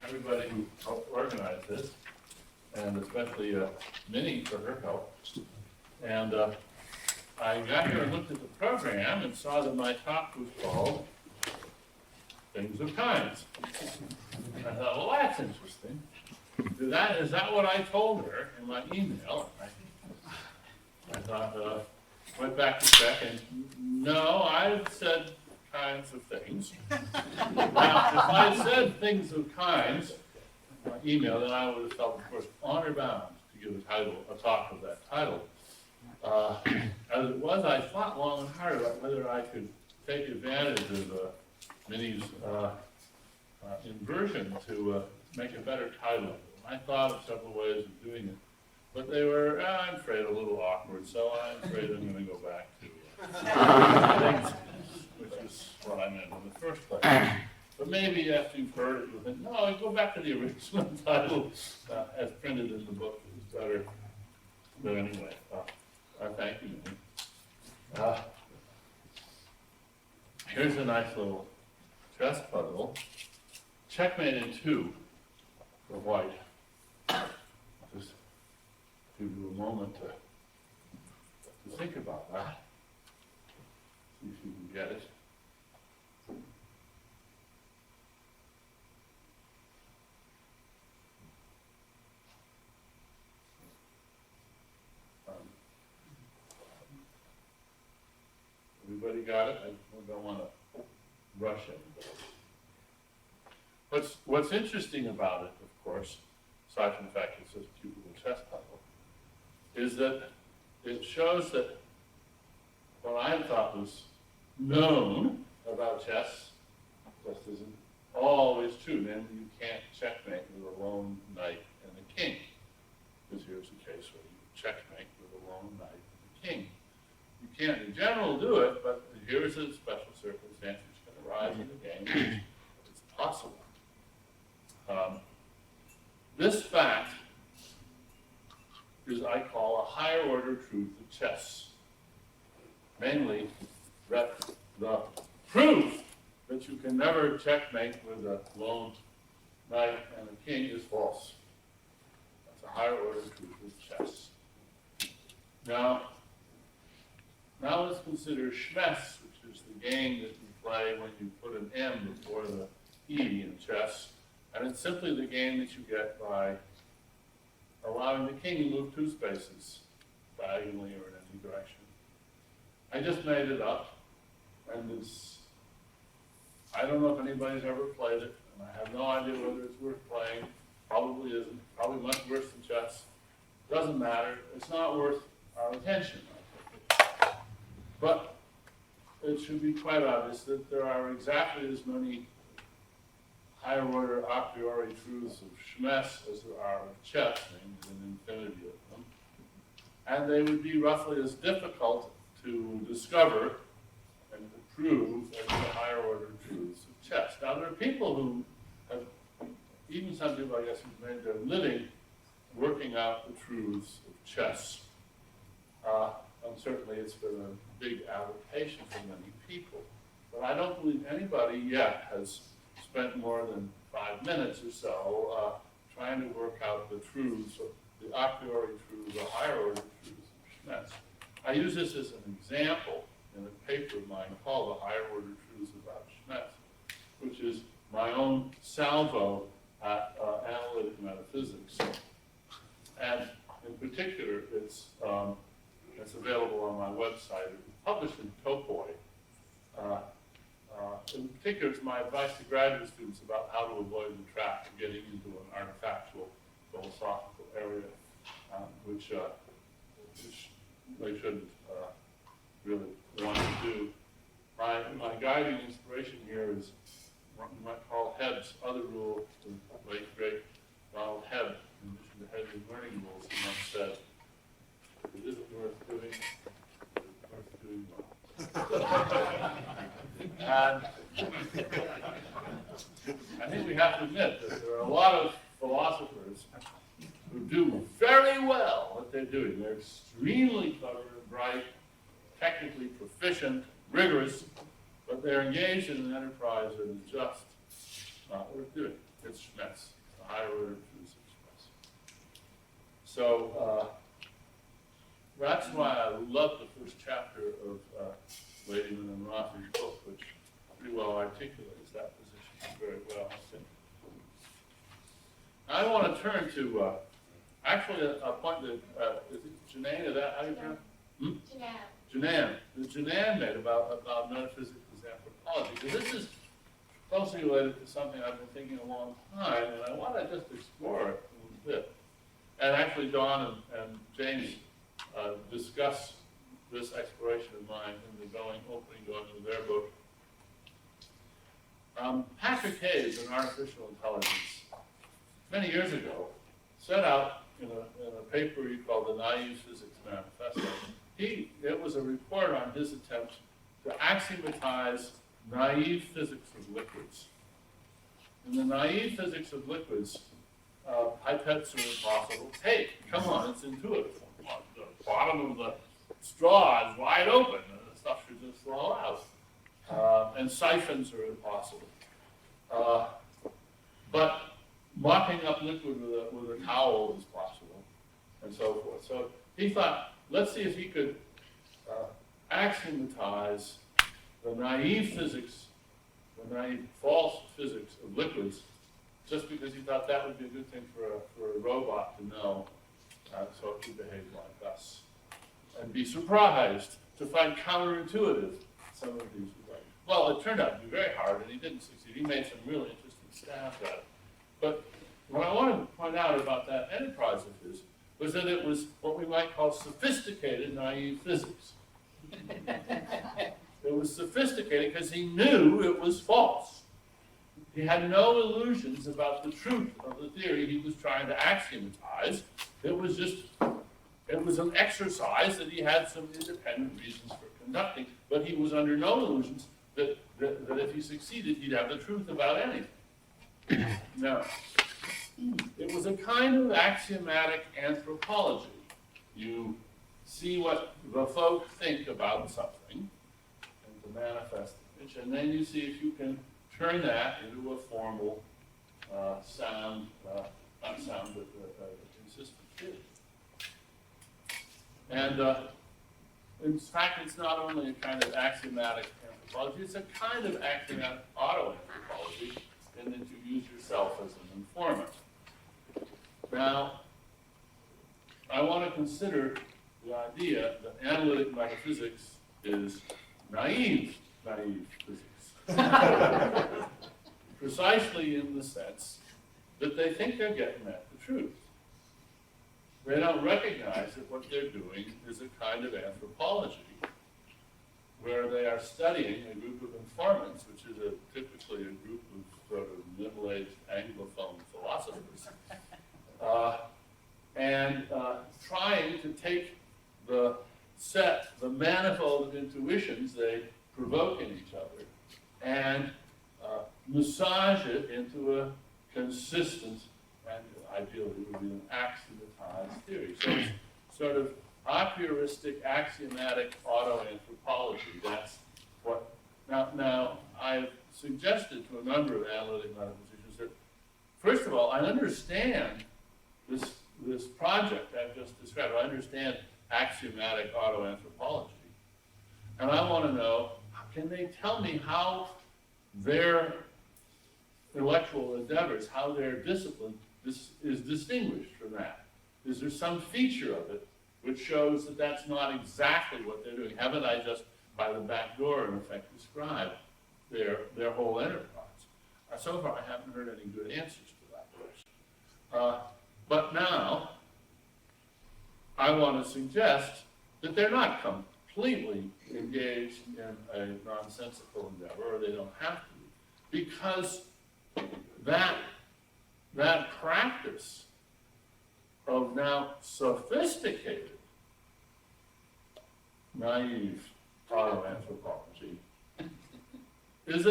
everybody who helped organize this, and especially Minnie for her help. And I got here and looked at the program and saw that my talk was called Things of Kinds. And I thought, well, that's interesting. Is that what I told her in my email? I thought, went back to check, and no, I said kinds of things. Now, if I had said things of kinds in my email, then I would have felt, of course, honor bound to give a talk of that title. As it was, I thought long and hard about whether I could take advantage of Minnie's inversion to make a better title. I thought of several ways of doing it, but they were, I'm afraid, a little awkward, so I'm afraid I'm going to go back to things, which is what I meant in the first place. But maybe after you've heard it, you'll think, no, go back to the original title as printed in the book. It's better. But anyway, thank you, Minnie. Here's a nice little chess puzzle. Checkmate in 2 for white. Just give you a moment to think about that. See if you can get it. Everybody got it? I don't want to rush it. What's interesting about it, of course, aside from the fact it's a cute little chess puzzle, is that it shows that what I thought was known about chess just isn't always true. Namely, you can't checkmate with a lone knight and a king. Because here's the case where you checkmate with a lone knight and a king. You can't in general do it, but here's a special circumstance which can arise in the game. It's possible. This fact is, I call, a higher order truth of chess. Namely, that the proof that you can never checkmate with a lone knight and a king is false. That's a higher order truth of chess. Now let's consider Schmess, which is the game that you play when you put an M before the E in chess. And it's simply the game that you get by allowing the king to move 2 spaces, diagonally or in any direction. I just made it up, and I don't know if anybody's ever played it, and I have no idea whether it's worth playing. Probably isn't. Probably much worse than chess. Doesn't matter. It's not worth our attention. But it should be quite obvious that there are exactly as many higher order a priori truths of Schmess as there are of chess, named an infinity of them. And they would be roughly as difficult to discover and to prove as the higher order truths of chess. Now, there are people who have, even some people, I guess, who've made their living working out the truths of chess. And certainly it's been a big avocation for many people. But I don't believe anybody yet has spent more than 5 minutes or so trying to work out the truths, the a priori truths, the higher order truths of Schmess. I use this as an example in a paper of mine called The Higher Order Truths About Schmess, which is my own salvo at analytic metaphysics. And in particular, it's available on my website. It was published in Topoi. In particular, it's my advice to graduate students about how to avoid the trap of getting into an artifactual philosophical area, which they shouldn't really want to do. My guiding inspiration here is what you might call Hebb's other rule, the late great Donald Hebb, in addition to Hebb's learning rules, he once said, "If it isn't worth doing, it's worth doing well." And I think we have to admit that there are a lot of philosophers who do very well what they're doing. They're extremely clever and bright, technically proficient, rigorous, but they're engaged in an enterprise that is just not worth doing. It's Schmetz, the higher order truths of Schmetz. So that's why I love the first chapter of Ladyman and Roth's book, which pretty well articulates that position very well, I think. I want to turn to actually a point that is it Jenann, is that how you pronounce it? Jenann. That Jenann made about metaphysics as anthropology. Because this is closely related to something I've been thinking a long time, and I want to just explore it a little bit. And actually, Dawn and James discuss this exploration of mine in the opening going of their book. Patrick Hayes, an artificial intelligence, many years ago, set out in a paper he called the Naive Physics Manifesto. It was a report on his attempt to axiomatize naive physics of liquids. In the naive physics of liquids, pipettes are impossible. Hey, come on, it's intuitive. The bottom of the straw is wide open, and the stuff should just flow out. And siphons are impossible. But mopping up liquid with a towel is possible, and so forth. So he thought, let's see if he could axiomatize the naive physics, the naive false physics of liquids, just because he thought that would be a good thing for a robot to know, so it could behave like us. And be surprised to find counterintuitive some of these things. Well, it turned out to be very hard, and he didn't succeed. He made some really interesting stabs at it. But what I wanted to point out about that enterprise of his was that it was what we might call sophisticated naive physics. It was sophisticated because he knew it was false. He had no illusions about the truth of the theory he was trying to axiomatize. It was an exercise that he had some independent reasons for conducting, but he was under no illusions that if he succeeded, he'd have the truth about anything. No. It was a kind of axiomatic anthropology. You see what the folk think about something, and to manifest it, and then you see if you can turn that into a formal sound, not sound, but consistent theory. And in fact, it's not only a kind of axiomatic anthropology, it's a kind of axiomatic auto-anthropology, in that you use yourself as an informant. Now, I want to consider the idea that analytic metaphysics is naive physics. Precisely in the sense that they think they're getting at the truth. They don't recognize that what they're doing is a kind of anthropology where they are studying a group of informants, which is typically a group of sort of middle-aged Anglophone philosophers, and trying to take the manifold of intuitions they provoke in each other and massage it into a consistent, and ideally it would be an axiomatized theory. So it's sort of a prioristic, axiomatic auto-anthropology. That's what, now I've suggested to a number of analytic metaphysicians that, first of all, I understand this project I've just described. I understand axiomatic auto-anthropology. And I want to know, can they tell me how their intellectual endeavors, how their discipline is distinguished from that? Is there some feature of it which shows that that's not exactly what they're doing? Haven't I just, by the back door, in effect, described their whole enterprise? So far, I haven't heard any good answers to that question. But now, I want to suggest that they're not completely engaged in a nonsensical endeavor, or they don't have to be, because that practice of now sophisticated, naive auto-anthropology is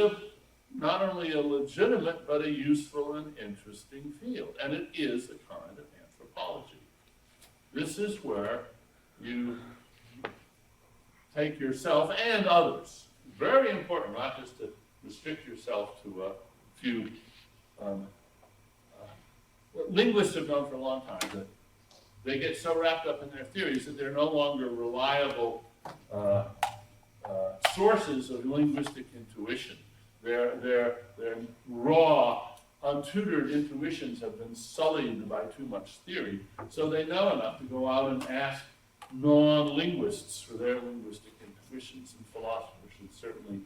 not only a legitimate, but a useful and interesting field. And it is a kind of anthropology. This is where you take yourself and others. Very important, not just to restrict yourself to a few linguists have known for a long time that they get so wrapped up in their theories that they're no longer reliable sources of linguistic intuition. Their raw, untutored intuitions have been sullied by too much theory, so they know enough to go out and ask non-linguists for their linguistic intuitions, and philosophers should certainly,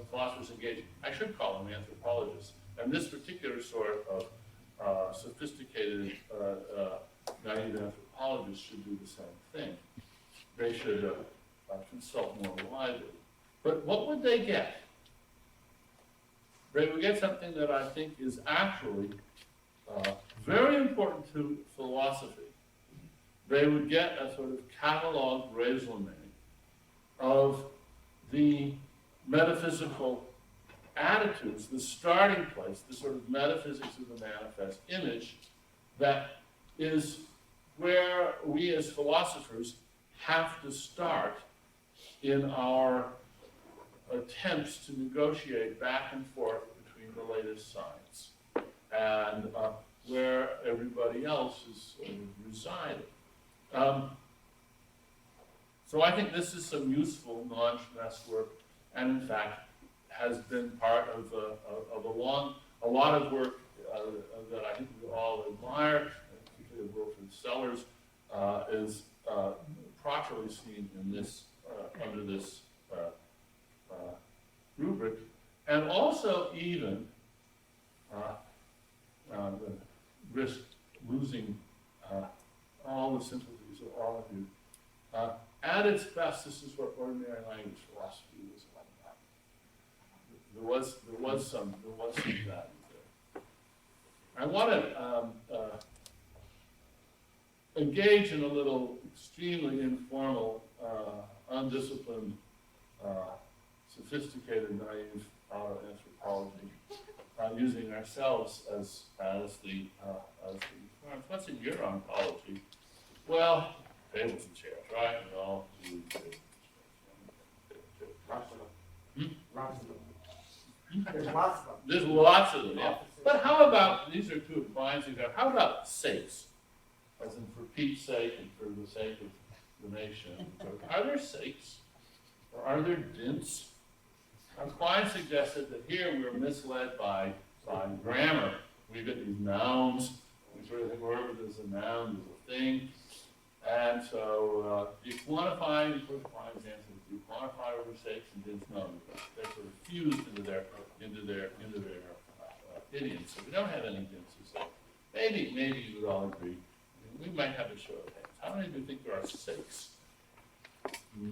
philosophers engage, I should call them anthropologists, and this particular sort of sophisticated naive anthropologists should do the same thing. They should consult more widely. But what would they get? They would get something that I think is actually very important to philosophy. They would get a sort of catalog resume of the metaphysical attitudes, the starting place, the sort of metaphysics of the manifest image that is where we as philosophers have to start in our attempts to negotiate back and forth between the latest science and where everybody else is sort of residing. So I think this is some useful non-Schmess work, and in fact has been part of a lot of work that I think we all admire, particularly Wilfrid Sellars, is properly seen in this under this rubric, and also even risk losing all the sympathies of all of you. At its best, this is what ordinary language philosophy was all about. There was some value there. I want to engage in a little extremely informal, undisciplined, sophisticated, naive anthropology, using ourselves as the forms. What's in your ontology? Well, tables and chairs, right? No. There's lots of them. There's lots of them, yeah. But how about, these are two lines examples, how about sakes? As in for Pete's sake and for the sake of the nation. Are there sakes? Or are there dints? Quine suggested that here we're misled by grammar. We've got these nouns. We sort of think wherever there's a noun, there's a thing. And so, do you quantify, Quine's answer, do you quantify over sakes and dints? No, they're sort of fused into their idioms. So we don't have any dints. So maybe you would all agree. We might have a show of hands. How many do you think there are sakes?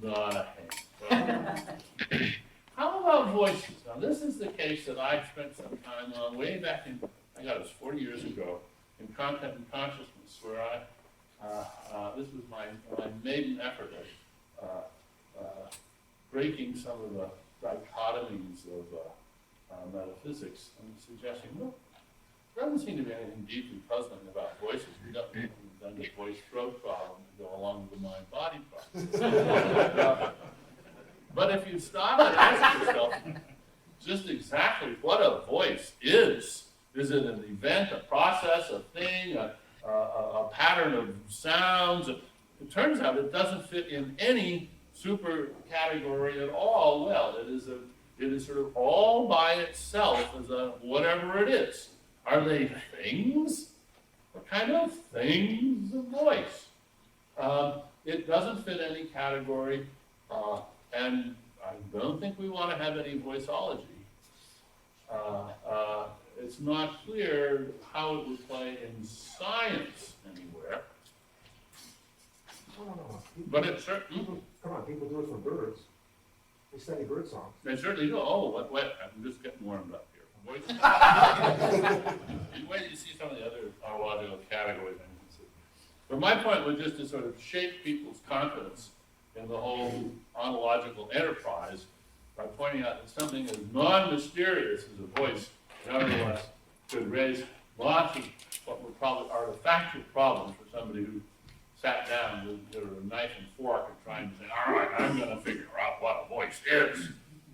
Not a hand. Well, how about voices? Now, this is the case that I spent some time on way back in, I got it was 40 years ago, in Content and Consciousness, where this was my maiden effort at breaking some of the dichotomies of metaphysics and suggesting, look, there doesn't seem to be anything deeply puzzling about voices. We don't need to invent a voice-throat problem to go along with the mind-body problem. But if you stop and ask yourself just exactly what a voice is it an event, a process, a thing, a pattern of sounds? It turns out it doesn't fit in any super category at all. Well, it is sort of all by itself as a whatever it is. Are they things? What kind of things of voice? It doesn't fit any category, and I don't think we want to have any voiceology. It's not clear how it would play in science anywhere. No. But it certainly... Come on, people do it for birds. They study bird songs. They certainly do. Oh, wait, I'm just getting warmed up here. Voice. Wait till you see some of the other ontological categories. But my point was just to sort of shape people's confidence in the whole ontological enterprise by pointing out that something as non-mysterious as a voice, nevertheless, could raise lots of what were probably artifactual problems for somebody who sat down with a knife and fork and trying to say, all right, I'm going to figure out what a voice is,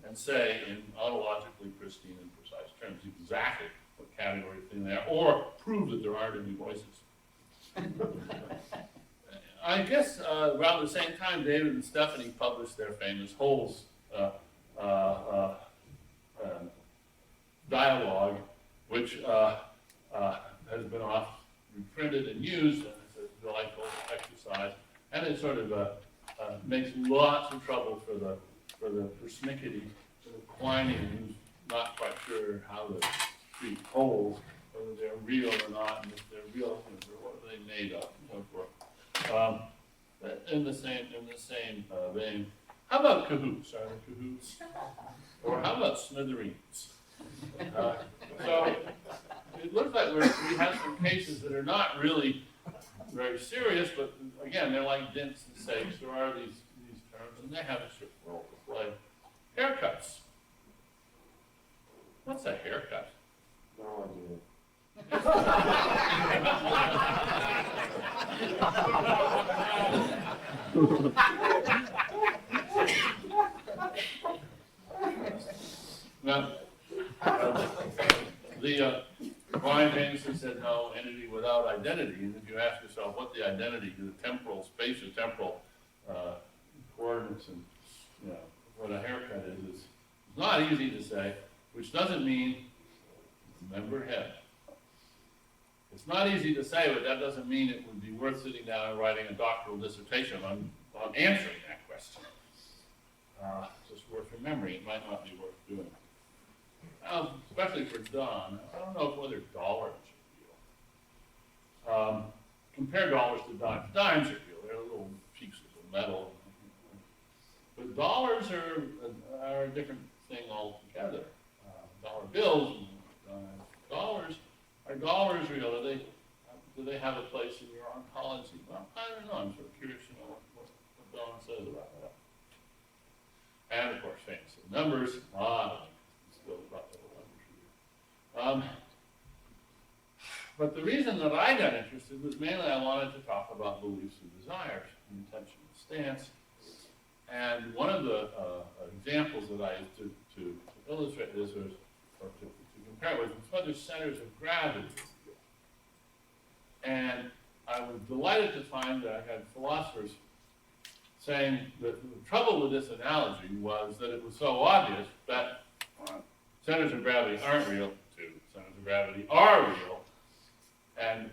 and say in ontologically pristine and precise terms exactly what category thing there, or prove that there aren't any voices. I guess around the same time, David and Stephanie published their famous Holes dialogue, which has been oft reprinted and used, and it's a delightful exercise, and it sort of makes lots of trouble for the persnickety, sort of Quinian, who's not quite sure how to treat holes, whether they're real or not, and if they're real, what are they made of, and so forth. In the same vein, how about cahoots? Are there cahoots? Or how about smithereens? So it looks like we have some cases that are not really very serious, but again, they're like dints and sakes. There are these terms, and they have a certain role to play. Haircuts. What's a haircut? No idea. Now, the Quine famously said no entity without identity, and if you ask yourself what the identity, the temporal, spatio-temporal coordinates, and what a haircut is, it's not easy to say, which doesn't mean remember head. It's not easy to say, but that doesn't mean it would be worth sitting down and writing a doctoral dissertation on answering that question. Just worth remembering. It might not be worth doing. Especially for Don. I don't know whether dollars are real. Compare dollars to dimes. Dimes are real. They're little pieces of metal. But dollars are a different thing altogether. Dollar bills and dollars, are dollars real? Do they have a place in your ontology? Well, I don't know. I'm sort of curious to know what Don says about that. And of course, famous numbers. Still about the numbers. But the reason that I got interested was mainly I wanted to talk about beliefs and desires, intention and stance. And one of the examples that I used to illustrate this or to compare with whether centers of gravity. And I was delighted to find that I had philosophers saying that the trouble with this analogy was that it was so obvious that centers of gravity aren't real, too. Centers of gravity are real. And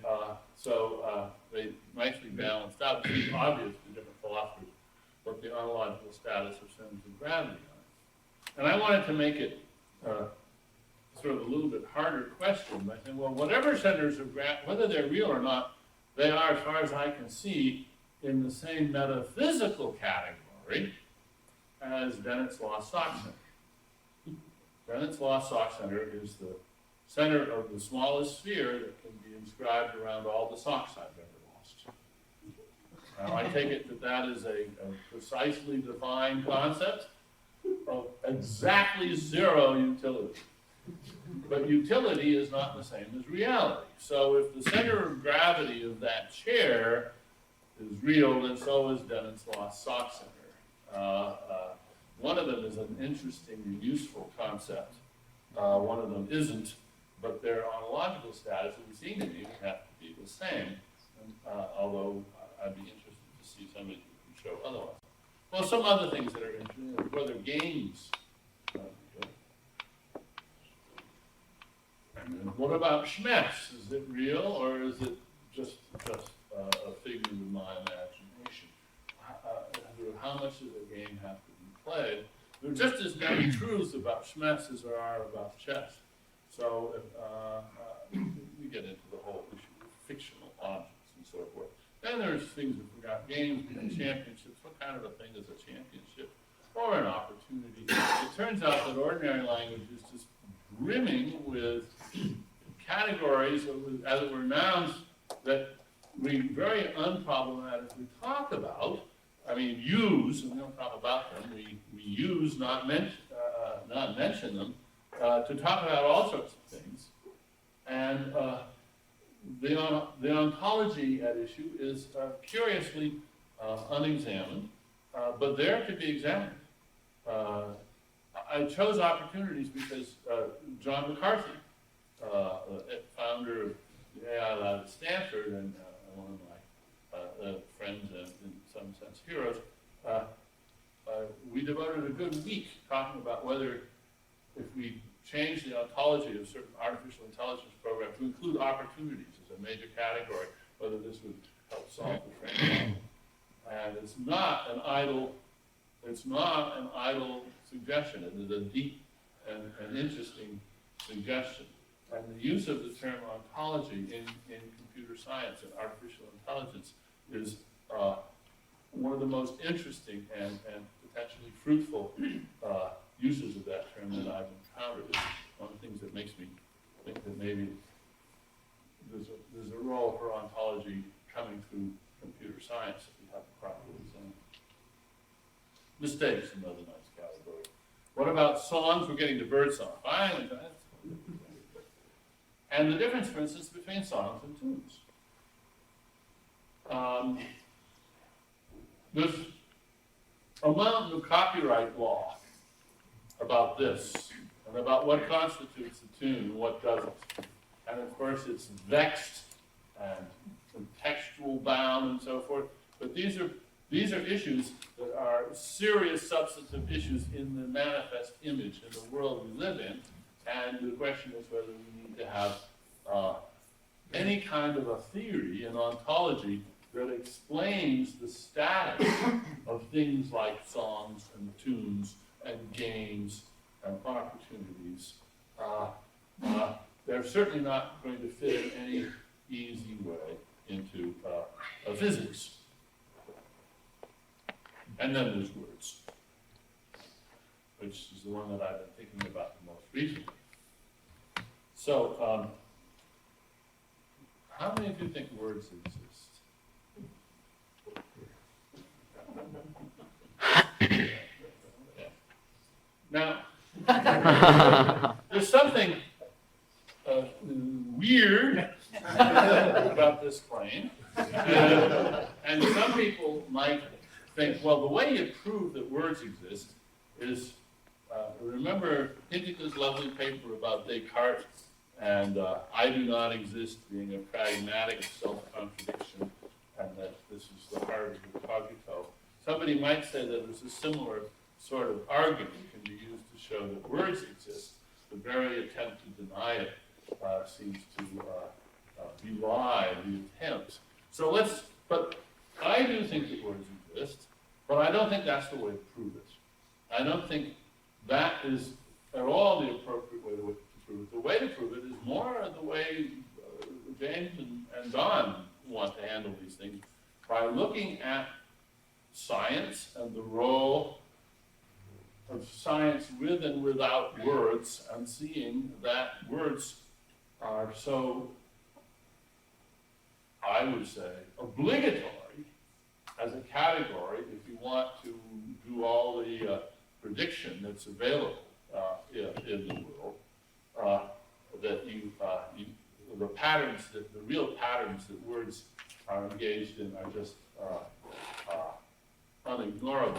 so they nicely balanced out. It's obvious to different philosophers what the ontological status of centers of gravity are. And I wanted to make it sort of a little bit harder question by saying, well, whatever centers of gravity, whether they're real or not, they are, as far as I can see, in the same metaphysical category as Dennett's lost sock center. Dennett's lost sock center is the center of the smallest sphere that can be inscribed around all the socks I've ever lost. Now, I take it that that is a precisely defined concept of exactly zero utility. But utility is not the same as reality. So if the center of gravity of that chair is real, then so is Dennett's lost sock center. One of them is an interesting and useful concept. One of them isn't, but their ontological status, it would seem to me, would have to be the same. Although I'd be interested to see somebody who can show otherwise. Well, some other things that are interesting, whether games. What about Schmetz? Is it real, or is it just a figment of my imagination? How much does a game have to be played? There are just as many truths about Schmetz as there are about chess. So we get into the whole issue of fictional objects and so forth. Then there's things that we got games and championships. What kind of a thing is a championship or an opportunity? It turns out that ordinary language is just brimming with categories of, as it were, nouns that we very unproblematically talk about. I mean, use, and we don't talk about them. We use, not mention them, to talk about all sorts of things. And the ontology at issue is curiously unexamined, but there to be examined. I chose opportunities because John McCarthy founder of the AI Lab at Stanford and one of my friends and in some sense heroes, we devoted a good week talking about whether if we change the ontology of certain artificial intelligence programs to include opportunities as a major category, whether this would help solve the frame problem. And it's not an idle suggestion. It is a deep and interesting suggestion. And the use of the term ontology in computer science and artificial intelligence is one of the most interesting and potentially fruitful uses of that term that I've encountered. It's one of the things that makes me think that maybe there's a role for ontology coming through computer science if we have it properly designed. Mistakes, another nice category. What about songs? We're getting to birdsong. Finally, and the difference, for instance, between songs and tunes. There's a mountain of copyright law about this, and about what constitutes a tune and what doesn't. And of course, it's vexed and contextual bound and so forth. But these are issues that are serious substantive issues in the manifest image in the world we live in. And the question is whether we need to have any kind of a theory, an ontology, that explains the status of things like songs and tunes and games and opportunities. They're certainly not going to fit in any easy way into physics. And then there's words, which is the one that I've been thinking about the most recently. So, how many of you think words exist? Now, there's something weird about this claim, and some people might think, well, the way you prove that words exist is, remember Hintik's lovely paper about Descartes and I do not exist being a pragmatic self-contradiction, and that this is the heart of the cogito. Somebody might say that there's a similar sort of argument can be used to show that words exist. The very attempt to deny it seems to belie the attempt. So but I do think that words exist, but I don't think that's the way to prove it. I don't think that is at all the appropriate way to prove it. The way to prove it is more the way James and Don want to handle these things, by looking at science and the role of science with and without words, and seeing that words are so, I would say, obligatory as a category if you want to do all the prediction that's available in the world, that the patterns, the real patterns that words are engaged in are just unignorable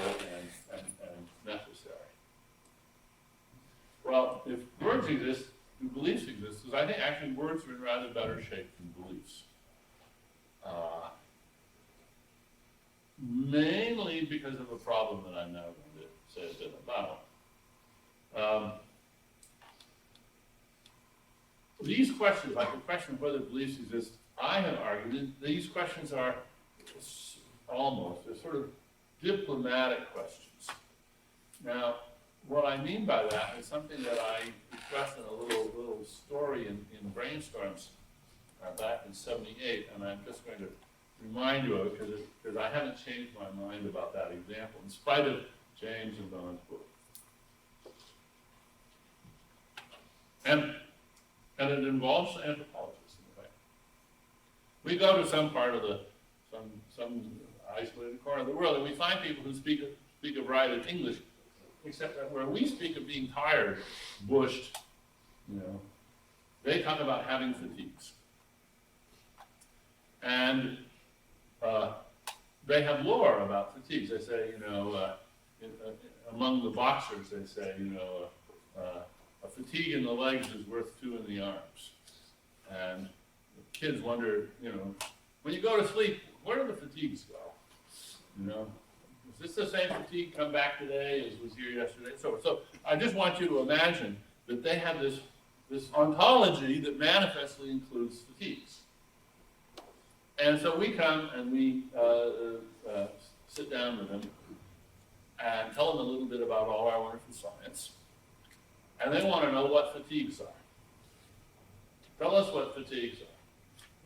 and necessary. Well, if words exist, do beliefs exist? Because I think actually words are in rather better shape than beliefs. Mainly because of a problem that I'm now going to say a bit about. These questions, like the question of whether beliefs exist, I have argued that these questions are they're sort of diplomatic questions. Now, what I mean by that is something that I discussed in a little story in Brainstorms back in '78, and I'm just going to remind you of it because I haven't changed my mind about that example, in spite of James and Don's book. And it involves anthropologists in a way. We go to some part of some isolated corner of the world, and we find people who speak a variety of English, except that where we speak of being tired, bushed, they talk about having fatigues. And they have lore about fatigues. They say, among the boxers, they say, a fatigue in the legs is worth 2 in the arms. And the kids wonder, you know, when you go to sleep, where do the fatigues go? You know, is this the same fatigue come back today as was here yesterday? So I just want you to imagine that they have this ontology that manifestly includes fatigues. And so we come and we sit down with them and tell them a little bit about all our wonderful science. And they want to know what fatigues are. Tell us what fatigues are.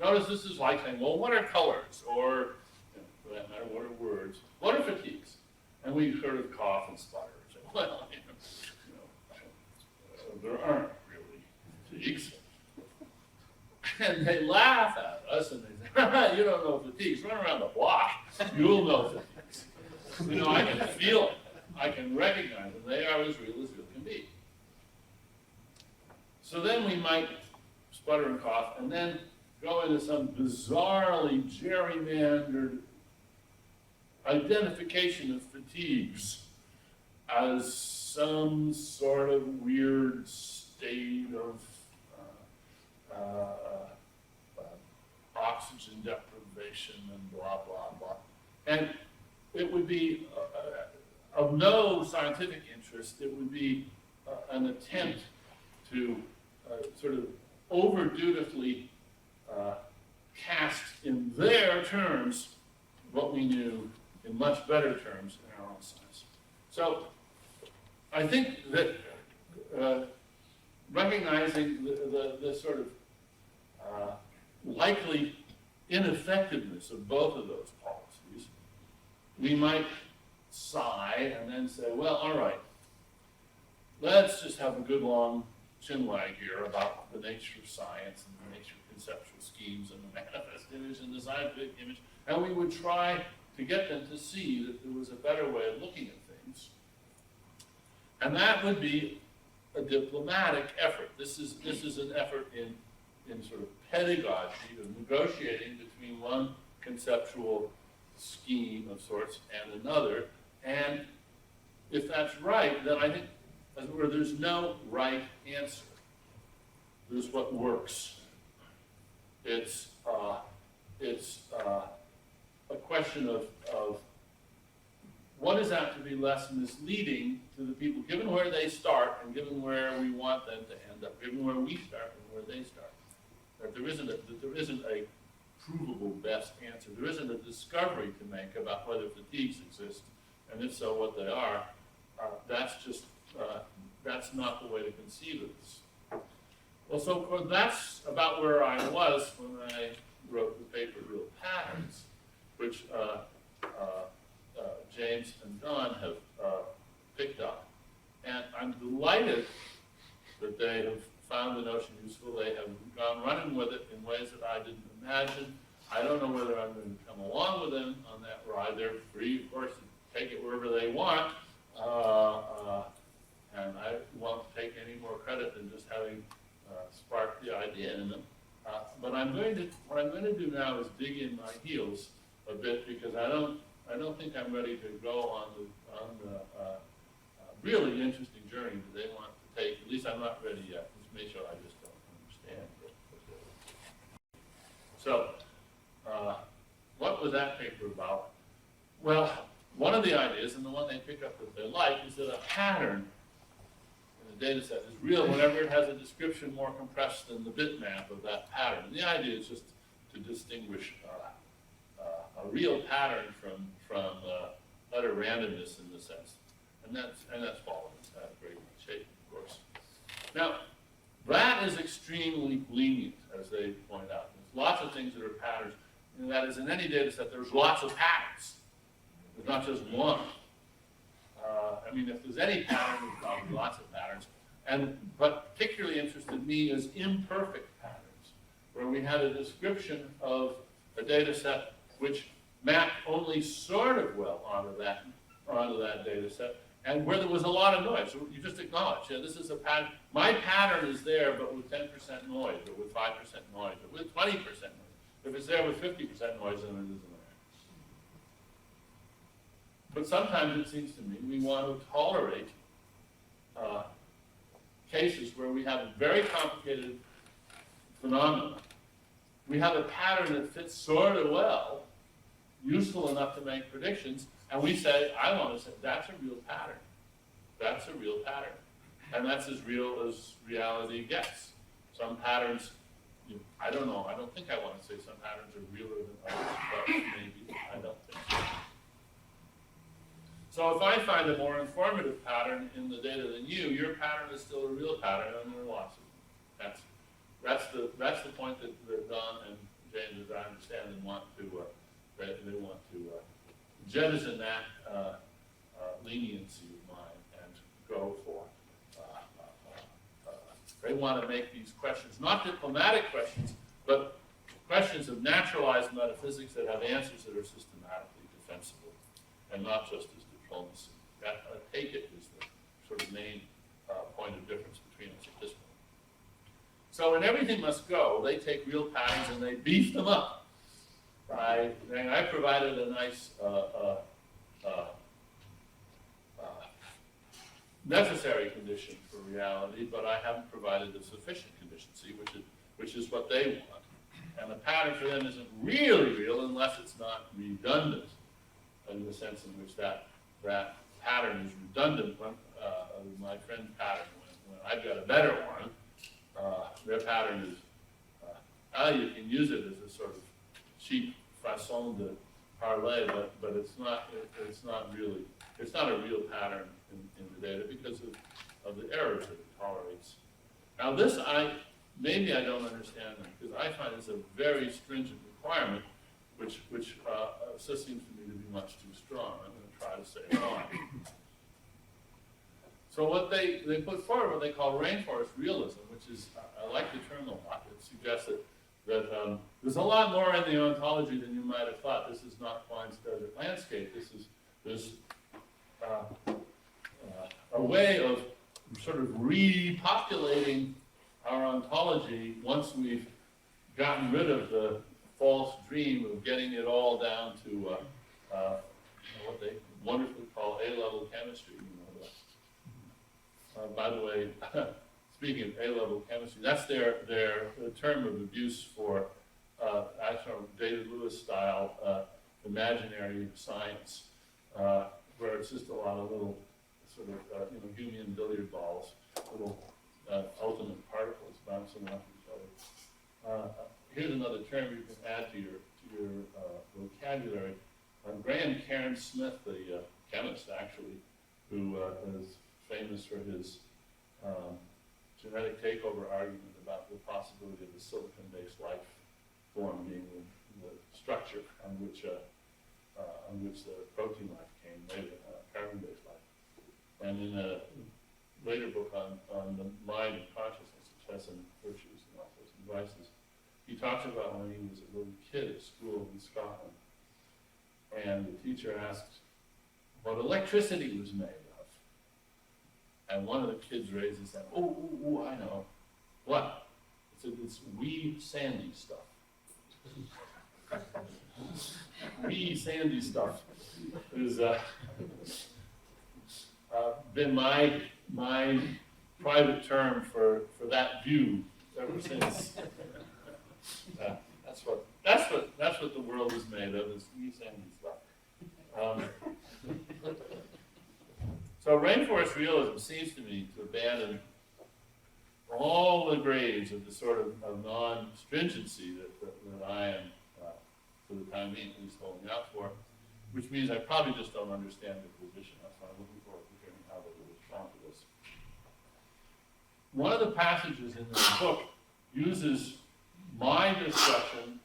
Notice this is like saying, well, what are colors? Or, you know, for that matter, what are words? What are fatigues? And we sort of cough and sputter and say, well, there aren't really fatigues. And they laugh at us and they say, you don't know fatigues. Run around the block. You'll know fatigues. You know, I can feel it. I can recognize them. They are as real can be. So then we might sputter and cough and then go into some bizarrely gerrymandered identification of fatigues as some sort of weird state of oxygen deprivation and blah, blah, blah. And it would be of no scientific interest. It would be an attempt to sort of over-dutifully cast in their terms what we knew in much better terms in our own science. So I think that recognizing the sort of likely ineffectiveness of both of those policies, we might sigh and then say, well, all right, let's just have a good long chinwag here about the nature of science and the nature of conceptual schemes and the manifest image and the scientific image, and we would try to get them to see that there was a better way of looking at things. And that would be a diplomatic effort. This is an effort in sort of pedagogy, of negotiating between one conceptual scheme of sorts and another. And if that's right, then I think, as it were, there's no right answer. There's what works. It's a question of what is apt to be less misleading to the people, given where they start and given where we want them to end up, given where we start and where they start. That there isn't a provable best answer. There isn't a discovery to make about whether fatigues exist, and if so, what they are. That's not the way to conceive of this. Well, so of course, that's about where I was when I wrote the paper, Real Patterns, which James and Don have picked up. And I'm delighted that they have found the notion useful. They have gone running with it in ways that I didn't imagine. I don't know whether I'm going to come along with them on that ride. They're free, of course, to take it wherever they want. And I won't take any more credit than just having sparked the idea in them. But what I'm going to do now is dig in my heels a bit, because I don't think I'm ready to go on the really interesting journey that they want to take. At least I'm not ready yet. Which may show I just don't understand. So, what was that paper about? Well, one of the ideas, and the one they pick up that they like, is that a pattern in a data set is real whenever it has a description more compressed than the bitmap of that pattern. And the idea is just to distinguish a real pattern from utter randomness in the sense. And that's following very good shape, of course. Now, that is extremely lenient, as they point out. There's lots of things that are patterns. And that is, in any data set, there's lots of patterns. There's not just one. I mean, if there's any pattern, there's probably lots of patterns. And what particularly interested me is imperfect patterns, where we had a description of a data set which mapped only sort of well onto that data set, and where there was a lot of noise. So you just acknowledge, yeah, this is a pattern. My pattern is there, but with 10% noise, or with 5% noise, or with 20% noise. If it's there with 50% noise, then it isn't there. But sometimes it seems to me we want to tolerate cases where we have a very complicated phenomena. We have a pattern that fits sort of well, useful enough to make predictions, and we say, I want to say, that's a real pattern. That's a real pattern. And that's as real as reality gets. Some patterns, I don't know, I don't think I want to say some patterns are realer than others, but maybe, I don't think so. So if I find a more informative pattern in the data than you, your pattern is still a real pattern, and there are lots of them. That's the point that Don and James, as I understand, them want to they want to jettison that leniency of mine and go for. They want to make these questions not diplomatic questions, but questions of naturalized metaphysics that have answers that are systematically defensible, and not just as diplomacy. That, I take it, is the sort of main point of difference between us at this point. So in Everything Must Go, they take real patterns and they beef them up. I provided a nice necessary condition for reality, but I haven't provided a sufficient condition, see, which is what they want. And the pattern for them isn't really real unless it's not redundant, in the sense in which that pattern is redundant. When my friend's pattern, when I've got a better one, their pattern is, you can use it as a sort of cheap façon de parler, but it's not a real pattern in the data because of the errors that it tolerates. Now this, maybe I don't understand them, because I find it's a very stringent requirement, which just seems to me to be much too strong. I'm going to try to say why. So what they put forward what they call rainforest realism, which is, I like the term a lot. It suggests that there's a lot more in the ontology than you might have thought. This is not Klein's desert landscape. There's a way of sort of repopulating our ontology once we've gotten rid of the false dream of getting it all down to what they wonderfully call A-level chemistry. By the way, speaking of A-level chemistry, that's their term of abuse for actual David Lewis style imaginary science, where it's just a lot of little sort of Humean billiard balls, little ultimate particles bouncing off each other. Here's another term you can add to your vocabulary. Graham Cairn Smith, the chemist actually, who is famous for his genetic takeover argument about the possibility of the silicon-based life form being the structure on which the protein life came later, carbon-based life. And in a later book on the mind and consciousness, which has some virtues and also some vices, he talks about when he was a little kid at school in Scotland, and the teacher asked what electricity was made of. And one of the kids raised his hand, oh, I know. What? It's wee sandy stuff. Wee sandy stuff has been my private term for that view ever since. That's what the world is made of, is wee sandy stuff. So rainforest realism seems to me to abandon all the grades of the sort of non-stringency that I am, for the time being, at least holding out for, which means I probably just don't understand their position. That's why I'm looking forward to hearing how they will respond to this. One of the passages in this book uses my discussion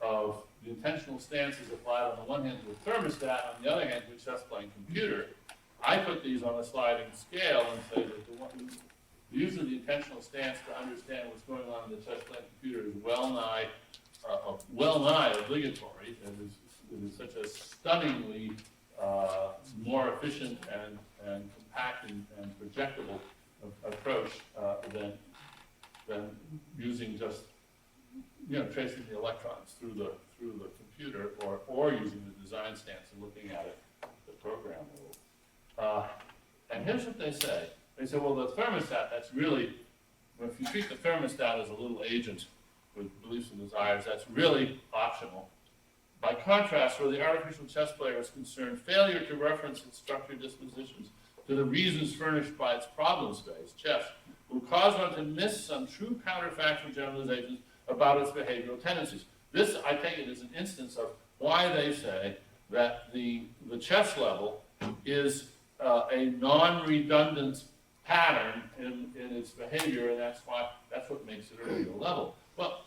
of the intentional stances applied on the one hand to a thermostat, on the other hand to a chess-playing computer. I put these on a sliding scale and say that the use of the intentional stance to understand what's going on in the chess-playing computer is well nigh obligatory. It is such a stunningly more efficient and compact and projectable approach than using just tracing the electrons through the computer or using the design stance and looking at it, the program. And here's what they say. They say, well, the thermostat, that's really, well, if you treat the thermostat as a little agent with beliefs and desires, that's really optional. By contrast, where the artificial chess player is concerned, failure to reference its structured dispositions to the reasons furnished by its problem space, chess, will cause one to miss some true counterfactual generalizations about its behavioral tendencies. This, I take it, is an instance of why they say that the chess level is a non-redundant pattern in its behavior, and that's what makes it a real level. Well,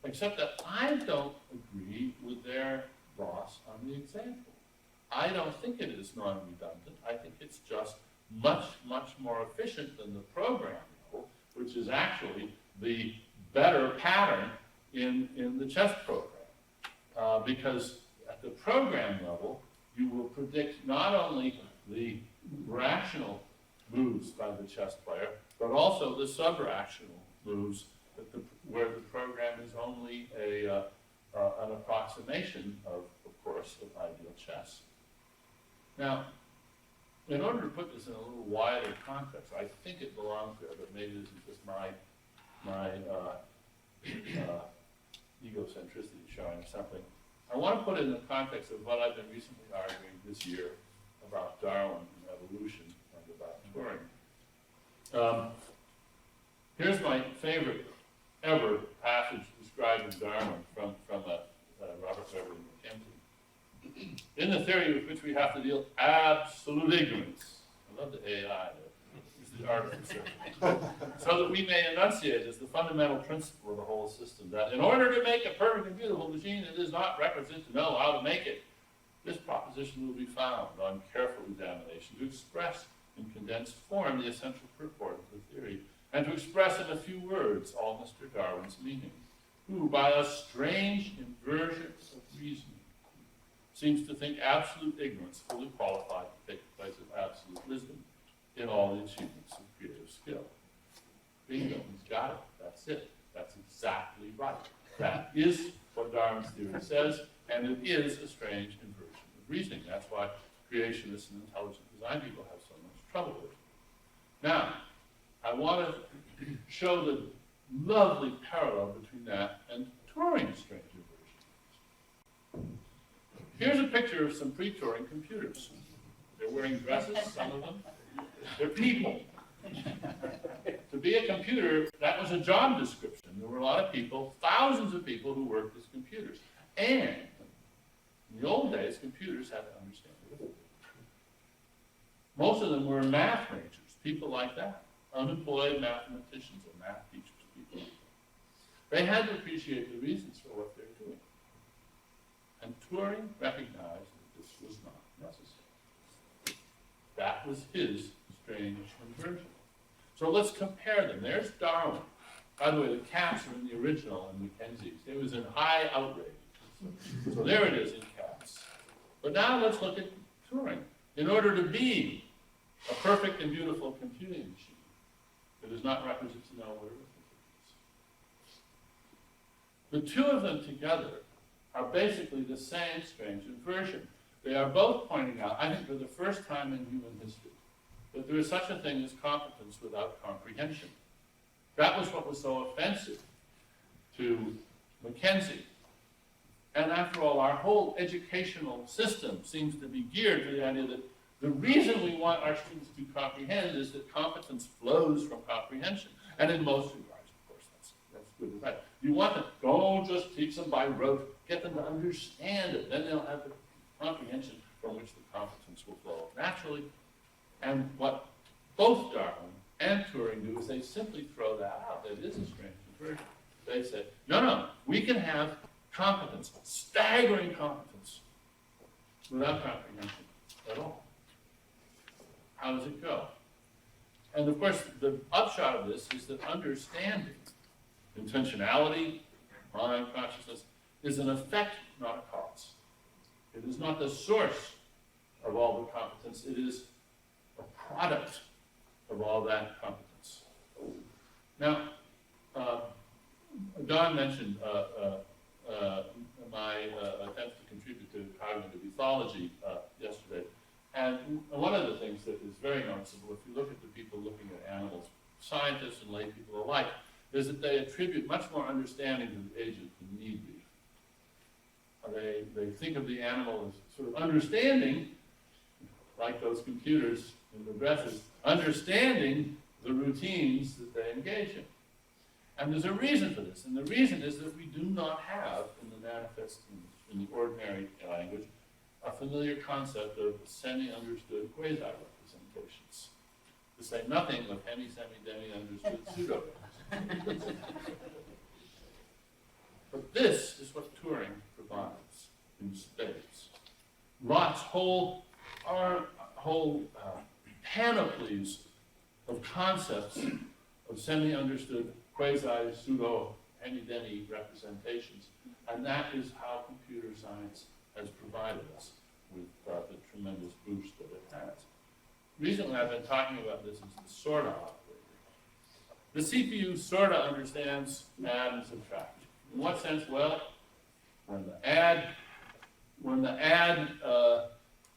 except that I don't agree with their boss on the example. I don't think it is non-redundant. I think it's just much, much more efficient than the program level, which is actually the better pattern in the chess program. Because at the program level, you will predict not only the rational moves by the chess player, but also the sub-rational moves where the program is only an approximation of course, of ideal chess. Now, in order to put this in a little wider context, I think it belongs there, but maybe this is just my egocentricity showing something. I want to put it in the context of what I've been recently arguing this year about Darwin and evolution and about Turing. Here's my favorite ever passage describing Darwin from Robert Beverly Mackenzie. In the theory with which we have to deal, absolute ignorance. I love the AI. It's the art of uncertainty. So that we may enunciate as the fundamental principle of the whole system, that in order to make a perfect and beautiful machine, it is not requisite to know how to make it. This proposition will be found on careful examination to express in condensed form the essential purport of the theory, and to express in a few words all Mr. Darwin's meaning, who, by a strange inversion of reasoning, seems to think absolute ignorance fully qualified to take the place of absolute wisdom in all the achievements of creative skill. Bingo, he's got it. That's it. That's exactly right. That is what Darwin's theory says, and it is a strange inversion of reasoning. That's why creationists and intelligent design people have so much trouble with it. Now, I want to show the lovely parallel between that and Turing's strange inversion. Here's a picture of some pre-Turing computers. They're wearing dresses, some of them. They're people. To be a computer, that was a job description. There were a lot of people, thousands of people who worked as computers. And in the old days, computers had to understand arithmetic. Most of them were math majors, people like that, unemployed mathematicians or math teachers, people like that. They had to appreciate the reasons for what they're doing. And Turing recognized that this was not necessary. That was his strange inversion. So let's compare them. There's Darwin. By the way, the cats are in the original in Mackenzie's. It was in high outrage. So there it is in cats. But now let's look at Turing. In order to be a perfect and beautiful computing machine, it is not requisite to know what arithmetic is. The two of them together are basically the same strange inversion. They are both pointing out, I think for the first time in human history, that there is such a thing as competence without comprehension. That was what was so offensive to Mackenzie. And after all, our whole educational system seems to be geared to the idea that the reason we want our students to comprehend is that competence flows from comprehension. And in most regards, of course, that's good and right. You want them, don't just teach them by rote, get them to understand it. Then they'll have the comprehension from which the competence will flow naturally. And what both Darwin and Turing do is they simply throw that out. That is a strange inversion. They say, no, we can have competence, staggering competence, without comprehension at all. How does it go? And of course, the upshot of this is that understanding, intentionality, mind consciousness, is an effect, not a cause. It is not the source of all the competence. It is a product of all that competence. Now, Don mentioned my attempt to contribute to cognitive ethology yesterday. And one of the things that is very noticeable, if you look at the people looking attribute much more understanding to the agent than need be. They think of the animal as sort of understanding, like those computers in regresses, understanding the routines that they engage in. And there's a reason for this, and the reason is that we do not have, in the manifest, in the ordinary language, a familiar concept of semi-understood quasi-representations. To say nothing of any semi-demi-understood pseudo. But this is what Turing provides in spades. Lots, whole panoplies of concepts of semi-understood quasi-pseudo any-demi representations. And that is how computer science has provided us with the tremendous boost that it has. Recently, I've been talking about this as the sorta operator. The CPU sorta understands add and subtract. In what sense? Well, when the add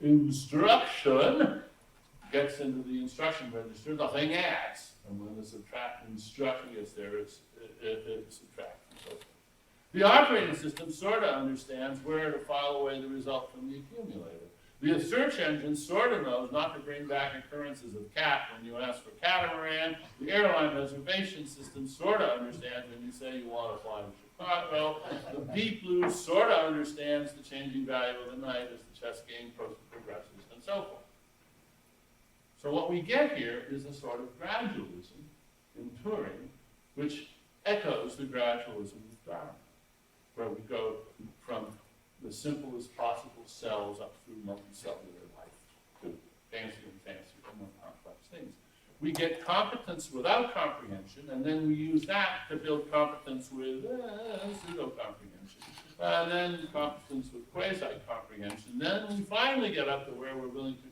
instruction gets into the instruction register, the thing adds. And when the subtract instruction gets there, it subtracts and so forth. The operating system sort of understands where to file away the result from the accumulator. The search engine sort of knows not to bring back occurrences of cat when you ask for catamaran. The airline reservation system sort of understands when you say you want to fly to Chicago. The Deep Blue sort of understands the changing value of the night as the chess game progresses and so forth. So what we get here is a sort of gradualism in Turing, which echoes the gradualism of Darwin, where we go from the simplest possible cells up through multicellular life to fancier and fancier and more complex things. We get competence without comprehension, and then we use that to build competence with pseudo-comprehension, and then competence with quasi-comprehension. Then we finally get up to where we're willing to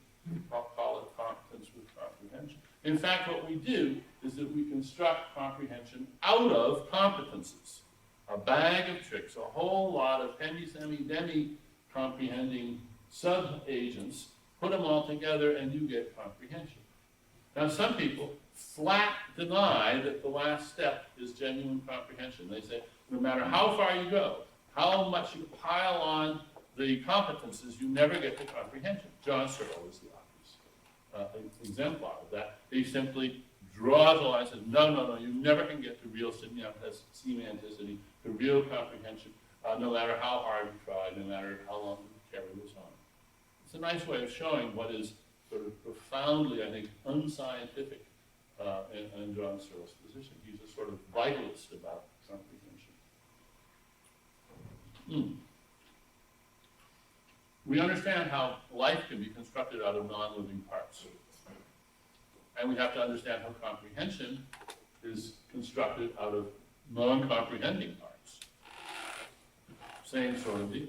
call it competence with comprehension. In fact, what we do is that we construct comprehension out of competences. A bag of tricks, a whole lot of hemi, semi, demi comprehending sub-agents, put them all together and you get comprehension. Now some people flat deny that the last step is genuine comprehension. They say, no matter how far you go, how much you pile on the competences, you never get to comprehension. John Searle is the obvious exemplar of that. He simply draws a line and says, no, you never can get to real semanticity, to real comprehension, no matter how hard you try, no matter how long you carry this on. It's a nice way of showing what is sort of profoundly, I think, unscientific in John Searle's position. He's a sort of vitalist about comprehension. We understand how life can be constructed out of non-living parts. And we have to understand how comprehension is constructed out of non-comprehending parts. Same sort of deal.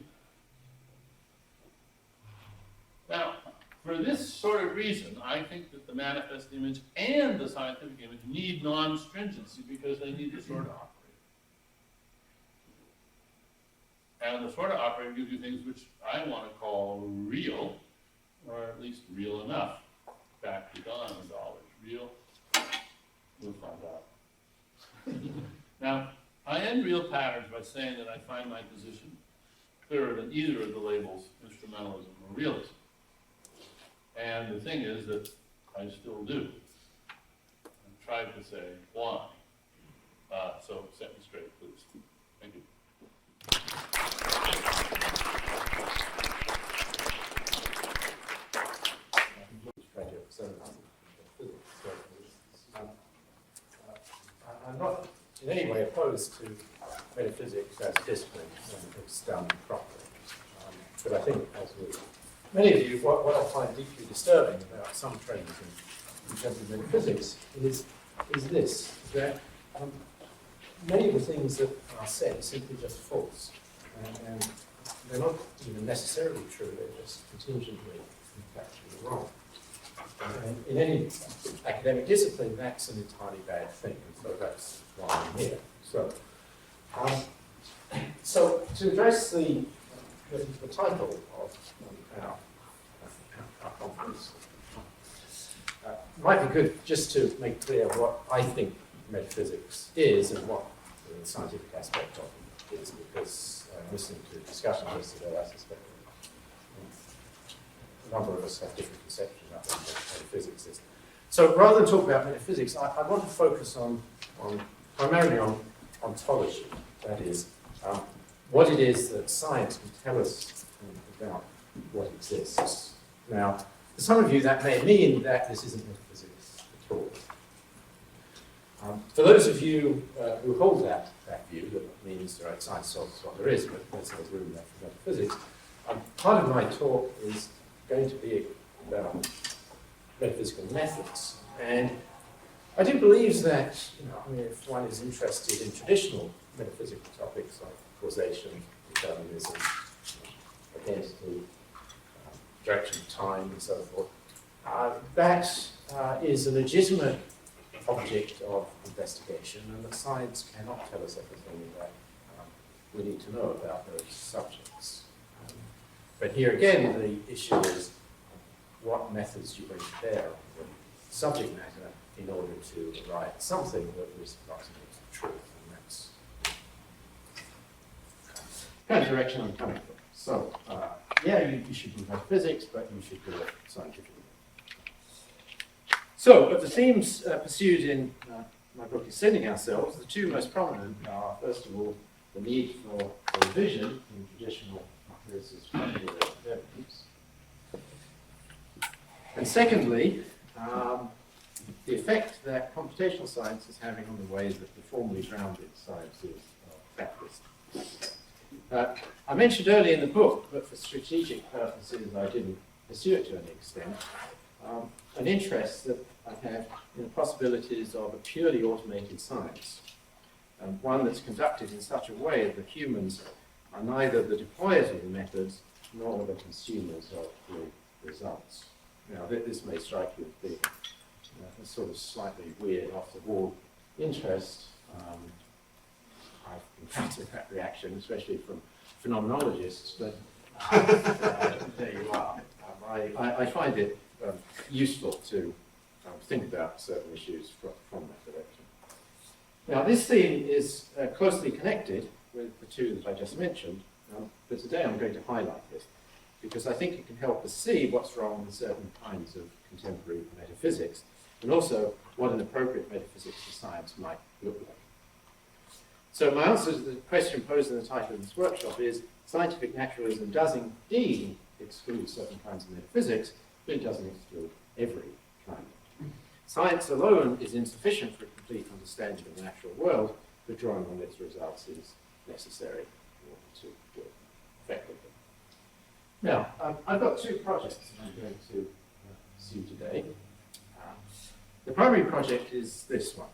Now, for this sort of reason, I think that the manifest image and the scientific image need non-stringency because they need the sort of operator. And the sort of operator gives you things which I want to call real, or at least real enough. Back to Don and dollars. Real? We'll find out. Now, I end real patterns by saying that I find my position clearer than either of the labels, instrumentalism or realism. And the thing is that I still do. I've tried to say why. So set me straight, please. Thank you. I'm not in any way opposed to metaphysics as a discipline when it's done properly. But I think, as with many of you, what I find deeply disturbing about some trends in contemporary metaphysics is this, that many of the things that are said are simply just false. And they're not even necessarily true, they're just contingently factually wrong. And in any academic discipline, that's an entirely bad thing, and so that's why I'm here. So to address the title of our conference, might be good just to make clear what I think metaphysics is and what the scientific aspect of it is, because listening to discussions yesterday, I suspect a number of us have different perceptions of what metaphysics is. So rather than talk about metaphysics, I want to focus primarily on ontology, that is, what it is that science can tell us about what exists. Now, for some of you, that may mean that this isn't metaphysics at all. For those of you who hold that view, that means right, science solves what there is, but there's no room left for metaphysics, part of my talk is going to be about metaphysical methods. And I do believe that, if one is interested in traditional metaphysical topics like causation, determinism, identity, direction of time, and so forth, that is a legitimate object of investigation, and that science cannot tell us everything that we need to know about those subjects. But here again, the issue is what methods you bring to bear on the subject matter in order to arrive at something that is approximate to the truth, and that's kind of direction I'm coming from. So, you should do metaphysics, but you should do it scientifically. So, of the themes pursued in my book, Extending Ourselves, the two most prominent are, first of all, the need for revision in traditional versus calculated evidence. And secondly, the effect that computational science is having on the way that the formally grounded sciences are practiced. I mentioned earlier in the book, but for strategic purposes I didn't pursue it to any extent, an interest that I have in the possibilities of a purely automated science, one that's conducted in such a way that humans are neither the deployers of the methods nor the consumers of the results. Now, this may strike you as being a sort of slightly weird, off-the-wall interest. I've encountered that reaction, especially from phenomenologists, but there you are. I find it useful to think about certain issues from that direction. Now, this theme is closely connected with the two that I just mentioned, but today I'm going to highlight it because I think it can help us see what's wrong with certain kinds of contemporary metaphysics, and also what an appropriate metaphysics for science might look like. So my answer to the question posed in the title of this workshop is, scientific naturalism does indeed exclude certain kinds of metaphysics, but it doesn't exclude every kind. Science alone is insufficient for a complete understanding of the natural world, but drawing on its results is necessary in order to work effectively. Now, I've got two projects that I'm going to pursue today. The primary project is this one.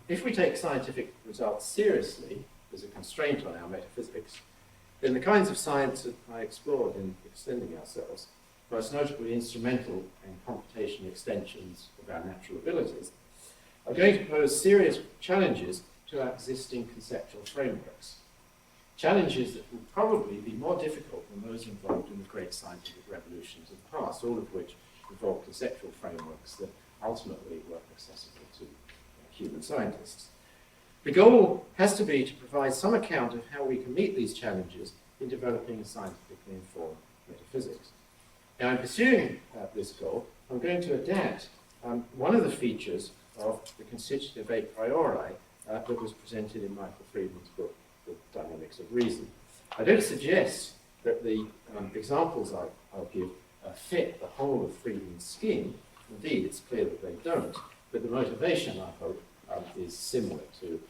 If we take scientific results seriously as a constraint on our metaphysics, then the kinds of science that I explored in Extending Ourselves, most notably instrumental and computational extensions of our natural abilities, are going to pose serious challenges to our existing conceptual frameworks. Challenges that will probably be more difficult than those involved in the great scientific revolutions of the past, all of which involve conceptual frameworks that ultimately were accessible to human scientists. The goal has to be to provide some account of how we can meet these challenges in developing a scientifically informed metaphysics. Now, in pursuing this goal, I'm going to adapt one of the features of the constitutive a priori that was presented in Michael Friedman's book, The Dynamics of Reason. I don't suggest that the examples I'll give fit the whole of Friedman's scheme. Indeed, it's clear that they don't, but the motivation, I hope, is similar to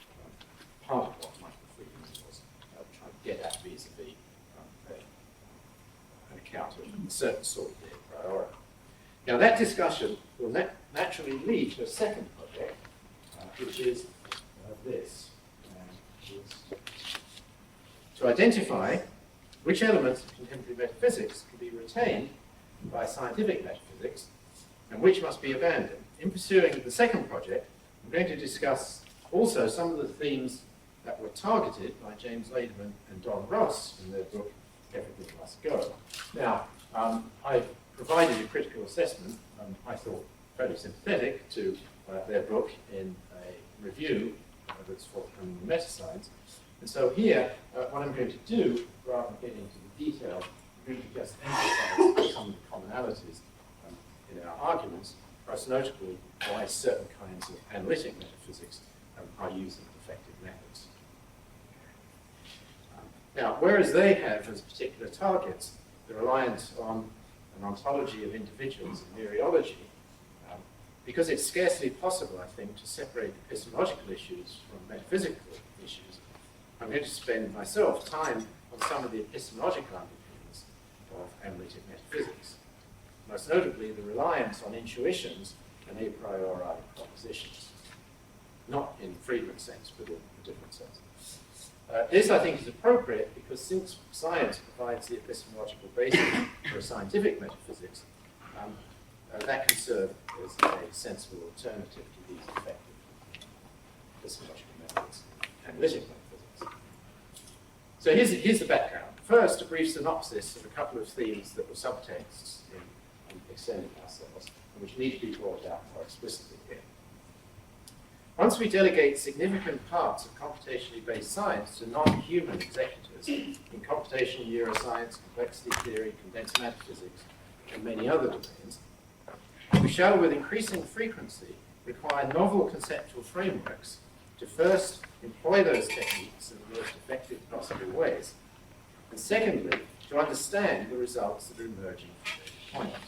part of what Michael Friedman was trying to get at vis-a-vis an account of a certain sort of a priori. Now, that discussion will naturally lead to a second project, which is this. To identify which elements of contemporary metaphysics can be retained by scientific metaphysics and which must be abandoned. In pursuing the second project, I'm going to discuss also some of the themes that were targeted by James Ladyman and Don Ross in their book, Everything Must Go. Now, I provided a critical assessment, I thought fairly sympathetic to their book in a review that's forthcoming in meta-science. And so here, what I'm going to do, rather than getting into the detail, I'm going to just emphasize some of the commonalities in our arguments, most notably why certain kinds of analytic metaphysics are using effective methods. Now, whereas they have as particular targets the reliance on an ontology of individuals and mereology, because it's scarcely possible, I think, to separate epistemological issues from metaphysical issues, I'm going to spend myself time on some of the epistemological underpinnings of analytic metaphysics, most notably the reliance on intuitions and a priori propositions, not in Friedman's sense, but in a different sense. This, I think, is appropriate because since science provides the epistemological basis for a scientific metaphysics, that can serve as a sensible alternative to these effective epistemological methods, analytic metaphysics. So here's the background. First, a brief synopsis of a couple of themes that were subtexts in extending ourselves, and which need to be brought out more explicitly here. Once we delegate significant parts of computationally based science to non-human executors in computational neuroscience, complexity theory, condensed metaphysics, and many other domains, we shall with increasing frequency require novel conceptual frameworks to first employ those techniques in the most effective possible ways, and secondly, to understand the results that are emerging from their deployment.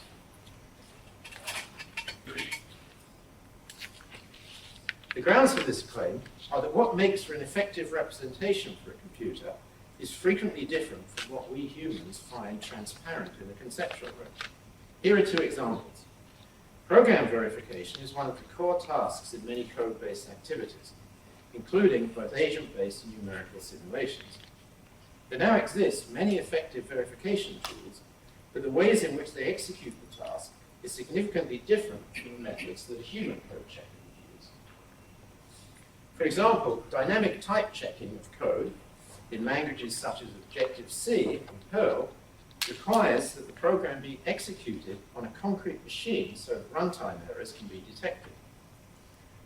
The grounds for this claim are that what makes for an effective representation for a computer is frequently different from what we humans find transparent in the conceptual realm. Here are two examples. Program verification is one of the core tasks in many code-based activities, including both agent-based and numerical simulations. There now exist many effective verification tools, but the ways in which they execute the task is significantly different from the methods that a human code checker would use. For example, dynamic type checking of code in languages such as Objective-C and Perl requires that the program be executed on a concrete machine so that runtime errors can be detected.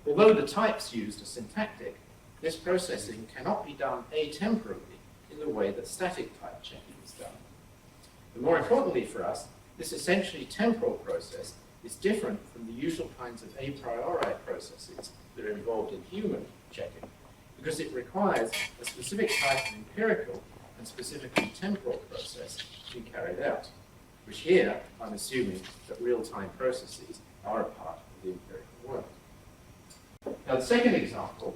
Although the types used are syntactic, this processing cannot be done atemporally in the way that static type checking is done. But more importantly for us, this essentially temporal process is different from the usual kinds of a priori processes that are involved in human checking, because it requires a specific type of empirical and specifically temporal process to be carried out, which here I'm assuming that real-time processes are a part of the empirical world. Now the second example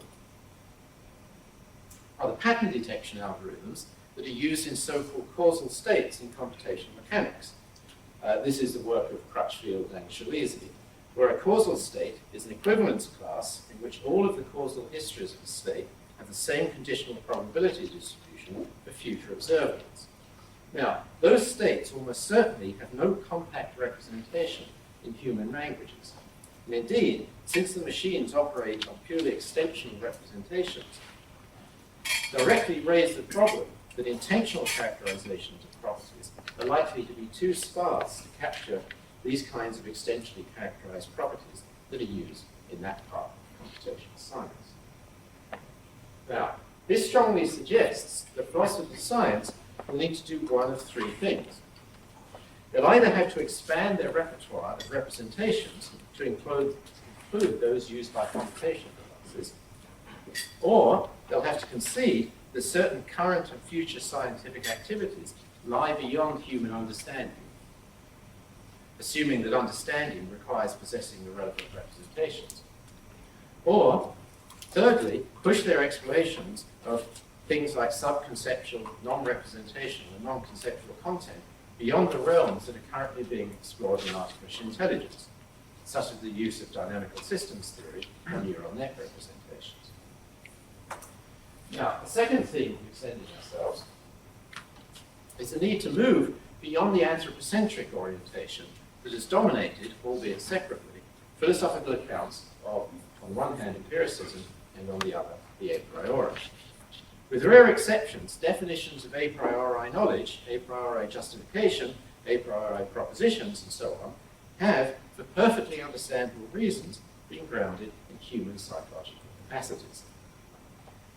are the pattern detection algorithms that are used in so-called causal states in computational mechanics. This is the work of Crutchfield and Shalizi, where a causal state is an equivalence class in which all of the causal histories of a state have the same conditional probability distribution for future observables. Now, those states almost certainly have no compact representation in human languages. And indeed, since the machines operate on purely extensional representations, directly raise the problem that intentional characterizations of properties are likely to be too sparse to capture these kinds of extensionally characterized properties that are used in that part of computational science. Now, this strongly suggests that philosophers of science will need to do one of three things. They'll either have to expand their repertoire of representations to include those used by computational devices, or they'll have to concede that certain current and future scientific activities lie beyond human understanding, assuming that understanding requires possessing the relevant representations. Or, thirdly, push their explorations of things like subconceptual, non-representational, and non-conceptual content beyond the realms that are currently being explored in artificial intelligence, such as the use of dynamical systems theory or neural net representations. Now, the second theme of extending ourselves is the need to move beyond the anthropocentric orientation that has dominated, albeit separately, philosophical accounts of, on one hand, empiricism, and on the other, the a priori. With rare exceptions, definitions of a priori knowledge, a priori justification, a priori propositions, and so on, have, for perfectly understandable reasons, been grounded in human psychological capacities.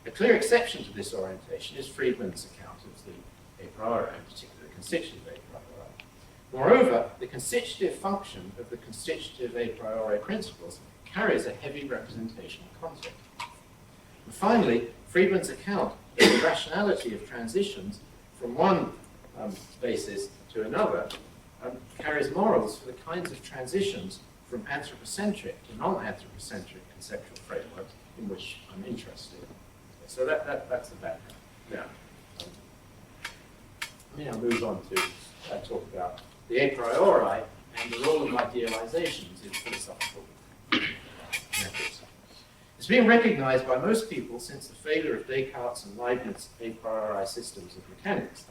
A clear exception to this orientation is Friedman's account of the a priori, in particular the constitutive a priori. Moreover, the constitutive function of the constitutive a priori principles carries a heavy representational content. And finally, Friedman's account of the rationality of transitions from one basis to another carries morals for the kinds of transitions from anthropocentric to non-anthropocentric conceptual frameworks in which I'm interested. So that's the background. Now, let me now move on to talk about the a priori and the role of idealizations in philosophical methods. It's been recognized by most people since the failure of Descartes' and Leibniz's a priori systems of mechanics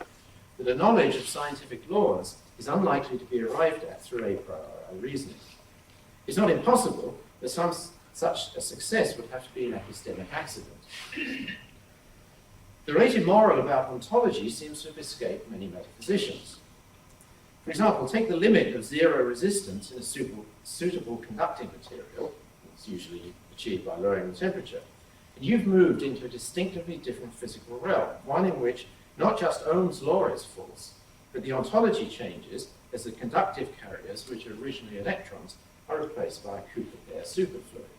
that a knowledge of scientific laws is unlikely to be arrived at through a priori reasoning. It's not impossible, but such a success would have to be an epistemic accident. The rated moral about ontology seems to have escaped many metaphysicians. For example, take the limit of zero resistance in a suitable conducting material, it's usually achieved by lowering the temperature, and you've moved into a distinctively different physical realm, one in which not just Ohm's law is false, but the ontology changes as the conductive carriers, which are originally electrons, are replaced by a Cooper-Bear superfluid.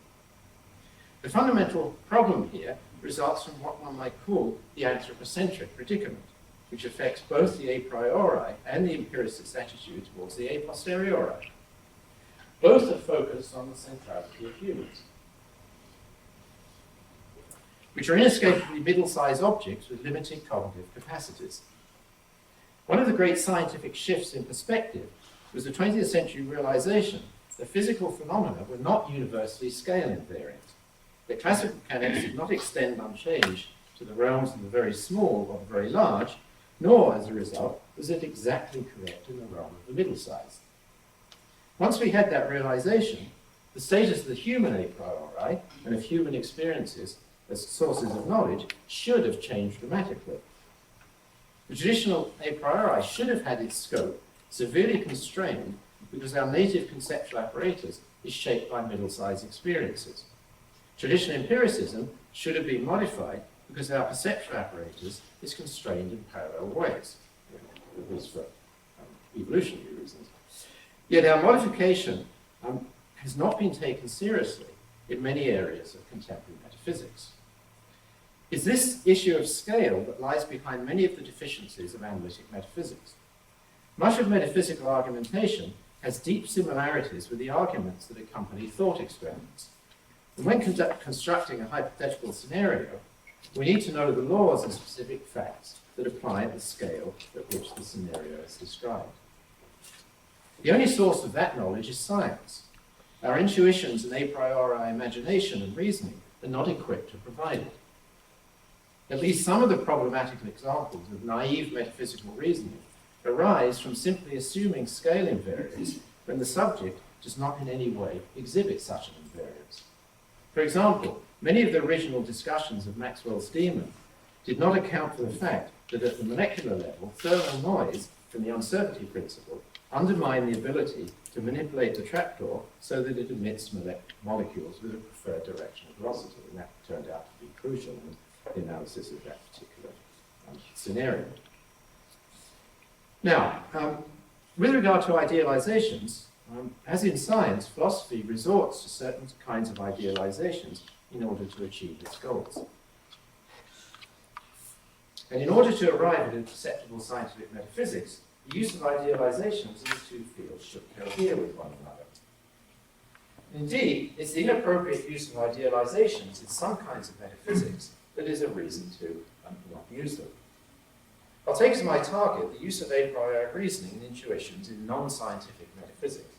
The fundamental problem here results from what one might call the anthropocentric predicament, which affects both the a priori and the empiricist's attitude towards the a posteriori. Both are focused on the centrality of humans, which are inescapably middle-sized objects with limited cognitive capacities. One of the great scientific shifts in perspective was the 20th century realization that physical phenomena were not universally scale invariant, that classical mechanics did not extend unchanged to the realms of the very small or the very large, nor, as a result, was it exactly correct in the realm of the middle-sized. Once we had that realization, the status of the human a priori and of human experiences as sources of knowledge should have changed dramatically. The traditional a priori should have had its scope severely constrained because our native conceptual apparatus is shaped by middle-sized experiences. Traditional empiricism should have been modified because our perceptual apparatus is constrained in parallel ways, at least for evolutionary reasons. Yet our modification has not been taken seriously in many areas of contemporary metaphysics. It's this issue of scale that lies behind many of the deficiencies of analytic metaphysics. Much of metaphysical argumentation has deep similarities with the arguments that accompany thought experiments. And when constructing a hypothetical scenario, we need to know the laws and specific facts that apply at the scale at which the scenario is described. The only source of that knowledge is science. Our intuitions and a priori imagination and reasoning are not equipped to provide it. At least some of the problematical examples of naive metaphysical reasoning arise from simply assuming scale invariance when the subject does not in any way exhibit such an invariance. For example, many of the original discussions of Maxwell's demon did not account for the fact that at the molecular level, thermal noise from the uncertainty principle undermine the ability to manipulate the trapdoor so that it emits molecules with a preferred direction of velocity, and that turned out to be crucial in the analysis of that particular scenario. Now, with regard to idealizations, as in science, philosophy resorts to certain kinds of idealizations in order to achieve its goals. And in order to arrive at a perceptible scientific metaphysics, the use of idealizations in the two fields should cohere with one another. Indeed, it's the inappropriate use of idealizations in some kinds of metaphysics that is a reason to not use them. I'll take as my target the use of a priori reasoning and intuitions in non-scientific metaphysics.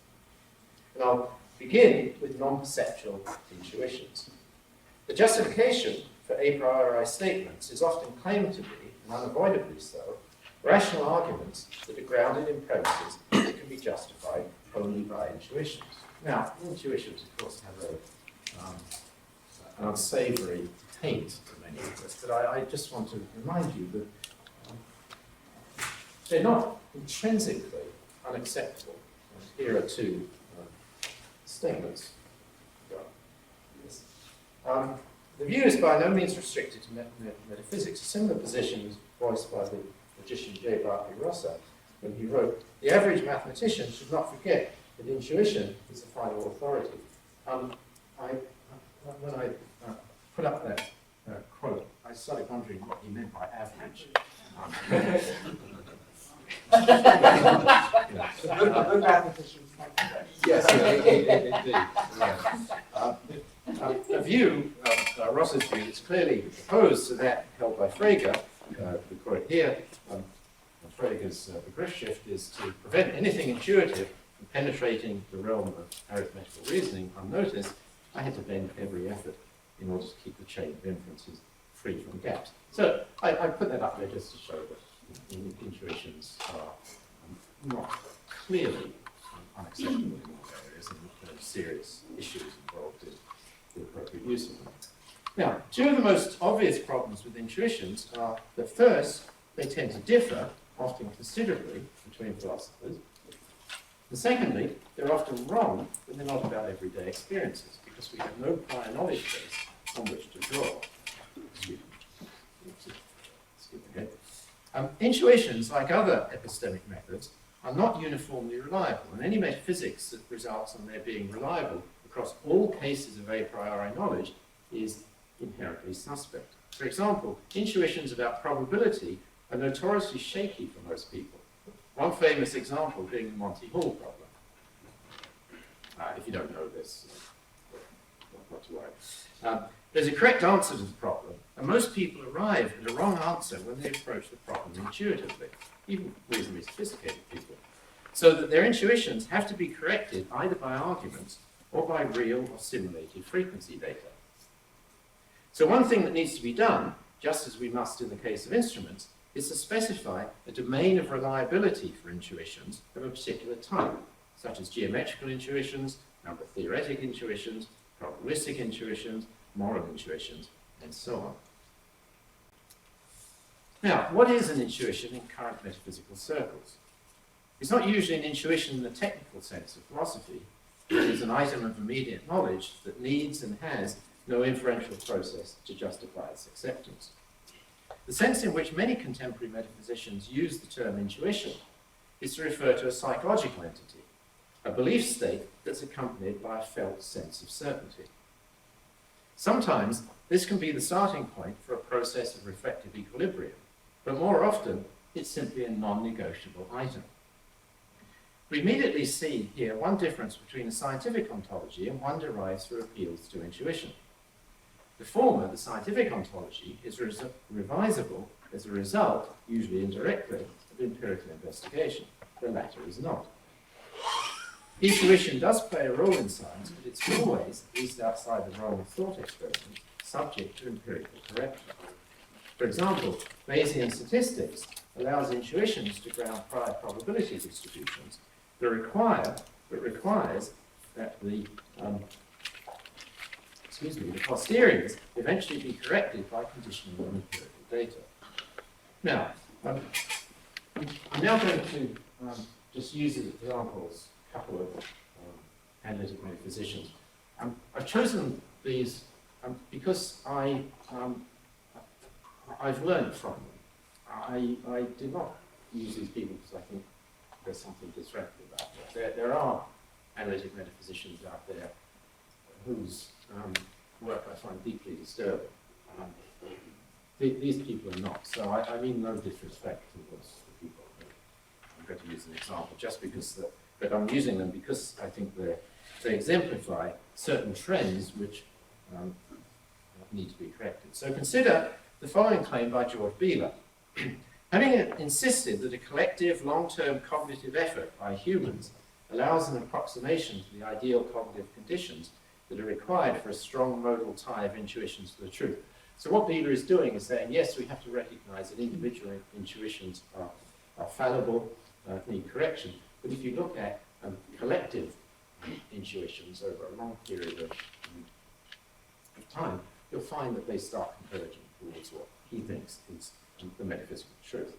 And I'll begin with non-perceptual intuitions. The justification for a priori statements is often claimed to be, and unavoidably so, rational arguments that are grounded in premises that can be justified only by intuitions. Now, intuitions, of course, have an unsavory taint to many of us, but I just want to remind you that they're not intrinsically unacceptable. Here are two statements. The view is by no means restricted to metaphysics. A similar position was voiced by the logician J. Barclay Rosser when he wrote, "The average mathematician should not forget that intuition is the final authority." When I put up that quote, I started wondering what he meant by average. Good mathematicians. Yes, indeed. A view, Ross's view, is clearly opposed to that held by Frege. We quote here, Frege's begriff shift is to prevent anything intuitive from penetrating the realm of arithmetical reasoning unnoticed. I had to bend every effort in order to keep the chain of inferences free from gaps. So I put that up there just to show that intuitions are not clearly unacceptable in all areas, and there are serious issues involved in the appropriate use of them. Now, two of the most obvious problems with intuitions are that first, they tend to differ, often considerably, between philosophers. And secondly, they're often wrong when they're not about everyday experiences, because we have no prior knowledge base on which to draw. Intuitions, like other epistemic methods, are not uniformly reliable, and any metaphysics that results in their being reliable across all cases of a priori knowledge is inherently suspect. For example, intuitions about probability are notoriously shaky for most people. One famous example being the Monty Hall problem. If you don't know this, not to worry. There's a correct answer to the problem, and most people arrive at a wrong answer when they approach the problem intuitively, even reasonably sophisticated people, so that their intuitions have to be corrected either by arguments or by real or simulated frequency data. So one thing that needs to be done, just as we must in the case of instruments, is to specify a domain of reliability for intuitions of a particular type, such as geometrical intuitions, number-theoretic intuitions, probabilistic intuitions, moral intuitions, and so on. Now, what is an intuition in current metaphysical circles? It's not usually an intuition in the technical sense of philosophy. It is an item of immediate knowledge that needs and has no inferential process to justify its acceptance. The sense in which many contemporary metaphysicians use the term intuition is to refer to a psychological entity, a belief state that's accompanied by a felt sense of certainty. Sometimes this can be the starting point for a process of reflective equilibrium, but more often it's simply a non-negotiable item. We immediately see here one difference between a scientific ontology and one derived through appeals to intuition. The former, the scientific ontology, is revisable as a result, usually indirectly, of empirical investigation. The latter is not. Intuition does play a role in science, but it's always, at least outside the realm of thought experiment, subject to empirical correction. For example, Bayesian statistics allows intuitions to ground prior probability distributions, but requires that the posteriors eventually be corrected by conditioning on empirical data. Now, I'm now going to just use as examples a couple of analytic metaphysicians. I've chosen these because I've learned from them. I did not use these people because I think there's something distracting about them. There are analytic metaphysicians out there whose work I find deeply disturbing. These people are not. So I mean no disrespect towards the people. I'm going to use an example just because, but I'm using them because I think they exemplify certain trends which need to be corrected. So consider the following claim by George Beeler. Having insisted that a collective long-term cognitive effort by humans allows an approximation to the ideal cognitive conditions that are required for a strong modal tie of intuitions to the truth. So what Beeler is doing is saying, yes, we have to recognize that individual intuitions are fallible, need correction, but if you look at collective intuitions over a long period of time, you'll find that they start converging towards what he thinks is the metaphysical truth.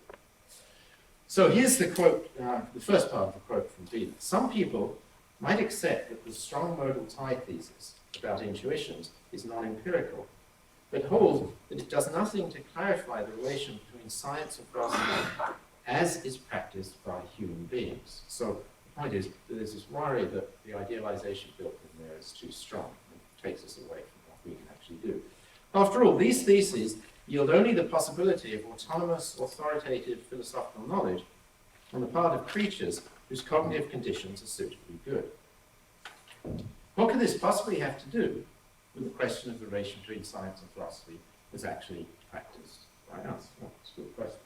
So here's the quote, the first part of the quote from Beeler. Some people might accept that the strong modal tie thesis about intuitions is non-empirical, but hold that it does nothing to clarify the relation between science and philosophy as is practiced by human beings. So the point is, there's this worry that the idealization built in there is too strong and takes us away from what we can actually do. After all, these theses yield only the possibility of autonomous, authoritative philosophical knowledge on the part of creatures whose cognitive conditions are suitably good. What could this possibly have to do with the question of the relation between science and philosophy as actually practiced by us? Well, that's a good question.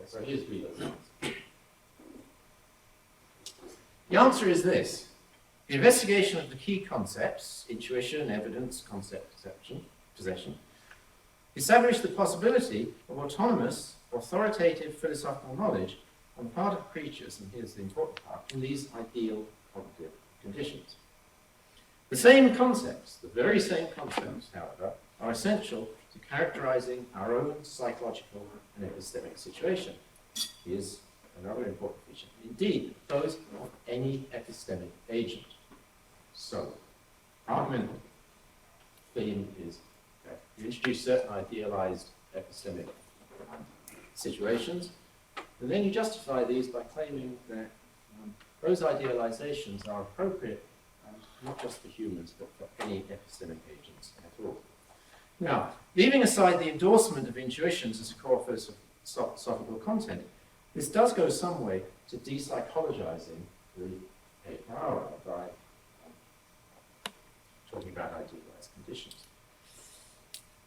So here's Wheeler's answer. The answer is this. The investigation of the key concepts, intuition, evidence, concept, perception, possession, establish the possibility of autonomous, authoritative philosophical knowledge on the part of creatures, and here's the important part, in these ideal cognitive conditions. The same concepts, the very same concepts, however, are essential to characterizing our own psychological and epistemic situation. Here's another important feature. Indeed, those of any epistemic agent. So, argument theme is that you introduce certain idealized epistemic situations, and then you justify these by claiming that those idealizations are appropriate not just for humans, but for any epistemic agents at all. Now, leaving aside the endorsement of intuitions as a core philosophical content, this does go some way to depsychologizing the a priori by talking about idealized conditions.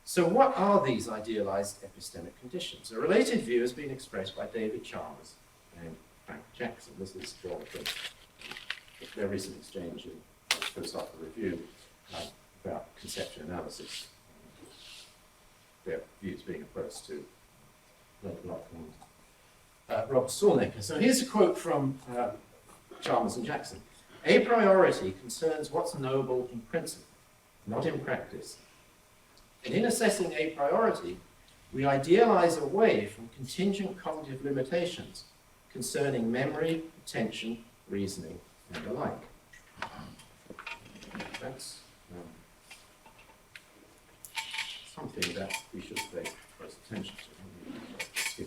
So what are these idealized epistemic conditions? A related view has been expressed by David Chalmers and Frank Jackson. This is drawn from their recent exchange in Philosophical Review about conception analysis, their views being opposed to Locke and Robert Solnecker. So here's a quote from Chalmers and Jackson. A priority concerns what's knowable in principle, not in practice. And in assessing a priority, we idealize away from contingent cognitive limitations concerning memory, attention, reasoning, and the like. That's something that we should pay close attention to.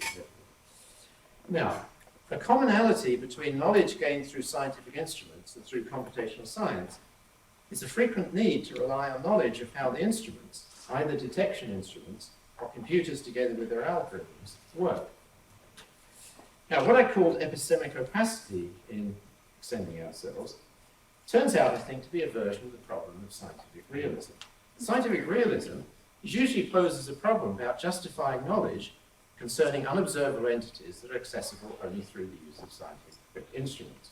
Now, a commonality between knowledge gained through scientific instruments and through computational science is a frequent need to rely on knowledge of how the instruments, either detection instruments or computers together with their algorithms, work. Now, what I called epistemic opacity in extending ourselves turns out, I think, to be a version of the problem of scientific realism. Scientific realism usually poses a problem about justifying knowledge concerning unobservable entities that are accessible only through the use of scientific instruments.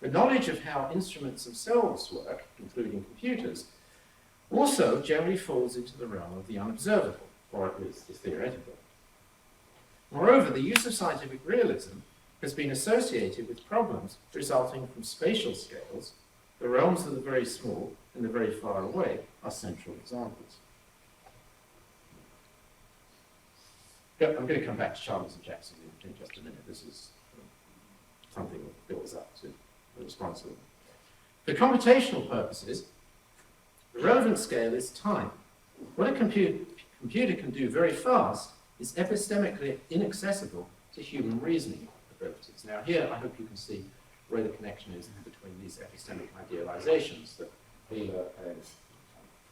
The knowledge of how instruments themselves work, including computers, also generally falls into the realm of the unobservable, or at least the theoretical. Moreover, the use of scientific realism has been associated with problems resulting from spatial scales. The realms of the very small and the very far away are central examples. I'm going to come back to Chalmers and Jackson in just a minute. This is something that builds up to the response of them. For computational purposes, the relevant scale is time. What a computer can do very fast is epistemically inaccessible to human reasoning abilities. Now here, I hope you can see where the connection is between these epistemic idealizations that Wheeler and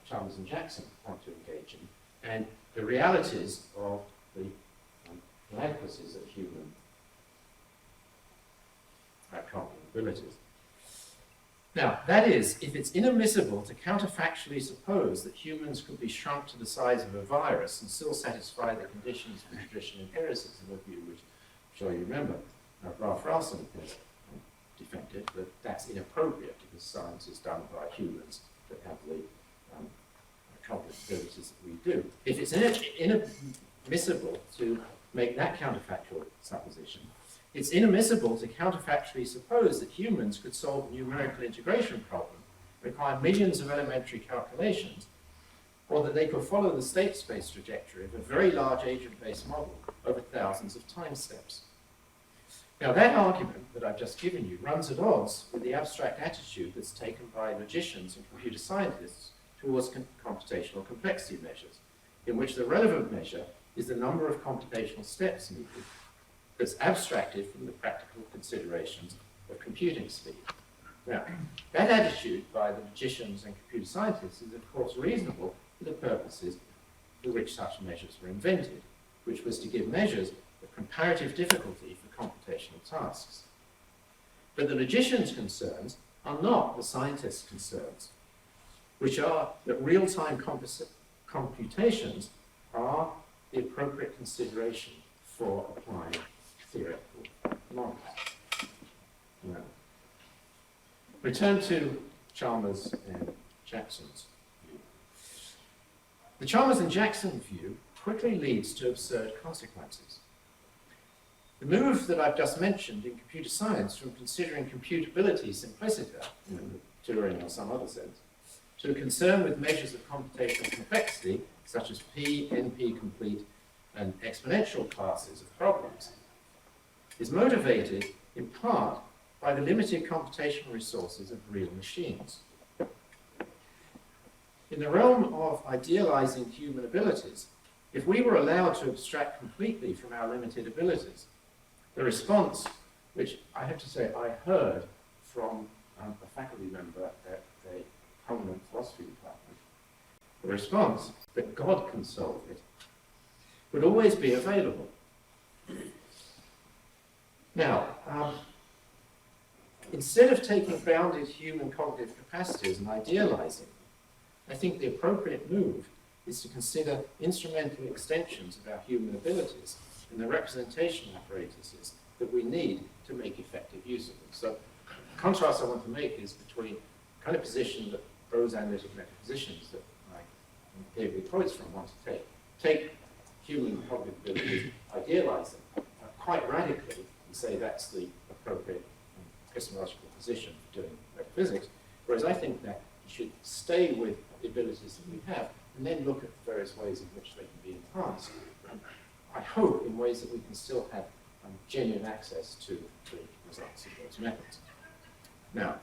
Chalmers and Jackson want to engage in, and the realities of the inadequacies of human cognitive abilities. Now, that is, if it's inadmissible to counterfactually suppose that humans could be shrunk to the size of a virus and still satisfy the conditions of traditional empiricism, a view which I'm sure you remember, Ralph Ralston has defended, that that's inappropriate because science is done by humans that have the cognitive abilities that we do. If it's inadmissible to make that counterfactual supposition, it's inadmissible to counterfactually suppose that humans could solve a numerical integration problem, require millions of elementary calculations, or that they could follow the state space trajectory of a very large agent-based model over thousands of time steps. Now, that argument that I've just given you runs at odds with the abstract attitude that's taken by logicians and computer scientists towards computational complexity measures. in which the relevant measure is the number of computational steps needed that's abstracted from the practical considerations of computing speed. Now, that attitude by the logicians and computer scientists is of course reasonable for the purposes for which such measures were invented, which was to give measures of comparative difficulty for computational tasks. But the logicians' concerns are not the scientists' concerns, which are that real-time computations are the appropriate consideration for applying theoretical models. Now, return to Chalmers and Jackson's view. The Chalmers and Jackson view quickly leads to absurd consequences. The move that I've just mentioned in computer science from considering computability simpliciter, Turing or some other sense, to a concern with measures of computational complexity, such as P, NP-complete, and exponential classes of problems, is motivated in part by the limited computational resources of real machines. In the realm of idealizing human abilities, if we were allowed to abstract completely from our limited abilities, the response, which I have to say I heard from a faculty member at a prominent philosophy department, the response that God can solve it would always be available. Now, instead of taking bounded human cognitive capacities and idealizing them, I think the appropriate move is to consider instrumental extensions of our human abilities and the representation apparatuses that we need to make effective use of them. So the contrast I want to make is between the kind of position that those analytic metaphysicians that David Kreutzmann want to take. Take human cognitive abilities, idealize them quite radically, and say that's the appropriate epistemological position for doing metaphysics, whereas I think that you should stay with the abilities that we have and then look at the various ways in which they can be enhanced. I hope in ways that we can still have genuine access to the results of those methods. Now,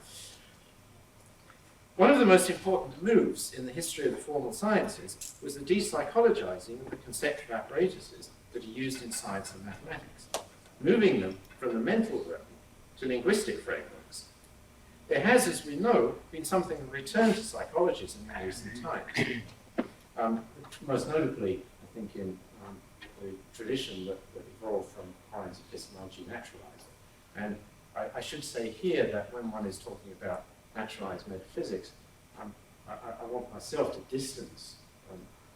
one of the most important moves in the history of the formal sciences was the de-psychologizing of the conceptual apparatuses that are used in science and mathematics, moving them from the mental realm to linguistic frameworks. There has, as we know, been something of a return to psychologism in recent times. Most notably, I think, in the tradition that evolved from Horan's epistemology naturalized. And I should say here that when one is talking about naturalized metaphysics, I want myself to distance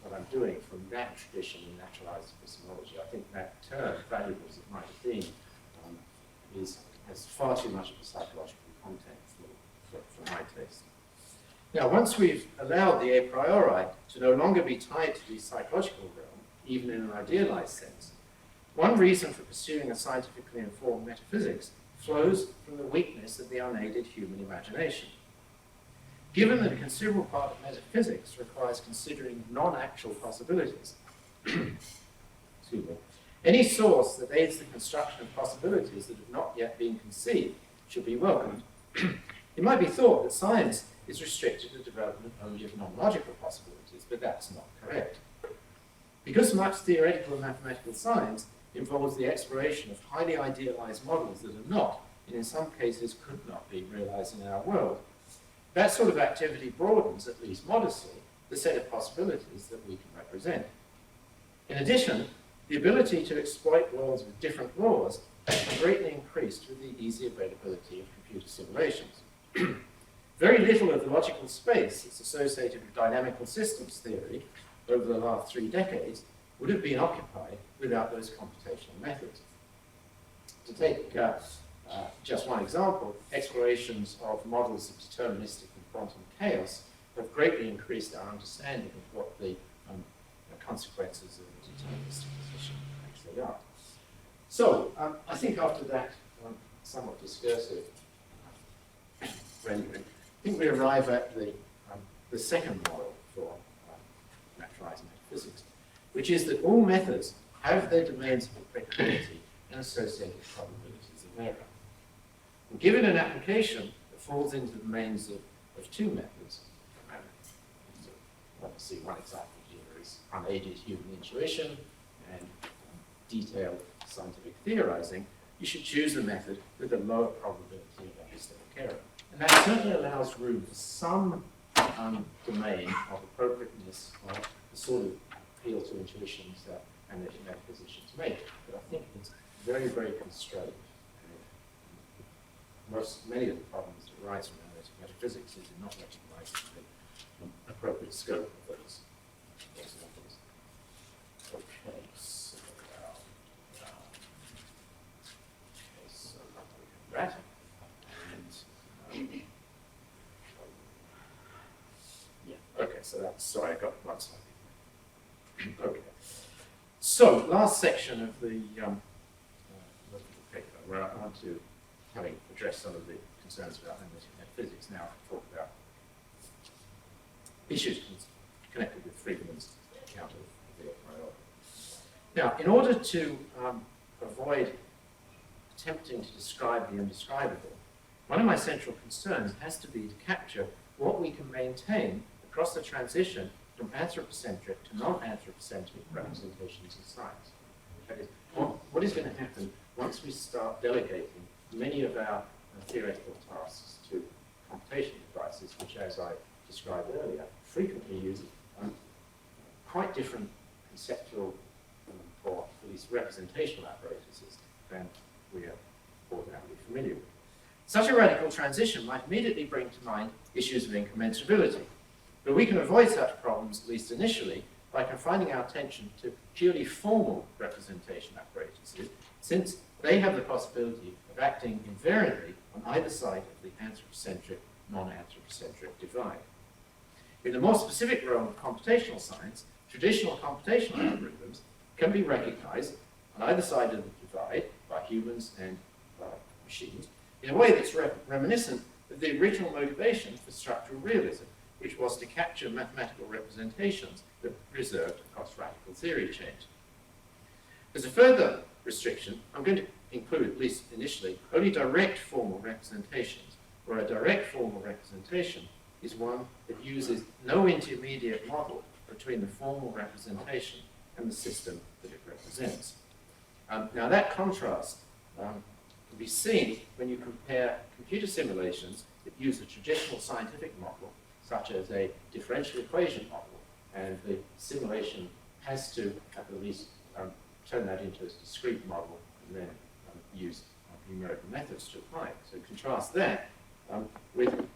what I'm doing from that tradition in naturalized epistemology. I think that term, valuable as it might have been, has far too much of a psychological content for my taste. Now, once we've allowed the a priori to no longer be tied to the psychological realm, even in an idealized sense, one reason for pursuing a scientifically informed metaphysics flows from the weakness of the unaided human imagination. Given that a considerable part of metaphysics requires considering non-actual possibilities, excuse me, any source that aids the construction of possibilities that have not yet been conceived should be welcomed. It might be thought that science is restricted to development only of non-logical possibilities, but that's not correct. Because much theoretical and mathematical science involves the exploration of highly idealized models that are not, and in some cases could not be, realized in our world, that sort of activity broadens, at least modestly, the set of possibilities that we can represent. In addition, the ability to exploit worlds with different laws has greatly increased with the easy availability of computer simulations. Very little of the logical space that's associated with dynamical systems theory over the last 3 decades would have been occupied without those computational methods. To take just one example, explorations of models of deterministic and quantum chaos have greatly increased our understanding of what the consequences of a deterministic position actually are. So, I think after that somewhat discursive rendering, I think we arrive at the second model for naturalized metaphysics, which is that all methods have their domains of applicability and associated probabilities of error. And given an application that falls into the domains of 2 methods, so let's see one example here is unaided human intuition and detailed scientific theorizing, you should choose the method with the lower probability of epistemic error. And that certainly allows room for some domain of appropriateness of the sort of appeal to intuitions that analytic metaphysicians make. But I think it's very, very constrained. Many of the problems that arise from analytic metaphysics is in not recognizing the appropriate scope of those examples. Okay, so that. And, yeah, okay, so that's, sorry, I got one slide. Okay. So, last section of the paper, where I want to, having addressed some of the concerns about analytic metaphysics, now talk about issues connected with Friedman's account of the priority. Now, in order to avoid attempting to describe the indescribable, one of my central concerns has to be to capture what we can maintain across the transition from anthropocentric to non-anthropocentric representations of science. That is, what is going to happen once we start delegating many of our theoretical tasks to computation devices, which, as I described earlier, frequently use quite different conceptual or at least representational apparatuses than we are ordinarily familiar with. Such a radical transition might immediately bring to mind issues of incommensurability, but we can avoid such problems, at least initially, by confining our attention to purely formal representation apparatuses, since they have the possibility of acting invariantly on either side of the anthropocentric, non-anthropocentric divide. In the more specific realm of computational science, traditional computational algorithms can be recognized on either side of the divide by humans and by machines in a way that's reminiscent of the original motivation for structural realism, which was to capture mathematical representations that preserved across radical theory change. As a further restriction, I'm going to include, at least initially, only direct formal representations, where a direct formal representation is one that uses no intermediate model between the formal representation and the system that it represents. Now that contrast can be seen when you compare computer simulations that use a traditional scientific model, such as a differential equation model, and the simulation has to, at the least, turn that into a discrete model and then use numerical methods to apply it. So contrast that with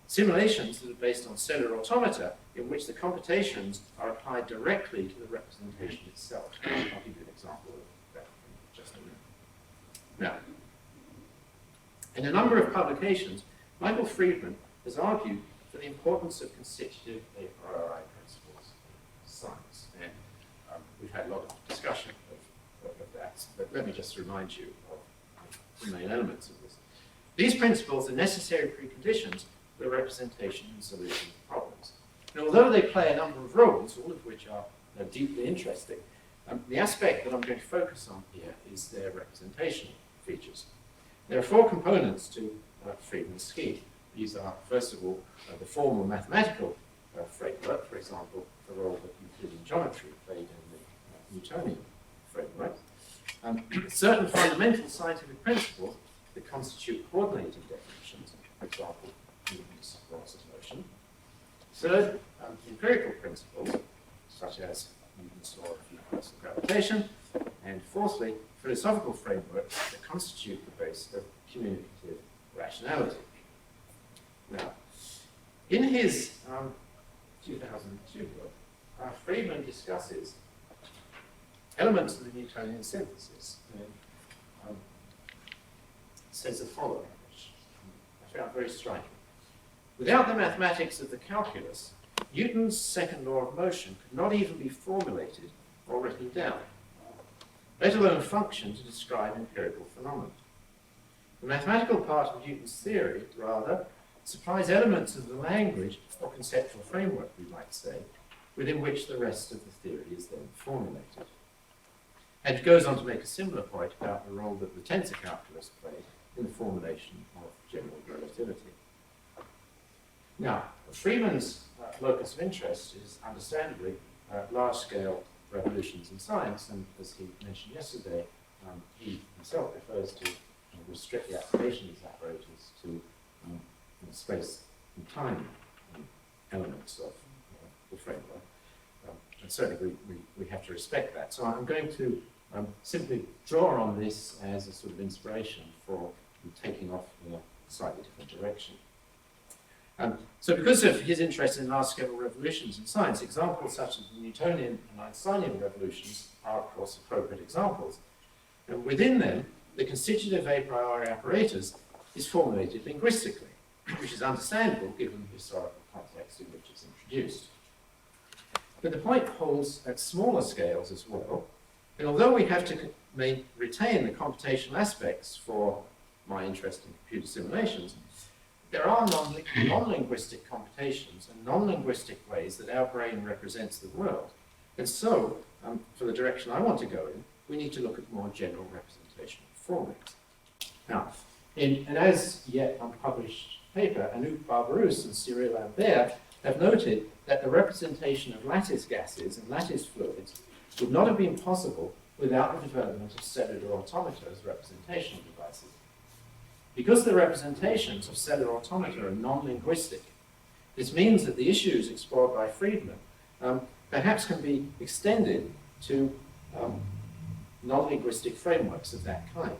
simulations that are based on cellular automata in which the computations are applied directly to the representation itself. I'll give you an example of that in just a minute. Now, in a number of publications, Michael Friedman has argued for the importance of constitutive a priori principles in science. And we've had a lot of discussion of that, but let me just remind you of the main elements of this. These principles are necessary preconditions for the representation and solution of problems. And although they play a number of roles, all of which are deeply interesting, the aspect that I'm going to focus on here is their representational features. There are four components to Friedman's scheme. These are, first of all, the formal mathematical framework, for example, the role that Euclidean geometry played in the Newtonian framework. Certain fundamental scientific principles that constitute coordinating definitions, for example, Newton's laws of motion. Third, empirical principles, such as Newton's law of universal gravitation. And fourthly, philosophical frameworks that constitute the base of communicative rationality. Now, in his 2002 book, Friedman discusses elements of the Newtonian synthesis and says the following, which I found very striking. Without the mathematics of the calculus, Newton's second law of motion could not even be formulated or written down, let alone function to describe empirical phenomena. The mathematical part of Newton's theory, rather, supplies elements of the language or conceptual framework, we might say, within which the rest of the theory is then formulated. And it goes on to make a similar point about the role that the tensor calculus played in the formulation of general relativity. Now, Friedman's locus of interest is understandably large-scale revolutions in science, and as he mentioned yesterday, he himself refers to restrict the application of these apparatus to space and time elements of the framework. And certainly we have to respect that. So I'm going to simply draw on this as a sort of inspiration for taking off in a slightly different direction. So because of his interest in large-scale revolutions in science, examples such as the Newtonian and Einsteinian revolutions are, of course, appropriate examples. And within them, the constitutive a priori apparatus is formulated linguistically, which is understandable given the historical context in which it's introduced. But the point holds at smaller scales as well, and although we have to retain the computational aspects for my interest in computer simulations, there are non-linguistic computations and non-linguistic ways that our brain represents the world. And so, for the direction I want to go in, we need to look at more general representational formats. Now, in an as yet unpublished paper, Anouk Barberousse and Cyril Lambert have noted that the representation of lattice gases and lattice fluids would not have been possible without the development of cellular automata as representational devices. Because the representations of cellular automata are non-linguistic, this means that the issues explored by Friedman perhaps can be extended to non-linguistic frameworks of that kind.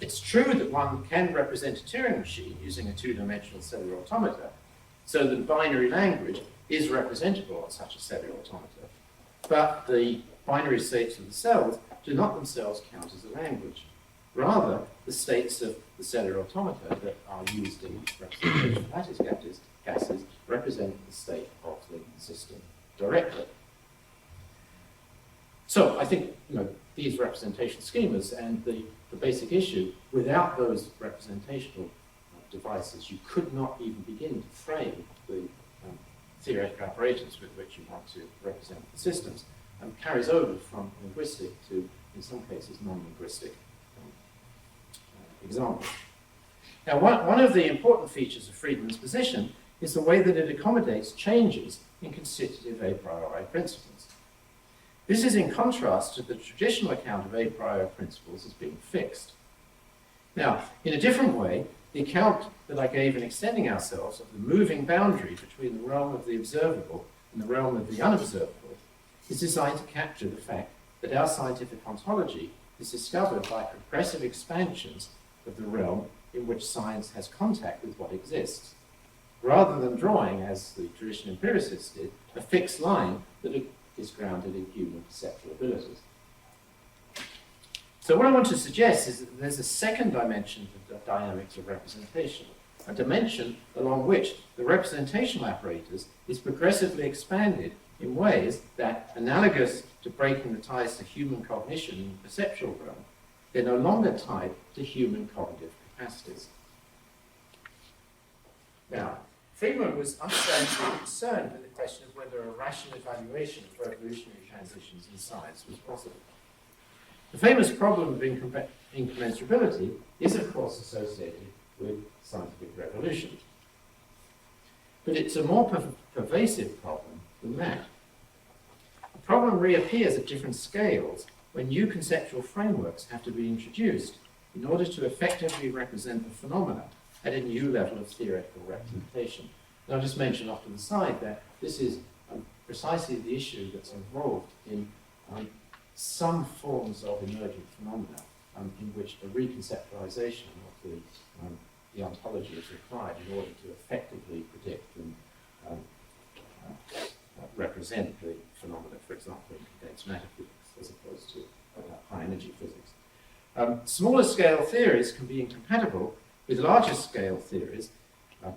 It's true that one can represent a Turing machine using a two-dimensional cellular automata, so that binary language is representable on such a cellular automata, but the binary states of the cells do not themselves count as a language. Rather, the states of the cellular automata that are used in representation of lattice gases represent the state of the system directly. So I think these representation schemas and the basic issue, without those representational devices, you could not even begin to frame the theoretical apparatus with which you want to represent the systems, and carries over from linguistic to, in some cases, non-linguistic examples. Now, one of the important features of Friedman's position is the way that it accommodates changes in constitutive a priori principles. This is in contrast to the traditional account of a priori principles as being fixed. Now, in a different way, the account that I gave in extending ourselves of the moving boundary between the realm of the observable and the realm of the unobservable is designed to capture the fact that our scientific ontology is discovered by progressive expansions of the realm in which science has contact with what exists, rather than drawing, as the traditional empiricists did, a fixed line that is grounded in human perceptual abilities. So what I want to suggest is that there's a second dimension to the dynamics of representation, a dimension along which the representational apparatus is progressively expanded in ways that, analogous to breaking the ties to human cognition in the perceptual realm, they're no longer tied to human cognitive capacities. Now, Friedman was understandably concerned with the question of whether a rational evaluation of revolutionary transitions in science was possible. The famous problem of incommensurability is, of course, associated with scientific revolution. But it's a more pervasive problem than that. The problem reappears at different scales when new conceptual frameworks have to be introduced in order to effectively represent the phenomena at a new level of theoretical representation. And I'll just mention off to the side that this is precisely the issue that's involved in some forms of emergent phenomena in which a reconceptualization of the ontology is required in order to effectively predict and represent the phenomena, for example, in condensed matter physics, as opposed to high-energy physics. Smaller scale theories can be incompatible with larger scale theories.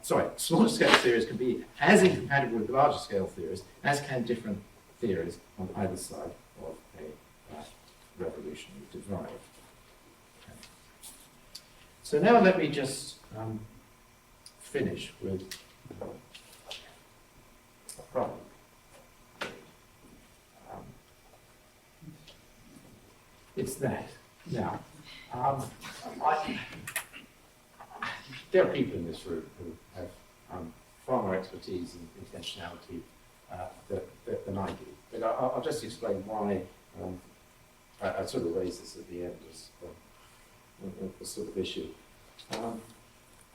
Smaller scale theories can be as incompatible with larger scale theories as can different theories on either side of a revolutionary divide. Okay. So now let me just finish with a problem. It's that. Now, there are people in this room who have far more expertise in intentionality than I do. But I'll just explain why I sort of raised this at the end as a sort of issue.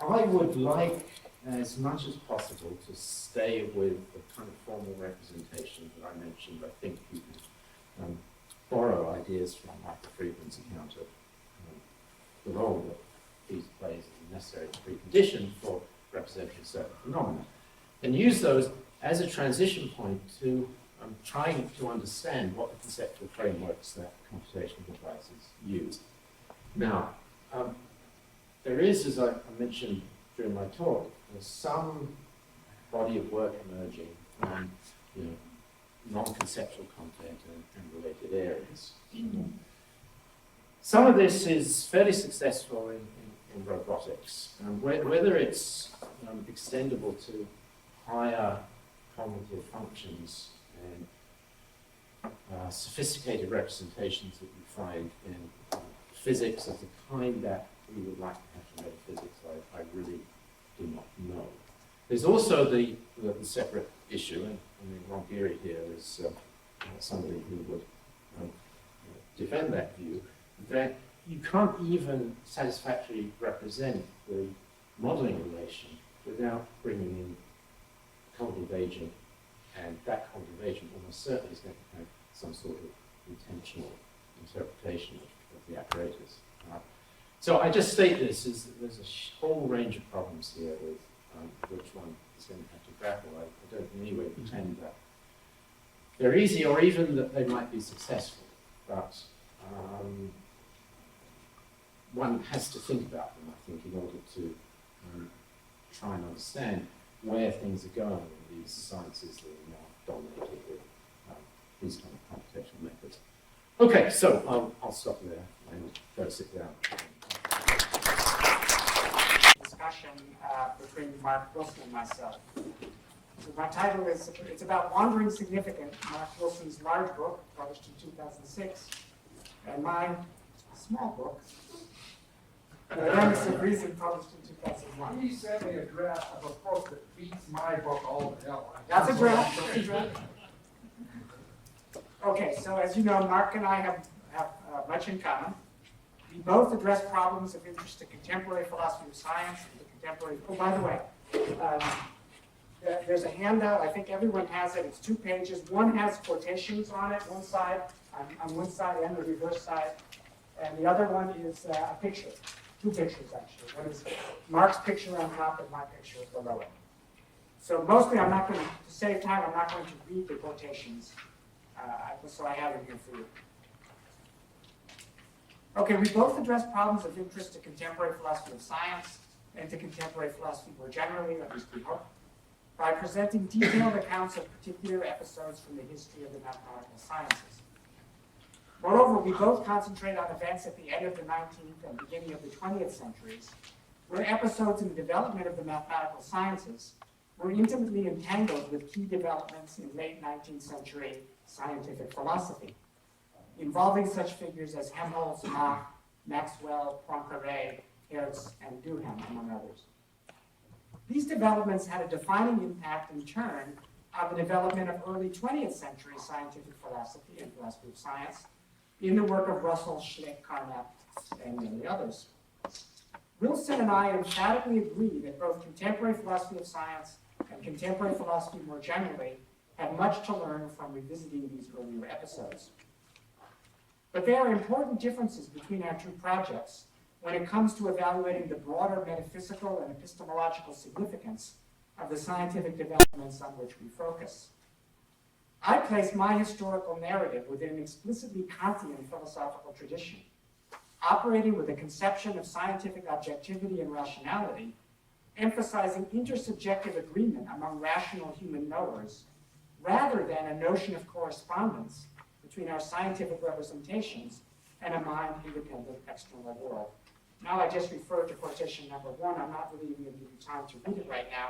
I would like, as much as possible, to stay with the kind of formal representation that I mentioned. I think you can borrow ideas from Michael Friedman's account of the role that these plays as a necessary precondition for representing certain phenomena, and use those as a transition point to trying to understand what the conceptual frameworks that computational devices use. Now, there is, as I mentioned during my talk, there's some body of work emerging on non-conceptual content and related areas. Some of this is fairly successful in robotics. Whether it's extendable to higher cognitive functions and sophisticated representations that we find in physics of the kind that we would like to have for metaphysics, I really do not know. There's also the separate issue, and I mean, Ron Geary here is somebody who would defend that view, that you can't even satisfactorily represent the modeling relation without bringing in cognitive agent, and that cognitive agent almost certainly is going to have some sort of intentional interpretation of the apparatus. So I just state this as there's a whole range of problems here with which one is going to have to grapple. I don't in any way pretend that they're easy or even that they might be successful, but one has to think about them, I think, in order to try and understand where things are going in these sciences that are now dominated with these kind of computational methods. Okay, so I'll stop there and go sit down. Discussion between Mark Wilson and myself. So my title is, it's about Wandering Significant, Mark Wilson's large book, published in 2006, and my small book, Dynamics of Reason, published in 2001. He sent me a draft of a book that beats my book all to hell. That's a draft. That's a draft. Okay, so as you know, Mark and I have much in common. We both address problems of interest to contemporary philosophy of science and to contemporary. Oh, by the way, there's a handout. I think everyone has it. It's 2 pages. One has quotations on it, one side, on one side and the reverse side, and the other one is a picture. 2 pictures, actually. One is Mark's picture on top and my picture below it. So mostly I'm not going to save time, I'm not going to read the quotations. So I have them here for you. Okay, we both address problems of interest to contemporary philosophy of science and to contemporary philosophy more generally, at least we hope, by presenting detailed accounts of particular episodes from the history of the mathematical sciences. Moreover, we both concentrate on events at the end of the 19th and beginning of the 20th centuries, where episodes in the development of the mathematical sciences were intimately entangled with key developments in late 19th century scientific philosophy, involving such figures as Helmholtz, Mach, Maxwell, Poincaré, Hertz, and Duhem, among others. These developments had a defining impact in turn on the development of early 20th century scientific philosophy and philosophy of science in the work of Russell, Schlick, Carnap, and many others. Wilson and I emphatically agree that both contemporary philosophy of science and contemporary philosophy more generally have much to learn from revisiting these earlier episodes. But there are important differences between our 2 projects when it comes to evaluating the broader metaphysical and epistemological significance of the scientific developments on which we focus. I place my historical narrative within an explicitly Kantian philosophical tradition, operating with a conception of scientific objectivity and rationality, emphasizing intersubjective agreement among rational human knowers, rather than a notion of correspondence between our scientific representations and a mind-independent external world. Now I just referred to quotation number 1. I'm not really even going to give you time to read it right now,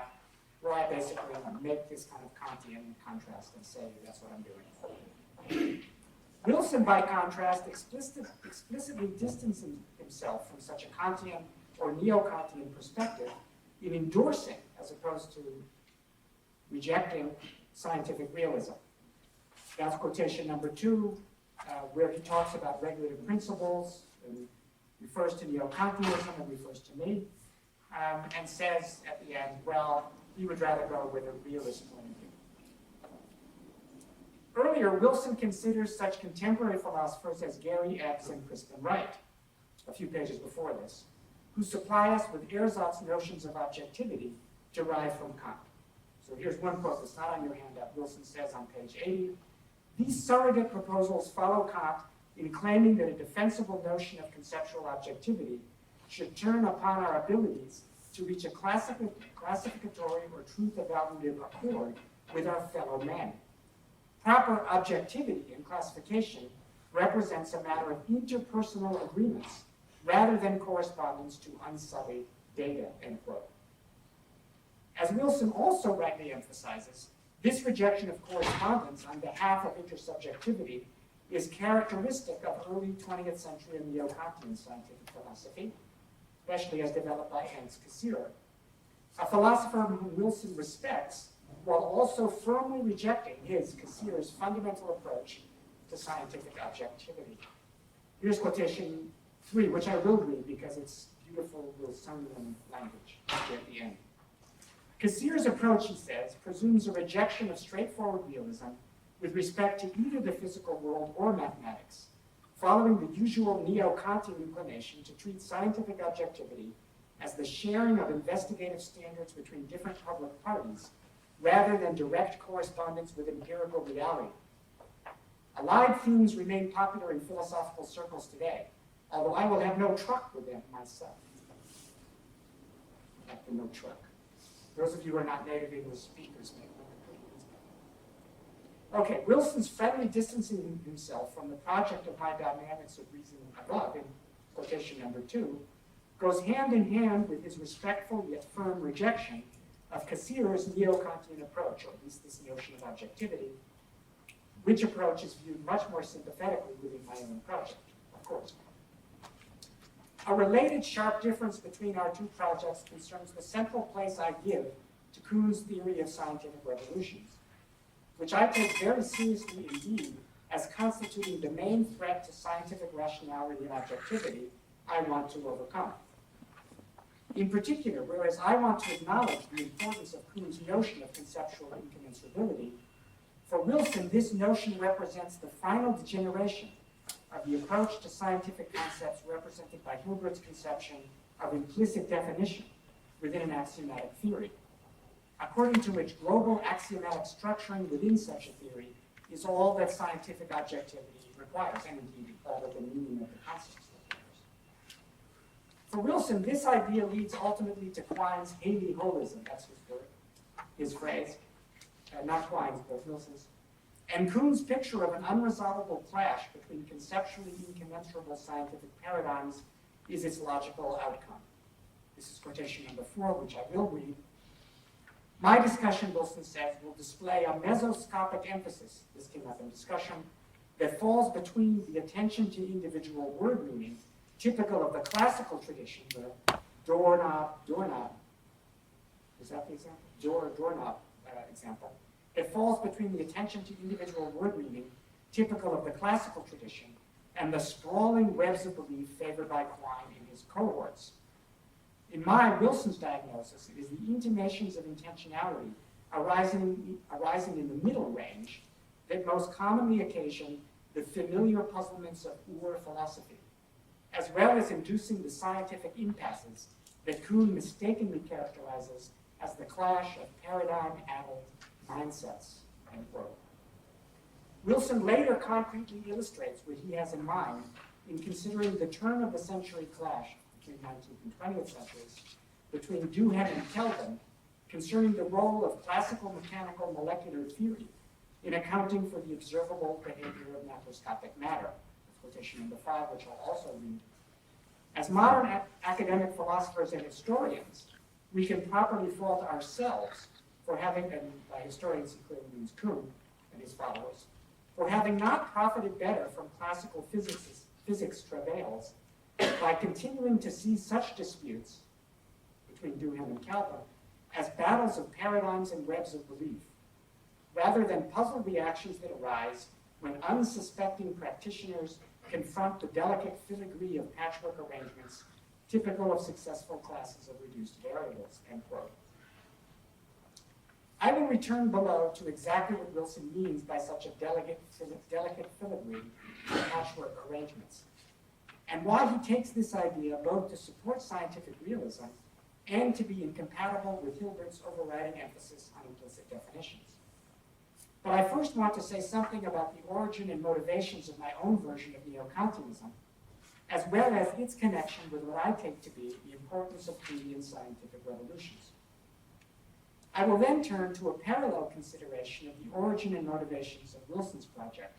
where I basically make this kind of Kantian contrast and say that's what I'm doing. Wilson, by contrast, explicitly distancing himself from such a Kantian or neo-Kantian perspective in endorsing, as opposed to rejecting, scientific realism. That's quotation number 2, where he talks about regulative principles and refers to neo-Kantianism and refers to me, and says at the end, well, he would rather go with a realist point of view. Earlier, Wilson considers such contemporary philosophers as Gary X and Crispin Wright, a few pages before this, who supply us with Erzat's notions of objectivity derived from Kant. So here's one quote that's not on your handout. Wilson says on page 80, these surrogate proposals follow Kant in claiming that a defensible notion of conceptual objectivity should turn upon our abilities to reach a classificatory or truth-evaluative accord with our fellow men. Proper objectivity in classification represents a matter of interpersonal agreements rather than correspondence to unsullied data, end quote. As Wilson also rightly emphasizes, this rejection of correspondence on behalf of intersubjectivity is characteristic of early 20th century and neo-Kantian scientific philosophy, especially as developed by Hans Cassirer, a philosopher whom Wilson respects while also firmly rejecting Cassirer's fundamental approach to scientific objectivity. Here's quotation 3, which I will read because it's beautiful Wilsonian language here at the end. Cassirer's approach, he says, presumes a rejection of straightforward realism with respect to either the physical world or mathematics, following the usual neo-Kantian inclination to treat scientific objectivity as the sharing of investigative standards between different public parties rather than direct correspondence with empirical reality. Allied themes remain popular in philosophical circles today, although I will have no truck with them myself. Like the no truck. Those of you who are not native English speakers may want to. Okay, Wilson's friendly distancing himself from the project of my dynamics of reason above, in quotation number 2, goes hand in hand with his respectful yet firm rejection of Cassirer's neo-Kantian approach, or at least this notion of objectivity, which approach is viewed much more sympathetically within my own project, of course. A related sharp difference between our two projects concerns the central place I give to Kuhn's theory of scientific revolutions, which I take very seriously indeed as constituting the main threat to scientific rationality and objectivity I want to overcome. In particular, whereas I want to acknowledge the importance of Kuhn's notion of conceptual incommensurability, for Wilson, this notion represents the final degeneration of the approach to scientific concepts represented by Hilbert's conception of implicit definition within an axiomatic theory, according to which global axiomatic structuring within such a theory is all that scientific objectivity requires, and indeed all that the meaning of the concepts requires. For Wilson, this idea leads ultimately to Quine's Haley holism, that's his phrase, not Quine's, but Wilson's, and Kuhn's picture of an unresolvable clash between conceptually incommensurable scientific paradigms is its logical outcome. This is quotation number 4, which I will read. My discussion, Wilson says, will display a mesoscopic emphasis, this came up in discussion, that falls between the attention to individual word meaning, typical of the classical tradition, the doorknob, is that the example? Doorknob example. It falls between the attention to individual word meaning, typical of the classical tradition, and the sprawling webs of belief favored by Quine in his cohorts. In Wilson's diagnosis, it is the intimations of intentionality arising in the middle range that most commonly occasion the familiar puzzlements of philosophy, as well as inducing the scientific impasses that Kuhn mistakenly characterizes as the clash of paradigm-addled mindsets, end quote. Wilson later concretely illustrates what he has in mind in considering the turn-of-the-century clash between 19th and 20th centuries between Duhem and Kelvin concerning the role of classical mechanical molecular theory in accounting for the observable behavior of macroscopic matter. Quotation number 5, which I'll also read. As modern academic philosophers and historians, we can properly fault ourselves for having, and by historians he clearly means Kuhn and his followers, for having not profited better from classical physics travails by continuing to see such disputes between Duhem and Kelvin as battles of paradigms and webs of belief, rather than puzzle reactions that arise when unsuspecting practitioners confront the delicate filigree of patchwork arrangements typical of successful classes of reduced variables, end quote. I will return below to exactly what Wilson means by such a delicate filigree of patchwork arrangements, and why he takes this idea both to support scientific realism and to be incompatible with Hilbert's overriding emphasis on implicit definitions. But I first want to say something about the origin and motivations of my own version of neo-Kantianism, as well as its connection with what I take to be the importance of Freudian scientific revolutions. I will then turn to a parallel consideration of the origin and motivations of Wilson's project.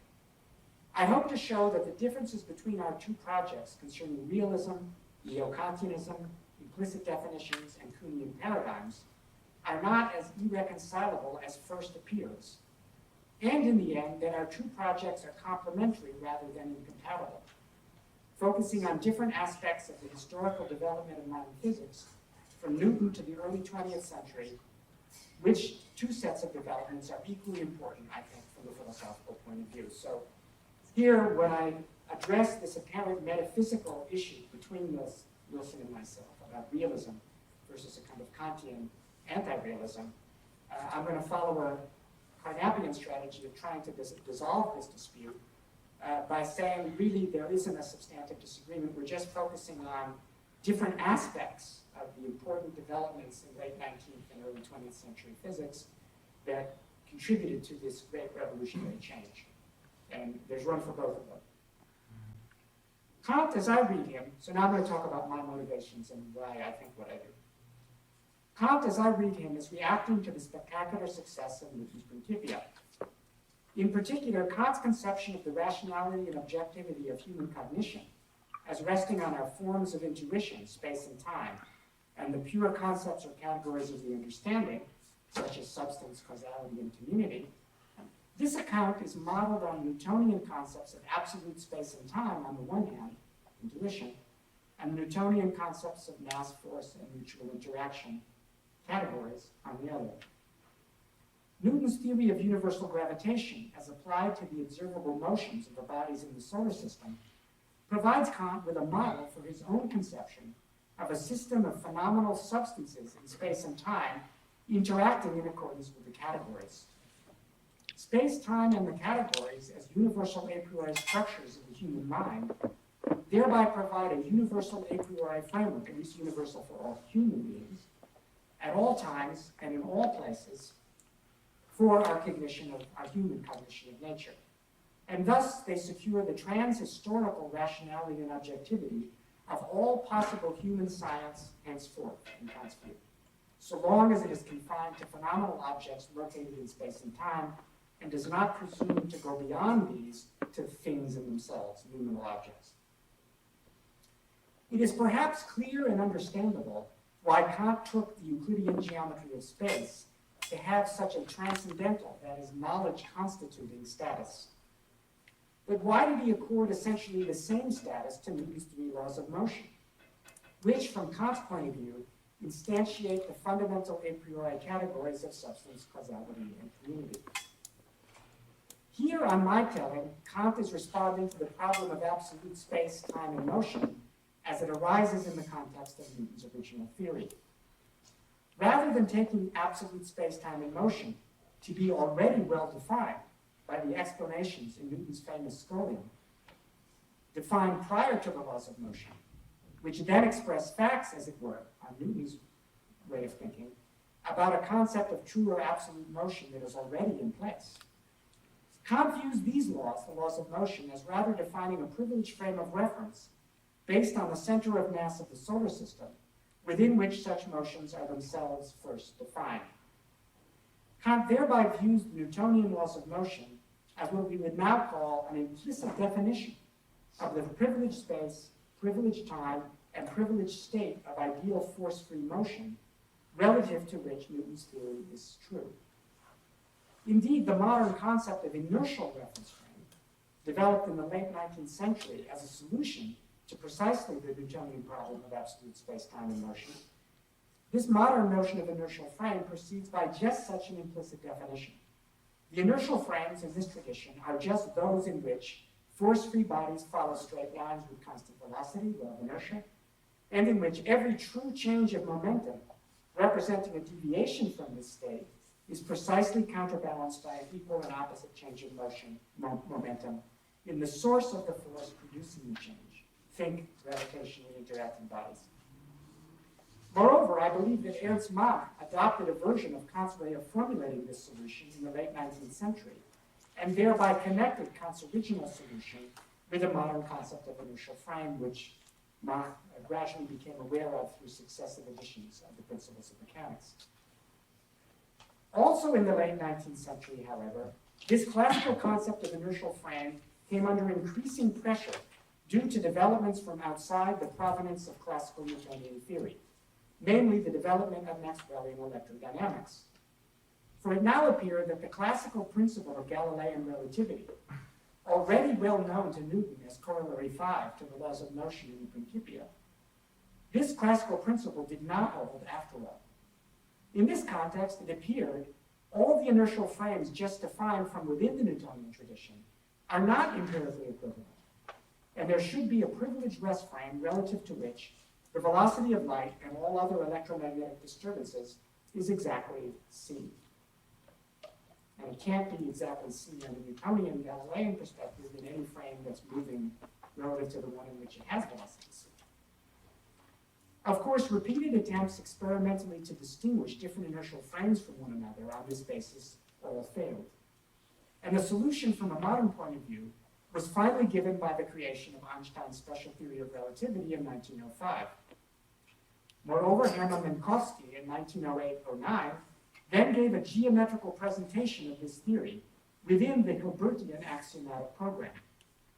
I hope to show that the differences between our two projects concerning realism, neo-Kantianism, implicit definitions, and Kuhnian paradigms are not as irreconcilable as first appears, and in the end, that our two projects are complementary rather than incompatible, focusing on different aspects of the historical development of modern physics from Newton to the early 20th century, which two sets of developments are equally important, I think, from the philosophical point of view. So here, when I address this apparent metaphysical issue between Wilson and myself about realism versus a kind of Kantian anti-realism, I'm going to follow a Carnapian strategy of trying to dissolve this dispute by saying, really, there isn't a substantive disagreement. We're just focusing on different aspects of the important developments in late 19th and early 20th century physics that contributed to this great revolutionary change. And there's room for both of them. Kant, as I read him, so now I'm going to talk about my motivations and why I think what I do. Kant, as I read him, is reacting to the spectacular success of Newton's Principia. In particular, Kant's conception of the rationality and objectivity of human cognition as resting on our forms of intuition, space and time, and the pure concepts or categories of the understanding, such as substance, causality, and community. This account is modeled on Newtonian concepts of absolute space and time on the one hand, intuition, and Newtonian concepts of mass, force, and mutual interaction, categories, on the other. Newton's theory of universal gravitation, as applied to the observable motions of the bodies in the solar system, provides Kant with a model for his own conception of a system of phenomenal substances in space and time interacting in accordance with the categories. Space, time, and the categories as universal a priori structures of the human mind thereby provide a universal a priori framework, at least universal for all human beings, at all times and in all places, for our cognition of our human cognition of nature. And thus they secure the trans-historical rationality and objectivity of all possible human science henceforth, in Kant's view, so long as it is confined to phenomenal objects located in space and time and does not presume to go beyond these to things in themselves, numinal objects. It is perhaps clear and understandable why Kant took the Euclidean geometry of space to have such a transcendental, that is, knowledge-constituting status. But why did he accord essentially the same status to Newton's three laws of motion, which, from Kant's point of view, instantiate the fundamental a priori categories of substance, causality, and community? Here, on my telling, Kant is responding to the problem of absolute space, time, and motion as it arises in the context of Newton's original theory. Rather than taking absolute space, time, and motion to be already well defined by the explanations in Newton's famous Scholium, defined prior to the laws of motion, which then express facts, as it were, on Newton's way of thinking, about a concept of true or absolute motion that is already in place. Kant views these laws, the laws of motion, as rather defining a privileged frame of reference based on the center of mass of the solar system, within which such motions are themselves first defined. Kant thereby views the Newtonian laws of motion as what we would now call an implicit definition of the privileged space, privileged time, and privileged state of ideal force-free motion, relative to which Newton's theory is true. Indeed, the modern concept of inertial reference frame, developed in the late 19th century as a solution to precisely the Newtonian problem of absolute space, time, and motion, this modern notion of inertial frame proceeds by just such an implicit definition. The inertial frames in this tradition are just those in which force-free bodies follow straight lines with constant velocity, law of inertia, and in which every true change of momentum, representing a deviation from this state, is precisely counterbalanced by an equal and opposite change of motion, momentum, in the source of the force producing the change. Think gravitationally interacting bodies. Moreover, I believe that Ernst Mach adopted a version of Kant's way of formulating this solution in the late 19th century, and thereby connected Kant's original solution with a modern concept of inertial frame, which Mach gradually became aware of through successive editions of the Principles of Mechanics. Also in the late 19th century, however, this classical concept of inertial frame came under increasing pressure due to developments from outside the provenance of classical Newtonian theory, namely the development of Maxwellian electrodynamics. For it now appeared that the classical principle of Galilean relativity, already well known to Newton as corollary 5 to the laws of motion in the Principia, this classical principle did not hold after all. In this context, it appeared all the inertial frames just defined from within the Newtonian tradition are not empirically equivalent, and there should be a privileged rest frame relative to which the velocity of light and all other electromagnetic disturbances is exactly c. And it can't be exactly c in the Newtonian Galilean perspective in any frame that's moving relative to the one in which it has velocity c. Of course, repeated attempts experimentally to distinguish different inertial frames from one another on this basis all failed. And the solution from a modern point of view was finally given by the creation of Einstein's special theory of relativity in 1905. Moreover, Hermann Minkowski in 1908-09 then gave a geometrical presentation of this theory within the Hilbertian axiomatic program,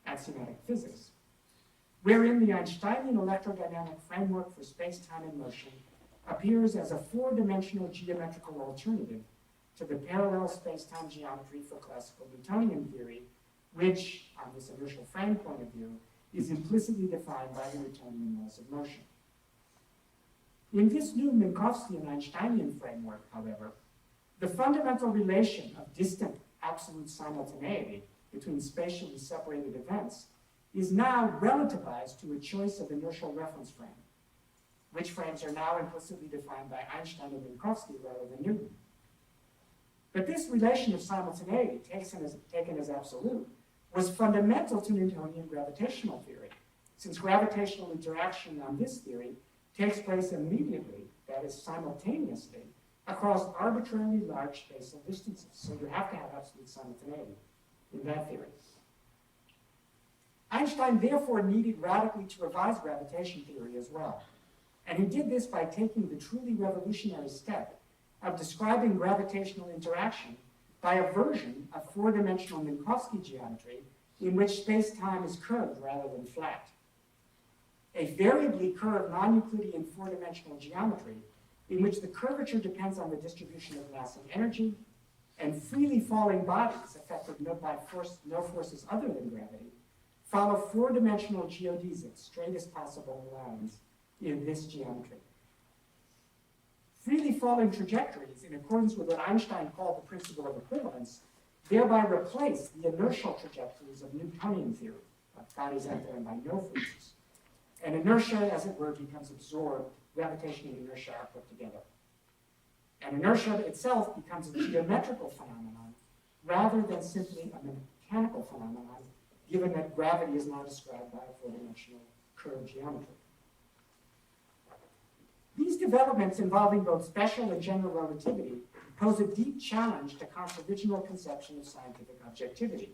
axiomatic physics, wherein the Einsteinian electrodynamic framework for space-time and motion appears as a four-dimensional geometrical alternative to the parallel space-time geometry for classical Newtonian theory, which, on this inertial frame point of view, is implicitly defined by the Newtonian laws of motion. In this new Minkowskian Einsteinian framework, however, the fundamental relation of distant absolute simultaneity between spatially separated events is now relativized to a choice of inertial reference frame, which frames are now implicitly defined by Einstein and Minkowski rather than Newton. But this relation of simultaneity, taken as absolute, was fundamental to Newtonian gravitational theory, since gravitational interaction on this theory takes place immediately, that is simultaneously, across arbitrarily large spatial distances. So you have to have absolute simultaneity in that theory. Einstein therefore needed radically to revise gravitation theory as well. And he did this by taking the truly revolutionary step of describing gravitational interaction by a version of four-dimensional Minkowski geometry in which space-time is curved rather than flat. A variably curved non-Euclidean four-dimensional geometry in which the curvature depends on the distribution of mass and energy, and freely falling bodies affected by no forces other than gravity follow four-dimensional geodesic, straightest possible lines in this geometry. Freely falling trajectories, in accordance with what Einstein called the principle of equivalence, thereby replace the inertial trajectories of Newtonian theory, of bodies entering by no forces. And inertia, as it were, becomes absorbed, gravitation and inertia are put together. And inertia itself becomes a geometrical phenomenon rather than simply a mechanical phenomenon, given that gravity is now described by a four-dimensional curved geometry. These developments involving both special and general relativity pose a deep challenge to Kant's original conception of scientific objectivity,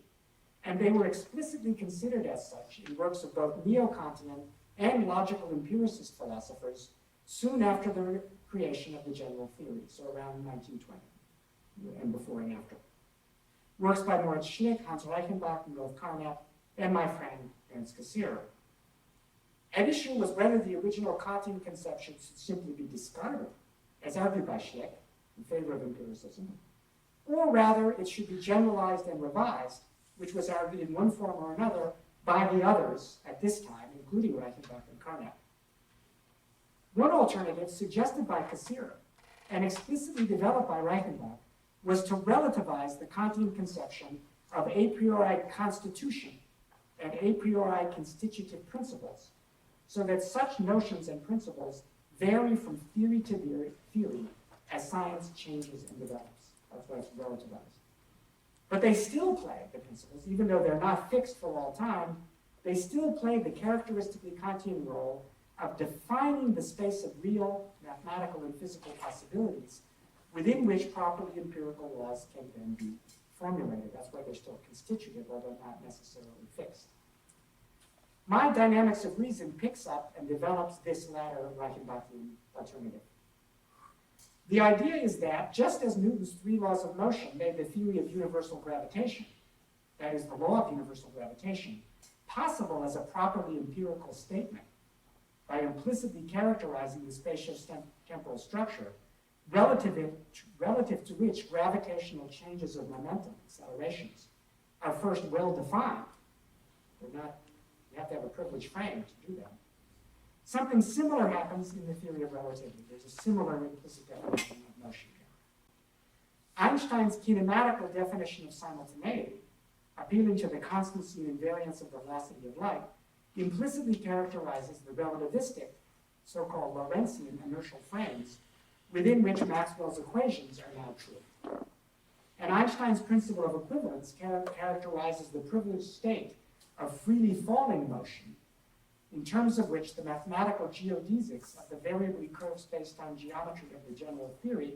and they were explicitly considered as such in works of both neo-Kantian and logical empiricist philosophers soon after the creation of the general theory, so around 1920, and before and after. Works by Moritz Schlick, Hans Reichenbach, Rolf Carnap, and my friend Ernst Cassirer. At issue was whether the original Kantian conception should simply be discarded, as argued by Schlick, in favor of empiricism, or rather it should be generalized and revised, which was argued in one form or another by the others at this time, including Reichenbach and Carnap. One alternative, suggested by Cassirer and explicitly developed by Reichenbach, was to relativize the Kantian conception of a priori constitution and a priori constitutive principles, so that such notions and principles vary from theory to theory as science changes and develops. That's why it's relativized. But they still play, the principles, even though they're not fixed for all time, they still play the characteristically Kantian role of defining the space of real mathematical and physical possibilities within which properly empirical laws can then be formulated. That's why they're still constitutive, although not necessarily fixed. My dynamics of reason picks up and develops this latter Reichenbachian alternative. The idea is that, just as Newton's three laws of motion made the theory of universal gravitation, that is, the law of universal gravitation, possible as a properly empirical statement by implicitly characterizing the spatio-temporal structure relative to which gravitational changes of momentum, accelerations, are first well defined. You have to have a privileged frame to do that. Something similar happens in the theory of relativity. There's a similar implicit definition of motion here. Einstein's kinematical definition of simultaneity, appealing to the constancy and invariance of the velocity of light, implicitly characterizes the relativistic, so-called Lorentzian inertial frames within which Maxwell's equations are now true. And Einstein's principle of equivalence characterizes the privileged state of freely falling motion, in terms of which the mathematical geodesics of the variably curved space-time geometry of the general theory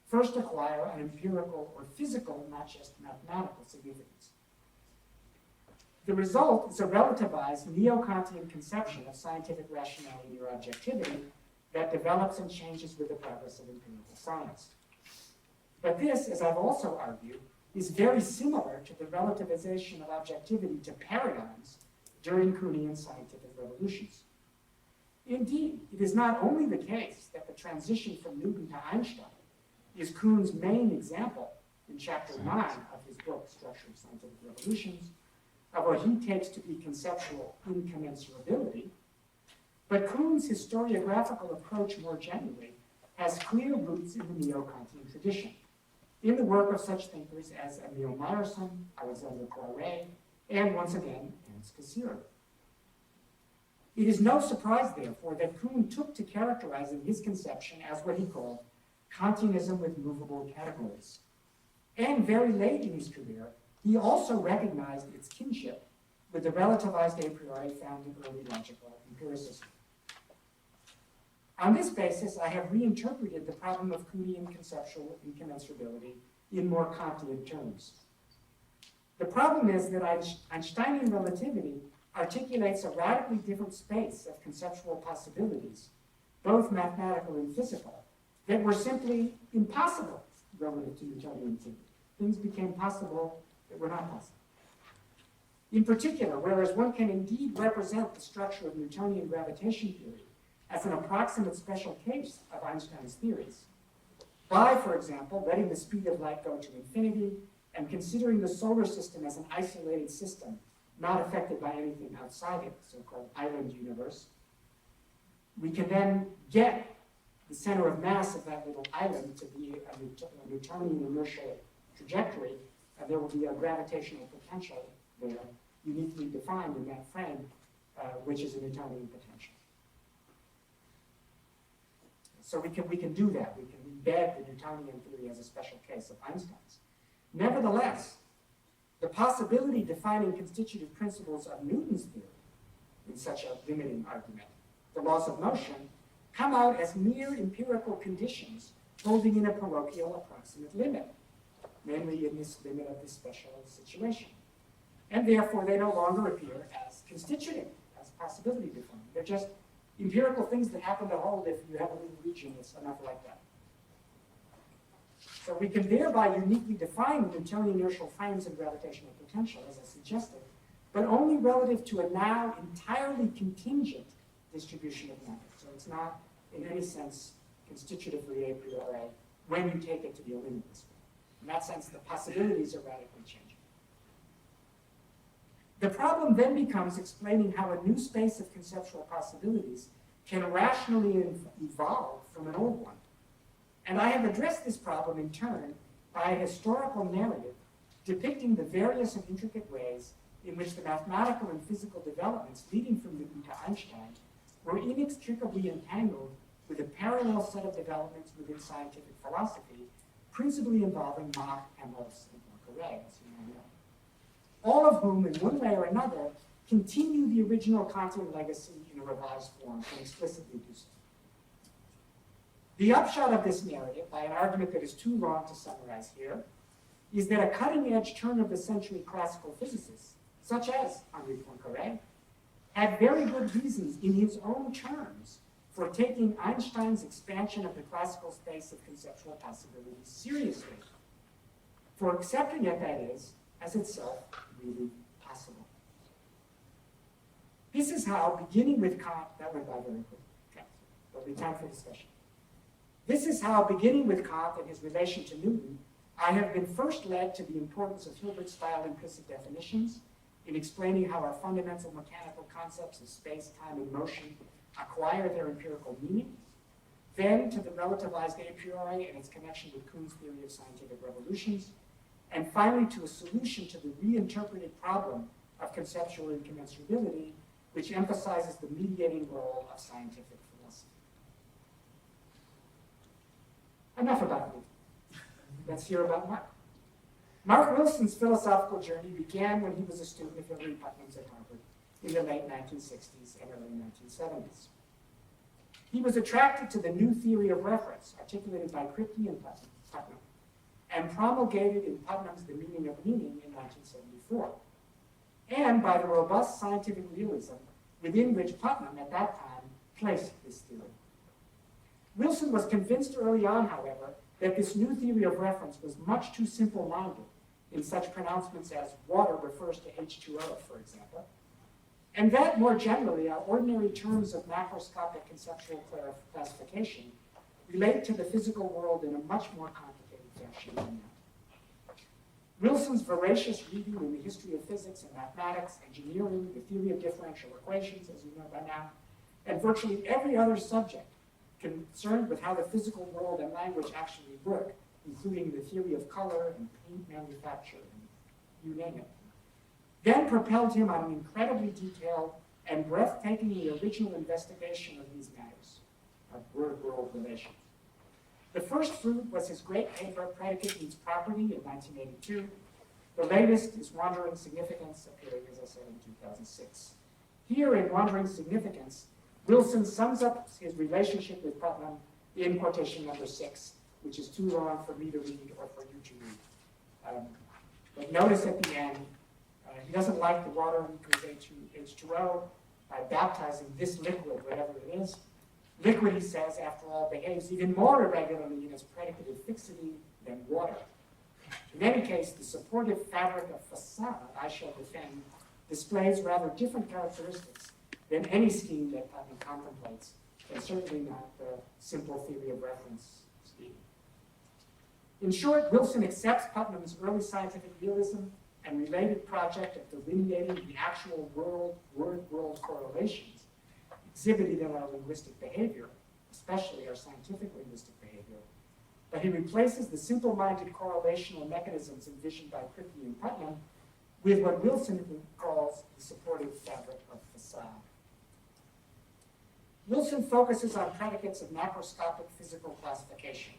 first acquire an empirical or physical, not just mathematical significance. The result is a relativized neo-Kantian conception of scientific rationality or objectivity that develops and changes with the progress of empirical science. But this, as I've also argued, is very similar to the relativization of objectivity to paradigms during Kuhnian scientific revolutions. Indeed, it is not only the case that the transition from Newton to Einstein is Kuhn's main example in chapter 9 of his book, Structure of Scientific Revolutions, of what he takes to be conceptual incommensurability, but Kuhn's historiographical approach more generally has clear roots in the neo-Kantian tradition, in the work of such thinkers as Emile Meyerson, Alexandre Poiret, and once again, Ernst Cassirer. It is no surprise, therefore, that Kuhn took to characterizing his conception as what he called Kantianism with movable categories. And very late in his career, he also recognized its kinship with the relativized a priori found in early logical empiricism. On this basis, I have reinterpreted the problem of Kuhnian conceptual incommensurability in more Kantian terms. The problem is that Einsteinian relativity articulates a radically different space of conceptual possibilities, both mathematical and physical, that were simply impossible relative to Newtonian theory. Things became possible that were not possible. In particular, whereas one can indeed represent the structure of Newtonian gravitation theory as an approximate special case of Einstein's theories, by, for example, letting the speed of light go to infinity and considering the solar system as an isolated system not affected by anything outside it, the so-called island universe, we can then get the center of mass of that little island to be a Newtonian inertial trajectory, and there will be a gravitational potential there, uniquely defined in that frame, which is a Newtonian potential. So we can do that. We can embed the Newtonian theory as a special case of Einstein's. Nevertheless, the possibility defining constitutive principles of Newton's theory in such a limiting argument, the laws of motion, come out as mere empirical conditions holding in a parochial approximate limit, namely in this limit of this special situation. And therefore, they no longer appear as constitutive, as possibility defined. They're just empirical things that happen to hold if you have a little region that's enough like that. So we can thereby uniquely define Newtonian inertial frames and gravitational potential, as I suggested, but only relative to a now entirely contingent distribution of matter. So it's not, in any sense, constitutively a priori when you take it to be a limitless way. In that sense, the possibilities are radically changing. The problem then becomes explaining how a new space of conceptual possibilities can rationally evolve from an old one. And I have addressed this problem in turn by a historical narrative depicting the various and intricate ways in which the mathematical and physical developments leading from Newton to Einstein were inextricably entangled with a parallel set of developments within scientific philosophy, principally involving Mach, Helmholtz, and Poincaré, as you now know. All of whom, in one way or another, continue the original Kantian legacy in a revised form and explicitly do so. The upshot of this narrative, by an argument that is too long to summarize here, is that a cutting-edge turn-of-the-century classical physicist, such as Henri Poincaré, had very good reasons in his own terms for taking Einstein's expansion of the classical space of conceptual possibilities seriously, for accepting it, that is, as itself really possible. This is how, beginning with Kant, that went by very quickly, okay, there'll be time for discussion. This is how, beginning with Kant and his relation to Newton, I have been first led to the importance of Hilbert-style implicit definitions in explaining how our fundamental mechanical concepts of space, time, and motion acquire their empirical meaning, then to the relativized a priori and its connection with Kuhn's theory of scientific revolutions, and finally to a solution to the reinterpreted problem of conceptual incommensurability, which emphasizes the mediating role of scientific philosophy. Enough about me. Let's hear about Mark. Mark Wilson's philosophical journey began when he was a student of Hilary Putnam's at Harvard in the late 1960s and early 1970s. He was attracted to the new theory of reference articulated by Kripke and Putnam, and promulgated in Putnam's The Meaning of Meaning in 1974, and by the robust scientific realism within which Putnam at that time placed this theory. Wilson was convinced early on, however, that this new theory of reference was much too simple-minded in such pronouncements as water refers to H2O, for example, and that more generally our ordinary terms of macroscopic conceptual classification relate to the physical world in a much more complicated fashion than that. Wilson's voracious reading in the history of physics and mathematics, engineering, the theory of differential equations, as you know by now, and virtually every other subject concerned with how the physical world and language actually work, including the theory of color and paint manufacture, and you name it, then propelled him on an incredibly detailed and breathtakingly original investigation of these matters of word-world relations. The first fruit was his great paper, Predicate Means Property, in 1982. The latest is Wandering Significance, appearing, as I said, in 2006. Here, in Wandering Significance, Wilson sums up his relationship with Putnam in quotation number 6, which is too long for me to read or for you to read. But notice at the end, he doesn't like the water equals H2O by baptizing this liquid, whatever it is. Liquid, he says, after all, behaves even more irregularly in its predicative fixity than water. In any case, the supportive fabric of facade I shall defend displays rather different characteristics than any scheme that Putnam contemplates, and certainly not the simple theory of reference scheme. In short, Wilson accepts Putnam's early scientific realism and related project of delineating the actual word-world correlations exhibited in our linguistic behavior, especially our scientific linguistic behavior, but he replaces the simple-minded correlational mechanisms envisioned by Kripke and Putnam with what Wilson calls the supportive fabric of facade. Wilson focuses on predicates of macroscopic physical classification,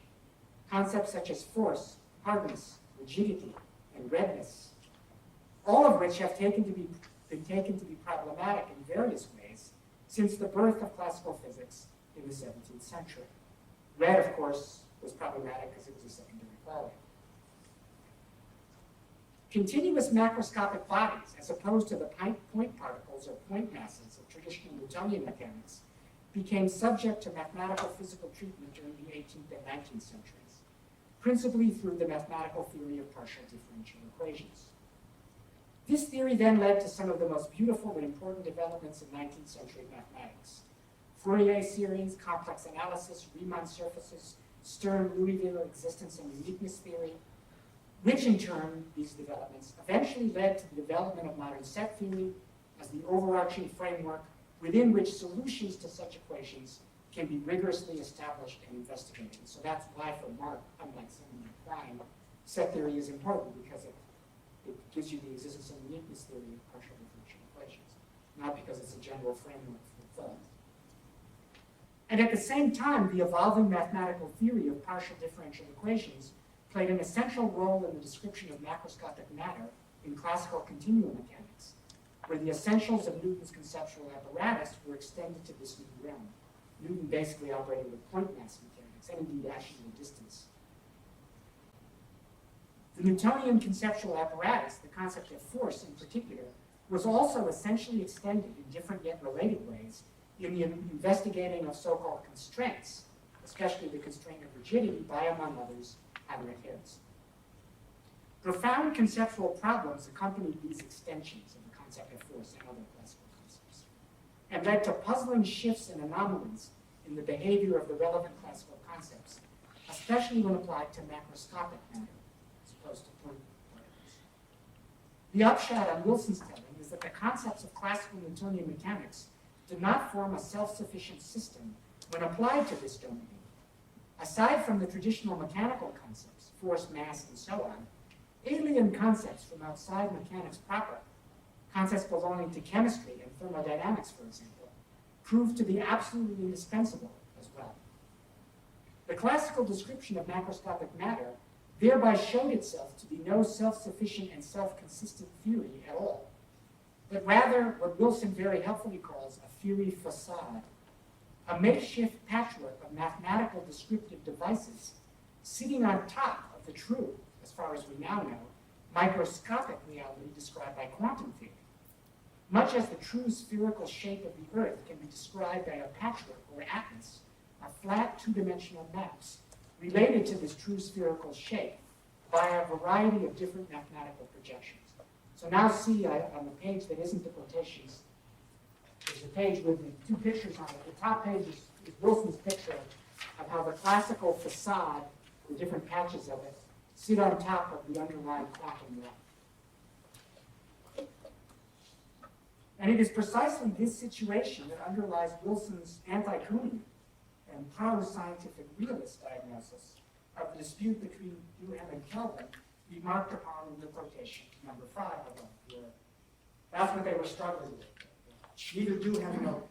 concepts such as force, hardness, rigidity, and redness, all of which have been taken to be problematic in various ways since the birth of classical physics in the 17th century. Red, of course, was problematic because it was a secondary quality. Continuous macroscopic bodies, as opposed to the point particles or point masses of traditional Newtonian mechanics, became subject to mathematical physical treatment during the 18th and 19th centuries, principally through the mathematical theory of partial differential equations. This theory then led to some of the most beautiful and important developments in 19th century mathematics. Fourier series, complex analysis, Riemann surfaces, Stern-Liouville existence and uniqueness theory, which in turn, these developments eventually led to the development of modern set theory as the overarching framework within which solutions to such equations can be rigorously established and investigated. So that's why for Mark, unlike someone like Klein, set theory is important because it gives you the existence and uniqueness theory of partial differential equations, not because it's a general framework for thought. And at the same time, the evolving mathematical theory of partial differential equations played an essential role in the description of macroscopic matter in classical continuum mechanics, where the essentials of Newton's conceptual apparatus were extended to this new realm. Newton basically operated with point mass mechanics, and indeed actual distance. The Newtonian conceptual apparatus, the concept of force in particular, was also essentially extended in different yet related ways in the investigating of so-called constraints, especially the constraint of rigidity by, among others, Heinrich Hertz. Profound conceptual problems accompanied these extensions of the concept of force and other classical concepts, and led to puzzling shifts and anomalies in the behavior of the relevant classical concepts, especially when applied to macroscopic matter, as opposed to point particles. The upshot on Wilson's telling is that the concepts of classical Newtonian mechanics do not form a self-sufficient system when applied to this domain. Aside from the traditional mechanical concepts, force, mass, and so on, alien concepts from outside mechanics proper, concepts belonging to chemistry and thermodynamics, for example, prove to be absolutely indispensable as well. The classical description of macroscopic matter thereby showed itself to be no self-sufficient and self-consistent theory at all, but rather what Wilson very helpfully calls a theory facade, a makeshift patchwork of mathematical descriptive devices sitting on top of the true, as far as we now know, microscopic reality described by quantum theory. Much as the true spherical shape of the Earth can be described by a patchwork or atlas of flat two-dimensional maps related to this true spherical shape by a variety of different mathematical projections. So now see on the page that isn't the quotations, there's a page with the two pictures on it. The top page is Wilson's picture of how the classical facade, the different patches of it, sit on top of the underlying quantum realm. And it is precisely this situation that underlies Wilson's anti-Kuhnian and pro-scientific realist diagnosis of the dispute between Duhem and Kelvin, remarked upon in the quotation, number 5 above here. That's what they were struggling with. Neither Duhem nor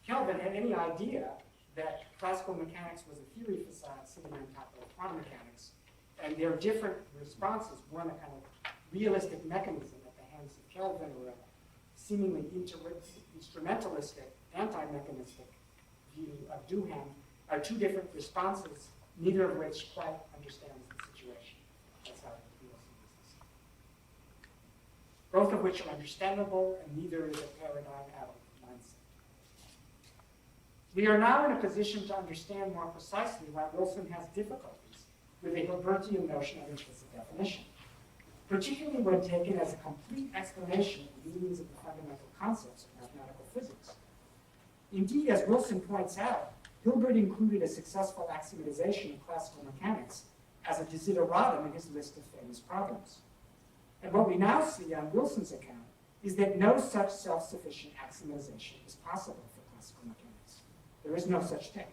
Kelvin had any idea that classical mechanics was a theory facade sitting on top of quantum mechanics, and their different responses, one a kind of realistic mechanism at the hands of Kelvin, or a seemingly instrumentalistic, anti-mechanistic view of Duhem, are two different responses, neither of which quite understands the situation. That's how Wilson uses it. Both of which are understandable, and neither is a paradigm out of mindset. We are now in a position to understand more precisely why Wilson has difficulties with a Hilbertian notion of implicit definition, particularly when taken as a complete explanation of the meanings of the fundamental concepts of mathematical physics. Indeed, as Wilson points out, Hilbert included a successful axiomatization of classical mechanics as a desideratum in his list of famous problems. And what we now see on Wilson's account is that no such self-sufficient axiomatization is possible for classical mechanics. There is no such thing.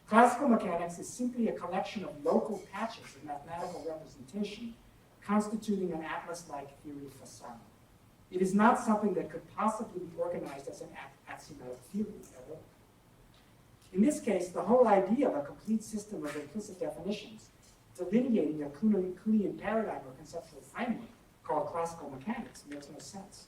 Classical mechanics is simply a collection of local patches of mathematical representation constituting an atlas-like theory facade. It is not something that could possibly be organized as an axiomatic theory at all. In this case, the whole idea of a complete system of implicit definitions delineating a Kuhnian paradigm or conceptual framework called classical mechanics makes no sense.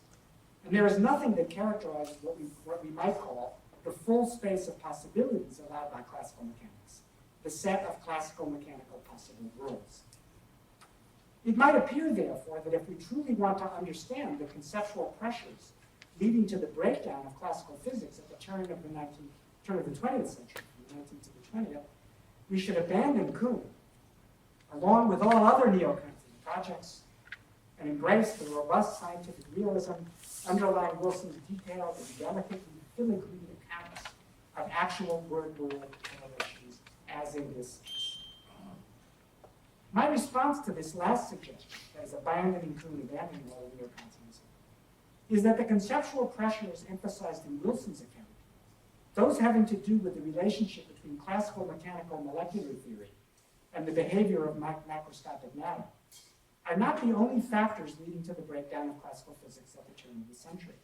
And there is nothing that characterizes what we might call the full space of possibilities allowed by classical mechanics, the set of classical mechanical possible worlds. It might appear, therefore, that if we truly want to understand the conceptual pressures leading to the breakdown of classical physics at the turn of the 20th century, from the 19th to the 20th, we should abandon Kuhn, along with all other neo-Kantian projects, and embrace the robust scientific realism underlying Wilson's detailed and delicately filigreed accounts of actual word-world correlations, as in this case. My response to this last suggestion, that is abandoning Kuhn, abandoning all neo-Kantianism, is that the conceptual pressures emphasized in Wilson's account, those having to do with the relationship between classical mechanical molecular theory and the behavior of macroscopic matter are not the only factors leading to the breakdown of classical physics at the turn of the century.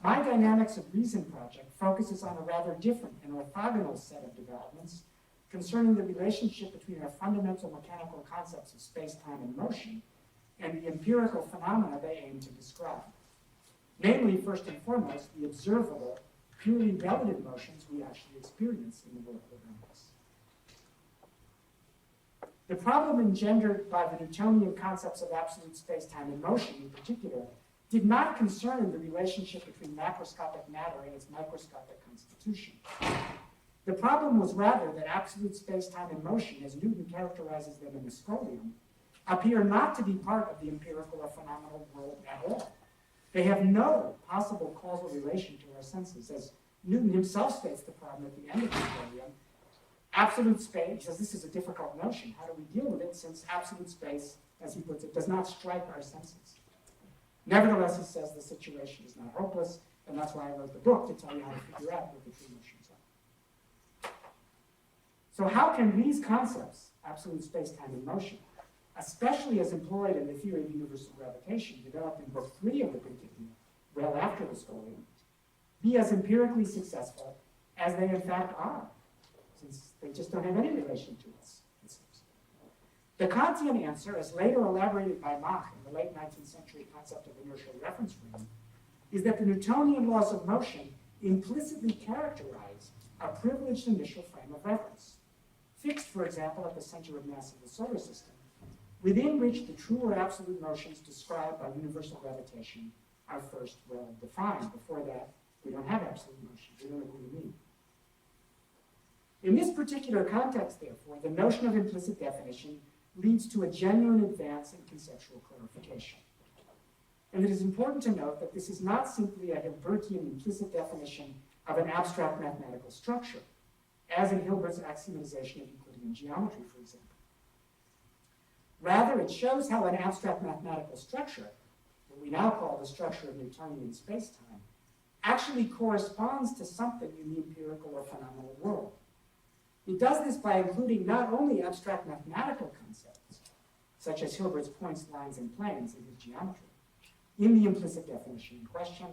My Dynamics of Reason project focuses on a rather different and orthogonal set of developments concerning the relationship between our fundamental mechanical concepts of space, time, and motion and the empirical phenomena they aim to describe. Namely, first and foremost, the observable, purely relative motions we actually experience in the world around us. The problem engendered by the Newtonian concepts of absolute space-time and motion in particular did not concern the relationship between macroscopic matter and its microscopic constitution. The problem was rather that absolute space-time and motion, as Newton characterizes them in the Scholium, appear not to be part of the empirical or phenomenal world at all. They have no possible causal relation to our senses. As Newton himself states the problem at the end of the Scholium, absolute space, he says this is a difficult notion. How do we deal with it since absolute space, as he puts it, does not strike our senses? Nevertheless, he says the situation is not hopeless, and that's why I wrote the book, to tell you how to figure out what the true notions are. So how can these concepts, absolute space-time and motion, especially as employed in the theory of universal gravitation, developed in Book 3 of the Principia, well after the Scholium, be as empirically successful as they in fact are, since they just don't have any relation to us, it seems. The Kantian answer, as later elaborated by Mach in the late 19th century concept of inertial reference frame, is that the Newtonian laws of motion implicitly characterize a privileged initial frame of reference, fixed, for example, at the center of mass of the solar system, within which the true or absolute motions described by universal gravitation are first well defined. Before that, we don't have absolute motion. We don't know what we mean. In this particular context, therefore, the notion of implicit definition leads to a genuine advance in conceptual clarification. And it is important to note that this is not simply a Hilbertian implicit definition of an abstract mathematical structure, as in Hilbert's axiomatization of Euclidean geometry, for example. Rather, it shows how an abstract mathematical structure, what we now call the structure of Newtonian space-time, actually corresponds to something in the empirical or phenomenal world. It does this by including not only abstract mathematical concepts, such as Hilbert's points, lines, and planes in his geometry, in the implicit definition in question,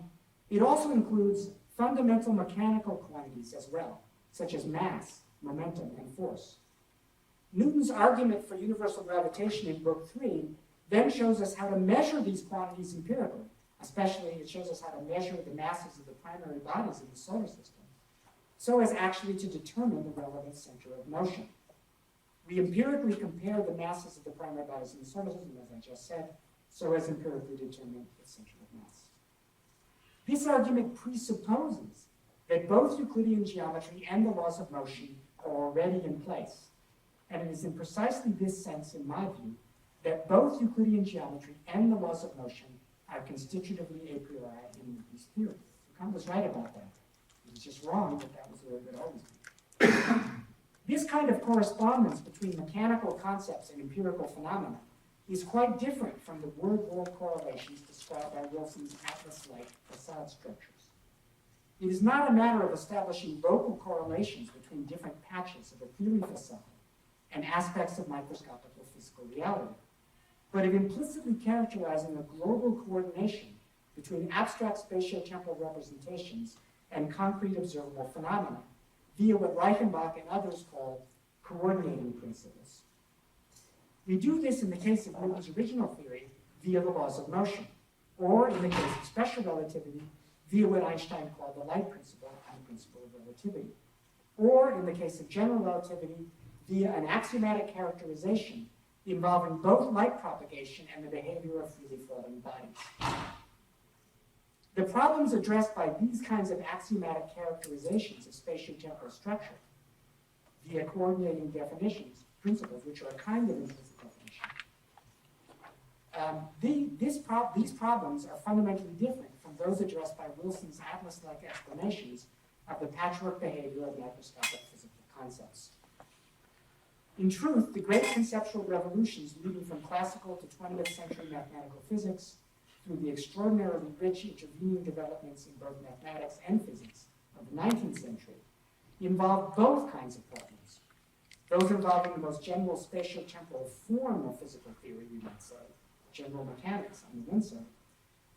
it also includes fundamental mechanical quantities as well, such as mass, momentum, and force. Newton's argument for universal gravitation in Book 3 then shows us how to measure these quantities empirically. Especially, it shows us how to measure the masses of the primary bodies in the solar system, so as actually to determine the relevant center of motion. We empirically compare the masses of the primary bodies in the solar system, as I just said, so as empirically determine its center of mass. This argument presupposes that both Euclidean geometry and the laws of motion are already in place. And it is in precisely this sense, in my view, that both Euclidean geometry and the laws of motion are constitutively a priori in Newton's theory. Kant was right about that. It was just wrong that that was the way it would always be. This kind of correspondence between mechanical concepts and empirical phenomena is quite different from the word-word correlations described by Wilson's atlas-like facade structures. It is not a matter of establishing local correlations between different patches of a theory facade and aspects of microscopic or physical reality, but of implicitly characterizing a global coordination between abstract spatiotemporal representations and concrete observable phenomena via what Reichenbach and others call coordinating principles. We do this in the case of Newton's original theory via the laws of motion, or in the case of special relativity via what Einstein called the light principle and the principle of relativity, or in the case of general relativity via an axiomatic characterization involving both light propagation and the behavior of freely floating bodies. The problems addressed by these kinds of axiomatic characterizations of spatiotemporal structure via coordinating definitions, principles, which are a kind of implicit definition, these problems are fundamentally different from those addressed by Wilson's atlas-like explanations of the patchwork behavior of microscopic physical concepts. In truth, the great conceptual revolutions leading from classical to 20th century mathematical physics through the extraordinarily rich intervening developments in both mathematics and physics of the 19th century involved both kinds of problems. those involving the most general spatio-temporal form of physical theory, we might say, general mechanics on the one side,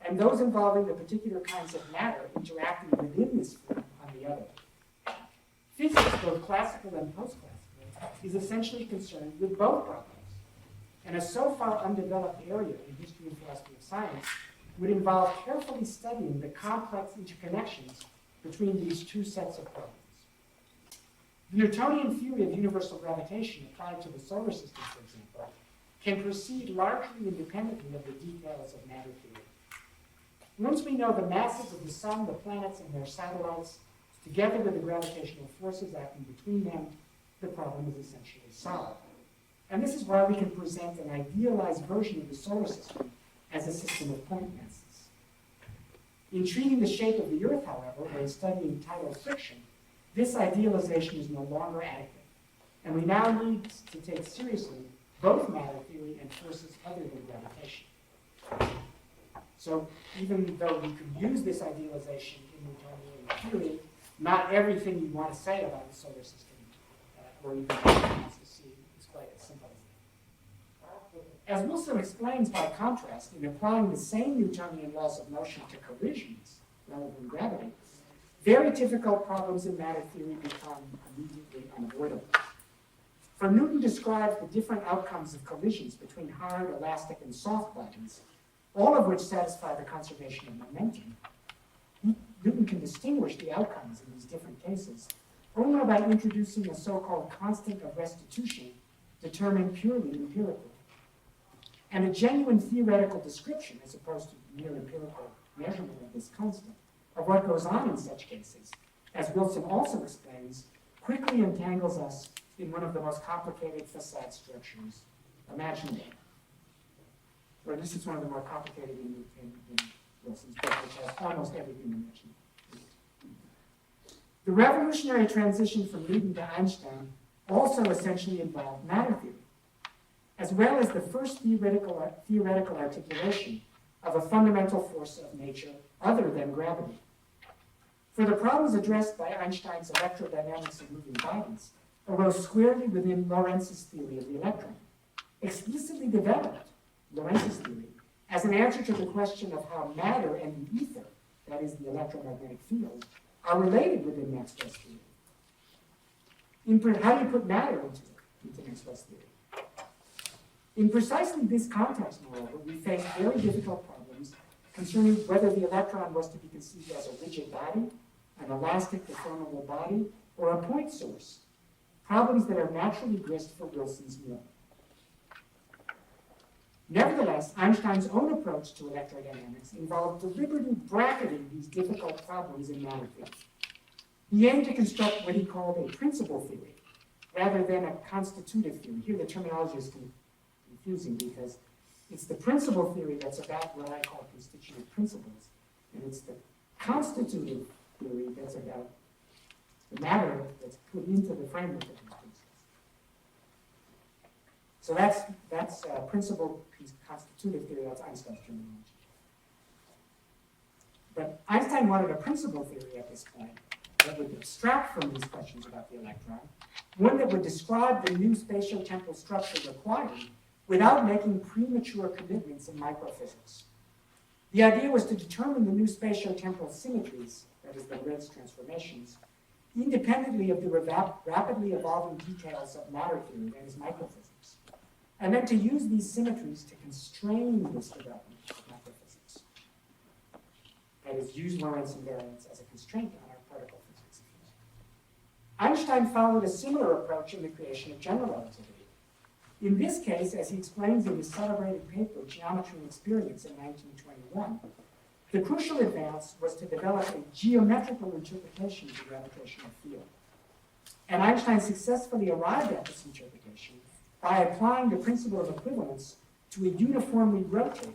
and those involving the particular kinds of matter interacting within this form on the other. Physics, both classical and post-classical, is essentially concerned with both problems, and a so far undeveloped area in history and philosophy of science would involve carefully studying the complex interconnections between these two sets of problems. The Newtonian theory of universal gravitation applied to the solar system, for example, can proceed largely independently of the details of matter theory. Once we know the masses of the sun, the planets, and their satellites, together with the gravitational forces acting between them, the problem is essentially solved. And this is why we can present an idealized version of the solar system as a system of point masses. In treating the shape of the Earth, however, or in studying tidal friction, this idealization is no longer adequate. And we now need to take seriously both matter theory and forces other than gravitation. So even though we could use this idealization in Newtonian theory, not everything you want to say about the solar system, or even wants to see, is quite as simple as that. As Wilson explains by contrast, in applying the same Newtonian laws of motion to collisions rather than gravity, very difficult problems in matter theory become immediately unavoidable. For Newton describes the different outcomes of collisions between hard, elastic, and soft bodies, all of which satisfy the conservation of momentum. Newton can distinguish the outcomes in these different cases only by introducing a so-called constant of restitution determined purely empirically. And a genuine theoretical description, as opposed to mere empirical measurement of this constant, of what goes on in such cases, as Wilson also explains, quickly entangles us in one of the most complicated facade structures imaginable. Or this is one of the more complicated in Wilson's book, which has almost everything imaginable. The revolutionary transition from Newton to Einstein also essentially involved matter theory, as well as the first theoretical articulation of a fundamental force of nature other than gravity. For the problems addressed by Einstein's electrodynamics of moving bodies arose squarely within Lorentz's theory of the electron, explicitly developed Lorentz's theory as an answer to the question of how matter and the ether, that is the electromagnetic field, are related within Maxwell's theory. How do you put matter into Maxwell's theory? In precisely this context, moreover, we face very difficult problems concerning whether the electron was to be conceived as a rigid body, an elastic deformable body, or a point source, problems that are naturally grist for Wilson's mill. Nevertheless, Einstein's own approach to electrodynamics involved deliberately bracketing these difficult problems in matter theory. He aimed to construct what he called a principle theory, rather than a constitutive theory. Here the terminology is confusing because it's the principle theory that's about what I call constitutive principles, and it's the constitutive theory that's about the matter that's put into the framework of these principles. So that's principle constitutive theory, that's Einstein's terminology. But Einstein wanted a principle theory at this point that would abstract from these questions about the electron, one that would describe the new spatio-temporal structure required without making premature commitments in microphysics. The idea was to determine the new spatio-temporal symmetries, that is the Lorentz transformations, independently of the rapidly evolving details of matter theory, that is microphysics, and then to use these symmetries to constrain this development of microphysics. That is, use Lorentz invariance as a constraint on our particle physics. Einstein followed a similar approach in the creation of general relativity. In this case, as he explains in his celebrated paper, Geometry and Experience in 1921, the crucial advance was to develop a geometrical interpretation of the gravitational field. And Einstein successfully arrived at this interpretation by applying the principle of equivalence to a uniformly rotating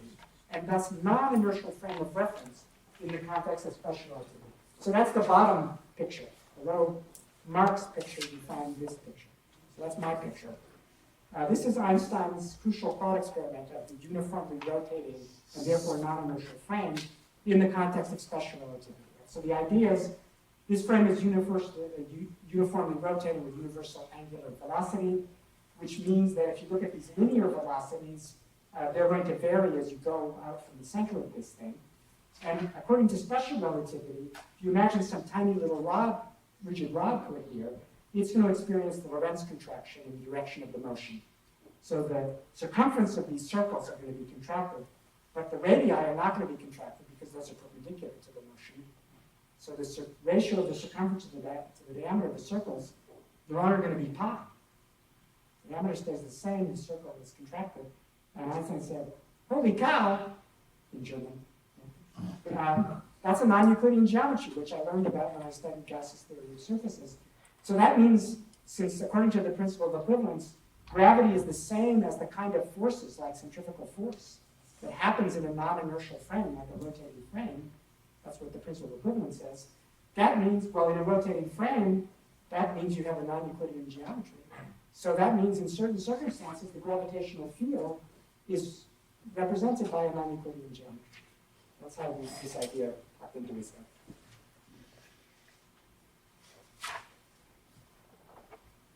and thus non-inertial frame of reference in the context of special relativity. So that's the bottom picture. Below Mark's picture, you find this picture. So that's my picture. This is Einstein's crucial thought experiment of the uniformly rotating and therefore non-inertial frame in the context of special relativity. So the idea is This frame is uniformly rotating with universal angular velocity, which means that if you look at these linear velocities, they're going to vary as you go out from the center of this thing. And according to special relativity, if you imagine some tiny little rod, rigid rod put here, it's going to experience the Lorentz contraction in the direction of the motion. So the circumference of these circles are going to be contracted, but the radii are not going to be contracted because those are perpendicular to the motion. So the ratio of the circumference to the diameter of the circles, they're all going to be pi. The diameter stays the same, the circle is contracted. And Einstein said, holy cow, in German. That's a non-Euclidean geometry, which I learned about when I studied gaseous theory of surfaces. So that means, since according to the principle of equivalence, gravity is the same as the kind of forces, like centrifugal force, that happens in a non-inertial frame, like a rotating frame. That's what the principle of equivalence says. That means, well, in a rotating frame, that means you have a non-Euclidean geometry. So that means in certain circumstances, the gravitational field is represented by a non-Euclidean geometry. That's how this idea popped into his head.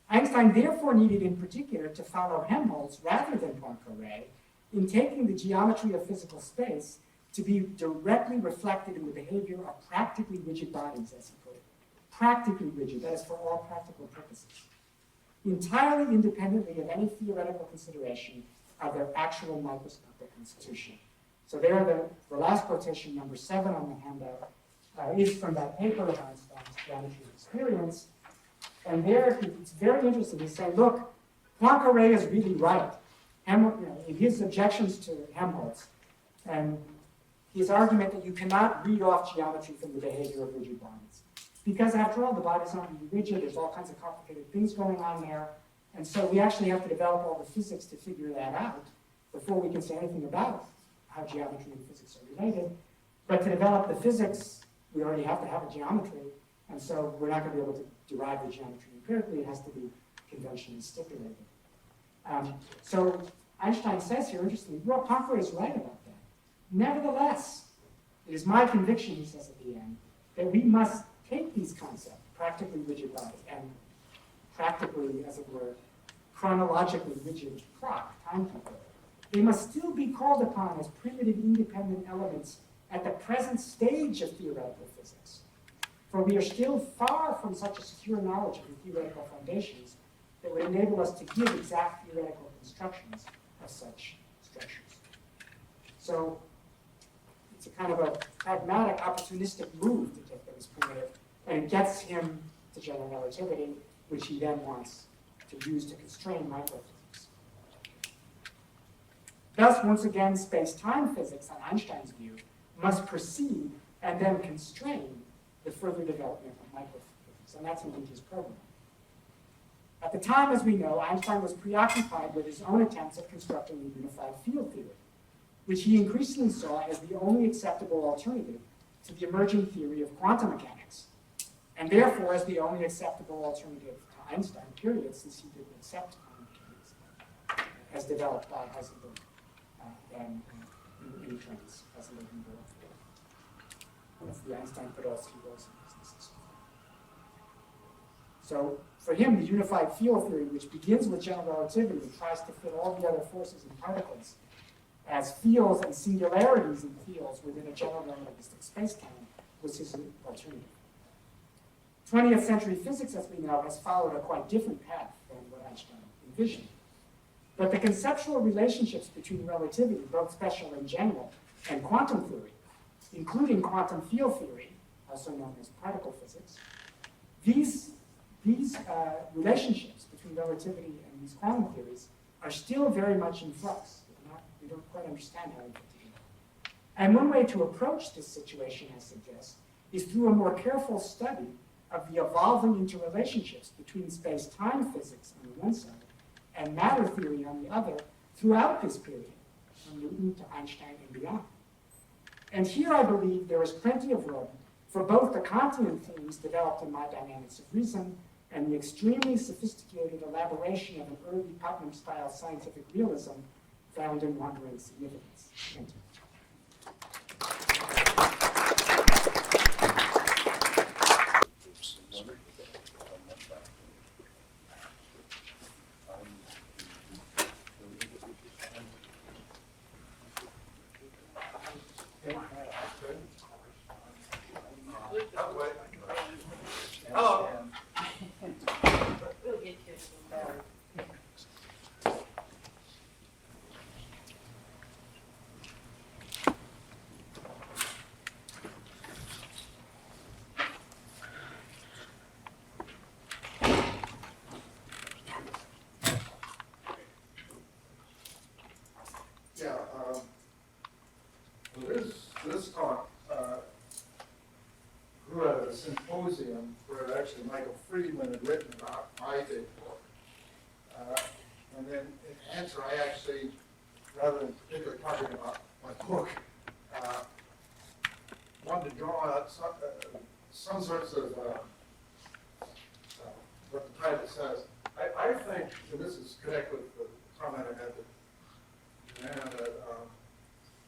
Einstein therefore needed in particular to follow Helmholtz rather than Poincaré in taking the geometry of physical space to be directly reflected in the behavior of practically rigid bodies, as he put it. Practically rigid, that is for all practical purposes. Entirely independently of any theoretical consideration of their actual microscopic constitution. So there, the last quotation, number 7 on the handout, is from that paper of Einstein's Geometry of Experience. And there, it's very interesting. He's saying, look, Poincaré is really right. In his objections to Helmholtz, and his argument that you cannot read off geometry from the behavior of rigid bodies. Because after all, the bodies aren't really rigid. There's all kinds of complicated things going on there. And so we actually have to develop all the physics to figure that out before we can say anything about how geometry and physics are related. But to develop the physics, we already have to have a geometry. And so we're not going to be able to derive the geometry empirically. It has to be conventionally stipulated. So Einstein says here, interestingly, well, Poincaré is right about that. Nevertheless, it is my conviction, he says at the end, that we must take these concepts, practically rigid body, and practically, as it were, chronologically rigid clock, timekeeper. They must still be called upon as primitive independent elements at the present stage of theoretical physics. For we are still far from such a secure knowledge of the theoretical foundations that would enable us to give exact theoretical constructions of such structures. So it's a kind of a pragmatic, opportunistic move to take that as primitive, and it gets him to general relativity, which he then wants to use to constrain microphysics. Thus, once again, space-time physics, on Einstein's view, must precede and then constrain the further development of microphysics, and that's indeed his program. At the time, as we know, Einstein was preoccupied with his own attempts at constructing the unified field theory, which he increasingly saw as the only acceptable alternative to the emerging theory of quantum mechanics, and therefore as the only acceptable alternative to Einstein, period, since he didn't accept quantum mechanics as developed by Heisenberg and in trains, Heisenberg and Bohr. That's the Einstein-Podolsky Wilson business. So for him, the unified field theory, which begins with general relativity and tries to fit all the other forces and particles as fields and singularities in fields within a general relativistic space-time, was his alternative. 20th century physics, as we know, has followed a quite different path than what Einstein envisioned. But the conceptual relationships between relativity, both special and general, and quantum theory, including quantum field theory, also known as particle physics, these relationships between relativity and these quantum theories are still very much in flux. We don't quite understand how they fit together. And one way to approach this situation, I suggest, is through a more careful study of the evolving interrelationships between space-time physics on the one side and matter theory on the other throughout this period, from Newton to Einstein and beyond. And here I believe there is plenty of room for both the Kantian themes developed in My Dynamics of Reason and the extremely sophisticated elaboration of an early Putnam-style scientific realism found in Wandering Significance. Thank you. answer, I actually, rather than particularly talking about my book, wanted to draw out some sorts of, what the title says. I think, and this is connected with the comment I had with Jenann, that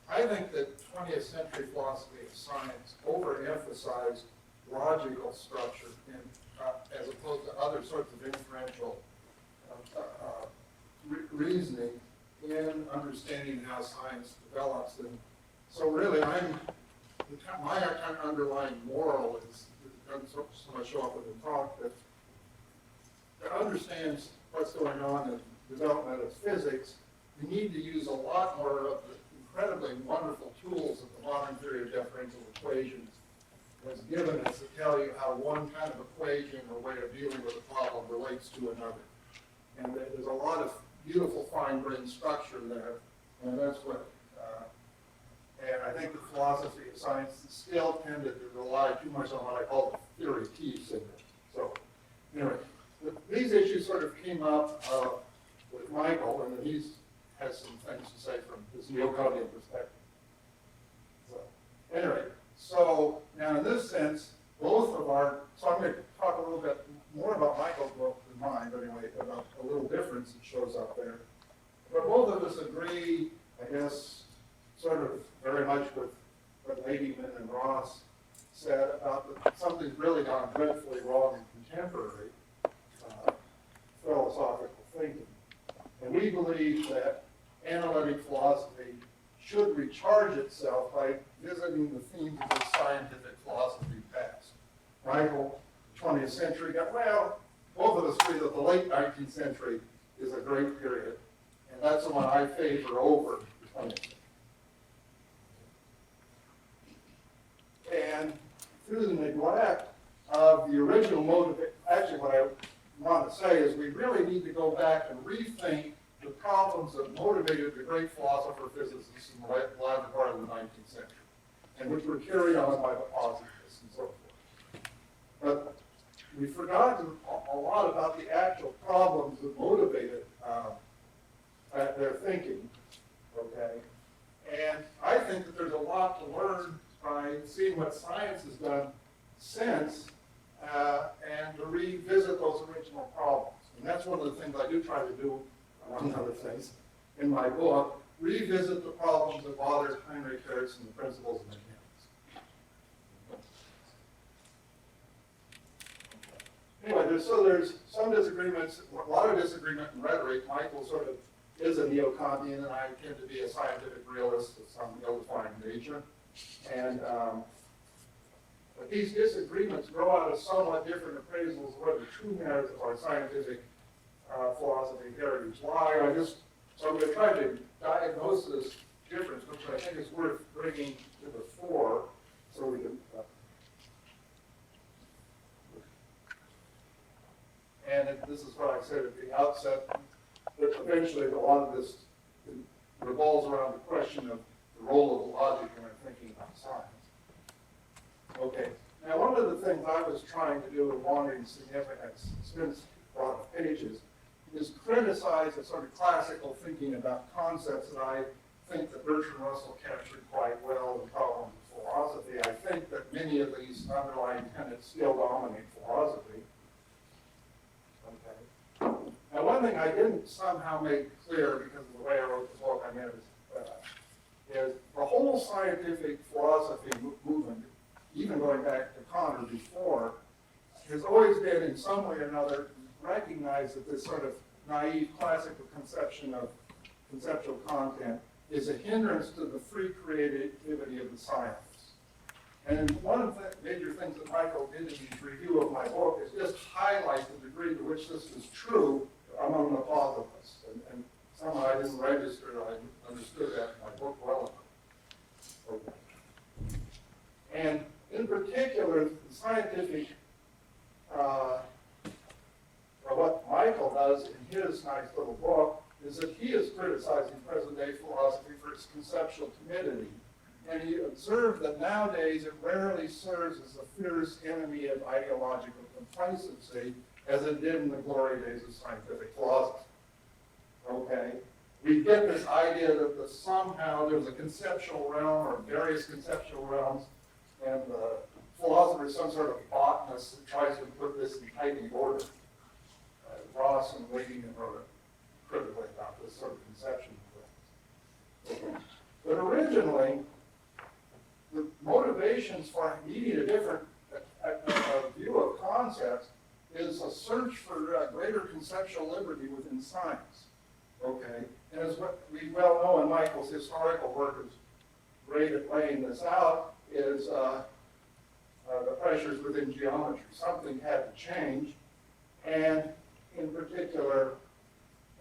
I think that 20th century philosophy of science overemphasized logical structure as opposed to other sorts of inferential reasoning in understanding how science develops. And so really, my underlying moral is, doesn't so much show up in the talk, that to understand what's going on in the development of physics, we need to use a lot more of the incredibly wonderful tools that the modern theory of differential equations has given us to tell you how one kind of equation or way of dealing with a problem relates to another. And there's a lot of beautiful fine-grained structure there, and that's what, and I think the philosophy of science still tended to rely too much on what I call the theory piece in it. So, anyway, these issues sort of came up with Michael, and he's has some things to say from his Neo-Kantian perspective. So, anyway, so now in this sense, both of our, so I'm going to talk a little bit more about Michael's book than mine, but anyway, about a little difference that shows up there. But both of us agree, I guess, sort of very much with what Ladyman and Ross said about that something's really gone dreadfully wrong in contemporary philosophical thinking. And we believe that analytic philosophy should recharge itself by visiting the themes of the scientific philosophy past. Michael, 20th century, well, both of us agree that the late 19th century is a great period, and that's the one I favor over the 20th century. And through the neglect of the original motive, actually what I want to say is we really need to go back and rethink the problems that motivated the great philosopher physicists in the latter part of the 19th century, and which were carried on by the positivists and so forth. But we've forgotten a lot about the actual problems that motivated their thinking, okay? And I think that there's a lot to learn by seeing what science has done since and to revisit those original problems. And that's one of the things I do try to do, among other things, in my book, revisit the problems that bothered Heinrich Hertz and the principles of mechanics. Anyway, there's some disagreements, a lot of disagreement in rhetoric. Michael sort of is a neo-Kantian, and I tend to be a scientific realist of some ill-defined nature. And but these disagreements grow out of somewhat different appraisals of where the true merits of our scientific philosophy heritage lie. So I'm going to try to diagnose this difference, which I think is worth bringing to the fore, so we can. And this is what I said at the outset, that eventually a lot of this revolves around the question of the role of logic when we're thinking about science. Okay, now one of the things I was trying to do in Wandering Significance, since a lot of pages, is criticize a sort of classical thinking about concepts that I think that Bertrand Russell captured quite well in Problems of Philosophy. I think that many of these underlying tenets still dominate philosophy. Okay. Now, one thing I didn't somehow make clear because of the way I wrote the book, I mean, is the whole scientific philosophy movement, even going back to Kant or before, has always been in some way or another recognized that this sort of naive classical conception of conceptual content is a hindrance to the free creativity of the science. And one of the major things that Michael did in his review of my book is just highlight the degree to which this is true among the positivists. And somehow I didn't register, I understood that in my book well enough. Okay. And in particular, the scientific, what Michael does in his nice little book is that he is criticizing present-day philosophy for its conceptual timidity. And he observed that nowadays it rarely serves as a fierce enemy of ideological complacency as it did in the glory days of scientific philosophy. Okay? this idea that somehow there's a conceptual realm or various conceptual realms, and the philosopher is some sort of botanist that tries to put this in tidy order. Ross and Ladyman wrote critically about this sort of conception of things. But originally, the motivations for needing a different view of concepts is a search for greater conceptual liberty within science. Okay, and as what we well know, and Michael's historical work is great at laying this out, is the pressures within geometry. Something had to change, and in particular,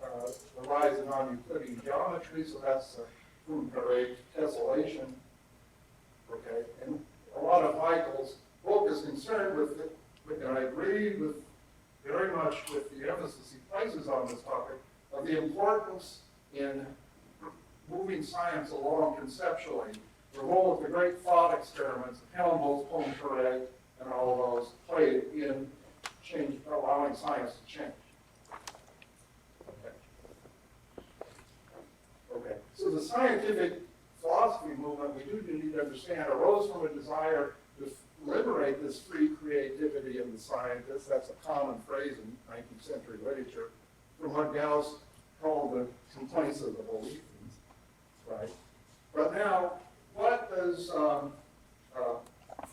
the rise of non-Euclidean geometry, so that's Humphreys tessellation. Okay, and a lot of Michael's book is concerned with it, and I agree with very much with the emphasis he places on this topic of the importance in moving science along conceptually. The role of the great thought experiments, Helmholtz, Poincaré, and all of those played in allowing science to change. Okay. So the scientific philosophy movement, we do need to understand, arose from a desire to liberate this free creativity of the scientists. That's a common phrase in 19th century literature, from what Gauss called the complaints of the Boethians, right? But now, what does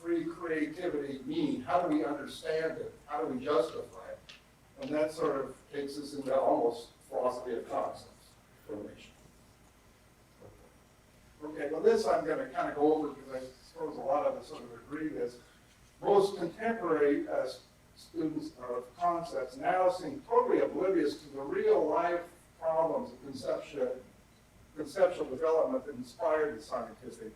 free creativity mean? How do we understand it? How do we justify it? And that sort of takes us into almost philosophy of concepts formation. Okay, well this I'm going to kind of go over because I suppose a lot of us sort of agree this. Most contemporary students of concepts now seem totally oblivious to the real life problems of conceptual development that inspired the scientific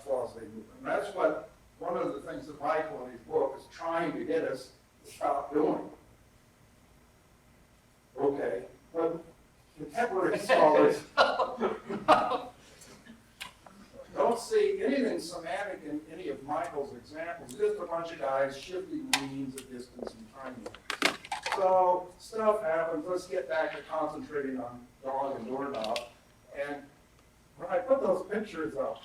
philosophy movement. And that's what one of the things that Michael in his book is trying to get us to stop doing. Okay, but contemporary scholars don't see anything semantic in any of Michael's examples, just a bunch of guys shifting means of distance and time. So stuff happens, let's get back to concentrating on dog and doorknob. And when I put those pictures up,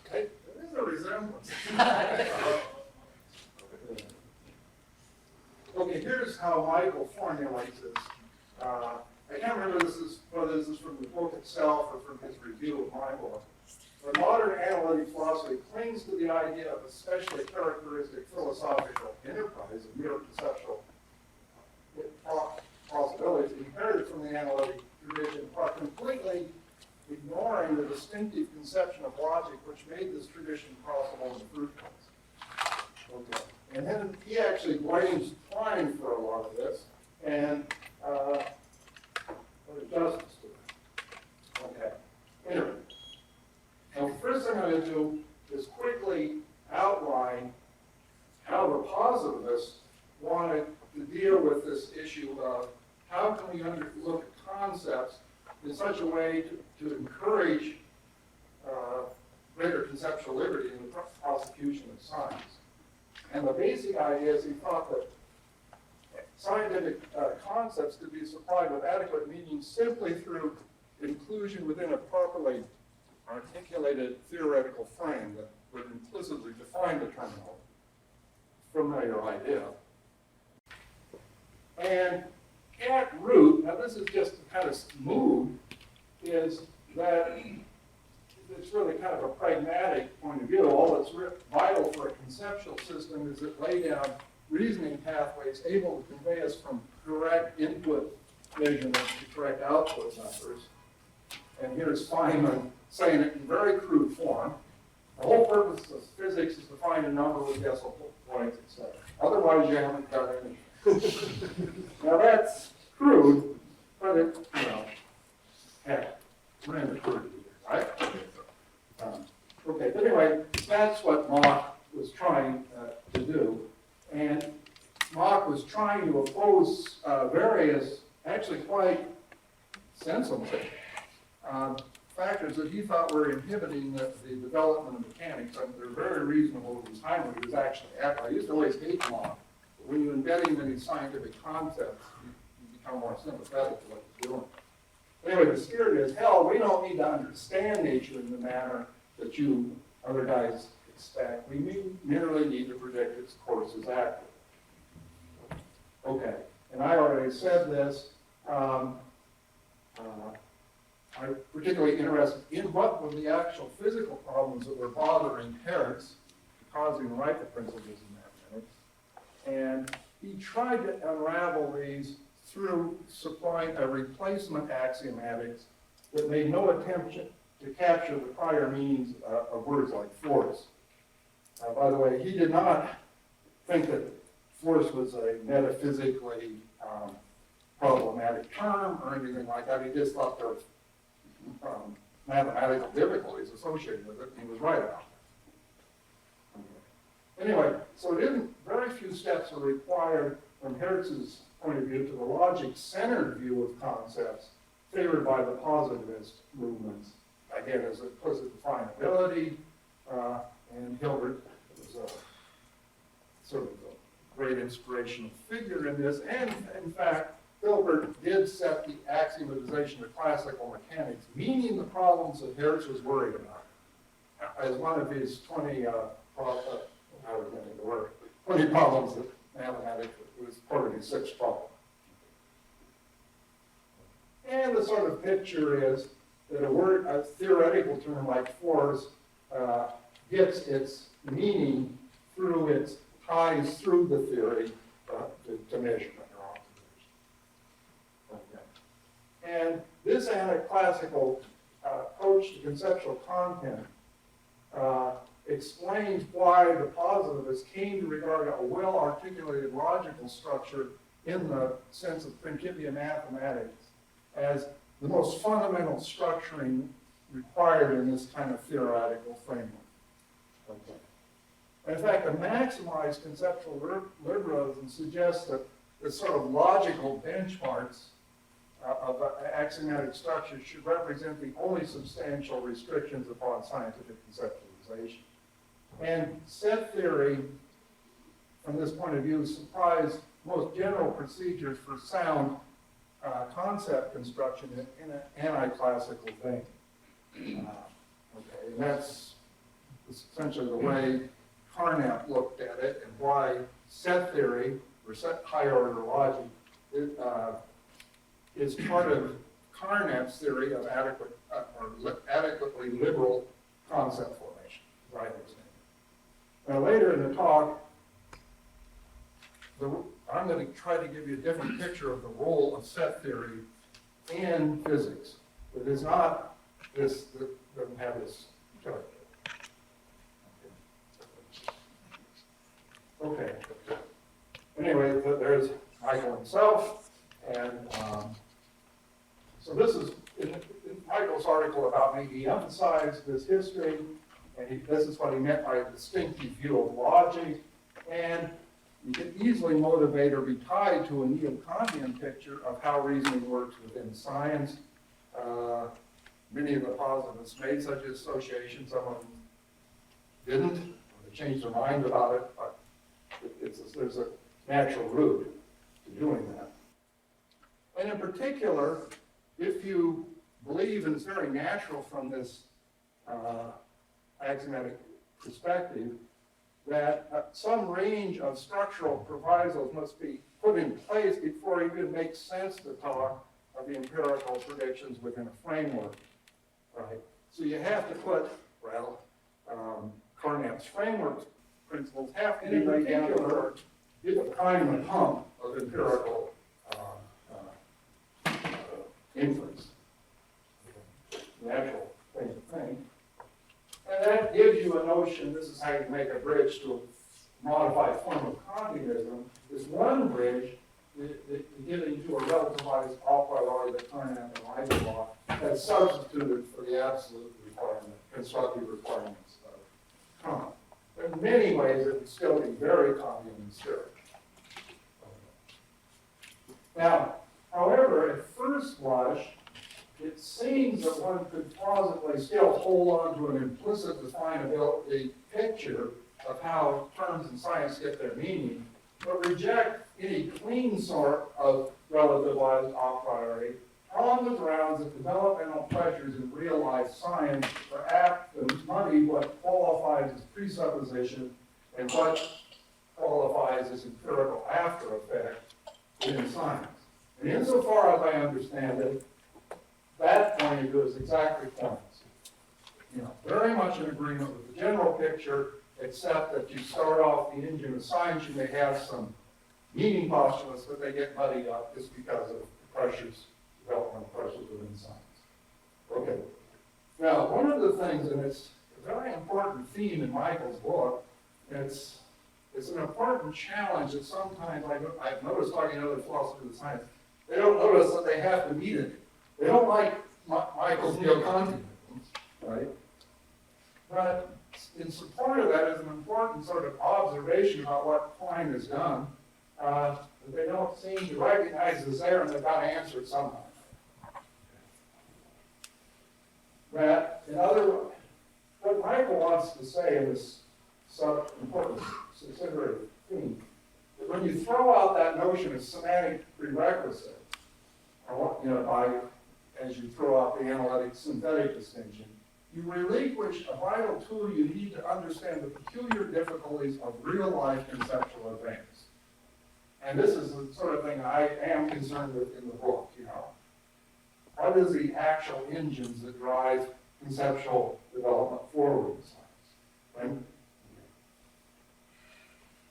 there is a resemblance. Okay, here's how Michael formulates this. I can't remember whether this is from the book itself or from his review of my book. The modern analytic philosophy clings to the idea of a specially characteristic philosophical enterprise of mere conceptual possibilities inherited from the analytic tradition, are completely ignoring the distinctive conception of logic which made this tradition possible in the first place. Okay. And then he actually blames Klein for a lot of this and put justice to it. Okay. Anyway. Now, the first thing I'm going to do is quickly outline how the positivists wanted to deal with this issue of how can we look at concepts in such a way to encourage greater conceptual liberty in the prosecution of science. And the basic idea is he thought that scientific concepts could be supplied with adequate meaning simply through inclusion within a properly articulated theoretical frame that would implicitly define the terminology. Familiar idea. And at root, now this is just to kind of mood, is that it's really kind of a pragmatic point of view. All that's vital for a conceptual system is that lay down reasoning pathways able to convey us from correct input measurements to correct output numbers. And here's Feynman saying it in very crude form. The whole purpose of physics is to find a number with decimal points, etc. Otherwise, you haven't done anything. Now that's crude, but it, heck, we're in the crude here, right? Okay, but anyway, that's what Mach was trying to do. And Mach was trying to oppose various, actually quite sensible factors that he thought were inhibiting the development of mechanics. I mean, they're very reasonable at the time when he was actually I used to always hate Mach, but when you embed him in these scientific concepts, you become more sympathetic to what he's doing. Anyway, anyway, the spirit is, hell, we don't need to understand nature in the manner that you other guys expect. We merely need to predict its course as active. Okay, and I already said this. I'm particularly interested in what were the actual physical problems that were bothering Hertz, causing the right to principles in mathematics. And he tried to unravel these through supplying a replacement axiomatics that made no attempt to capture the prior meanings of words like force. By the way, he did not think that force was a metaphysically problematic term or anything like that. He just thought there was mathematical difficulties associated with it, and he was right about that. Anyway, so very few steps are required from Hertz's point of view to the logic-centered view of concepts favored by the positivist movements. Again, as implicit definability, and Hilbert was a sort of a great inspirational figure in this, and in fact, Hilbert did set the axiomatization of classical mechanics, meaning the problems that Hertz was worried about, as one of his 20 problems that mathematics was part of his sixth problem. And the sort of picture is that a theoretical term like force gets its meaning through its ties through the theory to measurement or observation. Okay. And this anti-classical approach to conceptual content explains why the positivists came to regard a well-articulated logical structure in the sense of Principia Mathematics as the most fundamental structuring required in this kind of theoretical framework. Okay. In fact, a maximized conceptual liberalism suggests that the sort of logical benchmarks of axiomatic structures should represent the only substantial restrictions upon scientific conceptualization. And set theory, from this point of view, supplies most general procedures for sound concept construction in an anti-classical vein. Okay, and that's essentially the way Carnap looked at it, and why set theory, or set higher order logic, is part of Carnap's theory of adequately liberal concept formation, as I understand it. Now later in the talk, I'm going to try to give you a different picture of the role of set theory in physics. It is not this, that doesn't have this character. Okay. Anyway, there's Michael himself, and so this is in Michael's article about me. He emphasized this history, and this is what he meant by a distinctive view of logic, and you can easily motivate or be tied to a neo-Kantian picture of how reasoning works within science. Many of the positivists made such associations. Some of them didn't. They changed their mind about it, but there's a natural route to doing that. And in particular, if you believe, and it's very natural from this axiomatic perspective, that some range of structural provisos must be put in place before it even makes sense to talk of the empirical predictions within a framework, right? So you have to put, well, Carnap's framework principles have to be laid down to give a kind of hump of empirical inference. Natural thing to think. And that gives you a notion, this is how you make a bridge to a modified form of Kantianism, is one bridge that get into a relativized a priori that Carnap and Leibniz has substituted for the absolute requirement, constructive requirements of Kant. In many ways, it would still be very Kantian in spirit. Now, however, at first blush, it seems that one could plausibly still hold on to an implicit definability picture of how terms in science get their meaning, but reject any clean sort of relativized a priori on the grounds that developmental pressures in real life science are apt to muddy what qualifies as presupposition and what qualifies as empirical after effect in science. And insofar as I understand it, that point of view is exactly points. You know, very much in agreement with the general picture, except that you start off the engine of science, you may have some meaning postulates, but they get muddied up just because of the pressures, developmental pressures within science. Okay. Now, one of the things, and it's a very important theme in Michael's book, it's an important challenge that sometimes I've noticed talking to other philosophers of science, they don't notice that they have to meet it. They don't like Michael's neo-Kantianism, right? But in support of that is an important sort of observation about what Klein has done that they don't seem to recognize is there, and they've got to answer it somehow. That, in other words, what Michael wants to say in this important subsidiary theme, that when you throw out that notion of semantic prerequisite, as you throw out the analytic synthetic distinction, you relinquish a vital tool you need to understand the peculiar difficulties of real-life conceptual advance. And this is the sort of thing I am concerned with in the book, you know. What is the actual engines that drive conceptual development forward in science? Right?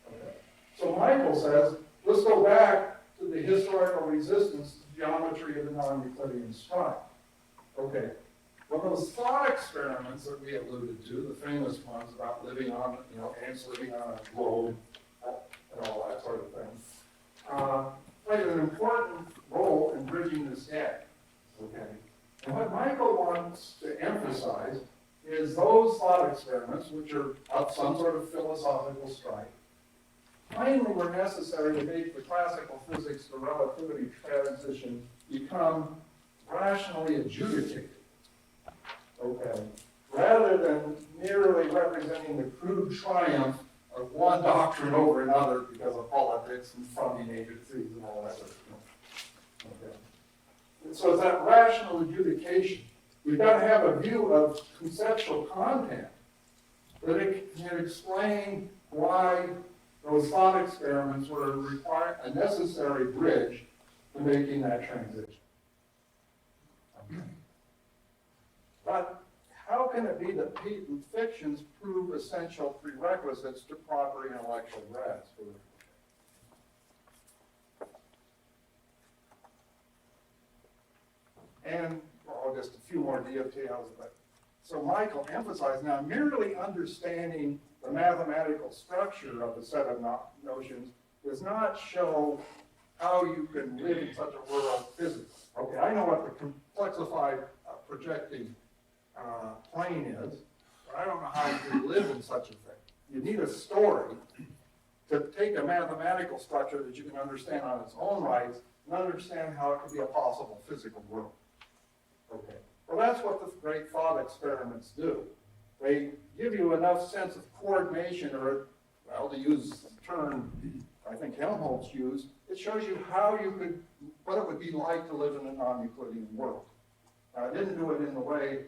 Okay. So Michael says, let's go back to the historical resistance to geometry of the non-Euclidean stride. Okay. Well, those thought experiments that we alluded to, the famous ones about living on, ants living on a globe, and all that sort of thing, played an important role in bridging this gap. Okay. And what Michael wants to emphasize is those thought experiments, which are of some sort of philosophical stripe, finally were necessary to make the classical physics to relativity transition become rationally adjudicated. Okay. Rather than merely representing the crude triumph of one doctrine over another because of politics and funding agencies and all that sort of thing. Okay. And so it's that rational adjudication. We've got to have a view of conceptual content that it can explain why those thought experiments were a necessary bridge to making that transition. Okay. But how can it be that patent fictions prove essential prerequisites to proper intellectual grasp? And, well, just a few more details. So Michael emphasized now merely understanding the mathematical structure of a set of notions does not show how you can live in such a world physically. Okay, I know what the complexified projecting plane is, but I don't know how you can live in such a thing. You need a story to take a mathematical structure that you can understand on its own rights and understand how it could be a possible physical world. Okay. Well, that's what the great thought experiments do. They give you enough sense of coordination, or, well, to use the term I think Helmholtz used, it shows you how you could, what it would be like to live in a non-Euclidean world. Now, I didn't do it in the way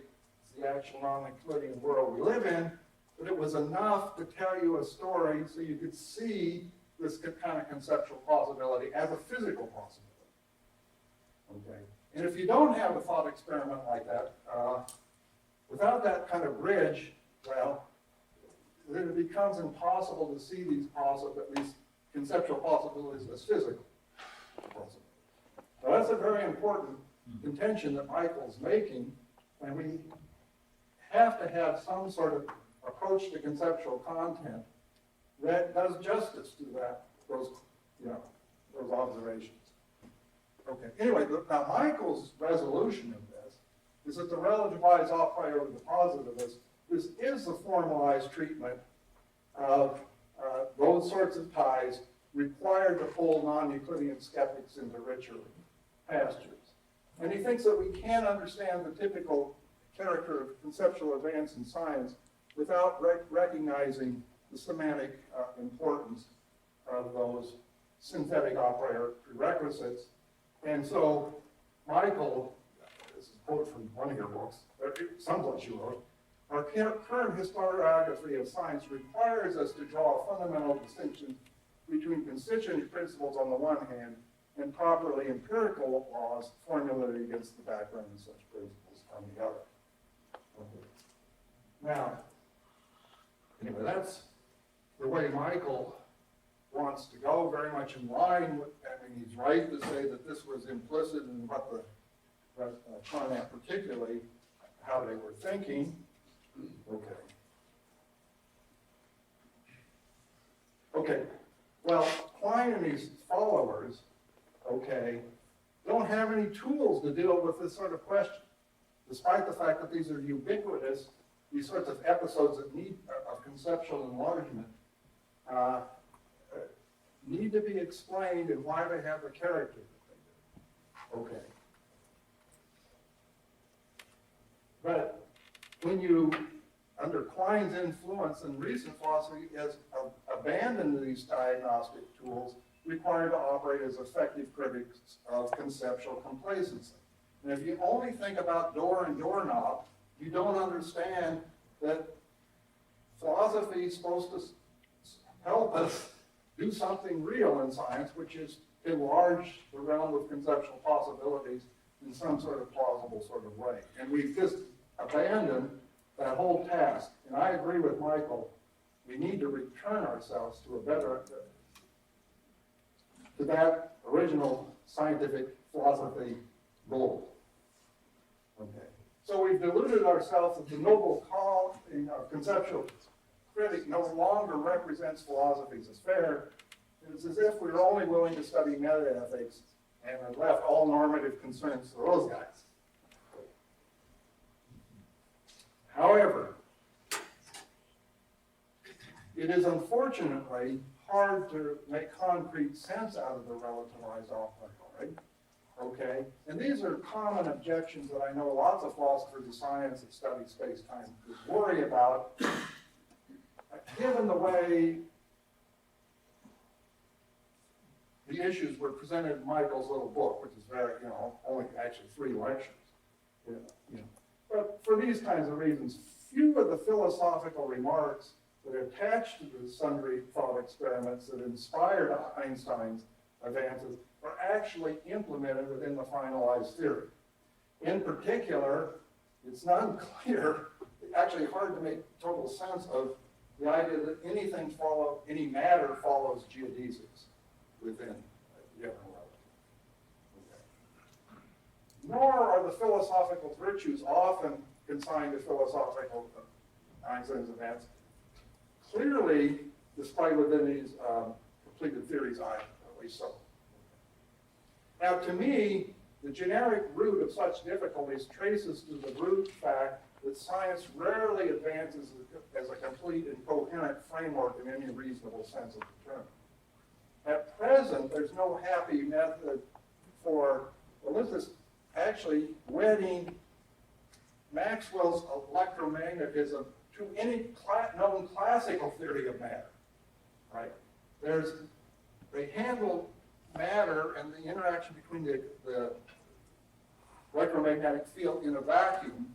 it's the actual non-Euclidean world we live in, but it was enough to tell you a story so you could see this kind of conceptual possibility as a physical possibility. Okay. And if you don't have a thought experiment like that, without that kind of bridge, well, then it becomes impossible to see these conceptual possibilities as physical possibilities. So that's a very important contention that Michael's making, and we have to have some sort of approach to conceptual content that does justice to those observations. Okay. Anyway, now Michael's resolution of this is that the relativized a priori the positivist, this is the formalized treatment of those sorts of ties required to pull non-Euclidean skeptics into richer pastures. And he thinks that we can't understand the typical character of conceptual advance in science without recognizing the semantic importance of those synthetic a priori prerequisites. And so Michael, this is a quote from one of your books, someplace you wrote, our current historiography of science requires us to draw a fundamental distinction between constituent principles on the one hand and properly empirical laws formulated against the background of such principles on the other. Okay. Now, anyway, that's the way Michael wants to go, very much in line with, I mean, he's right to say that this was implicit in what the Klein particularly, how they were thinking. Okay. Okay, well, Klein and his followers, okay, don't have any tools to deal with this sort of question, despite the fact that these are ubiquitous, these sorts of episodes that need of conceptual enlargement need to be explained and why they have the character that they do. Okay. But when you, under Klein's influence in recent philosophy, has abandoned these diagnostic tools required to operate as effective critics of conceptual complacency. And if you only think about door and doorknob, you don't understand that philosophy is supposed to help us do something real in science, which is enlarge the realm of conceptual possibilities in some sort of plausible sort of way. And we've just abandoned that whole task. And I agree with Michael, we need to return ourselves to a better, to that original scientific philosophy goal. Okay. So we've deluded ourselves that the noble calling of conceptual critic no longer represents philosophies as fair. It's as if we were only willing to study metaethics and had left all normative concerns to those guys. However, it is unfortunately hard to make concrete sense out of the relativized off-record, okay? And these are common objections that I know lots of philosophers of science that study space-time worry about. Given the way the issues were presented in Michael's little book, which is very, only actually 3 lectures. But for these kinds of reasons, few of the philosophical remarks that are attached to the sundry thought experiments that inspired Einstein's advances are actually implemented within the finalized theory. In particular, it's not clear, actually hard to make total sense of the idea that any matter follows geodesics within general relativity. Okay. Nor are the philosophical virtues often consigned to philosophical Einstein's events. Clearly, despite within these completed theories, at least so. Now, to me, the generic root of such difficulties traces to the root fact that science rarely advances as a complete and coherent framework in any reasonable sense of the term. At present, there's no happy method for, well, this is actually wedding Maxwell's electromagnetism to any known classical theory of matter, right? They handle matter and the interaction between the electromagnetic field in a vacuum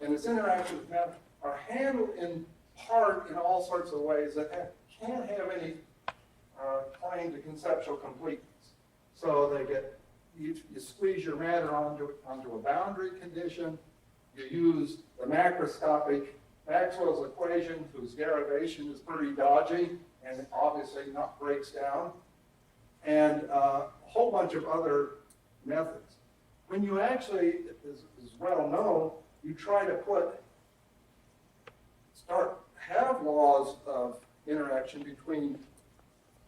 and its interaction with matter are handled in part in all sorts of ways that can't have any claim to conceptual completeness. So they get, you squeeze your matter onto a boundary condition, you use the macroscopic Maxwell's equation, whose derivation is pretty dodgy and obviously not breaks down, and a whole bunch of other methods. When you actually, as well known, you try to have laws of interaction between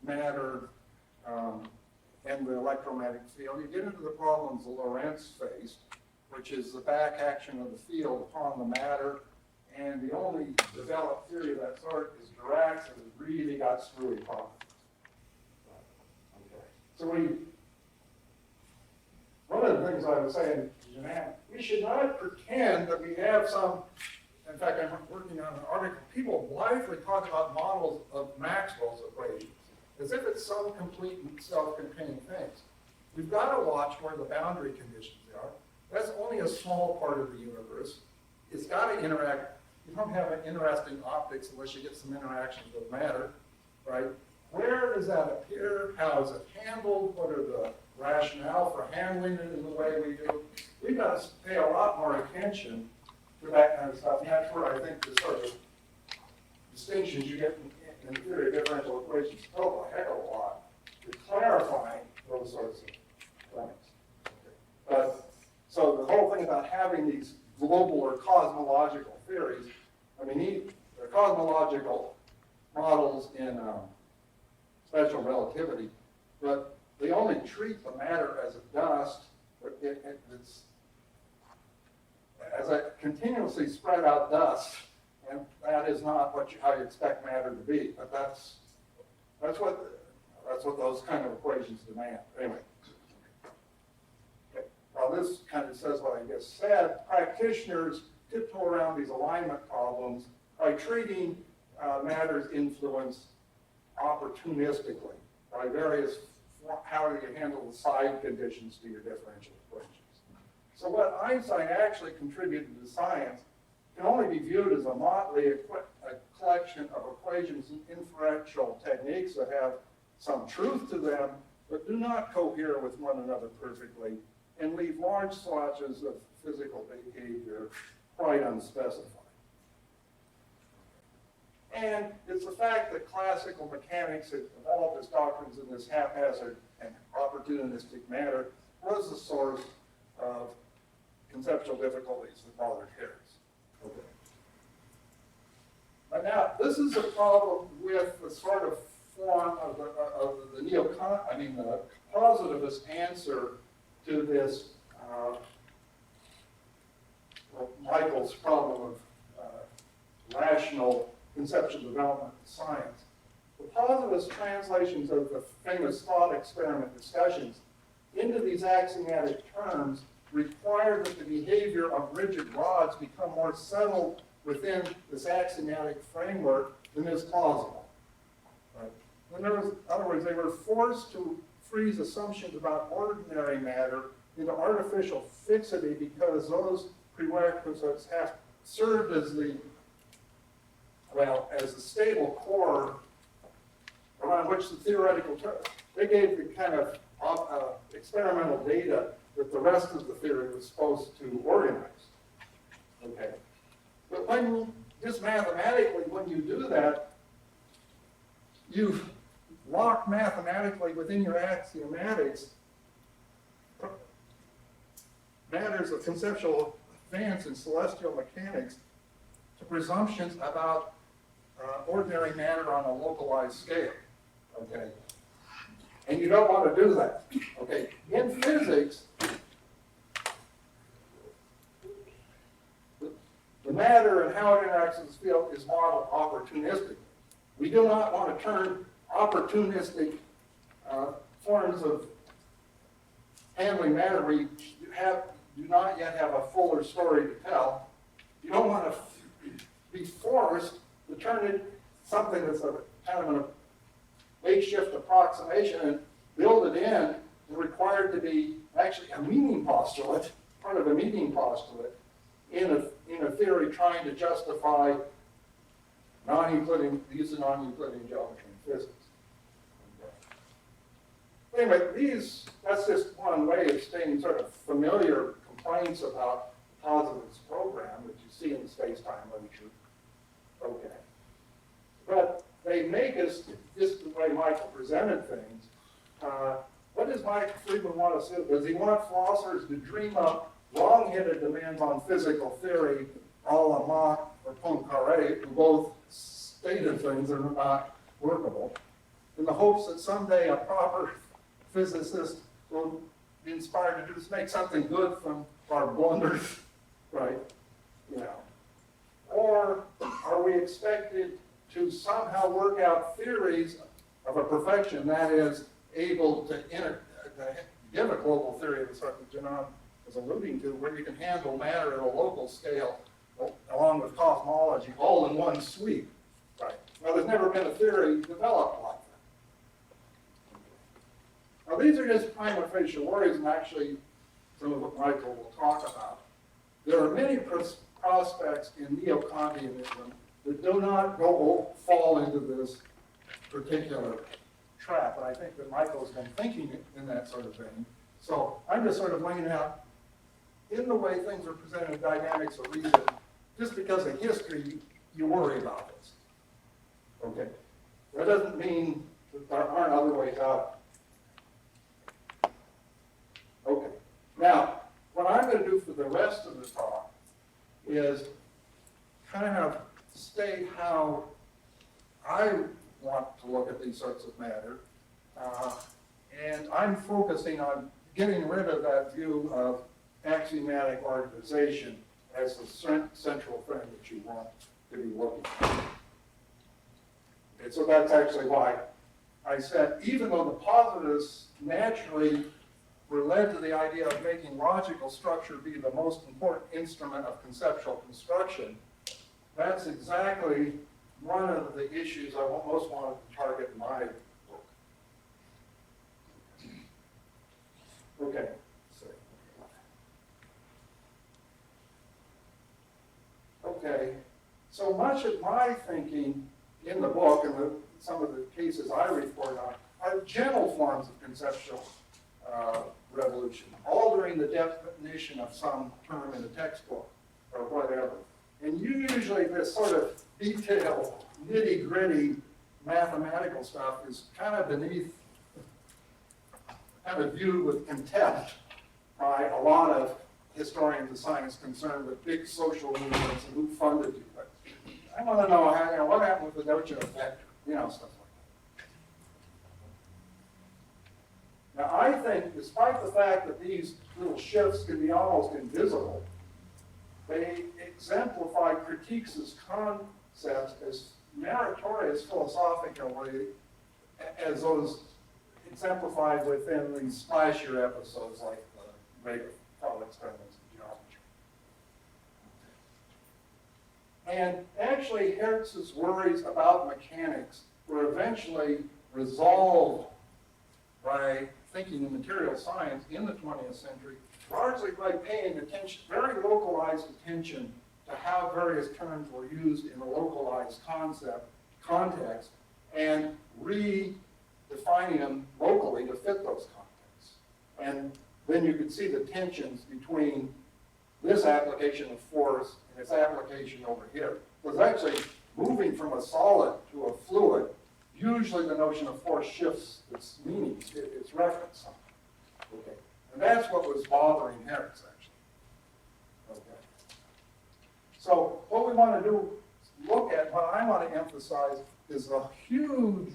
matter and the electromagnetic field, you get into the problems Lorentz faced, which is the back action of the field upon the matter, and the only developed theory of that sort is Dirac's, and it really got screwy problems. Okay. So one of the things I was saying to Jenann, we should not pretend that we have some, in fact, I'm working on an article, people blithely talk about models of Maxwell's equations, as if it's some complete and self-contained things. we've got to watch where the boundary conditions are. That's only a small part of the universe. It's got to interact. You don't have an interesting optics unless you get some interactions with matter, right? Where does that appear? How is it handled? What are the rationale for handling it in the way we do? We've got to pay a lot more attention to that kind of stuff. And that's where I think the sort of distinctions you get in theory of differential equations help a heck of a lot to clarifying those sorts of things. But so the whole thing about having these global or cosmological theories, I mean, they're cosmological models in special relativity, but they only treat the matter as a dust. It's as a continuously spread out dust, and that is not how you expect matter to be. But that's what those kind of equations demand. Anyway. Well, this kind of says what I just said. Practitioners tiptoe around these alignment problems by treating matter's influence opportunistically by various, how do you handle the side conditions to your differential equations. So what Einstein actually contributed to science can only be viewed as a motley collection of equations and inferential techniques that have some truth to them, but do not cohere with one another perfectly, and leave large swatches of physical behavior quite unspecified. And it's the fact that classical mechanics had developed its doctrines in this haphazard and opportunistic manner was the source of conceptual difficulties that bothered Harris. Okay. But now, this is a problem with the sort of form of the positivist answer to this Michael's problem of rational conceptual development in science. The positivist translations of the famous thought experiment discussions into these axiomatic terms require that the behavior of rigid rods become more settled within this axiomatic framework than is plausible. Right? In other words, they were forced to freeze assumptions about ordinary matter into artificial fixity because those prerequisites have served as as the stable core around which the theoretical they gave the kind of experimental data that the rest of the theory was supposed to organize. Okay. But just mathematically, when you do that, you lock mathematically within your axiomatics matters of conceptual advance in celestial mechanics to presumptions about ordinary matter on a localized scale. Okay. And you don't want to do that. Okay. In physics, the matter and how it interacts with the field is modeled opportunistically. We do not want to turn opportunistic forms of handling matter where you do not yet have a fuller story to tell. You don't want to be forced to turn it something that's a kind of a makeshift approximation and build it in and required to be actually a meaning postulate, part of a meaning postulate in a theory trying to justify non-Euclidean, the use of non-Euclidean geometry in physics. Anyway, that's just one way of staying sort of familiar complaints about the positivist program that you see in the space-time literature. Okay. But they make us, just the way Michael presented things, what does Friedman want us to do? Does he want philosophers to dream up wrong-headed demands on physical theory, a la Mach or Poincaré, who both stated things that are not workable, in the hopes that someday a proper physicist will be inspired to just make something good from our blunders, right? You know. Or are we expected to somehow work out theories of a perfection that is able to give a global theory of the sort that Jenann was alluding to, where you can handle matter at a local scale along with cosmology all in one sweep? Right. Well, there's never been a theory developed like Now, these are just prima facie worries, and actually some of what Michael will talk about. There are many prospects in neo-Kantianism that do not fall into this particular trap, and I think that Michael's been thinking in that sort of vein. So I'm just sort of laying out, in the way things are presented in dynamics of reason, just because of history, you worry about this. Okay? That doesn't mean that there aren't other ways out. Okay. Now, what I'm going to do for the rest of the talk is kind of state how I want to look at these sorts of matter. And I'm focusing on getting rid of that view of axiomatic organization as the central thing that you want to be looking at. And so that's actually why I said, even though the positivists naturally were led to the idea of making logical structure be the most important instrument of conceptual construction, that's exactly one of the issues I most wanted to target in my book. Okay. Okay. So much of my thinking in the book and some of the cases I report on are gentle forms of conceptual revolution, altering the definition of some term in a textbook or whatever. And usually this sort of detailed, nitty-gritty mathematical stuff is kind of beneath, kind of viewed with contempt by a lot of historians of science concerned with big social movements and who funded you. But I want to know how, what happened with the notion of vector, stuff like that. Now, I think, despite the fact that these little shifts can be almost invisible, they exemplify critiques' concepts as meritorious philosophically as those exemplified within these splashier episodes like the rate of thought experiments in geometry. And actually, Hertz's worries about mechanics were eventually resolved by thinking in material science in the 20th century, largely by paying attention, very localized attention to how various terms were used in a localized context, and redefining them locally to fit those contexts. And then you could see the tensions between this application of force and its application over here. So it's actually moving from a solid to a fluid. Usually the notion of force shifts its meaning, its reference. Okay. And that's what was bothering Hertz, actually. Okay. So what we want to do, look at, what I want to emphasize is a huge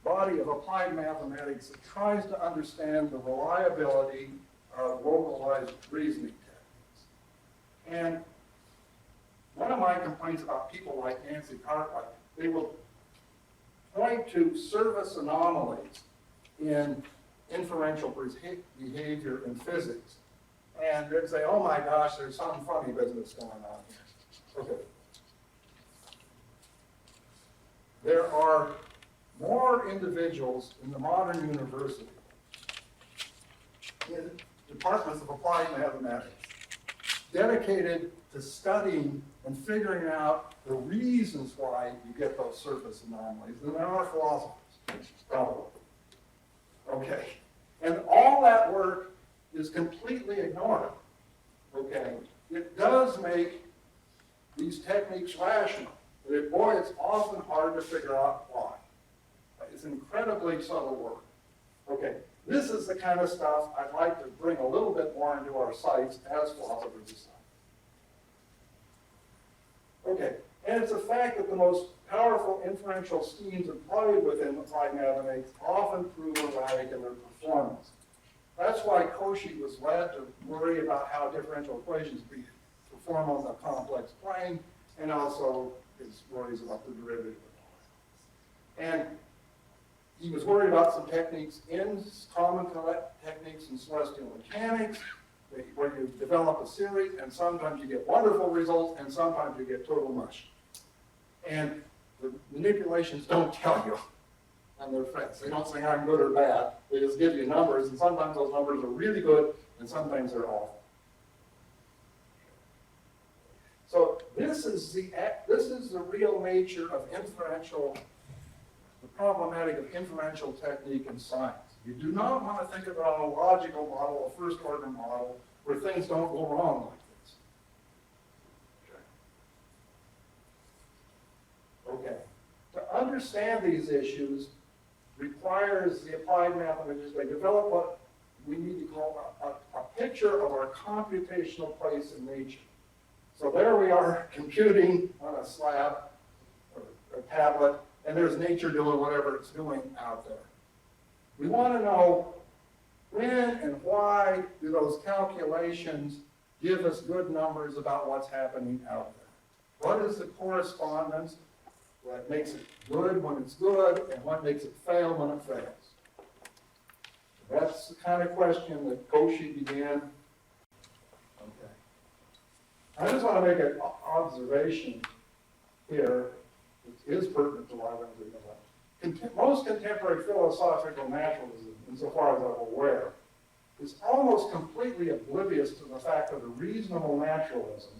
body of applied mathematics that tries to understand the reliability of localized reasoning techniques. And one of my complaints about people like Nancy Cartwright, they will point to service anomalies in inferential behavior in physics. And they'd say, oh my gosh, there's some funny business going on here. Okay. There are more individuals in the modern university, in departments of applied mathematics, dedicated to studying and figuring out the reasons why you get those surface anomalies than there are philosophers, probably. Okay. And all that work is completely ignored. Okay. It does make these techniques rational, but boy, it's often hard to figure out why. It's incredibly subtle work. Okay. This is the kind of stuff I'd like to bring a little bit more into our sights as philosophers of science. Okay, and it's a fact that the most powerful inferential schemes employed within applied mathematics often prove erratic in their performance. That's why Cauchy was led to worry about how differential equations perform on the complex plane, and also his worries about the derivative. And he was worried about some techniques in common techniques in celestial mechanics, where you develop a series, and sometimes you get wonderful results, and sometimes you get total mush. And the manipulations don't tell you on their face. They don't say I'm good or bad. They just give you numbers, and sometimes those numbers are really good, and sometimes they're awful. So this is the real nature of inferential, the problematic of inferential technique in science. You do not want to think about a logical model, a first order model, where things don't go wrong like this. Okay. To understand these issues requires the applied mathematicians, they develop what we need to call a picture of our computational place in nature. So there we are computing on a slab or a tablet, and there's nature doing whatever it's doing out there. We want to know when and why do those calculations give us good numbers about what's happening out there. What is the correspondence? What makes it good when it's good, and what makes it fail when it fails? That's the kind of question that Cauchy began. Okay. I just want to make an observation here, which is pertinent to what I'm thinking about. Most contemporary philosophical naturalism, insofar as I'm aware, is almost completely oblivious to the fact that a reasonable naturalism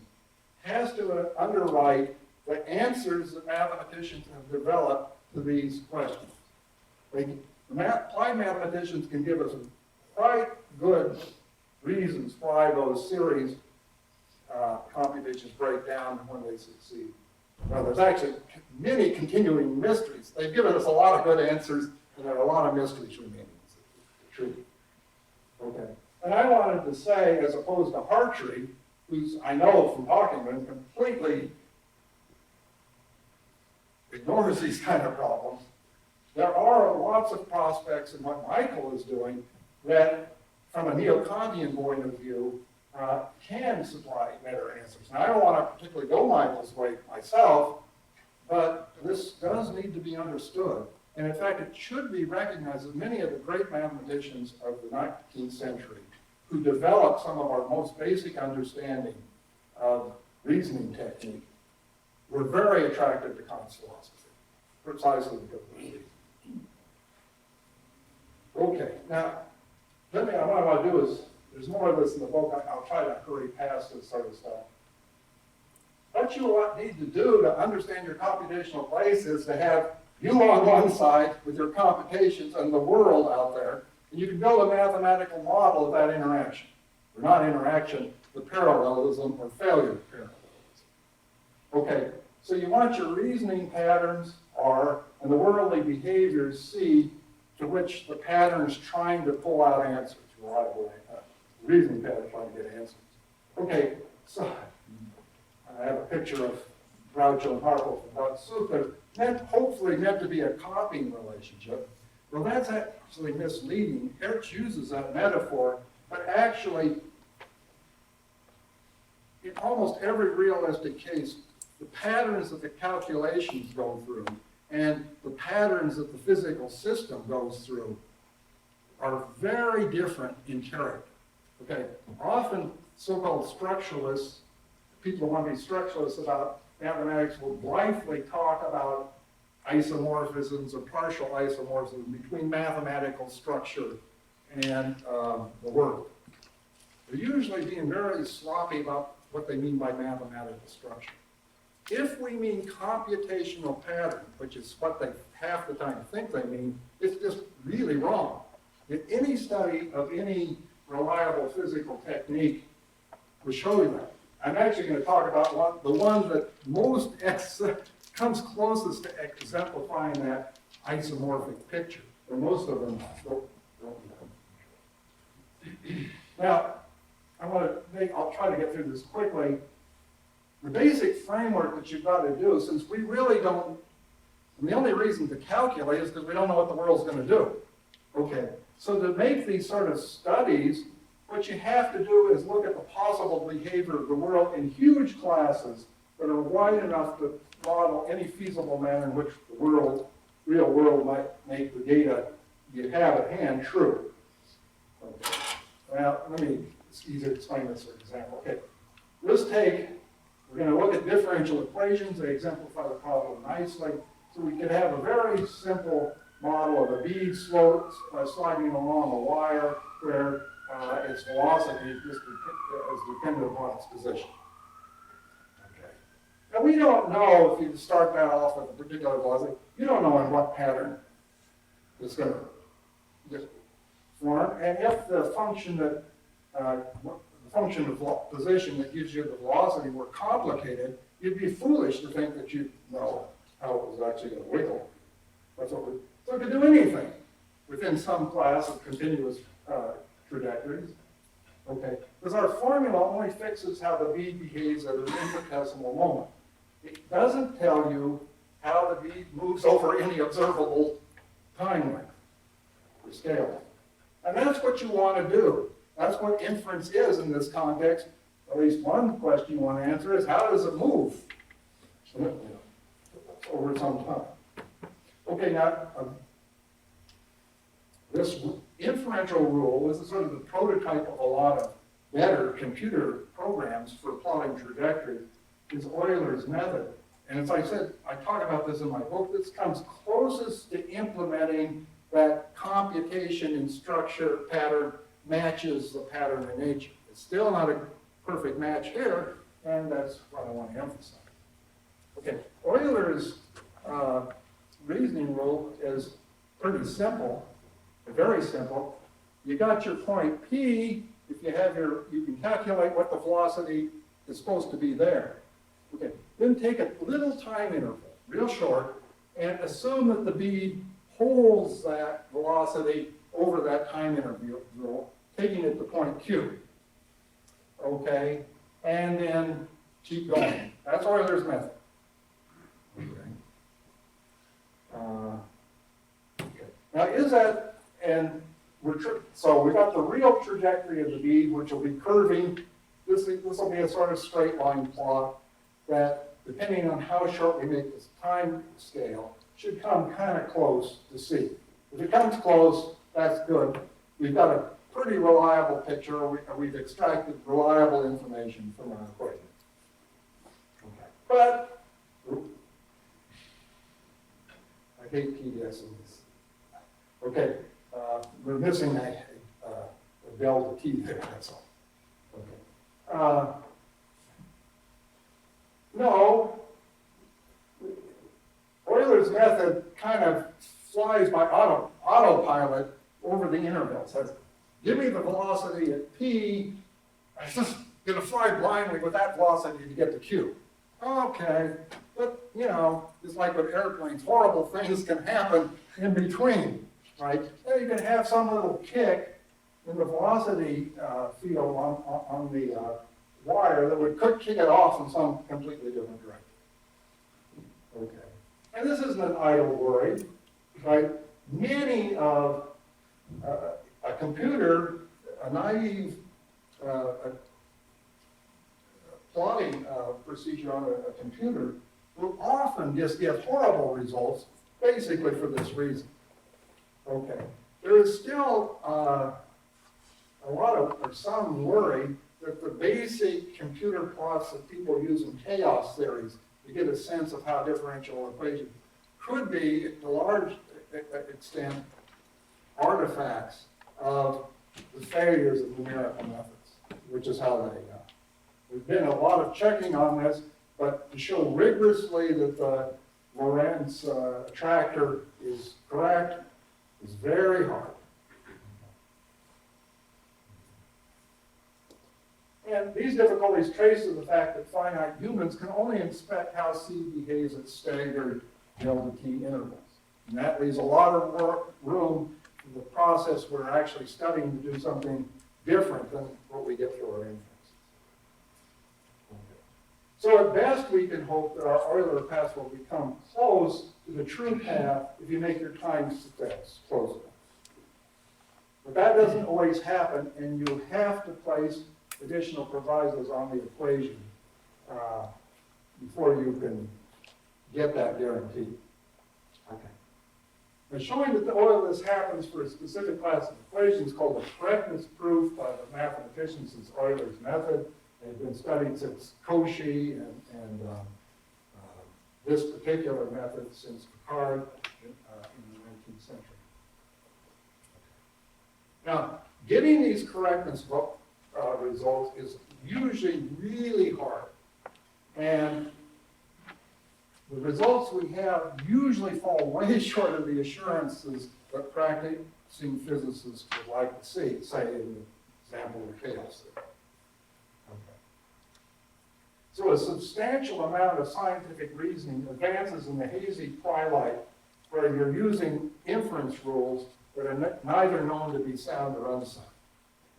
has to underwrite the answers that mathematicians have developed to these questions. Applied mathematicians can give us quite good reasons why those series computations break down when they succeed. Now, there's actually many continuing mysteries. They've given us a lot of good answers, and there are a lot of mysteries remaining. True. Okay. And I wanted to say, as opposed to Hartree, who's, I know from talking to him, completely ignores these kind of problems, there are lots of prospects in what Michael is doing that, from a neo-Kantian point of view, can supply better answers. Now, I don't want to particularly go Michael's way myself, but this does need to be understood. And in fact, it should be recognized that many of the great mathematicians of the 19th century who developed some of our most basic understanding of reasoning technique were very attracted to Kant's philosophy, precisely because of this reason. Okay, now, what I want to do is, there's more of this in the book. I'll try to hurry past this sort of stuff. What you need to do to understand your computational place is to have you on one side with your computations and the world out there, and you can build a mathematical model of that interaction. Or not interaction, but parallelism or failure of parallelism. Okay, so you want your reasoning patterns R and the worldly behaviors C, to which the pattern's trying to pull out answers, reliable reasoning pattern trying to get answers. Okay, so I have a picture of Groucho and Harpo from Duck Soup. They're hopefully meant to be a copying relationship. Well, that's actually misleading. Hertz uses that metaphor, but actually, in almost every realistic case, the patterns that the calculations go through and the patterns that the physical system goes through are very different in character. Okay, often so-called structuralists, people who want to be structuralists about mathematics will blithely talk about isomorphisms or partial isomorphisms between mathematical structure and the world. They're usually being very sloppy about what they mean by mathematical structure. If we mean computational pattern, which is what they half the time think they mean, it's just really wrong. In any study of any reliable physical technique will show you that. I'm actually going to talk about the one that most comes closest to exemplifying that isomorphic picture, but most of them don't know. Now, I'll try to get through this quickly. The basic framework that you've got to do, since we really don't, and the only reason to calculate is because we don't know what the world's going to do. Okay, so to make these sort of studies, what you have to do is look at the possible behavior of the world in huge classes that are wide enough to model any feasible manner in which the real world might make the data you have at hand true. Okay. Well, it's easier to explain this for example. Okay, we're going to look at differential equations. They exemplify the problem nicely. So we could have a very simple model of a bead sliding along a wire where its velocity is dependent upon its position. Okay. Now we don't know if you start that off with a particular velocity, you don't know in what pattern it's going to form, and if the function that of position that gives you the velocity were complicated, you'd be foolish to think that you know how it was actually going to wiggle. That's what so it could do anything within some class of continuous trajectories. Okay, because our formula only fixes how the bead behaves at an infinitesimal moment. It doesn't tell you how the bead moves over any observable time length or scale. And that's what you want to do. That's what inference is in this context. At least one question you want to answer is, how does it move over some time? Okay, now, this inferential rule is sort of the prototype of a lot of better computer programs for plotting trajectory, is Euler's method. And as I said, I talk about this in my book, this comes closest to implementing that computation in structure pattern matches the pattern in nature. It's still not a perfect match here, and that's what I want to emphasize. Okay, Euler's reasoning rule is pretty simple, very simple. You got your point P, if you have you can calculate what the velocity is supposed to be there. Okay, then take a little time interval, real short, and assume that the bead holds that velocity over that time interval, taking it to point Q. Okay, and then keep going. That's Euler's method. Okay. Now is that, and so we got the real trajectory of the bead, which will be curving. This will be a sort of straight line plot that, depending on how short we make this time scale, should come kind of close to C. If it comes close, that's good. We've got a pretty reliable picture. We've extracted reliable information from our equation. Okay. But I hate PDS in this. Okay, we're missing a delta T there, that's all. Okay. No, Euler's method kind of flies by autopilot over the interval. It says, give me the velocity at P, I'm just going to fly blindly with that velocity to get to Q. Okay, but you know, it's like with airplanes, horrible things can happen in between, right? You can have some little kick in the velocity field on the wire that would kick it off in some completely different direction. Okay. And this isn't an idle worry, right? Many of a computer, a naive plotting procedure on a computer will often just get horrible results, basically for this reason. Okay. There is still a lot of, or some worry that the basic computer plots that people use in chaos theories to get a sense of how differential equations could be, to a large extent, artifacts of the failures of numerical methods, which is how they go. There's been a lot of checking on this, but to show rigorously that the Lorentz attractor is correct is very hard. And these difficulties trace to the fact that finite humans can only inspect how C behaves at staggered delta T intervals. And that leaves a lot of room for the process we're actually studying to do something different than what we get through our inference. So at best, we can hope that our Euler path will become close to the true path if you make your time steps close enough. But that doesn't always happen, and you have to place additional provisos on the equation before you can get that guarantee. Okay. Now, showing that all of this happens for a specific class of equations called the correctness proof by the mathematicians is Euler's method. They've been studied since Cauchy and this particular method since Picard in the century. Now, getting these correctness results is usually really hard. And the results we have usually fall way short of the assurances that practicing physicists would like to see, say in the example of chaos theory. Okay. So a substantial amount of scientific reasoning advances in the hazy twilight where you're using inference rules that are neither known to be sound or unsound.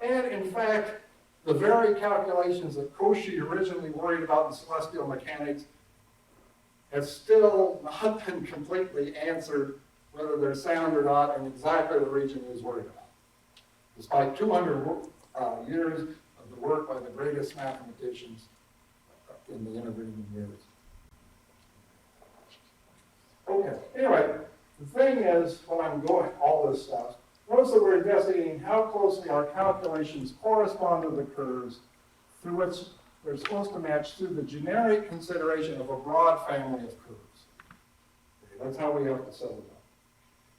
And in fact, the very calculations that Cauchy originally worried about in celestial mechanics have still not been completely answered whether they're sound or not in exactly the region he was worried about. Despite 200 years of the work by the greatest mathematicians in the intervening years. Okay, anyway, the thing is, when I'm going all this stuff, notice that we're investigating how closely our calculations correspond to the curves through which they're supposed to match through the generic consideration of a broad family of curves. Okay, that's how we have to settle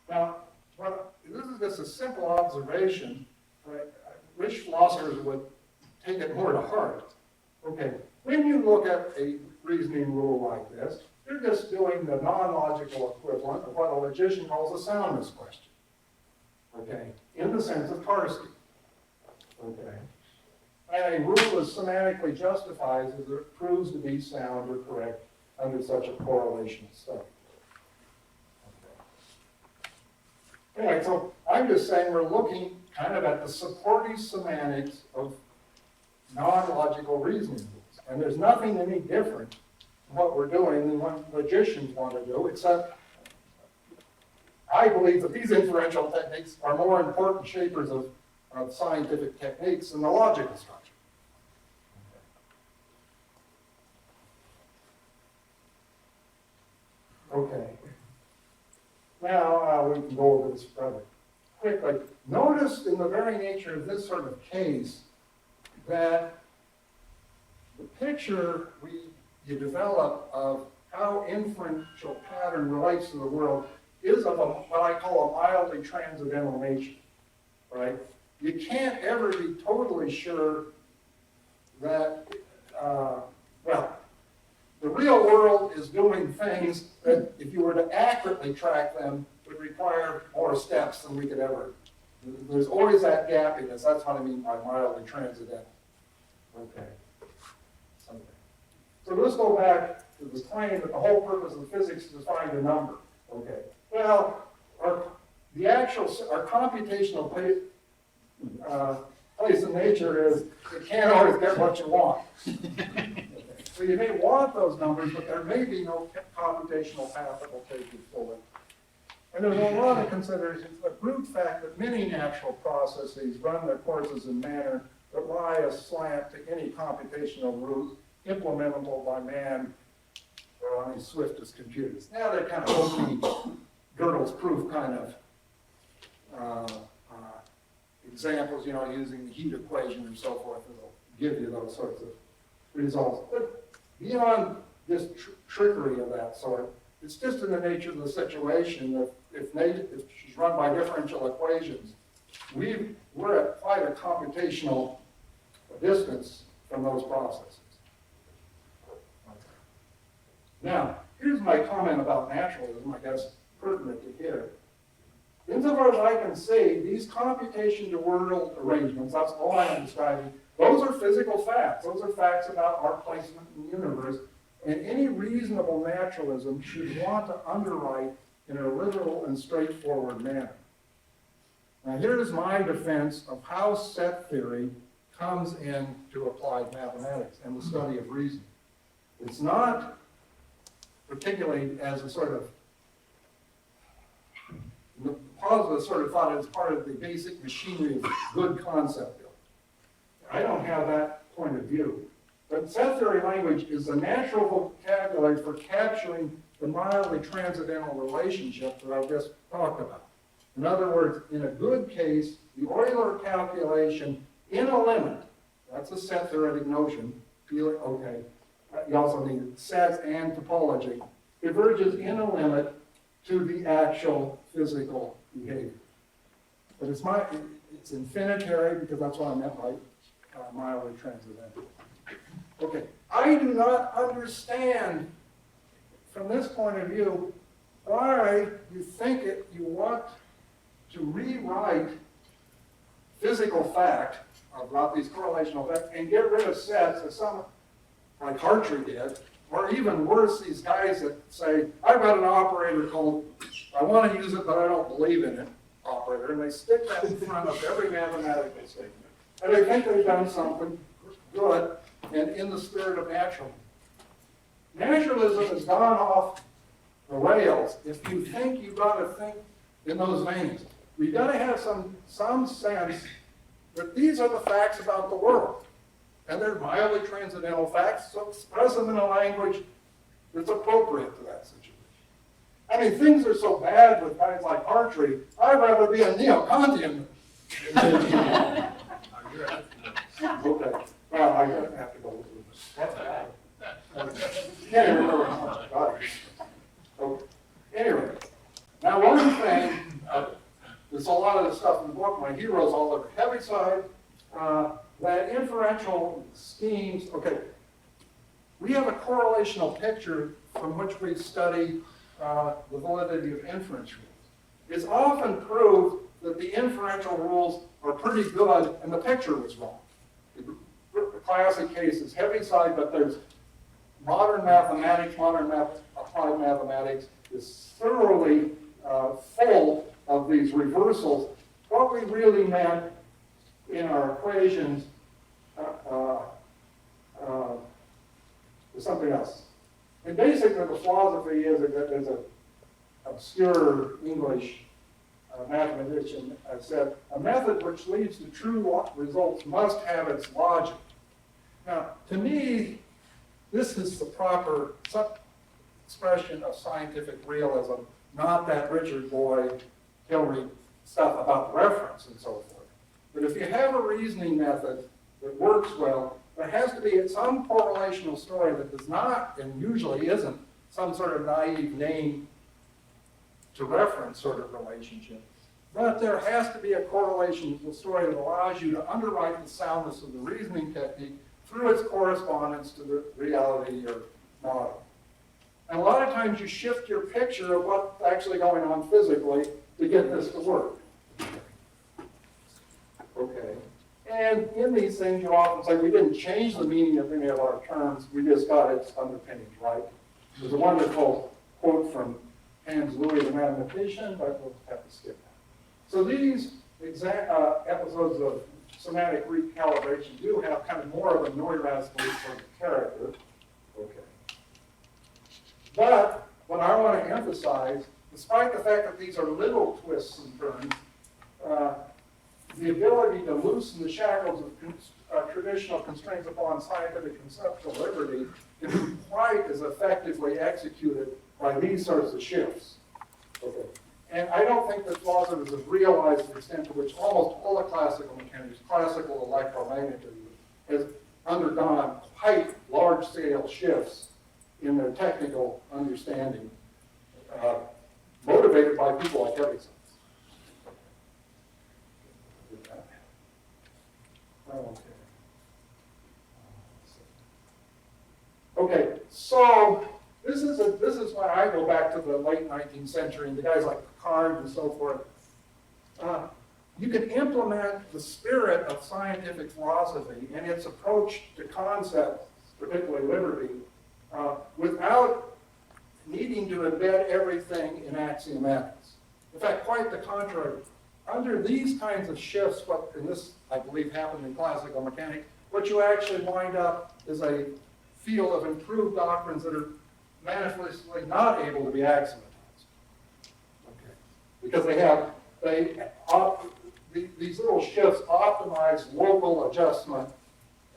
it up. Now, this is just a simple observation. Right? I wish philosophers would take it more to heart. Okay, when you look at a reasoning rule like this, you're just doing the non-logical equivalent of what a logician calls a soundness question. Okay, in the sense of Tarski. Okay. And a rule is semantically justified as it proves to be sound or correct under such a correlational study. Okay. Anyway, so I'm just saying we're looking kind of at the supporting semantics of non-logical reasoning rules. And there's nothing any different in what we're doing than what logicians want to do, except I believe that these inferential techniques are more important shapers of scientific techniques than the logical structure. Okay. Now we can go over this rather quickly. Notice in the very nature of this sort of case that the picture you develop of how inferential pattern relates to the world is of what I call a mildly transcendental nature, right? You can't ever be totally sure that, well, the real world is doing things that if you were to accurately track them would require more steps than we could ever. There's always that gappiness. That's what I mean by mildly transcendental. Okay. So let's go back to this claim that the whole purpose of physics is to find a number. Okay. Well, our computational place in nature is you can't always get what you want. So you may want those numbers, but there may be no computational path that will take you forward. And there's a lot of considerations. The brute fact that many natural processes run their courses in manner that lie aslant to any computational route implementable by man or on his swiftest computers. Now they're kind of opening Gödel's proof kind of examples, using the heat equation and so forth, that'll give you those sorts of results. But beyond this trickery of that sort, it's just in the nature of the situation that if she's run by differential equations, we're at quite a computational distance from those processes. Now, here's my comment about naturalism, I guess, pertinent to here. Insofar as I can see, these computation to world arrangements, that's all I am describing, those are physical facts. Those are facts about our placement in the universe. And any reasonable naturalism should want to underwrite in a literal and straightforward manner. Now, here's my defense of how set theory comes into applied mathematics and the study of reasoning. It's not particularly as a sort of positive sort of thought as part of the basic machinery of good concept building. I don't have that point of view. But set theory language is the natural vocabulary for capturing the mildly transcendental relationship that I've just talked about. In other words, in a good case, the Euler calculation in a limit, that's a set theoretic notion, okay, you also need sets and topology, diverges in a limit to the actual physical behavior. But it's infinitary because that's what I meant by mildly transcendental. Okay, I do not understand from this point of view why you want to rewrite physical fact about these correlational effects and get rid of sets as some, like Hartree did, or even worse, these guys that say, I've got an operator called, I want to use it, but I don't believe in it, operator, and they stick that in front of every mathematical statement. And they think they've done something good and in the spirit of naturalism. Naturalism has gone off the rails if you think you've got to think in those veins. You've got to have some sense that these are the facts about the world. And they're mildly transcendental facts, so express them in a language that's appropriate to that situation. I mean, things are so bad with guys like Hartree, I'd rather be a neo-Kantian. Okay, well, I have to go with this. That's bad. Can't even remember how much I got. Okay. Anyway, now one thing, there's a lot of this stuff in the book, my heroes all over Heaviside, that inferential schemes, okay, we have a correlational picture from which we study the validity of inference rules. It's often proved that the inferential rules are pretty good and the picture was wrong. The classic case is Heaviside, but there's modern mathematics, applied mathematics is thoroughly full of these reversals. What we really meant in our equations is something else. And basically the philosophy is that there's an obscure English mathematician said, a method which leads to true results must have its logic. Now, to me, this is the proper expression of scientific realism, not that Richard Boyd, Hillary stuff about reference and so forth. But if you have a reasoning method that works well, there has to be some correlational story that does not, and usually isn't, some sort of naive name to reference sort of relationship. But there has to be a correlational story that allows you to underwrite the soundness of the reasoning technique through its correspondence to the reality of your model. And a lot of times you shift your picture of what's actually going on physically to get this to work. Okay. And in these things, you often say, we didn't change the meaning of any of our terms, we just got its underpinnings right. There's a wonderful quote from Hans Louis, the mathematician, but we'll have to skip that. So these episodes of semantic recalibration do have kind of more of a Neurath sort of character. Okay. But what I want to emphasize, despite the fact that these are little twists and turns, the ability to loosen the shackles of traditional constraints upon scientific conceptual liberty isn't quite as effectively executed by these sorts of shifts. Okay. And I don't think that philosophers have realized the extent to which almost all the classical mechanics, classical electromagnetism, has undergone quite large-scale shifts in their technical understanding, motivated by people like Heaviside. Okay, so this is why I go back to the late 19th century and the guys like Picard and so forth. You can implement the spirit of scientific philosophy and its approach to concepts, particularly liberty, without needing to embed everything in axiomatics. In fact, quite the contrary. Under these kinds of shifts, and this, I believe, happened in classical mechanics, what you actually wind up is a field of improved doctrines that are manifestly not able to be axiomatized. Okay. Because these little shifts optimize local adjustment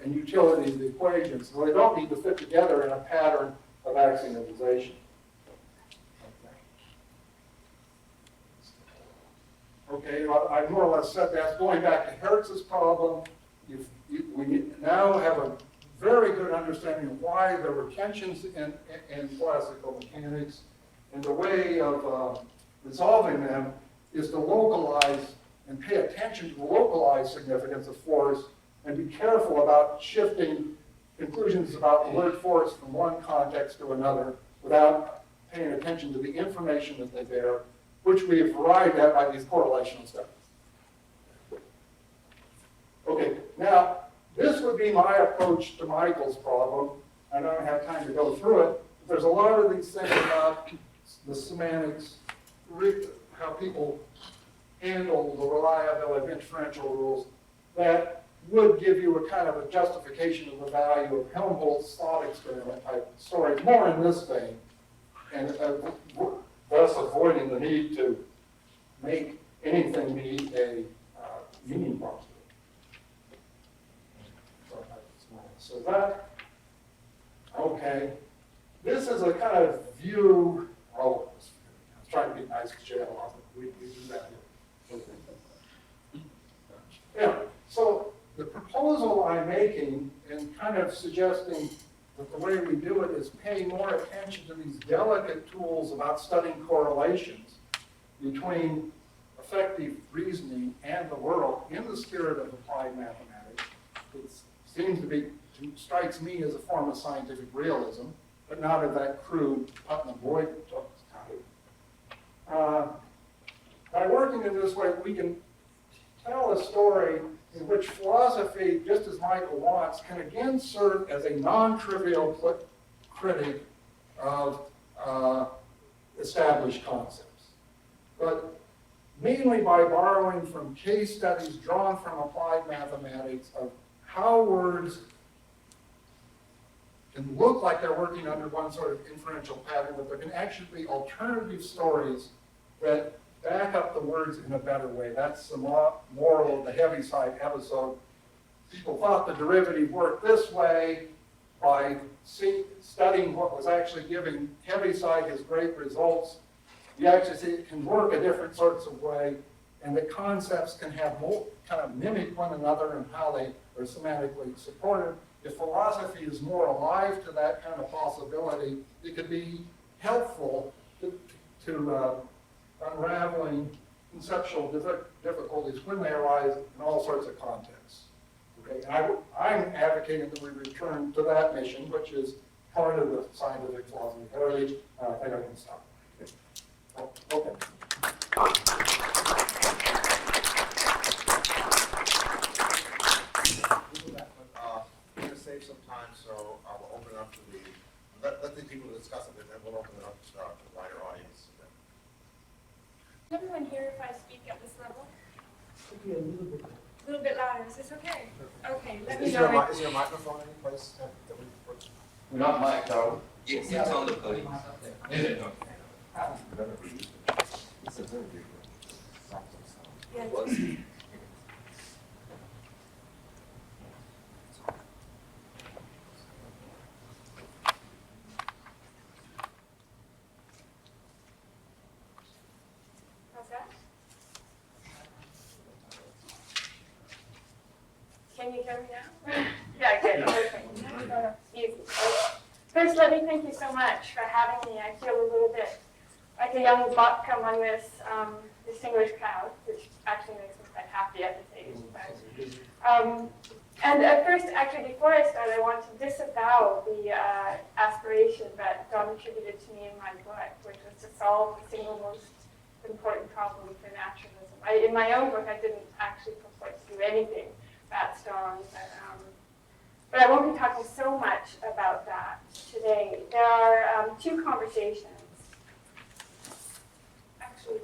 and utility of the equations, so they don't need to fit together in a pattern of axiomatization. Okay, I more or less said that. Going back to Hertz's problem, we now have a very good understanding of why there were tensions in classical mechanics, And the way of resolving them is to localize and pay attention to the localized significance of force and be careful about shifting conclusions about the word force from one context to another without paying attention to the information that they bear, which we have arrived at by these correlational studies. Okay, now, this would be my approach to Michael's problem. I don't have time to go through it. But there's a lot of these things about the semantics, how people handle the reliability of inferential rules that would give you a kind of a justification of the value of Helmholtz thought experiment type stories, more in this vein, and thus avoiding the need to make anything be a meaning proposition. So that, okay. This is a kind of view, I was trying to be nice to jail, we do that here. Yeah, so the proposal I'm making and kind of suggesting that the way we do it is paying more attention to these delicate tools about studying correlations between effective reasoning and the world in the spirit of applied mathematics. It seems to be, strikes me as a form of scientific realism, but not of that crude Putnam-Boyd type. By working in this way, we can tell a story in which philosophy, just as Michael wants, can again serve as a non-trivial critic of established concepts. But mainly by borrowing from case studies drawn from applied mathematics of how words can look like they're working under one sort of inferential pattern, but there can actually be alternative stories that back up the words in a better way. That's the moral of the Heaviside episode. People thought the derivative worked this way by studying what was actually giving Heaviside his great results. You actually see it can work a different sorts of way, and the concepts can have more, kind of mimic one another and how they are semantically supported. If philosophy is more alive to that kind of possibility, it could be helpful to unraveling conceptual difficulties when they arise in all sorts of contexts. Okay, and I'm advocating that we return to that mission, which is part of the scientific philosophy heritage. I think I can stop. Okay. We're going to save some time, so I'll open it up to let the people discuss it, and then we'll open it up to the wider audience. Can everyone hear if I speak at this level? Should be a little bit louder. Is this okay? Okay, let me Is know. there a microphone any place that we We're not mic'd out. It's on the podium. Is it? Yeah. How's that? Can you hear me now? Yeah, good. Perfect. Easy. First, let me thank you so much for having me. I feel a little bit like a young buck among this distinguished crowd, which actually makes me quite happy at this age. But, and at first, actually, before I start, I want to disavow the aspiration that Don attributed to me in my book, which was to solve the single most important problem for naturalism. In my own book, I didn't actually purport to do anything that strong, but I won't be talking so much about that today. There are two conversations. Actually,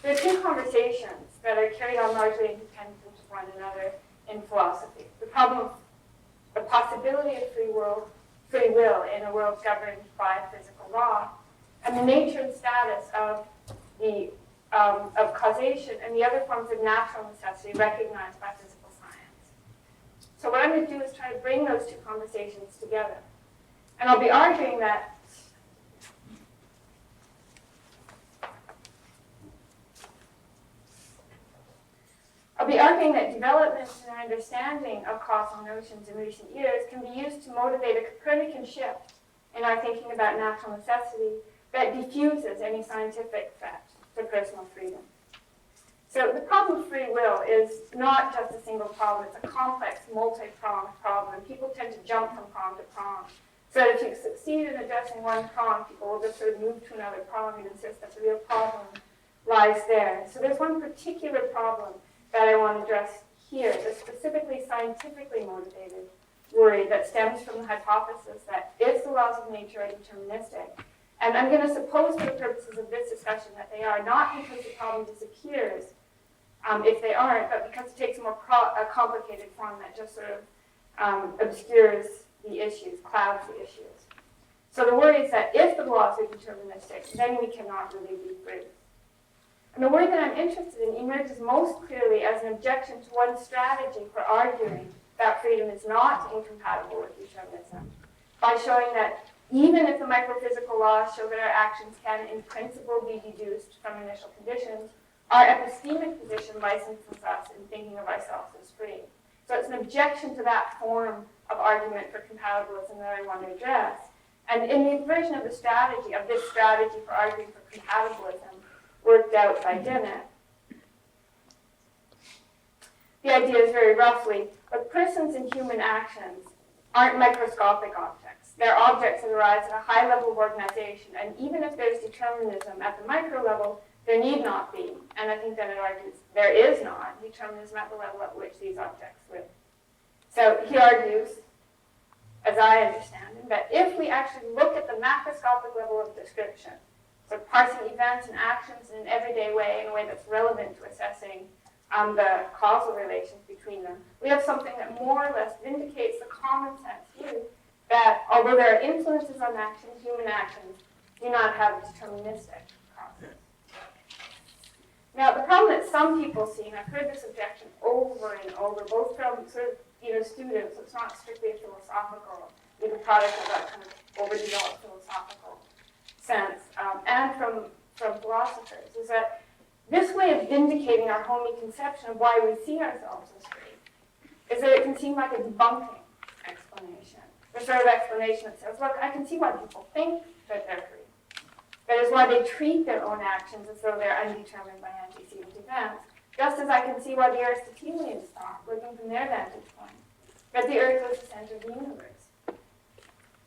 there are two conversations that are carried on largely independent of one another in philosophy. The problem of the possibility of free will in a world governed by physical law, and the nature and status of of causation and the other forms of natural necessity recognized by physical science. So what I'm going to do is try to bring those two conversations together. And I'll be arguing that I'll be arguing that developments in our understanding of causal notions in recent years can be used to motivate a Copernican shift in our thinking about natural necessity that diffuses any scientific threat to personal freedom. So the problem of free will is not just a single problem, it's a complex, multi-pronged problem. People tend to jump from prong to prong. So if you succeed in addressing one prong, people will just sort of move to another prong and insist that the real problem lies there. So there's one particular problem that I want to address here, the specifically scientifically motivated worry that stems from the hypothesis that if the laws of nature are deterministic, and I'm going to suppose for the purposes of this discussion that they are, not because the problem disappears if they aren't, but because it takes a more complicated form that just sort of obscures the issues, clouds the issues. So the worry is that if the laws are deterministic, then we cannot really be free. And the worry that I'm interested in emerges most clearly as an objection to one strategy for arguing that freedom is not incompatible with determinism, by showing that even if the microphysical laws show that our actions can in principle be deduced from initial conditions, our epistemic position licenses us in thinking of ourselves as free. So it's an objection to that form of argument for compatibilism that I want to address. And in the version of the strategy, of this strategy for arguing for compatibilism, worked out by Dennett, the idea is very roughly, but persons and human actions aren't microscopic objects. They're objects that arise at a high level of organization, and even if there's determinism at the micro level, there need not be, and I think Dennett argues there is not determinism at the level at which these objects live. So he argues, as I understand it, that if we actually look at the macroscopic level of description, so parsing events and actions in an everyday way, in a way that's relevant to assessing the causal relations between them, we have something that more or less vindicates the common sense view that although there are influences on actions, human actions do not have deterministic causes. Now, the problem that some people see, and I've heard this objection over and over, both from sort of students, so it's not strictly a philosophical, the product of that kind of overdeveloped philosophical sense, and from philosophers, is that this way of vindicating our homey conception of why we see ourselves as free is that it can seem like a debunking explanation. The sort of explanation that says, look, I can see why people think that they're free. That is why they treat their own actions as though they're undetermined by antecedent events, just as I can see why the Aristotelians thought, looking from their vantage point, that the earth was the center of the universe.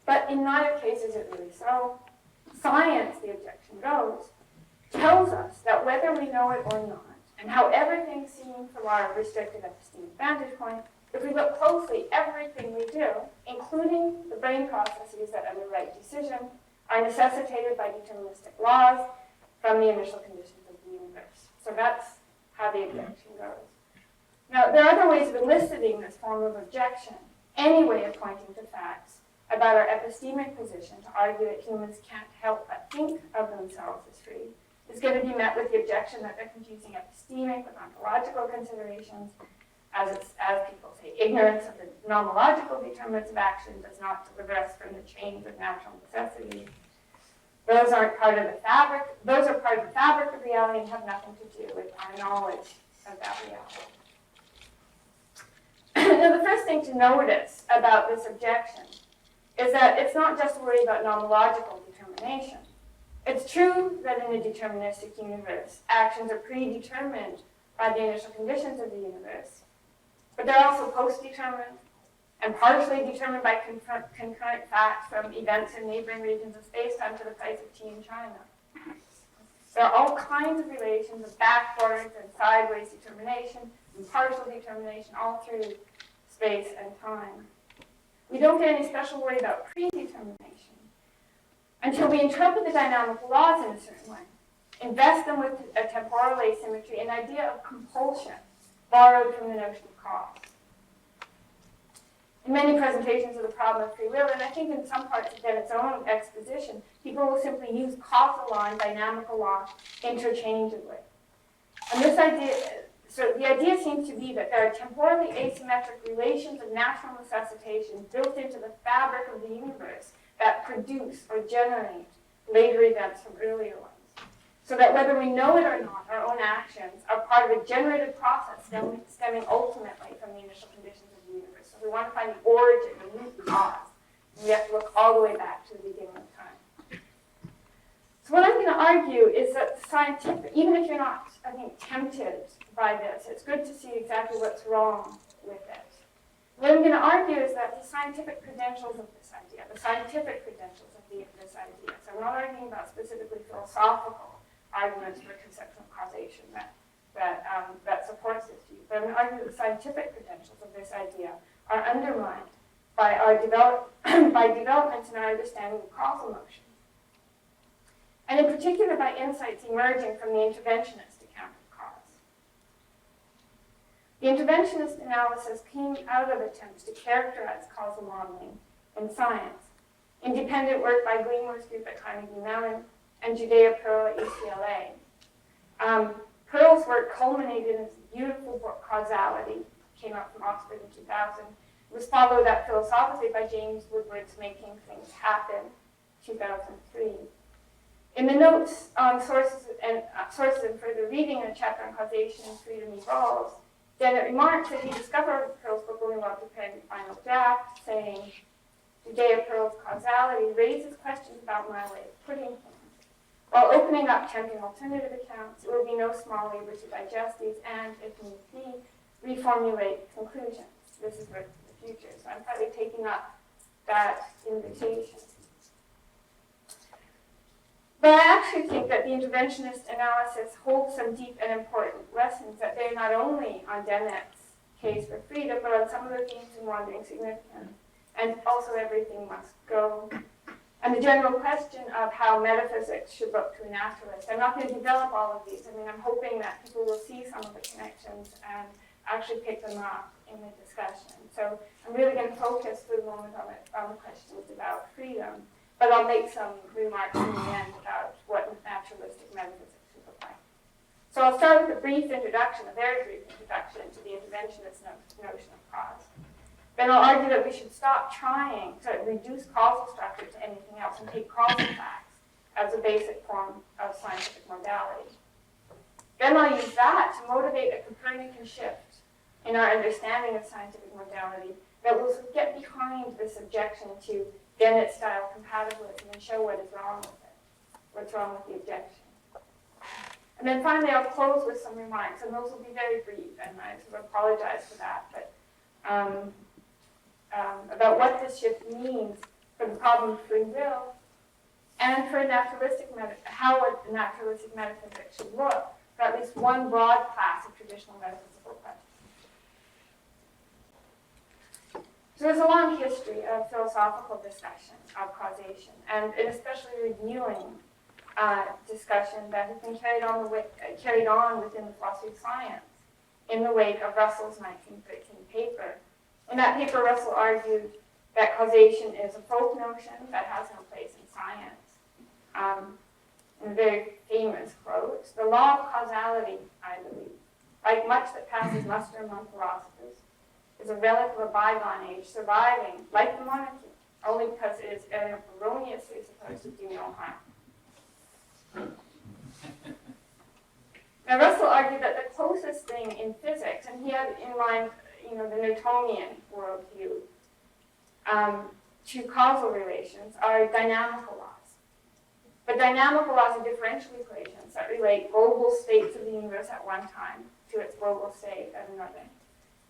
But in neither case is it really so. Science, the objection goes, tells us that whether we know it or not, and however things seem from our restricted epistemic vantage point, if we look closely, everything we do, including the brain processes that underwrite decision, are necessitated by deterministic laws from the initial conditions of the universe. So that's how the objection goes. Now, there are other ways of eliciting this form of objection, any way of pointing to facts about our epistemic position to argue that humans can't help but think of themselves as free, is going to be met with the objection that they're confusing epistemic with ontological considerations, as people say, ignorance of the nomological determinants of action does not deliver us from the chains of natural necessity. Those aren't part of the fabric. Those are part of the fabric of reality and have nothing to do with our knowledge of that reality. Now, the first thing to notice about this objection is that it's not just a worry about nomological determination. It's true that in a deterministic universe, actions are predetermined by the initial conditions of the universe, but they're also post-determined and partially determined by concurrent facts from events in neighboring regions of space-time to the price of tea in China. There are all kinds of relations of backwards and sideways determination and partial determination all through space and time. We don't get any special worry about predetermination until we interpret the dynamical laws in a certain way, invest them with a temporal asymmetry, an idea of compulsion borrowed from the notion of cause. In many presentations of the problem of free will, and I think in some parts of Dennett's own exposition, people will simply use causal law and dynamical law interchangeably. And this idea, so the idea seems to be that there are temporally asymmetric relations of natural necessitation built into the fabric of the universe that produce or generate later events from earlier ones. So that whether we know it or not, our own actions are part of a generative process stemming ultimately from the initial conditions of the universe. So if we want to find the origin, the root cause, we have to look all the way back to the beginning of time. So what I'm going to argue is that scientific, even if you're not, I think, tempted by this, it's good to see exactly what's wrong with it. What I'm going to argue is that the scientific credentials of this idea, the scientific credentials of this idea, so I'm not arguing about specifically philosophical arguments for conceptual causation that supports this view, but I'm going to argue that the scientific credentials of this idea are undermined by our by developments in our understanding of causal motion, and in particular by insights emerging from the interventionist account of cause. The interventionist analysis came out of attempts to characterize causal modeling in science. Independent work by Gleamore's group at Carnegie Mellon and Judea Pearl at UCLA. Pearl's work culminated in this beautiful book, Causality, came out from Oxford in 2000. It was followed up philosophically by James Woodward's Making Things Happen, 2003. In the notes on sources and further reading in a chapter on causation and freedom evolves, Dennett remarks that he discovered Pearl's book only while preparing the final draft, saying, Judea Pearl's causality raises questions about my way of putting things. While opening up tempting alternative accounts, it will be no small labor to digest these and, if need be, reformulate conclusions. This is for the future, so I'm probably taking up that invitation. But I actually think that the interventionist analysis holds some deep and important lessons that bear not only on Dennett's case for freedom, but on some of the themes in Wandering Significance. And also everything must go. And the general question of how metaphysics should look to a naturalist. I'm not going to develop all of these. I mean, I'm hoping that people will see some of the connections and actually pick them up in the discussion. So I'm really going to focus for the moment on the questions about freedom, but I'll make some remarks in the end about what naturalistic metaphysics should look like. So I'll start with a brief introduction, a very brief introduction to the interventionist notion of cause. Then I'll argue that we should stop trying to reduce causal structure to anything else and take causal facts as a basic form of scientific modality. Then I'll use that to motivate a Copernican shift in our understanding of scientific modality that will get behind this objection to Dennett-style compatibilism and show what is wrong with it, what's wrong with the objection. And then finally, I'll close with some remarks, and those will be very brief, and I sort of apologize for that, but about what this shift means for the problem of free will and for how a naturalistic metaphysics should look for at least one broad class of traditional metaphysical questions. So there's a long history of philosophical discussion of causation, and especially reviewing discussion that has been carried on within the philosophy of science in the wake of Russell's 1913 paper. In that paper, Russell argued that causation is a folk notion that has no place in science. In a very famous quote, the law of causality, I believe, like much that passes muster among philosophers, is a relic of a bygone age, surviving, like the monarchy, only because it is erroneously supposed to do no harm. Now, Russell argued that the closest thing in physics, and he had in mind, the Newtonian worldview, to causal relations are dynamical laws. But dynamical laws are differential equations that relate global states of the universe at one time to its global state at another.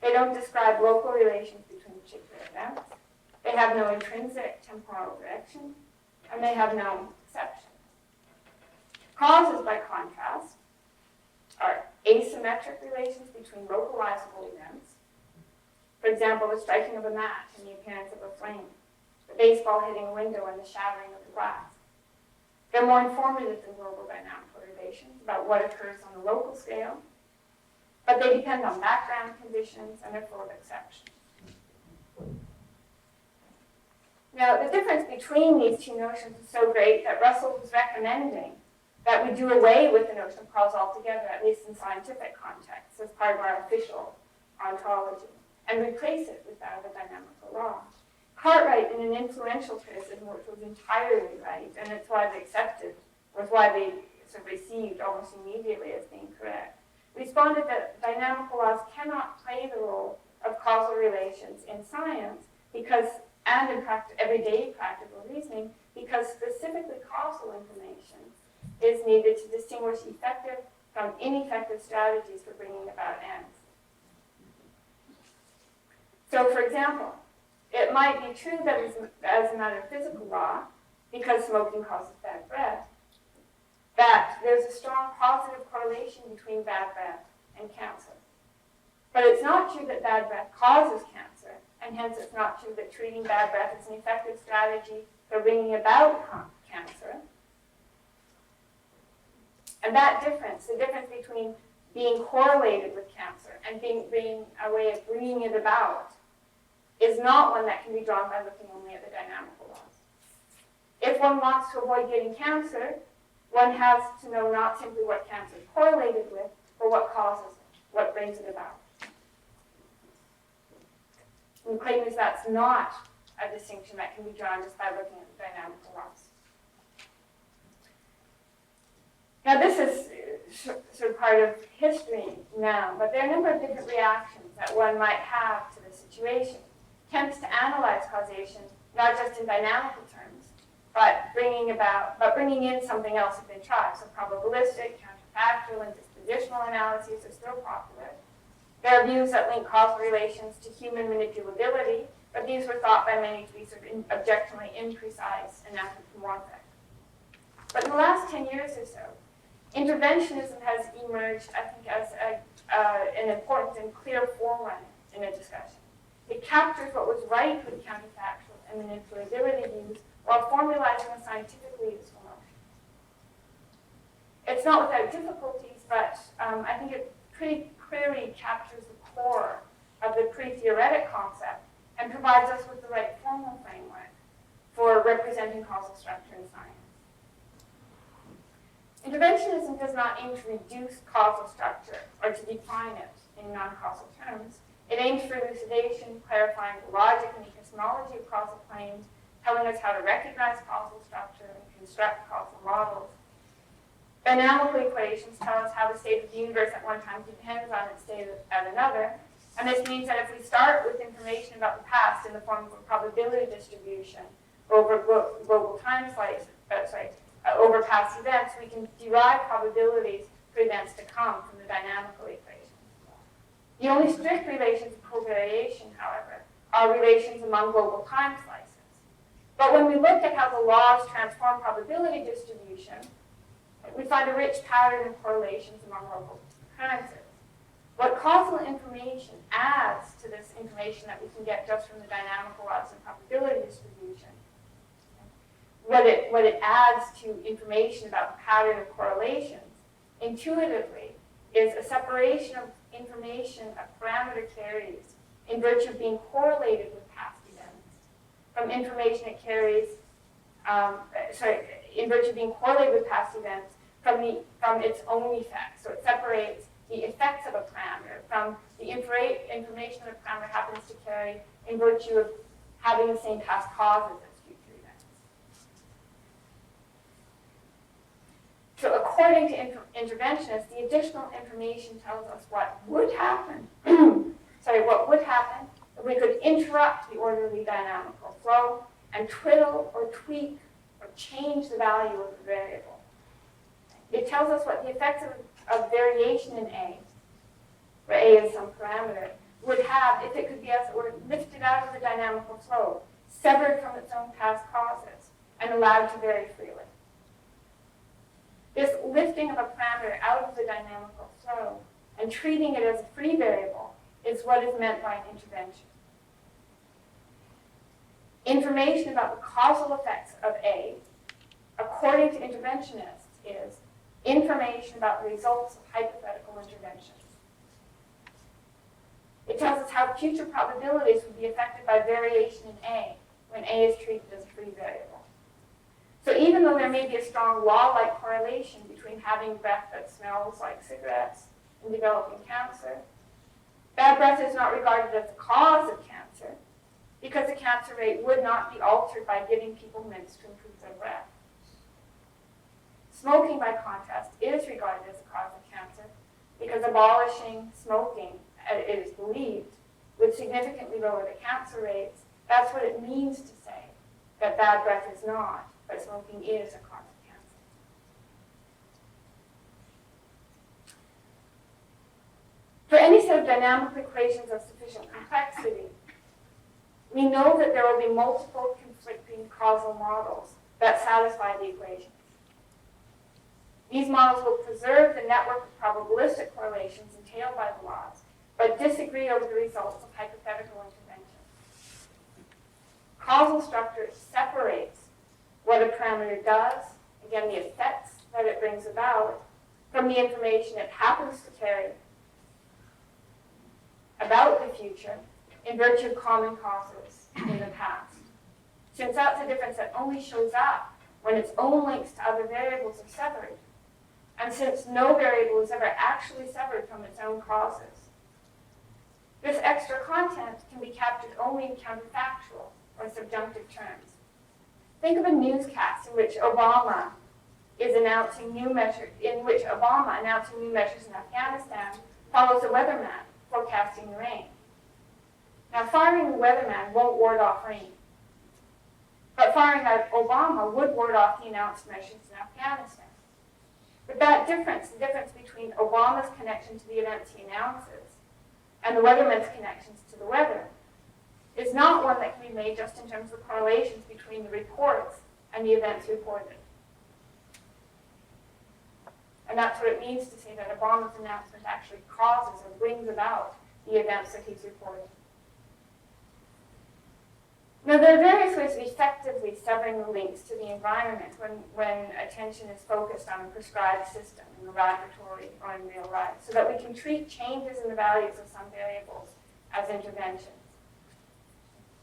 They don't describe local relations between particular events. They have no intrinsic temporal direction, and they have no exception. Causes, by contrast, are asymmetric relations between localizable events. For example, the striking of a match and the appearance of a flame, the baseball hitting a window and the shattering of the glass. They're more informative than global dynamical relations about what occurs on the local scale, but they depend on background conditions and they're full of exceptions. Now, the difference between these two notions is so great that Russell was recommending that we do away with the notion of cause altogether, at least in scientific contexts, as part of our official ontology, and replace it with that of a dynamical law. Cartwright, in an influential criticism, which was entirely right, and it's widely accepted, was widely sort of received almost immediately as being correct, responded that dynamical laws cannot play the role of causal relations in science because, and in everyday practical reasoning, because specifically causal information is needed to distinguish effective from ineffective strategies for bringing about ends. So, for example, it might be true that as a matter of physical law, because smoking causes bad breath, that there's a strong positive correlation between bad breath and cancer. But it's not true that bad breath causes cancer, and hence it's not true that treating bad breath is an effective strategy for bringing about cancer. And that difference, the difference between being correlated with cancer and being a way of bringing it about, is not one that can be drawn by looking only at the dynamical laws. If one wants to avoid getting cancer, one has to know not simply what cancer is correlated with, but what causes it, what brings it about. And the claim is that's not a distinction that can be drawn just by looking at the dynamical laws. Now this is sort of part of history now, but there are a number of different reactions that one might have to the situation. Attempts to analyze causation, not just in dynamical terms, but bringing in something else have been tried. So probabilistic, counterfactual, and dispositional analyses are still popular. There are views that link causal relations to human manipulability, but these were thought by many to be sort of objectively imprecise and anthropomorphic. But in the last 10 years or so, interventionism has emerged, I think, as an important and clear forerunner in a discussion. It captures what was right with counterfactual and manipulability views while formalizing a scientifically useful notion. It's not without difficulties, but I think it pretty clearly captures the core of the pre-theoretic concept and provides us with the right formal framework for representing causal structure in science. Interventionism does not aim to reduce causal structure or to define it in non-causal terms. It aims for elucidation, clarifying the logic and epistemology of causal claims, telling us how to recognize causal structure and construct causal models. Dynamical equations tell us how the state of the universe at one time depends on its state at another. And this means that if we start with information about the past in the form of a probability distribution over global time slices, over past events, we can derive probabilities for events to come from the dynamical equation. The only strict relations of covariation, however, are relations among global time slices. But when we look at how the laws transform probability distribution, we find a rich pattern of correlations among local occurrences. What causal information adds to this information that we can get just from the dynamical laws and probability distribution, what it adds to information about the pattern of correlations, intuitively, is a separation of information a parameter carries in virtue of being correlated with past events from information it carries, in virtue of being correlated with past events from its own effects. So it separates the effects of a parameter from the information that a parameter happens to carry in virtue of having the same past causes as future events. So according to interventionists, the additional information tells us what would happen. What would happen if we could interrupt the orderly dynamical flow and twiddle or tweak or change the value of the variable. It tells us what the effects of variation in A, where A is some parameter, would have if it could be, as it were, lifted out of the dynamical flow, severed from its own past causes, and allowed to vary freely. This lifting of a parameter out of the dynamical flow and treating it as a free variable is what is meant by an intervention. Information about the causal effects of A, according to interventionists, is information about the results of hypothetical interventions. It tells us how future probabilities would be affected by variation in A when A is treated as a free variable. So even though there may be a strong law-like correlation between having breath that smells like cigarettes and developing cancer, bad breath is not regarded as the cause of cancer because the cancer rate would not be altered by giving people mints to improve their breath. Smoking, by contrast, is regarded as a cause of cancer because abolishing smoking, it is believed, would significantly lower the cancer rates. That's what it means to say that bad breath is not, but smoking is a cause of cancer. For any set of dynamical equations of sufficient complexity, we know that there will be multiple conflicting causal models that satisfy the equations. These models will preserve the network of probabilistic correlations entailed by the laws, but disagree over the results of hypothetical interventions. Causal structure separates what a parameter does, again, the effects that it brings about, from the information it happens to carry about the future in virtue of common causes in the past. Since that's a difference that only shows up when its own links to other variables are severed, and since no variable is ever actually severed from its own causes, this extra content can be captured only in counterfactual or subjunctive terms. Think of a newscast in which Obama announcing new measures in Afghanistan follows a weatherman forecasting the rain. Now, firing the weatherman won't ward off rain, but firing at Obama would ward off the announced measures in Afghanistan. But that difference, the difference between Obama's connection to the events he announces and the weatherman's connections to the weather, is not one that can be made just in terms of correlations between the reports and the events reported. And that's what it means to say that Obama's announcement actually causes or brings about the events that he's reporting. Now, there are various ways of effectively severing the links to the environment when attention is focused on a prescribed system in the laboratory or in real life, so that we can treat changes in the values of some variables as interventions.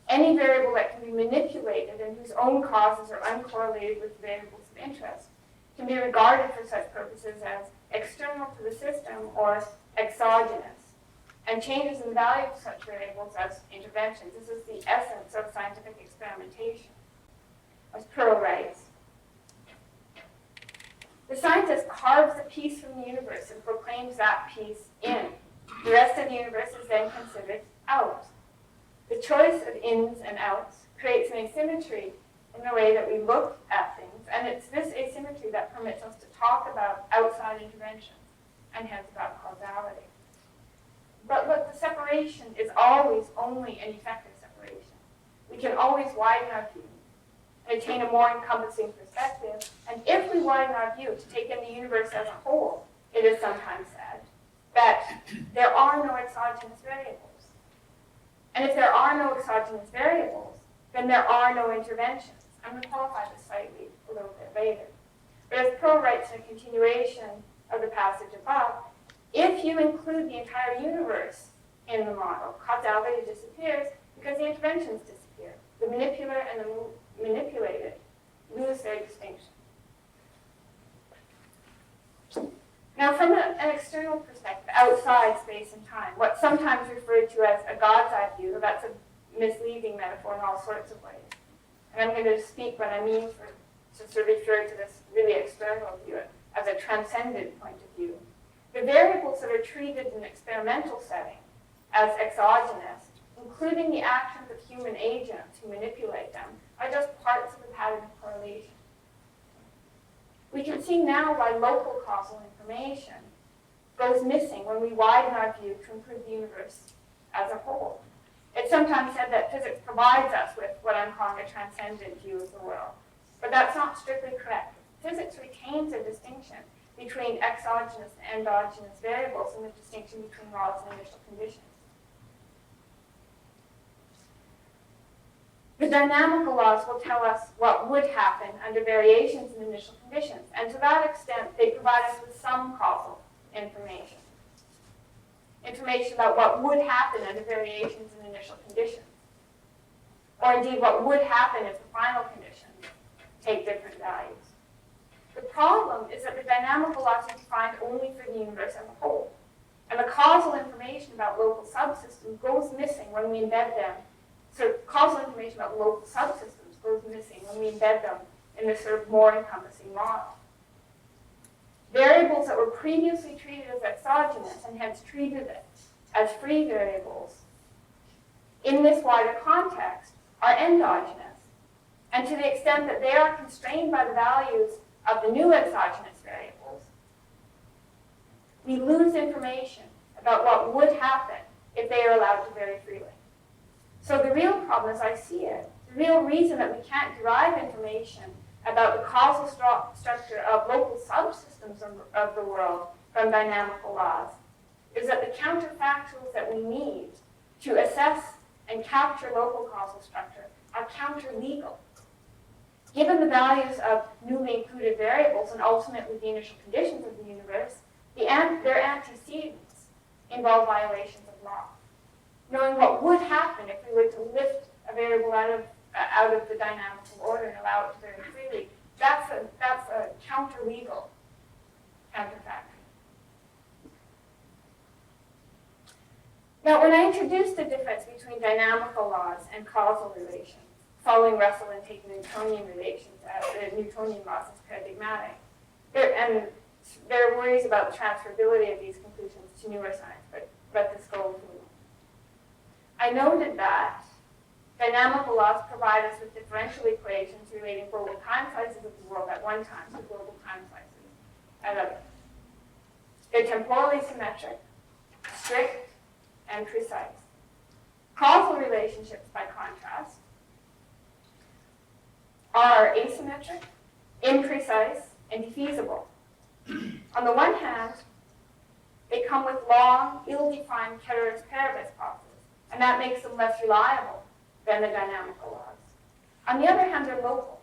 Any variable that can be manipulated and whose own causes are uncorrelated with variables of interest can be regarded for such purposes as external to the system or exogenous, and changes in the value of such variables as interventions. This is the essence of scientific experimentation. As Pearl writes, the scientist carves a piece from the universe and proclaims that piece in. The rest of the universe is then considered out. The choice of ins and outs creates an asymmetry in the way that we look at things, and it's this asymmetry that permits us to talk about outside intervention, and hence about causality. But look, the separation is always only an effective separation. We can always widen our view and attain a more encompassing perspective, and if we widen our view to take in the universe as a whole, it is sometimes said that there are no exogenous variables. And if there are no exogenous variables, then there are no interventions. I'm going to qualify this slightly a little bit later. But as Pearl writes in a continuation of the passage above, if you include the entire universe in the model, causality disappears because the interventions disappear. The manipular and the manipulated lose their distinction. Now, from an external perspective, outside space and time, what's sometimes referred to as a God's eye view, that's a misleading metaphor in all sorts of ways. And I'm going to speak what I mean to sort of refer to this really external view as a transcendent point of view. The variables that are treated in an experimental setting as exogenous, including the actions of human agents who manipulate them, are just parts of the pattern of correlation. We can see now why local causal information goes missing when we widen our view to include the universe as a whole. It's sometimes said that physics provides us with what I'm calling a transcendent view of the world, but that's not strictly correct. Physics retains a distinction between exogenous and endogenous variables and the distinction between laws and initial conditions. The dynamical laws will tell us what would happen under variations in initial conditions, and to that extent, they provide us with some causal information. Information about what would happen under variations in initial conditions, or indeed what would happen if the final conditions take different values. The problem is that the dynamical laws are defined only for the universe as a whole, and the causal information about local subsystems goes missing when we embed them. So causal information about local subsystems goes missing when we embed them in this sort of more encompassing model. variables that were previously treated as exogenous and hence treated as free variables in this wider context are endogenous. And to the extent that they are constrained by the values of the new exogenous variables, we lose information about what would happen if they are allowed to vary freely. So the real problem, as I see it, the real reason that we can't derive information about the causal structure of local subsystems of the world from dynamical laws is that the counterfactuals that we need to assess and capture local causal structure are counter-legal. Given the values of newly included variables and ultimately the initial conditions of the universe, their antecedents involve violations of law. Knowing what would happen if we were to lift a variable out of the dynamical order and allow it to vary freely, that's a counter-legal counterfactual. Now, when I introduced the difference between dynamical laws and causal relations, following Russell and taking Newtonian relations as the Newtonian laws as paradigmatic, there are worries about the transferability of these conclusions to neuroscience, but this goes through. I noted that dynamical laws provide us with differential equations relating global time slices of the world at one time to global time slices at other. They're temporally symmetric, strict, and precise. Causal relationships, by contrast, are asymmetric, imprecise, and defeasible. On the one hand, they come with long, ill-defined ceteris paribus clauses, and that makes them less reliable than the dynamical laws. On the other hand, they're local,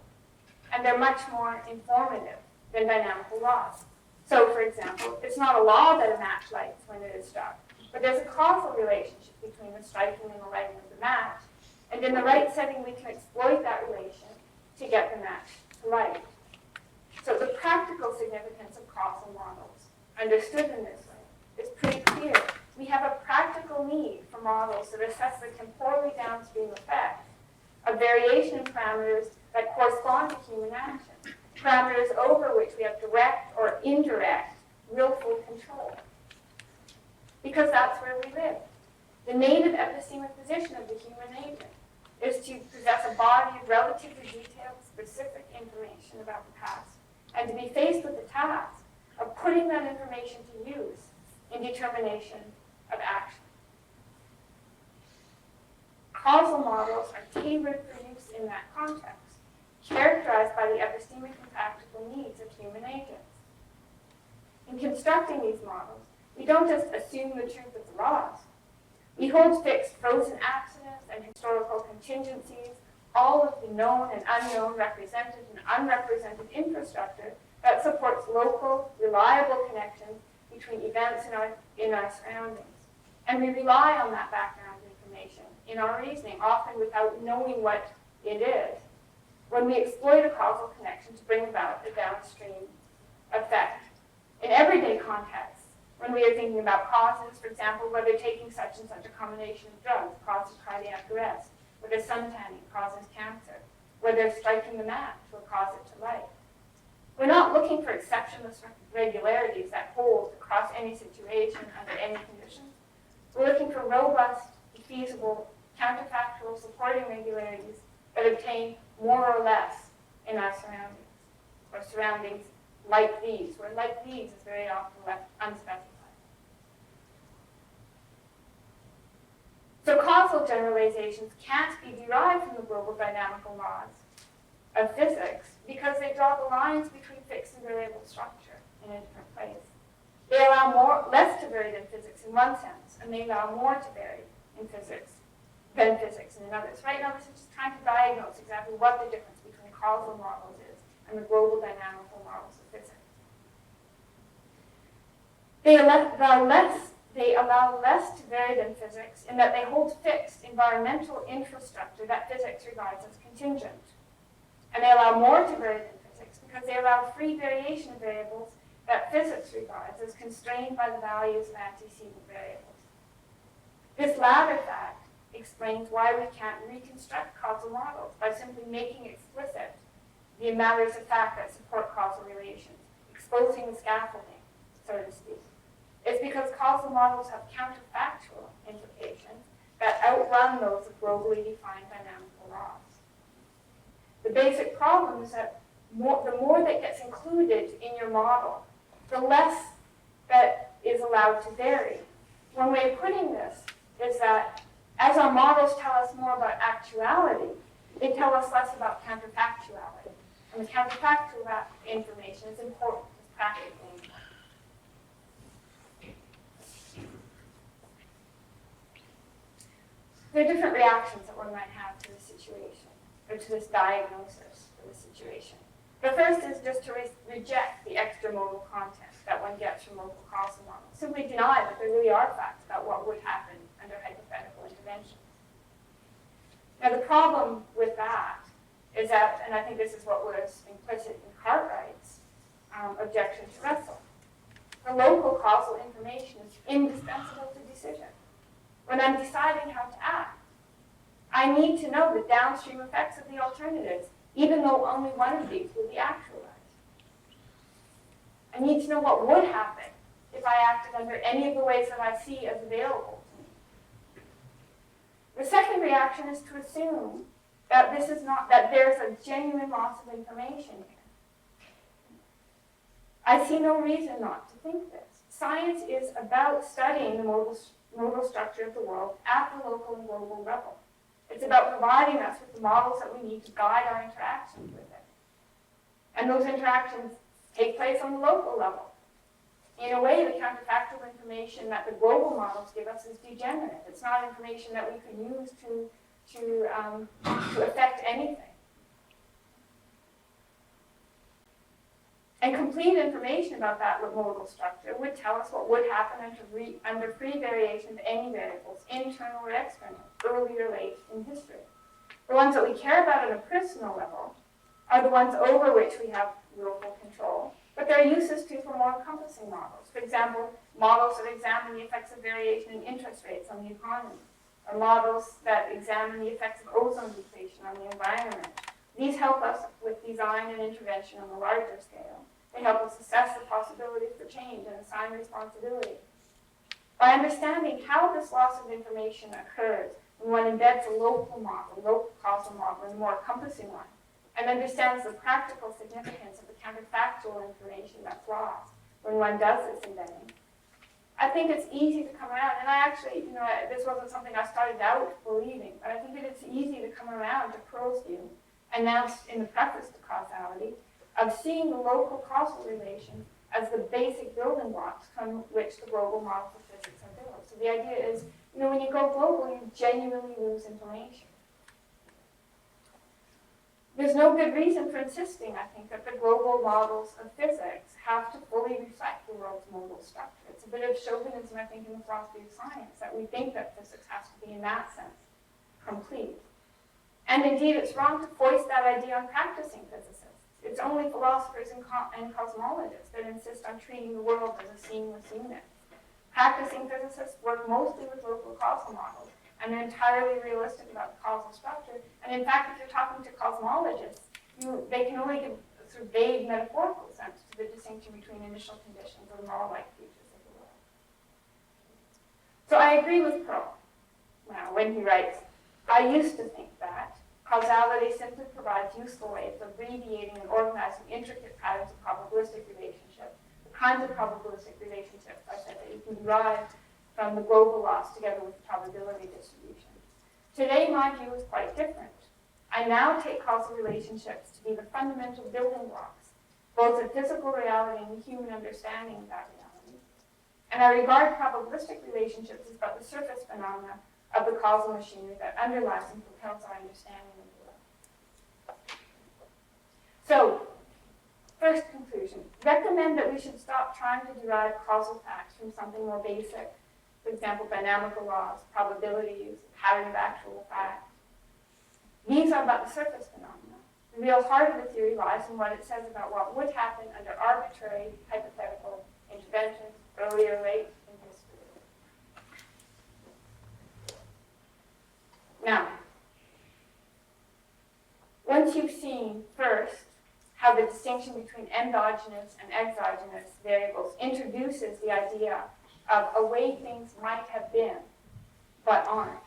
and they're much more informative than dynamical laws. So, for example, it's not a law that a match lights when it is struck, but there's a causal relationship between the striking and the lighting of the match, and in the right setting, we can exploit that relation to get the match to light. So the practical significance of causal models, understood in this way, is pretty clear. We have a practical need for models that assess the temporally downstream effect of variation in parameters that correspond to human action, parameters over which we have direct or indirect willful control. Because that's where we live. The native epistemic position of the human agent is to possess a body of relatively detailed, specific information about the past, and to be faced with the task of putting that information to use in determination of action. Causal models are tailored for use in that context, characterized by the epistemic and practical needs of human agents. In constructing these models, we don't just assume the truth of the laws. We hold fixed frozen accidents and historical contingencies, all of the known and unknown, represented and unrepresented infrastructure that supports local, reliable connections between events in our surroundings. And we rely on that background information in our reasoning, often without knowing what it is, when we exploit a causal connection to bring about a downstream effect. In everyday contexts, when we are thinking about causes, for example, whether taking such and such a combination of drugs causes cardiac arrest, whether suntanning causes cancer, whether striking the match will cause it to light. We're not looking for exceptionless regularities that hold across any situation under any conditions. We're looking for robust, feasible, counterfactual supporting regularities that obtain more or less in our surroundings, or surroundings like these, where like these is very often left unspecified. So causal generalizations can't be derived from the global dynamical laws of physics because they draw the lines between fixed and variable structure in a different place. They allow less to vary than physics in one sense, and they allow more to vary in physics than physics in another. So right now, this is just trying to diagnose exactly what the difference between causal models is and the global dynamical models of physics. They allow less to vary than physics in that they hold fixed environmental infrastructure that physics regards as contingent. And they allow more to vary than physics because they allow free variation of variables that physics regards as constrained by the values of antecedent variables. This latter fact explains why we can't reconstruct causal models by simply making explicit the matters of fact that support causal relations, exposing the scaffolding, so to speak. It's because causal models have counterfactual implications that outrun those of globally defined dynamical laws. The basic problem is that the more that gets included in your model, the less that is allowed to vary. One way of putting this is that as our models tell us more about actuality, they tell us less about counterfactuality. And the counterfactual information is important, it's practically important. There are different reactions that one might have to the situation, or to this diagnosis for the situation. The first is just to reject the extramodal content that one gets from local causal models. Simply deny that there really are facts about what would happen under hypothetical intervention. Now the problem with that is that, and I think this is what was implicit in Cartwright's objection to Russell, the local causal information is indispensable to decision. When I'm deciding how to act, I need to know the downstream effects of the alternatives, even though only one of these will be actualized. I need to know what would happen if I acted under any of the ways that I see as available to me. The second reaction is to assume that that there's a genuine loss of information here. I see no reason not to think this. Science is about studying the modal structure of the world at the local and global level. It's about providing us with the models that we need to guide our interactions with it. And those interactions take place on the local level. In a way, the counterfactual information that the global models give us is degenerate. It's not information that we can use to affect anything. And complete information about that modal structure would tell us what would happen under free variation of any variables, internal or external, early or late in history. The ones that we care about at a personal level are the ones over which we have local control, but there are uses too for more encompassing models. For example, models that examine the effects of variation in interest rates on the economy, or models that examine the effects of ozone depletion on the environment. These help us with design and intervention on a larger scale. They help us assess the possibilities for change and assign responsibility. By understanding how this loss of information occurs when one embeds a local model, local causal model, in a more encompassing one, and understands the practical significance of the counterfactual information that's lost when one does this embedding, I think it's easy to come around, and I actually, this wasn't something I started out believing, but I think that it's easy to come around to Pearl's view, announced in the preface to Causality, of seeing the local causal relation as the basic building blocks from which the global models of physics are built. So the idea is, when you go global, you genuinely lose information. There's no good reason for insisting, I think, that the global models of physics have to fully reflect the world's modal structure. It's a bit of chauvinism, I think, in the philosophy of science, that we think that physics has to be, in that sense, complete. And indeed, it's wrong to foist that idea on practicing physicists. It's only philosophers and cosmologists that insist on treating the world as a seamless unit. Practicing physicists work mostly with local causal models, and they're entirely realistic about the causal structure. And in fact, if you're talking to cosmologists, they can only give a sort of vague metaphorical sense to the distinction between initial conditions and law-like features of the world. So I agree with Pearl now when he writes, I used to think that causality simply provides useful ways of radiating and organizing intricate patterns of probabilistic relationships, the kinds of probabilistic relationships I said that you can derive from the global laws together with the probability distribution. Today, my view is quite different. I now take causal relationships to be the fundamental building blocks, both of physical reality and the human understanding of that reality. And I regard probabilistic relationships as but the surface phenomena of the causal machinery that underlies and propels our understanding of the world. So, first conclusion, recommend that we should stop trying to derive causal facts from something more basic, for example, dynamical laws, probabilities, pattern of actual fact. These are but the surface phenomena. The real heart of the theory lies in what it says about what would happen under arbitrary, hypothetical interventions, early or late in history. Now, once you've seen, first, how the distinction distinction between endogenous and exogenous variables introduces the idea of a way things might have been, but aren't,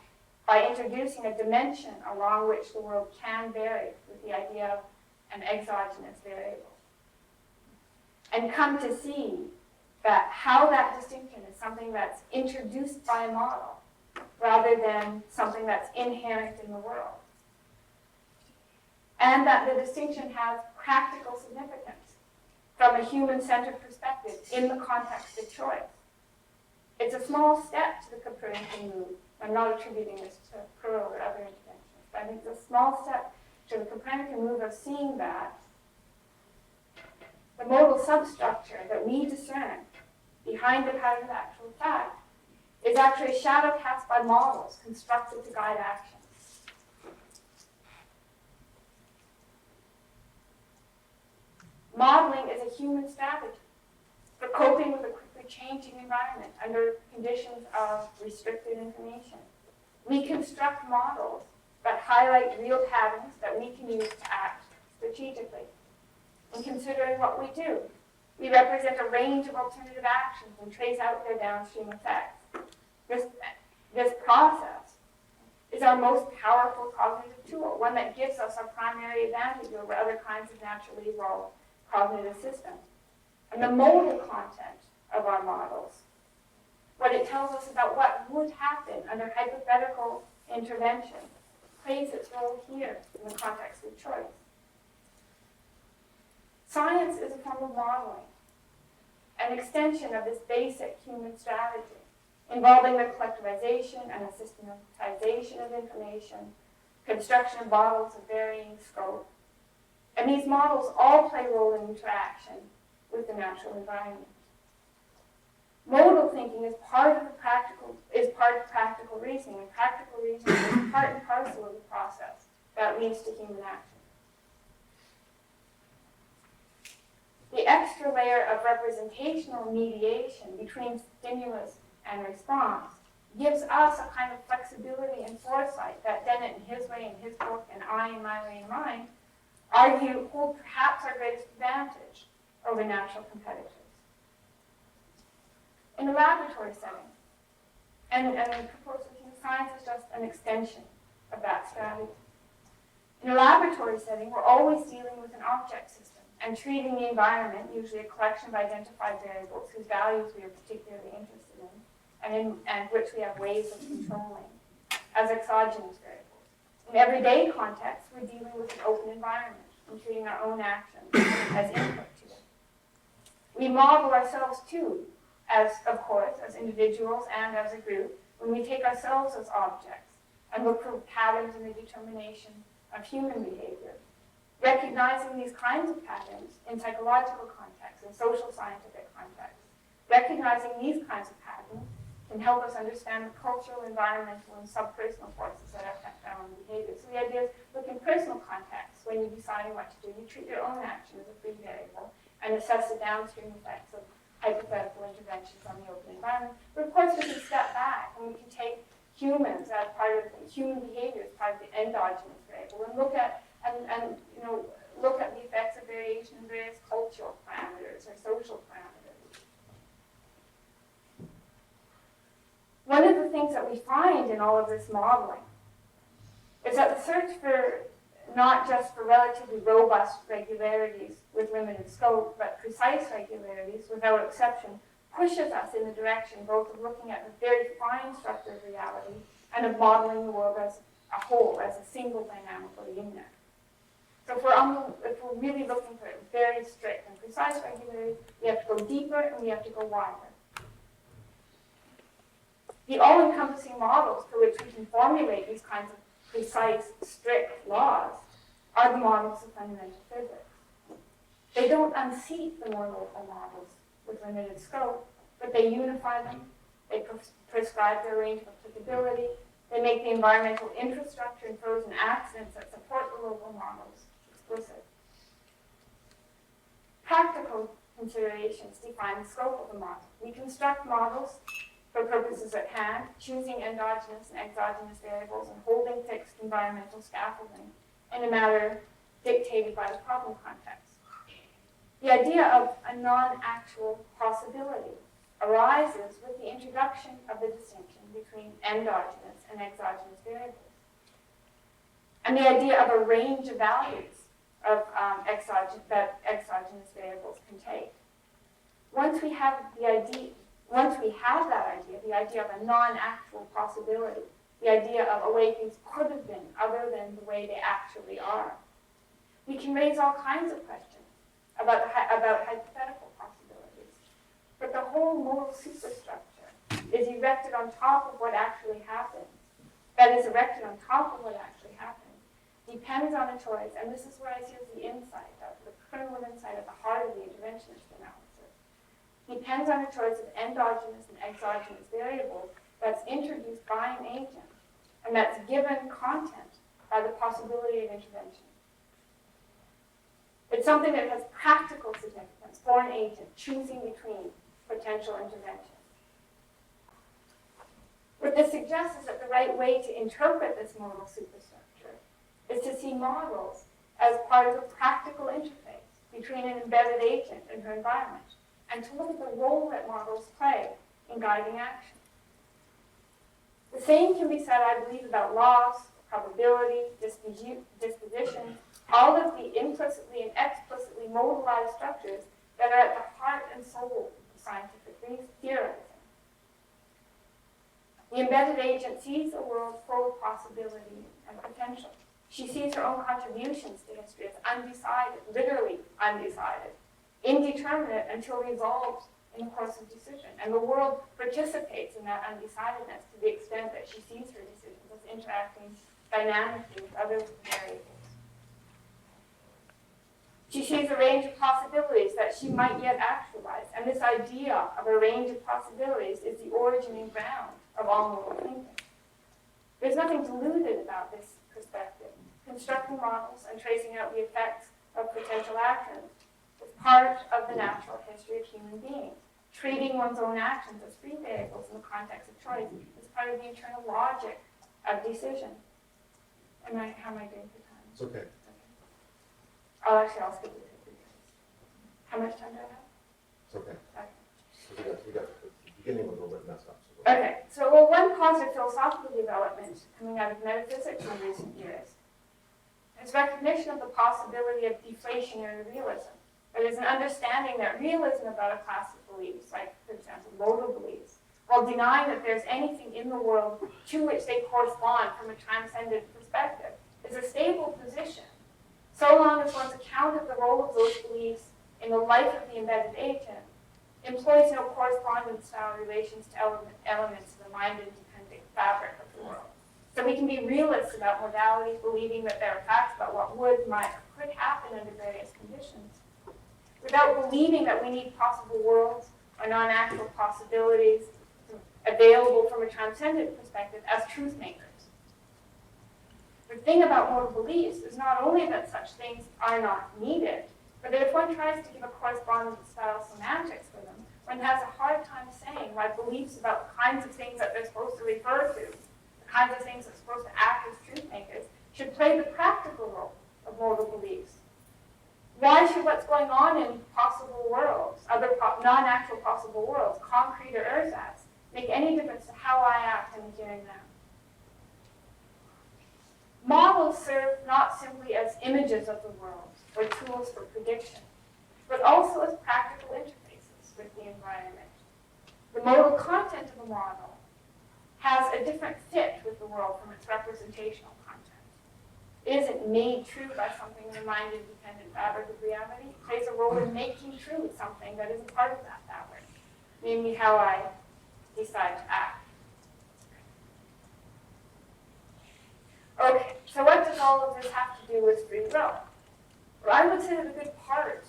by introducing a dimension along which the world can vary with the idea of an exogenous variable. And come to see that how that distinction is something that's introduced by a model rather than something that's inherent in the world. And that the distinction has practical significance from a human-centered perspective in the context of choice. It's a small step to the Copernican move. I'm not attributing this to Pearl or other interventions, but I think it's a small step to the Copernican move of seeing that the modal substructure that we discern behind the pattern of actual fact is actually a shadow cast by models constructed to guide action. Modeling is a human strategy for coping with a quickly changing environment under conditions of restricted information. We construct models that highlight real patterns that we can use to act strategically. In considering what we do, we represent a range of alternative actions and trace out their downstream effects. This process is our most powerful cognitive tool, one that gives us a primary advantage over other kinds of naturally evolved cognitive systems. And the modal content of our models, what it tells us about what would happen under hypothetical intervention, plays its role here in the context of choice. Science is a form of modeling, an extension of this basic human strategy, involving the collectivization and the systematization of information, construction of models of varying scope. And these models all play a role in interaction with the natural environment. Modal thinking is part of practical reasoning, and practical reasoning is part and parcel of the process that leads to human action. The extra layer of representational mediation between stimulus and response gives us a kind of flexibility and foresight that Dennett in his way in his book and I in my way in mine argue hold perhaps our greatest advantage over natural competitors. In a laboratory setting, and the proposal of human science is just an extension of that strategy. In a laboratory setting, we're always dealing with an object system and treating the environment, usually a collection of identified variables whose values we are particularly interested in, and which we have ways of controlling, as exogenous variables. In everyday context, we're dealing with an open environment and treating our own actions as input to it. We model ourselves too, of course, as individuals and as a group, when we take ourselves as objects and look for patterns in the determination of human behavior. Recognizing these kinds of patterns in psychological contexts and social scientific contexts, recognizing these kinds of patterns can help us understand the cultural, environmental, and subpersonal forces that affect our own behavior. So the idea is, look in personal contexts, when you're deciding what to do, you treat your own action as a free variable and assess the downstream effects of hypothetical interventions on the open environment. But of course, we can step back and we can take humans as part of human behavior as part of the endogenous variable and look at look at the effects of variation in various cultural parameters or social parameters. One of the things that we find in all of this modeling is that the search for not just for relatively robust regularities with limited scope, but precise regularities without exception, pushes us in the direction both of looking at the very fine structure of reality and of modeling the world as a whole, as a single dynamical unit. So if we're really looking for very strict and precise regularities, we have to go deeper and we have to go wider. The all-encompassing models for which we can formulate these kinds of precise, strict laws are the models of fundamental physics. They don't unseat the more local models with limited scope, but they unify them, they prescribe their range of applicability, they make the environmental infrastructure and frozen accidents that support the local models explicit. Practical considerations define the scope of the model. We construct models for purposes at hand, choosing endogenous and exogenous variables and holding fixed environmental scaffolding in a manner dictated by the problem context. The idea of a non-actual possibility arises with the introduction of the distinction between endogenous and exogenous variables, and the idea of a range of values of that exogenous variables can take. Once we have that idea, the idea of a non-actual possibility, the idea of a way things could have been other than the way they actually are, we can raise all kinds of questions about hypothetical possibilities. But the whole moral superstructure is erected on top of what actually happens. That is erected on top of what actually happens. Depends on a choice, and this is where I see the insight, the kernel of insight at the heart of the interventionist analysis. Depends on a choice of endogenous and exogenous variables that's introduced by an agent, and that's given content by the possibility of intervention. It's something that has practical significance for an agent choosing between potential interventions. What this suggests is that the right way to interpret this modal superstructure is to see models as part of a practical interface between an embedded agent and her environment, and to look at the role that models play in guiding action. The same can be said, I believe, about loss, probability, disposition, all of the implicitly and explicitly modalized structures that are at the heart and soul of scientific theorizing. The embedded agent sees a world full of possibility and potential. She sees her own contributions to history as undecided, literally undecided, indeterminate until resolved in the course of decision. And the world participates in that undecidedness to the extent that she sees her decisions as interacting dynamically with other variables. She sees a range of possibilities that she might yet actualize, and this idea of a range of possibilities is the origin and ground of all moral thinking. There's nothing deluded about this perspective. Constructing models and tracing out the effects of potential actions is part of the natural history of human beings. Treating one's own actions as free variables in the context of choice is part of the internal logic of decision. How am I doing for time? It's okay. I'll skip it. How much time do I have? It's okay. Okay. We got the beginning was a little bit messed up. Okay, so one positive philosophical development coming out of metaphysics in recent years is recognition of the possibility of deflationary realism. That is an understanding that realism about a class of beliefs, like, for example, modal beliefs, while denying that there's anything in the world to which they correspond from a transcendent perspective, is a stable position, so long as one's account of the role of those beliefs in the life of the embedded agent employs no correspondence-style relations to elements of the mind-independent fabric of the world. So we can be realists about modalities, believing that there are facts about what would, might, or could happen under various conditions, without believing that we need possible worlds or non-actual possibilities available from a transcendent perspective as truth makers. The thing about moral beliefs is not only that such things are not needed, but that if one tries to give a correspondence-style semantics for them, one has a hard time saying why beliefs about the kinds of things that they're supposed to refer to, the kinds of things that are supposed to act as truth makers, should play the practical role of moral beliefs. Why should what's going on in possible worlds, other non-actual possible worlds, concrete or ersatz, make any difference to how I act in the here and now? Models serve not simply as images of the world or tools for prediction, but also as practical interfaces with the environment. The modal content of a model has a different fit with the world from its representational content. It isn't made true by something in the mind-independent fabric of reality. It plays a role in making true something that isn't part of that fabric, namely how I decide to act. Okay, so what does all of this have to do with free will? Well, I would say that a good part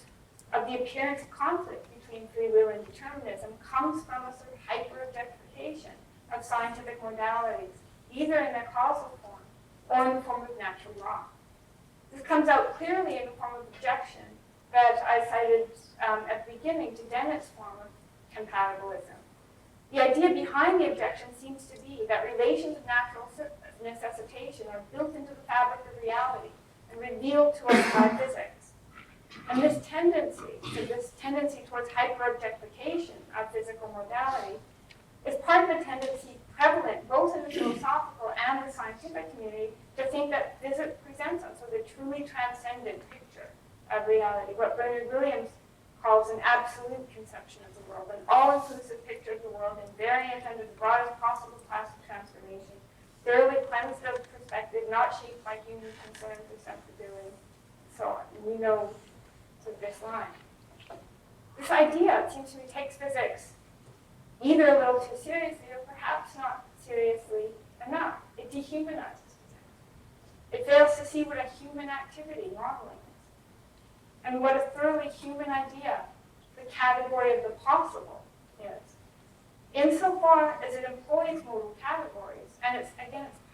of the appearance of conflict between free will and determinism comes from a sort of hyper-objectification of scientific modalities, either in their causal form or in the form of natural law. This comes out clearly in the form of objection that I cited at the beginning to Dennett's form of compatibilism. The idea behind the objection seems to be that relations of natural necessitation are built into the fabric of reality and revealed to us by physics. And this tendency towards hyper-objectification of physical modality is part of the tendency prevalent both in the philosophical and the scientific community to think that physics presents us with a truly transcendent picture of reality, what Bernard Williams calls an absolute conception of the world, an all-inclusive picture of the world invariant under the broadest possible class of transformation, thoroughly cleansed of perspective, not shaped by human concern, perceptibility, and so on. And we know this line. This idea, it seems to me, takes physics either a little too seriously or perhaps not seriously enough. It dehumanizes physics. It fails to see what a human activity modeling is, and what a thoroughly human idea, the category of the possible, is. Insofar as it employs modal categories, and it's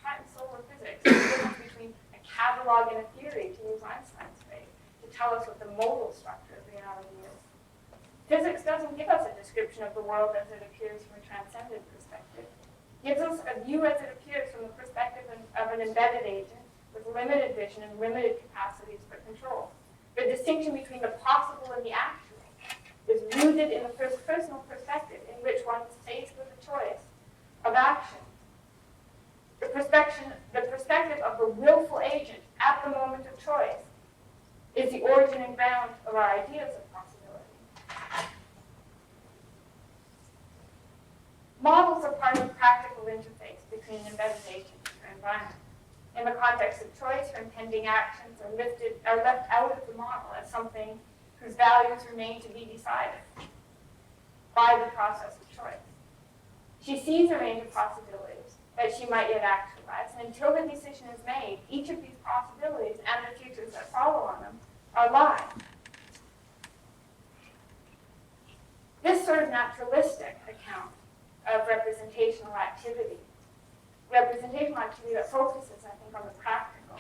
part and soul of physics, the difference between a catalog and a theory, to use Einstein's phrase, to tell us what the modal structure of reality is. Physics doesn't give us a description of the world as it appears from a transcendent perspective. It gives us a view as it appears from the perspective of an embedded agent with limited vision and limited capacities for control. The distinction between the possible and the actual is rooted in the first personal perspective in which one is faced with a choice of action. The perspective of the willful agent at the moment of choice is the origin and ground of our ideas of possibility. Models are part of the practical interface between an embedded agent and their environment. In the context of choice, her impending actions are left out of the model as something whose values remain to be decided by the process of choice. She sees a range of possibilities that she might yet actualize, and until the decision is made, each of these possibilities and the futures that follow on them are live. This sort of naturalistic account of representational activity that focuses, I think, on the practical,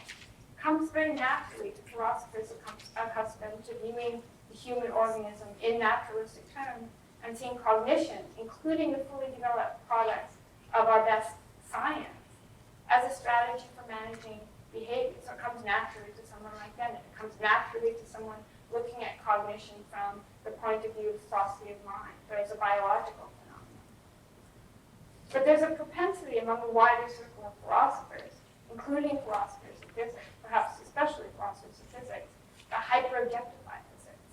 comes very naturally to philosophers accustomed to viewing the human organism in naturalistic terms and seeing cognition, including the fully developed products of our best science, as a strategy for managing behavior. So it comes naturally to someone like Dennett. It comes naturally to someone looking at cognition from the point of view of philosophy of mind, or as a biological phenomenon. But there's a propensity among the wider circle of philosophers, including philosophers of physics, perhaps especially philosophers of physics, to hyper-objectify physics.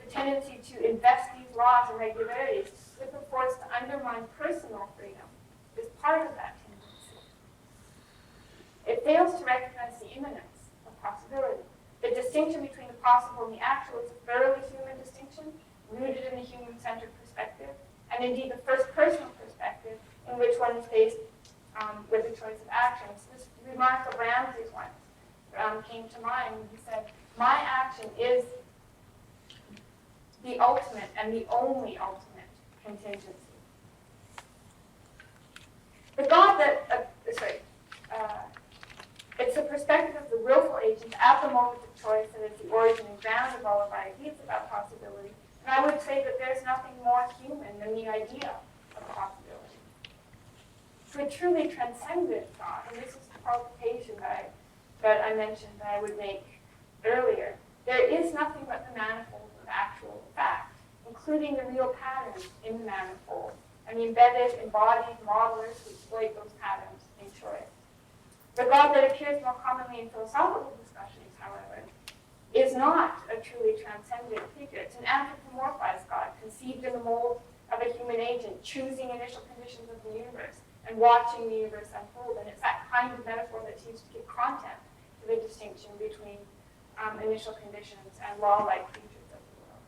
The tendency to invest these laws and regularities with the force to undermine personal freedom is part of that tendency. It fails to recognize the immanence of possibility. The distinction between the possible and the actual is a thoroughly human distinction, rooted in the human-centered perspective, and indeed the first personal perspective in which one is faced with a choice of actions. This remark of Ramsey's once came to mind when he said, "My action is the ultimate and the only ultimate contingency." The God that, it's the perspective of the willful agent at the moment of choice that is the origin and ground of all of our ideas about possibility. And I would say that there's nothing more human than the idea of possibility. To a truly transcendent thought, and this is the qualification that I mentioned that I would make earlier, there is nothing but the manifold of actual fact, including the real patterns in the manifold, and the embedded, embodied modelers who exploit those patterns in choice. The God that appears more commonly in philosophical discussions, however, is not a truly transcendent figure. It's an anthropomorphized God, conceived in the mold of a human agent, choosing initial conditions of the universe and watching the universe unfold. And it's that kind of metaphor that's used to give content to the distinction between initial conditions and law-like features of the world.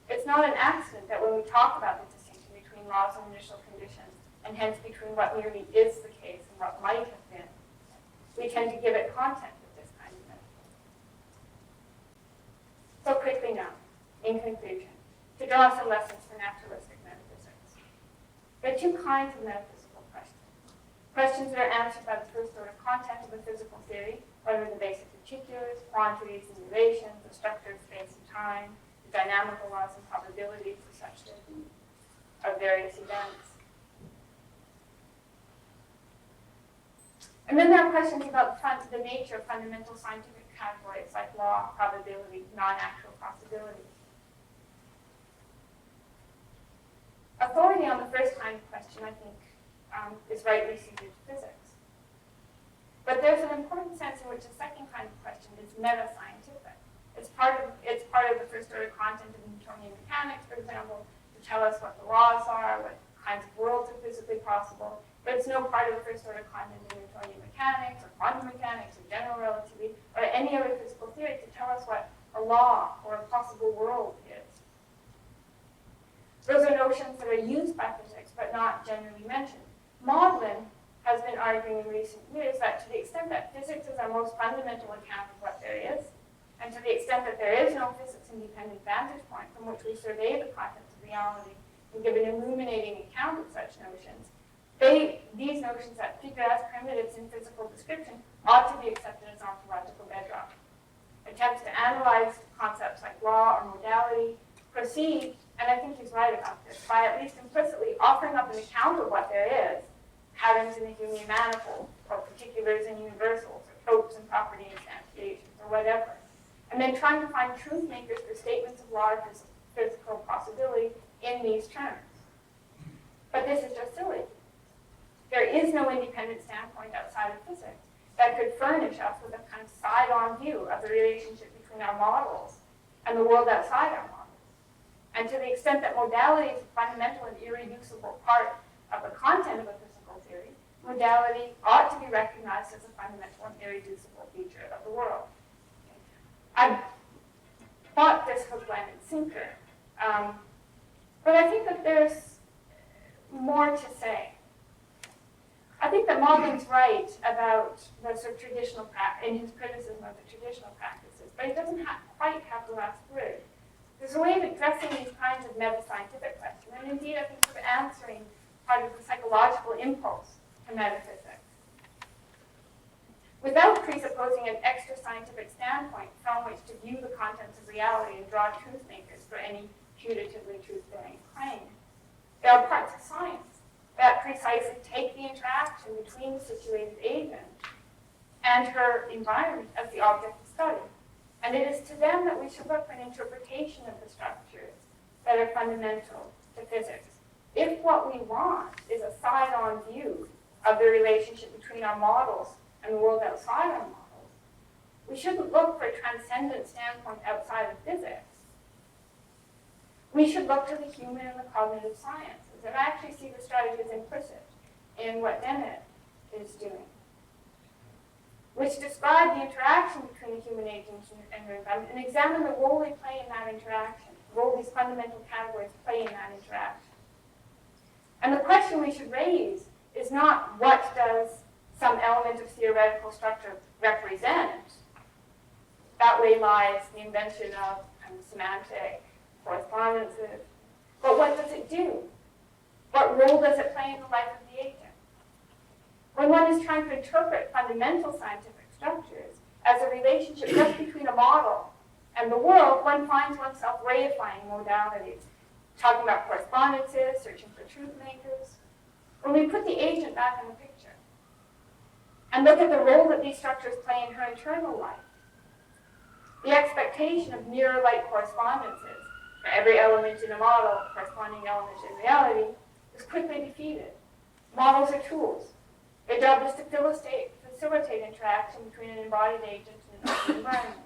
It's not an accident that when we talk about the distinction between laws and initial conditions, and hence between what merely is the case and what might have been, we tend to give it content with this kind of metaphor. So quickly now, in conclusion, to draw some lessons for naturalistic metaphysics. There are two kinds of metaphysical questions. Questions that are answered by the first order content of a physical theory, whether the basic particulars, quantities and relations, the structure of space and time, the dynamical laws and probabilities of such of various events. And then there are questions about the nature of fundamental scientific categories like law, probability, non-actual possibility. Authority on the first kind of question, I think, is rightly suited to physics. But there's an important sense in which the second kind of question is meta-scientific. It's part of the first order content of Newtonian mechanics, for example, to tell us what the laws are, what kinds of worlds are physically possible, but it's no part of the first order content of Newtonian mechanics or quantum mechanics or general relativity or any other physical theory to tell us what a law or a possible world is. Those are notions that are used by physics but not generally mentioned. Maudlin has been arguing in recent years that to the extent that physics is our most fundamental account of what there is, and to the extent that there is no physics-independent vantage point from which we survey the contents of reality and give an illuminating account of such notions, these notions that figure as primitives in physical description ought to be accepted as ontological bedrock. Attempts to analyze concepts like law or modality proceed, and I think he's right about this, by at least implicitly offering up an account of what there is, patterns in the human manifold, or particulars and universals, or tropes and property instantiations, or whatever, and then trying to find truth makers for statements of law or physical possibility in these terms. But this is just silly. There is no independent standpoint outside of physics that could furnish us with a kind of side-on view of the relationship between our models and the world outside our models. And to the extent that modality is a fundamental and irreducible part of the content of a physical theory, modality ought to be recognized as a fundamental and irreducible feature of the world. I bought this hook, line, and sinker, but I think that there's more to say. I think that Maudlin's right about the sort of traditional in his criticism of the traditional practices, but he doesn't quite have the last word. There's a way of addressing these kinds of meta-scientific questions, and indeed I think sort of answering part of the psychological impulse to metaphysics, without presupposing an extra scientific standpoint from which to view the contents of reality and draw truth makers for any putatively truth-bearing claim. There are parts of science that precisely take the interaction between the situated agent and her environment as the object of study. And it is to them that we should look for an interpretation of the structures that are fundamental to physics. If what we want is a side-on view of the relationship between our models and the world outside our models, we shouldn't look for a transcendent standpoint outside of physics. We should look to the human and the cognitive sciences. And I actually see the strategy as implicit in what Dennett is doing, which describe the interaction between the human agent and their environment and examine the role they play in that interaction, the role these fundamental categories play in that interaction. And the question we should raise is not what does some element of theoretical structure represent. That way lies the invention of semantic correspondences. But what does it do? What role does it play in the life of the agent? When one is trying to interpret fundamental scientific structures as a relationship just between a model and the world, one finds oneself reifying modalities, talking about correspondences, searching for truth makers. When we put the agent back in the picture and look at the role that these structures play in her internal life, the expectation of mirror-like correspondences for every element in a model, corresponding element in reality, is quickly defeated. Models are tools. Their job is to facilitate interaction between an embodied agent and an environment.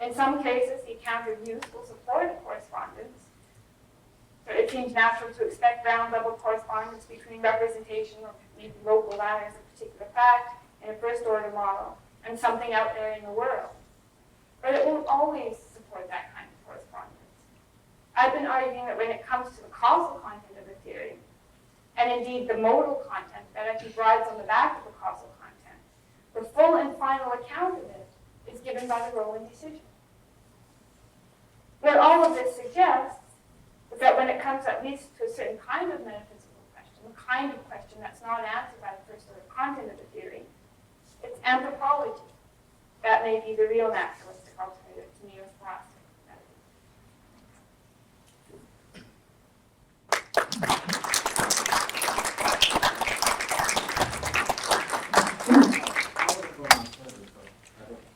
In some cases, the account of use will support a correspondence. So it seems natural to expect ground-level correspondence between representation or maybe local values of a particular fact in a first-order model and something out there in the world. But it won't always support that kind of correspondence. I've been arguing that when it comes to the causal content of a theory, and indeed the modal content that actually rides on the back of the causal content, the full and final account of it is given by the role in decision. What all of this suggests is that when it comes at least to a certain kind of metaphysical question, the kind of question that's not answered by the first order content of the theory, it's anthropology. That may be the real naturalistic alternative to neo-scholastic.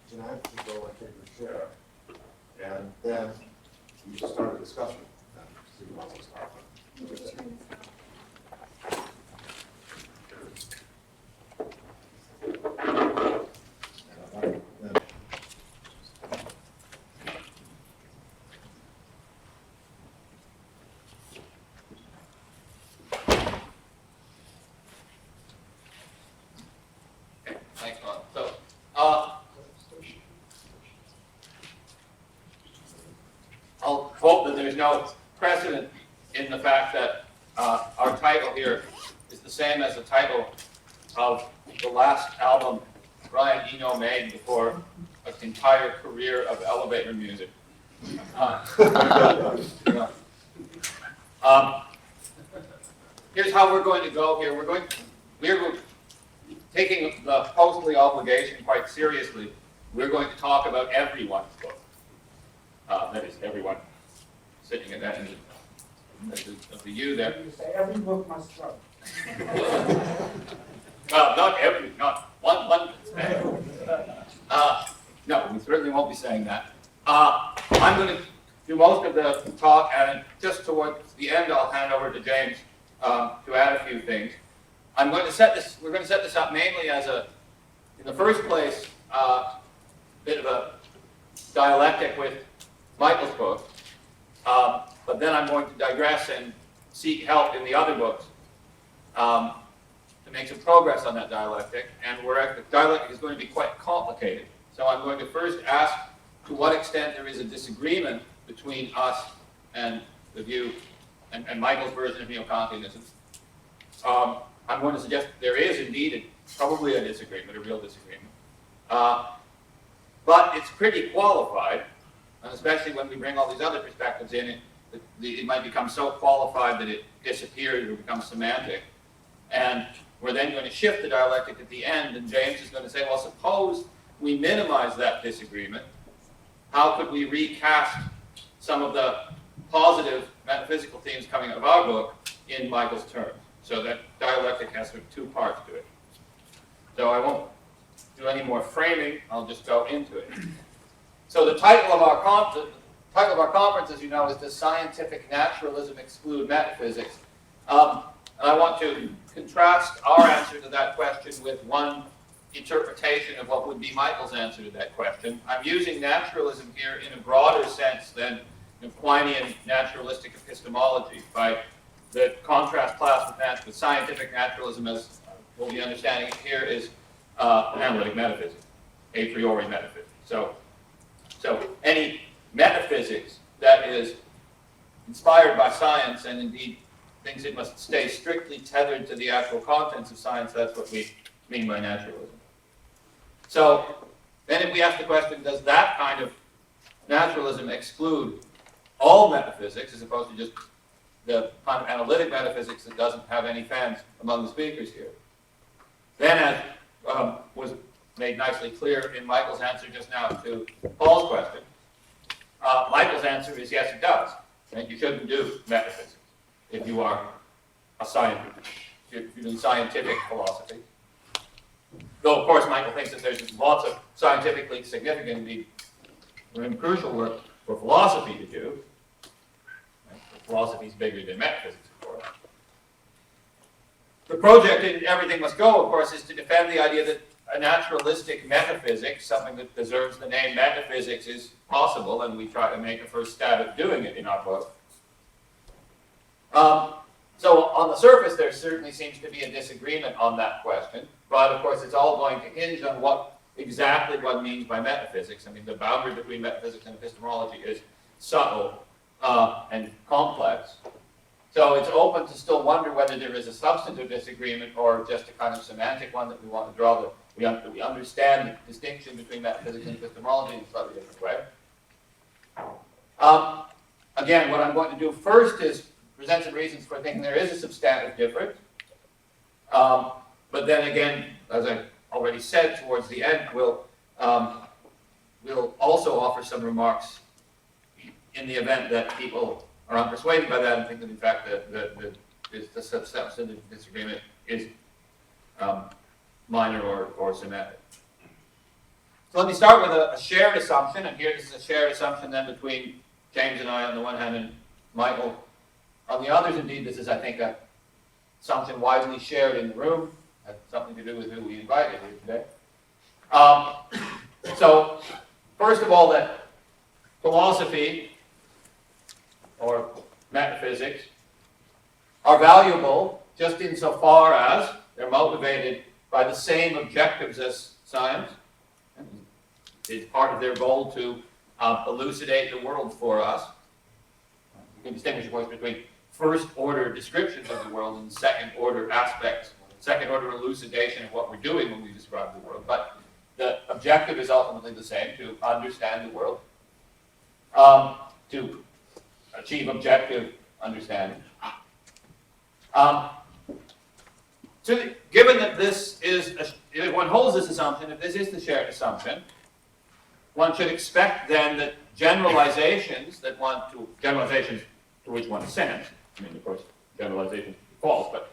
Jenann, keep going. Thanks, Ron. So, I'll hope that there's no precedent in the fact that our title here is the same as the title of the last album Brian Eno made before an entire career of elevator music. Here's how we're going to go here. We're taking the hostly obligation quite seriously. We're going to talk about everyone's book. That is, everyone sitting at that end of the U there. You say every book must go. Well, not one. No, we certainly won't be saying that. I'm going to do most of the talk, and just towards the end, I'll hand over to James to add a few things. We're going to set this up mainly as in the first place, bit of a dialectic with Michael's book, but then I'm going to digress and seek help in the other books to make some progress on that dialectic, and the dialectic is going to be quite complicated. So I'm going to first ask to what extent there is a disagreement between us and the view and Michael's version of neo-Kantianism. I'm going to suggest there is indeed probably a disagreement, a real disagreement. But it's pretty qualified, and especially when we bring all these other perspectives in, it might become so qualified that it disappears or becomes semantic. And we're then going to shift the dialectic at the end, and James is going to say, well, suppose we minimize that disagreement. How could we recast some of the positive metaphysical themes coming out of our book in Michael's terms? So that dialectic has sort of two parts to it. So I won't do any more framing, I'll just go into it. So the title of our conference, as you know, is Does Scientific Naturalism Exclude Metaphysics? And I want to contrast our answer to that question with one interpretation of what would be Michael's answer to that question. I'm using naturalism here in a broader sense than Quinian naturalistic epistemology. By the contrast class with scientific naturalism, as we'll be understanding it here, is analytic metaphysics, a priori metaphysics. So any metaphysics that is inspired by science and indeed thinks it must stay strictly tethered to the actual contents of science, that's what we mean by naturalism. So then if we ask the question, does that kind of naturalism exclude all metaphysics as opposed to just the kind of analytic metaphysics that doesn't have any fans among the speakers here? Then, as was made nicely clear in Michael's answer just now to Paul's question, Michael's answer is yes, it does. And you shouldn't do metaphysics if you are a scientist, if you're doing scientific philosophy. Though, of course, Michael thinks that there's lots of scientifically significant, indeed, crucial work for philosophy to do. Philosophy is bigger than metaphysics, of course. The project in Everything Must Go, of course, is to defend the idea that a naturalistic metaphysics, something that deserves the name metaphysics, is possible, and we try to make a first stab at doing it in our book. So on the surface, there certainly seems to be a disagreement on that question, but of course it's all going to hinge on what exactly one means by metaphysics. I mean, the boundary between metaphysics and epistemology is subtle and complex. So it's open to still wonder whether there is a substantive disagreement or just a kind of semantic one that we want to draw, that we understand the distinction between metaphysics and epistemology in a slightly different way. Again, what I'm going to do first is present some reasons for thinking there is a substantive difference. But then again, as I already said towards the end, we'll also offer some remarks in the event that people are unpersuaded by that and think that in fact the substantive disagreement is minor or semantic. So let me start with a shared assumption, and here this is a shared assumption then between James and I on the one hand and Michael on the others. Indeed, this is, I think, a assumption widely shared in the room. Has something to do with who we invited here today. So, first of all, that philosophy or metaphysics are valuable just insofar as they're motivated by the same objectives as science. It's part of their goal to elucidate the world for us. You can distinguish, of course, between first-order descriptions of the world and second-order aspects, second-order elucidation of what we're doing when we describe the world. But the objective is ultimately the same: to understand the world, to achieve objective understanding. Given that this is, if one holds this assumption, if this is the shared assumption, one should expect then that generalizations to which one assents, I mean, of course, generalizations are false, but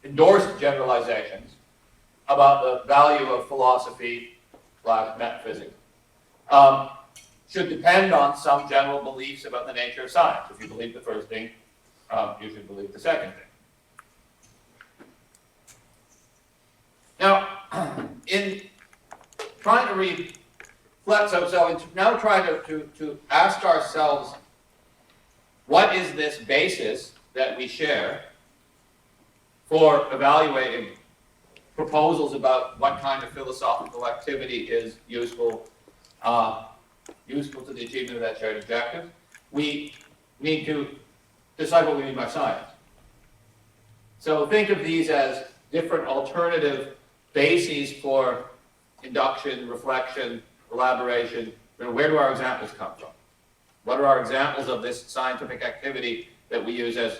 endorsed generalizations about the value of philosophy / metaphysics should depend on some general beliefs about the nature of science. If you believe the first thing, you should believe the second thing. Now, in trying to reflect, so now try to ask ourselves, what is this basis that we share for evaluating proposals about what kind of philosophical activity is useful to the achievement of that shared objective? We need to decide what we mean by science. So think of these as different alternative bases for induction, reflection, elaboration. Where do our examples come from? What are our examples of this scientific activity that we use as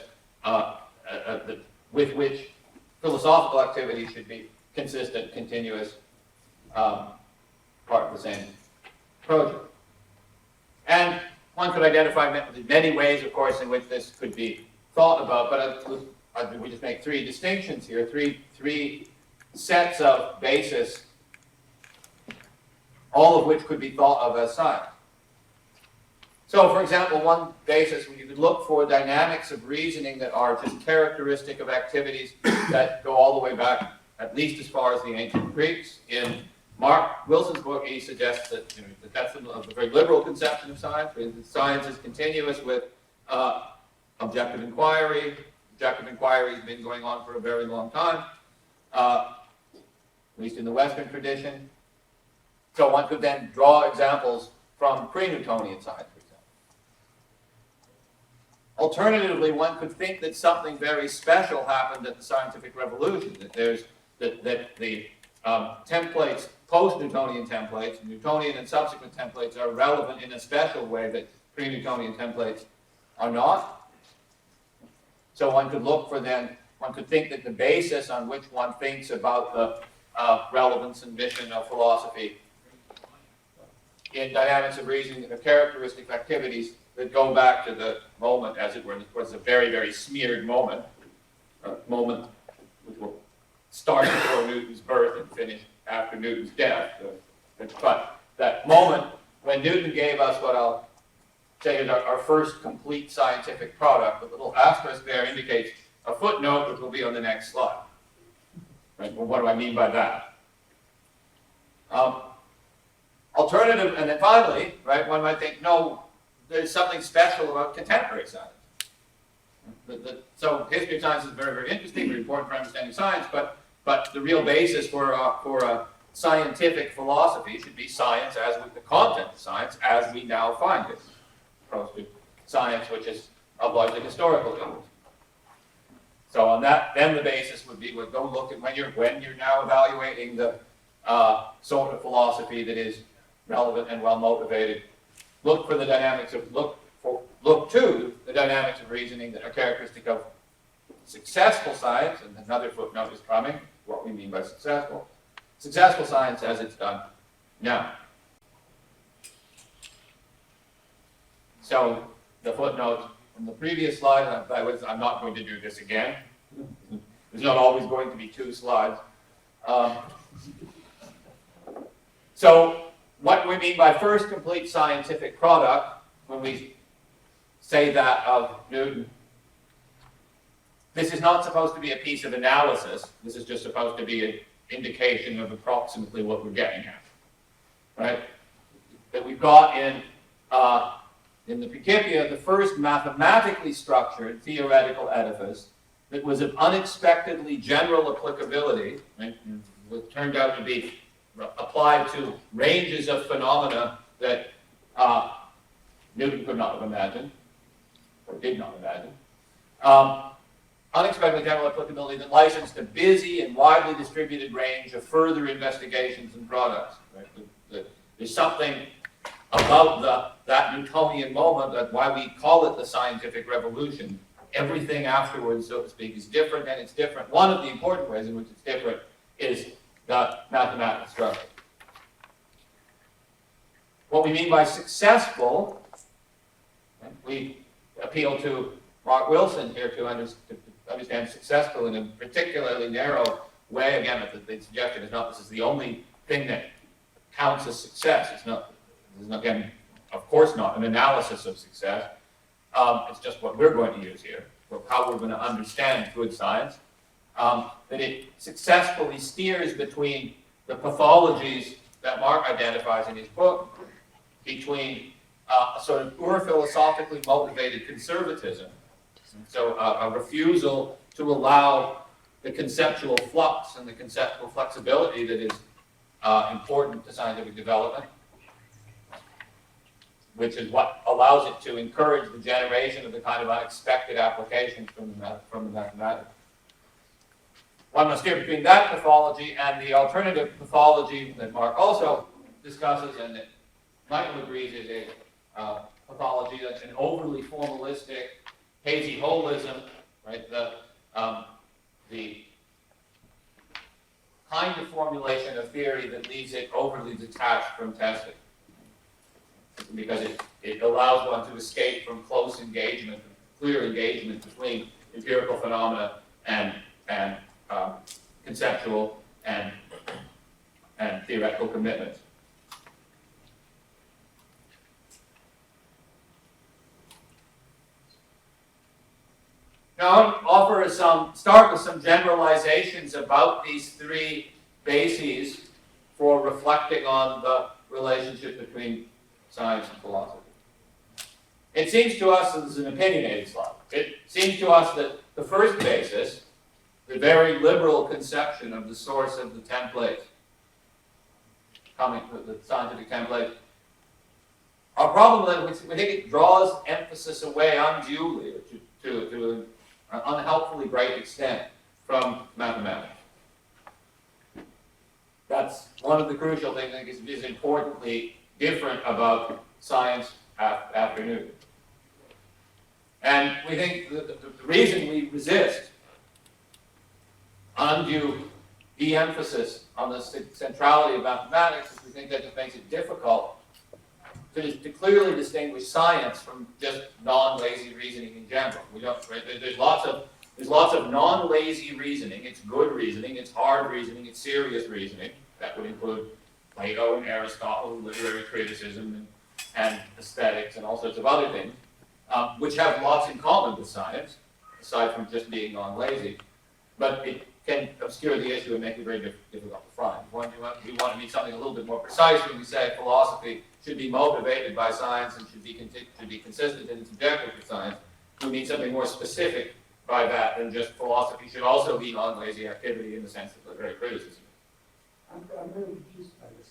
with which philosophical activity should be consistent, continuous, part of the same project? And one could identify many ways, of course, in which this could be thought about, but we just make three distinctions here, three sets of basis, all of which could be thought of as science. So, for example, one basis, you could look for dynamics of reasoning that are just characteristic of activities that go all the way back, at least as far as the ancient Greeks. In Mark Wilson's book, he suggests that that's a very liberal conception of science. Science is continuous with objective inquiry. Objective inquiry has been going on for a very long time, at least in the Western tradition. So one could then draw examples from pre-Newtonian science, for example. Alternatively, one could think that something very special happened at the scientific revolution, that the templates, post-Newtonian templates, Newtonian and subsequent templates are relevant in a special way that pre-Newtonian templates are not. So one could look for then, one could think that the basis on which one thinks about the relevance and mission of philosophy in dynamics of reasoning are characteristic activities that go back to the moment, as it were. And of course, a very, very smeared moment, a moment which will start before Newton's birth and finish after Newton's death. But that moment when Newton gave us what I'll say is our first complete scientific product, the little asterisk there indicates a footnote, which will be on the next slide. Right? Well, what do I mean by that? Alternative, and then finally, right, one might think, no, there's something special about contemporary science. So history of science is very, very interesting, very important for understanding science, but the real basis for a scientific philosophy should be science as with the content of science as we now find it, opposed to science which is of largely historical interest. So on that, then the basis would be, well, go look at when you're now evaluating the sort of philosophy that is relevant and well motivated. Look to the dynamics of reasoning that are characteristic of successful science, and another footnote is coming, what we mean by successful. Successful science as it's done now. So the footnote from the previous slide, I'm not going to do this again. There's not always going to be two slides. So what we mean by first complete scientific product, when we say that of Newton, this is not supposed to be a piece of analysis. This is just supposed to be an indication of approximately what we're getting at, right? That we've got in the Principia, the first mathematically structured theoretical edifice that was of unexpectedly general applicability, right, what turned out to be applied to ranges of phenomena that Newton could not have imagined, or did not imagine. Unexpectedly general applicability that licensed a busy and widely distributed range of further investigations and products. Right? There's something about that Newtonian moment, that's why we call it the scientific revolution. Everything afterwards, so to speak, is different, and it's different. One of the important ways in which it's different is the mathematical structure. What we mean by successful, we appeal to Mark Wilson here to understand successful in a particularly narrow way. Again, the suggestion is not this is the only thing that counts as success. It's not, this is, again, of course not an analysis of success. It's just what we're going to use here for how we're going to understand good science. That it successfully steers between the pathologies that Mark identifies in his book, between a sort of ur-philosophically motivated conservatism, so a refusal to allow the conceptual flux and the conceptual flexibility that is important to scientific development, which is what allows it to encourage the generation of the kind of unexpected applications from the mathematics. One must steer between that pathology and the alternative pathology that Mark also discusses and that Michael agrees is a pathology that's an overly formalistic, hazy holism, right? The kind of formulation of theory that leaves it overly detached from testing, because it allows one to escape from close engagement, clear engagement between empirical phenomena and conceptual and theoretical commitments. Now, I'll start with some generalizations about these three bases for reflecting on the relationship between science and philosophy. It seems to us, this is an opinionated slide, it seems to us that the first basis, the very liberal conception of the source of the template, the scientific template, our problem is we think it draws emphasis away unduly to an unhelpfully great extent from mathematics. That's one of the crucial things I think is importantly different about science after Newton. And we think that the reason we resist undue de-emphasis on the centrality of mathematics is we think that just makes it difficult to clearly distinguish science from just non-lazy reasoning in general. We don't. Right? There's lots of non-lazy reasoning. It's good reasoning. It's hard reasoning. It's serious reasoning. That would include Plato and Aristotle, literary criticism, and aesthetics, and all sorts of other things, which have lots in common with science, aside from just being non-lazy. But it can obscure the issue and make it very difficult to find. We want to be something a little bit more precise when we say philosophy should be motivated by science and should be consistent in its objective with science. We need something more specific by that than just philosophy should also be non-lazy activity in the sense of literary criticism. I'm really confused by this.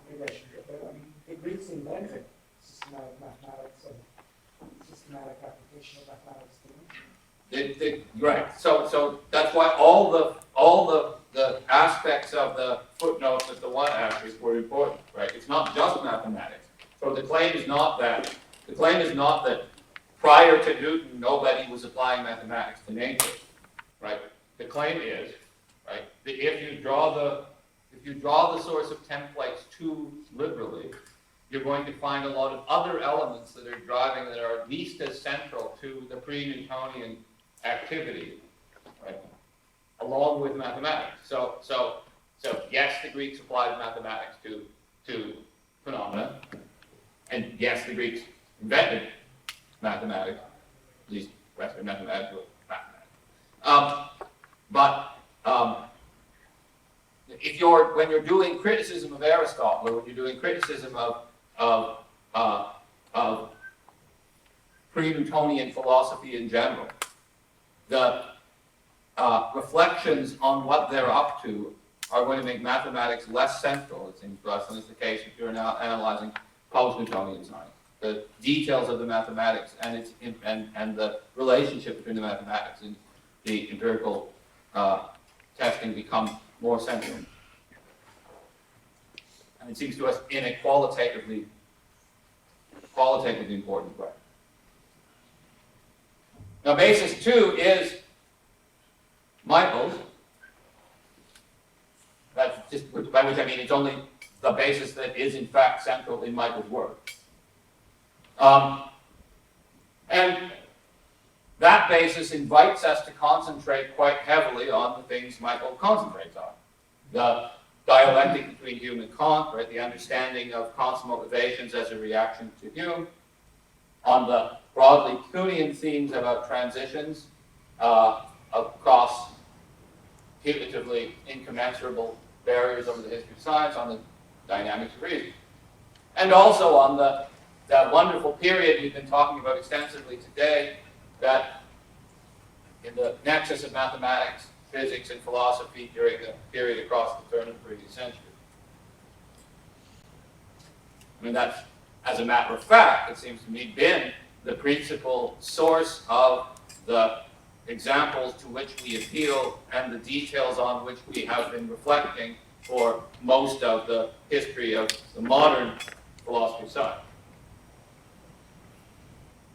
Maybe I should get that. I mean, the Greeks invented systematic mathematics and systematic application of mathematics to Right. So that's why all the aspects of the footnotes that the one asterisk were important. Right. It's not just mathematics. So the claim is not that. The claim is not that prior to Newton nobody was applying mathematics to nature. Right. The claim is right that if you draw the source of templates too liberally, you're going to find a lot of other elements that are driving that are at least as central to the pre-Newtonian activity, right, along with mathematics. So yes, the Greeks applied mathematics to phenomena, and yes, the Greeks invented mathematics, at least Western mathematics. When you're doing criticism of Aristotle, or when you're doing criticism of pre-Newtonian philosophy in general, the reflections on what they're up to are going to make mathematics less central, it seems to us, than is the case if you're now analyzing post-Newtonian science. The details of the mathematics and the relationship between the mathematics and the empirical testing become more central. And it seems to us in a qualitatively important way. Now, basis 2 is Michael's. That's just, by which I mean it's only the basis that is in fact central in Michael's work. And that basis invites us to concentrate quite heavily on the things Michael concentrates on. The dialectic between Hume and Kant, right? The understanding of Kant's motivations as a reaction to Hume, on the broadly Kuhnian themes about transitions across putatively incommensurable barriers over the history of science, on the dynamics of reason. And also on that wonderful period we've been talking about extensively today, that in the nexus of mathematics, physics, and philosophy during the period across the turn of the previous century. I mean, that's, as a matter of fact, it seems to me, been the principal source of the examples to which we appeal and the details on which we have been reflecting for most of the history of the modern philosophy of science.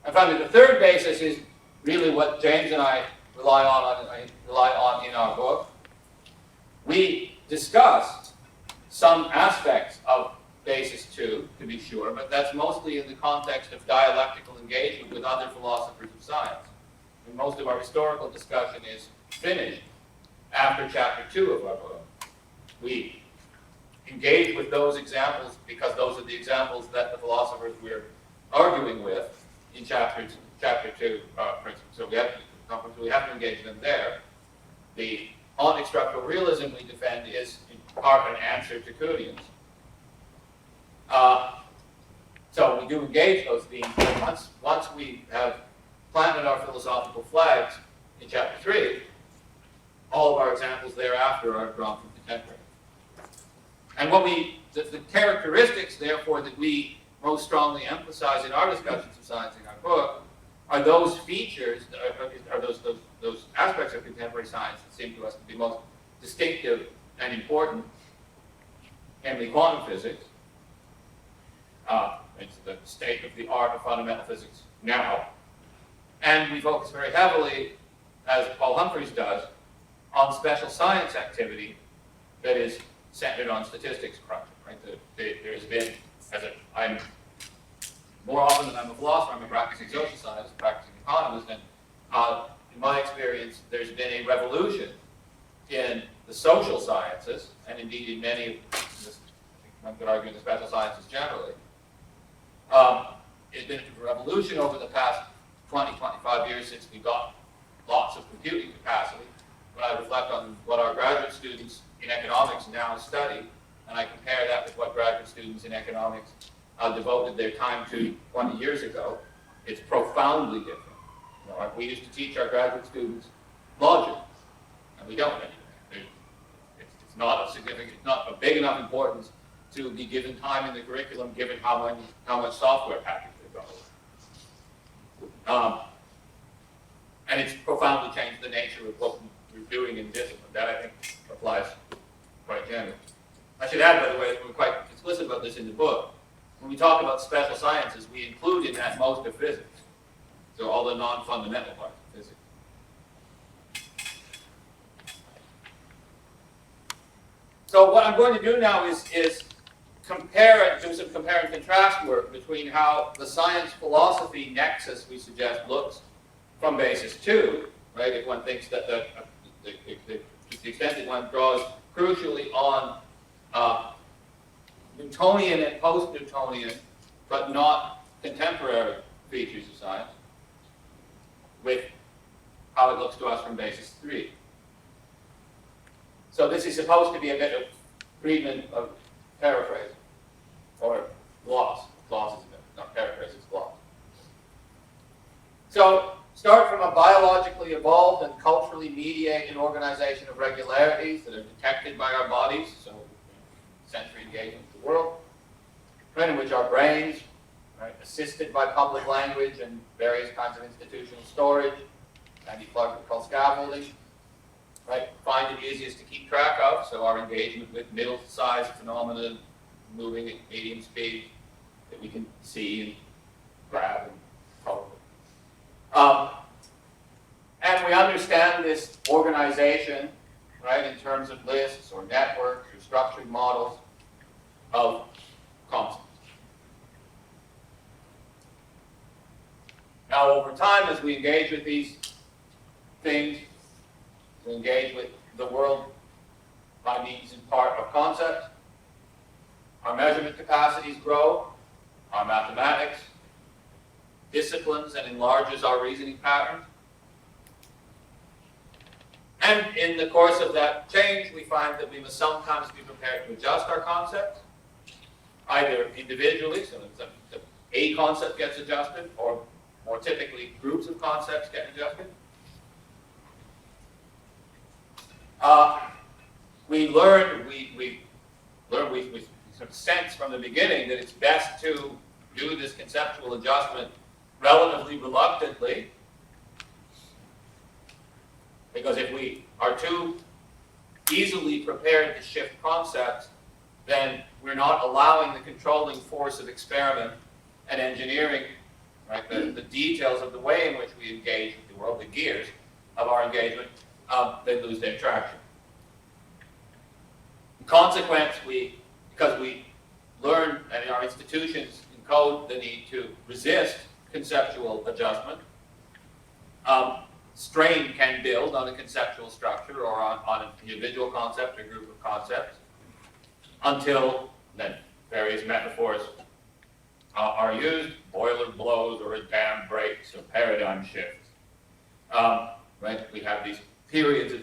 And finally, the third basis is really what James and I rely on in our book. We discussed some aspects of basis 2, to be sure, but that's mostly in the context of dialectical engagement with other philosophers of science. And most of our historical discussion is finished after chapter 2 of our book. We engage with those examples because those are the examples that the philosophers we're arguing with in chapter 2. So we have to engage them there. The ontic structural realism we defend is in part an answer to Kuhnians. So we do engage those themes, but once we have planted our philosophical flags in chapter 3, all of our examples thereafter are drawn from contemporary. And the characteristics, therefore, that we most strongly emphasize in our discussions of science in our book are those features, are those aspects of contemporary science that seem to us to be most distinctive and important, namely quantum physics. It's the state of the art of fundamental physics now. And we focus very heavily, as Paul Humphreys does, on special science activity that is centered on statistics crunching. Right? There's been, I'm more often than I'm a philosopher, I'm a practicing social scientist, a practicing economist, and in my experience, there's been a revolution in the social sciences, and indeed in many, one could argue in the special sciences generally. It's been a revolution over the past 20, 25 years since we got lots of computing capacity. When I reflect on what our graduate students in economics now study, and I compare that with what graduate students in economics devoted their time to 20 years ago, it's profoundly different. You know, we used to teach our graduate students logic, and we don't anymore. It's not a significant, it's not a big enough importance to be given time in the curriculum, given how much software package they've got. And it's profoundly changed the nature of what we're doing in discipline. That, I think, applies quite generally. I should add, by the way, we're quite explicit about this in the book. When we talk about special sciences, we include in that most of physics. So all the non-fundamental parts of physics. So what I'm going to do now is do some compare and contrast work between how the science-philosophy nexus, we suggest, looks from basis 2, right? If one thinks that to the extent that one draws crucially on Newtonian and post-Newtonian, but not contemporary features of science, with how it looks to us from basis 3. So this is supposed to be a bit of Friedman of paraphrase, or gloss. Gloss is a bit, not paraphrase, it's gloss. So start from a biologically evolved and culturally mediated organization of regularities that are detected by our bodies, so sensory engagement with the world, right, in which our brains, right, assisted by public language and various kinds of institutional storage, Andy Clark would call scaffolding, right, find it easiest to keep track of, so our engagement with middle-sized phenomena moving at medium speed that we can see and grab and follow. And we understand this organization, right, in terms of lists or networks or structured models of concepts. Now, over time, as we engage with these things, we engage with the world by means in part of concepts, our measurement capacities grow, our mathematics disciplines and enlarges our reasoning patterns. And in the course of that change, we find that we must sometimes be prepared to adjust our concepts, either individually, so that a concept gets adjusted, or more typically, groups of concepts get adjusted. We sort of sense from the beginning that it's best to do this conceptual adjustment relatively reluctantly, because if we are too easily prepared to shift concepts, then we're not allowing the controlling force of experiment and engineering, right, the details of the way in which we engage with the world, the gears of our engagement, they lose their traction. In consequence, because we learn, and in our institutions encode the need to resist conceptual adjustment, strain can build on a conceptual structure or on an individual concept or group of concepts until then various metaphors are used, boiler blows or a dam breaks, or paradigm shifts. Right? We have these periods of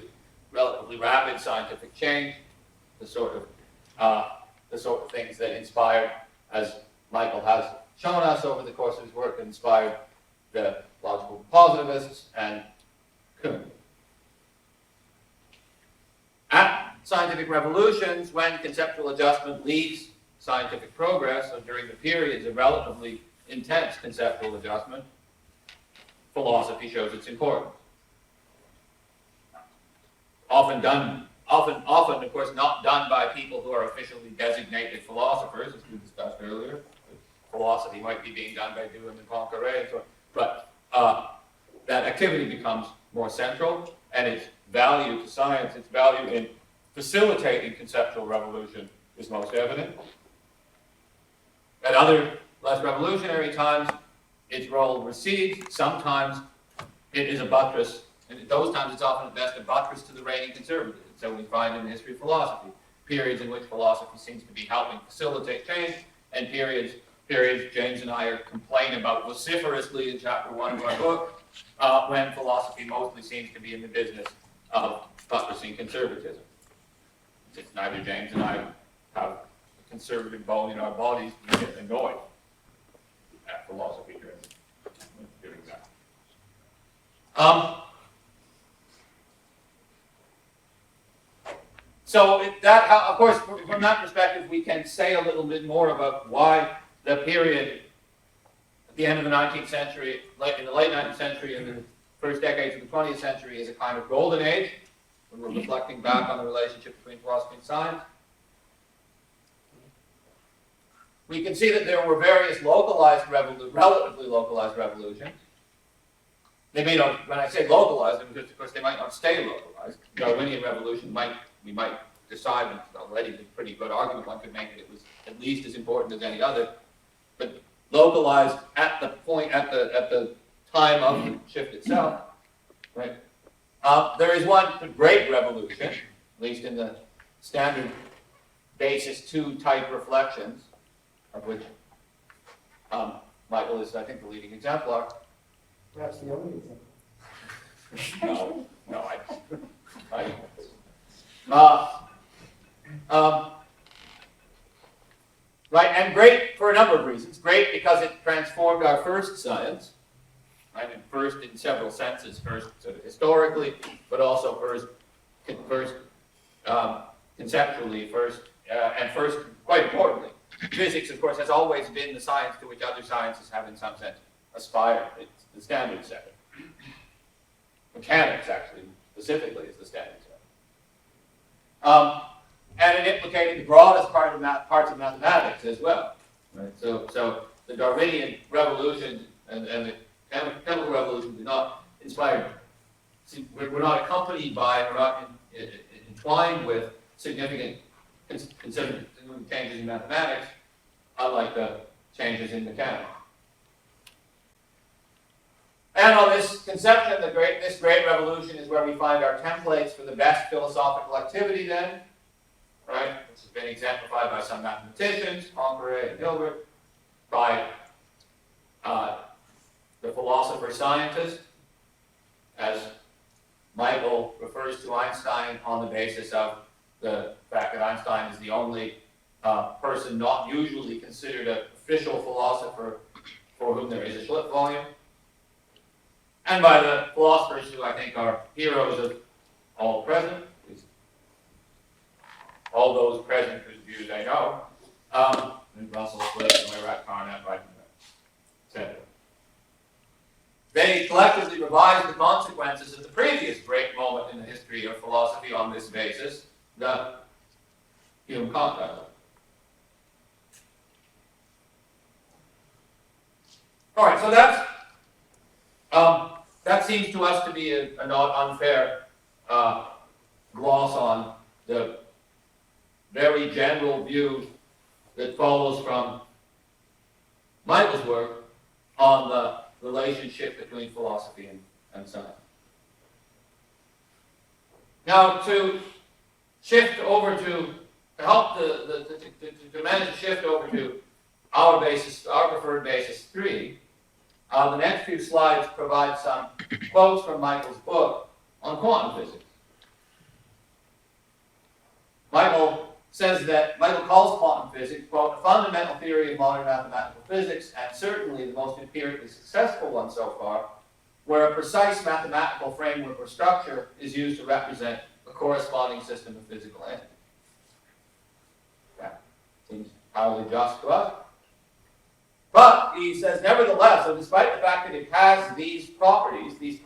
relatively rapid scientific change, the sort of things that inspired, as Michael has shown us over the course of his work, inspired the logical positivists and Kuhn. At scientific revolutions, when conceptual adjustment leads scientific progress, so during the periods of relatively intense conceptual adjustment, philosophy shows its importance. Often, of course, not done by people who are officially designated philosophers, as we discussed earlier. Philosophy might be being done by Duhem and Poincaré and so on, but that activity becomes more central, and its value to science, its value in facilitating conceptual revolution is most evident. At other less revolutionary times, its role recedes. Sometimes it is a buttress, and at those times it's often at best a buttress to the reigning conservatism. So we find in the history of philosophy periods in which philosophy seems to be helping facilitate change, and periods James and I complain about vociferously in chapter 1 of our book, when philosophy mostly seems to be in the business of buttressing conservatism. Since neither James and I have a conservative bone in our bodies, we get annoyed at philosophy during that. Of course, from that perspective, we can say a little bit more about why the period at the end of the 19th century, in the late 19th century and the first decades of the 20th century is a kind of golden age, when we're reflecting back on the relationship between philosophy and science. We can see that there were various relatively localized revolutions. They may not, when I say localized, because of course they might not stay localized. The Darwinian revolution we might decide, and already a pretty good argument one could make that it was at least as important as any other, but localized at the time of the shift itself, right? There is one great revolution, at least in the standard basis 2 type reflections, of which Michael is, I think, the leading exemplar. Perhaps the only example. Right, and great for a number of reasons. Great because it transformed our first science, I mean, first in several senses, first sort of historically, but also first conceptually, and first, quite importantly, physics, of course, has always been the science to which other sciences have, in some sense, aspired. It's the standard setter. Mechanics, actually, specifically, is the standard setter. And it implicated the broadest parts of mathematics as well. Right? So the Darwinian revolution and the chemical revolution did not inspire. We're not accompanied by, we're not entwined with significant changes in mathematics, unlike the changes in mechanics. And on this conception, this great revolution is where we find our templates for the best philosophical activity then, right? This has been exemplified by some mathematicians, Humphreys and Hilbert, by the philosopher-scientist, as Michael refers to Einstein on the basis of the fact that Einstein is the only person not usually considered an official philosopher for whom there is a Schlitt volume. And by the philosophers who I think are heroes of all present, all those present whose views I know, Russell, Schlitt, Neurath, Carnap, etc. They collectively revised the consequences of the previous great moment in the history of philosophy on this basis, the Hume-Kant dialogue. All right, so that seems to us to be a not unfair gloss on the very general view that follows from Michael's work on the relationship between philosophy and science. Now, to shift over to help to manage to shift over to our preferred basis 3, the next few slides provide some quotes from Michael's book on quantum physics. Michael calls quantum physics, quote, a fundamental theory of modern mathematical physics, and certainly the most empirically successful one so far, where a precise mathematical framework or structure is used to represent a corresponding system of physical entities. That seems highly just to us. But he says, nevertheless, so despite the fact that it has these properties we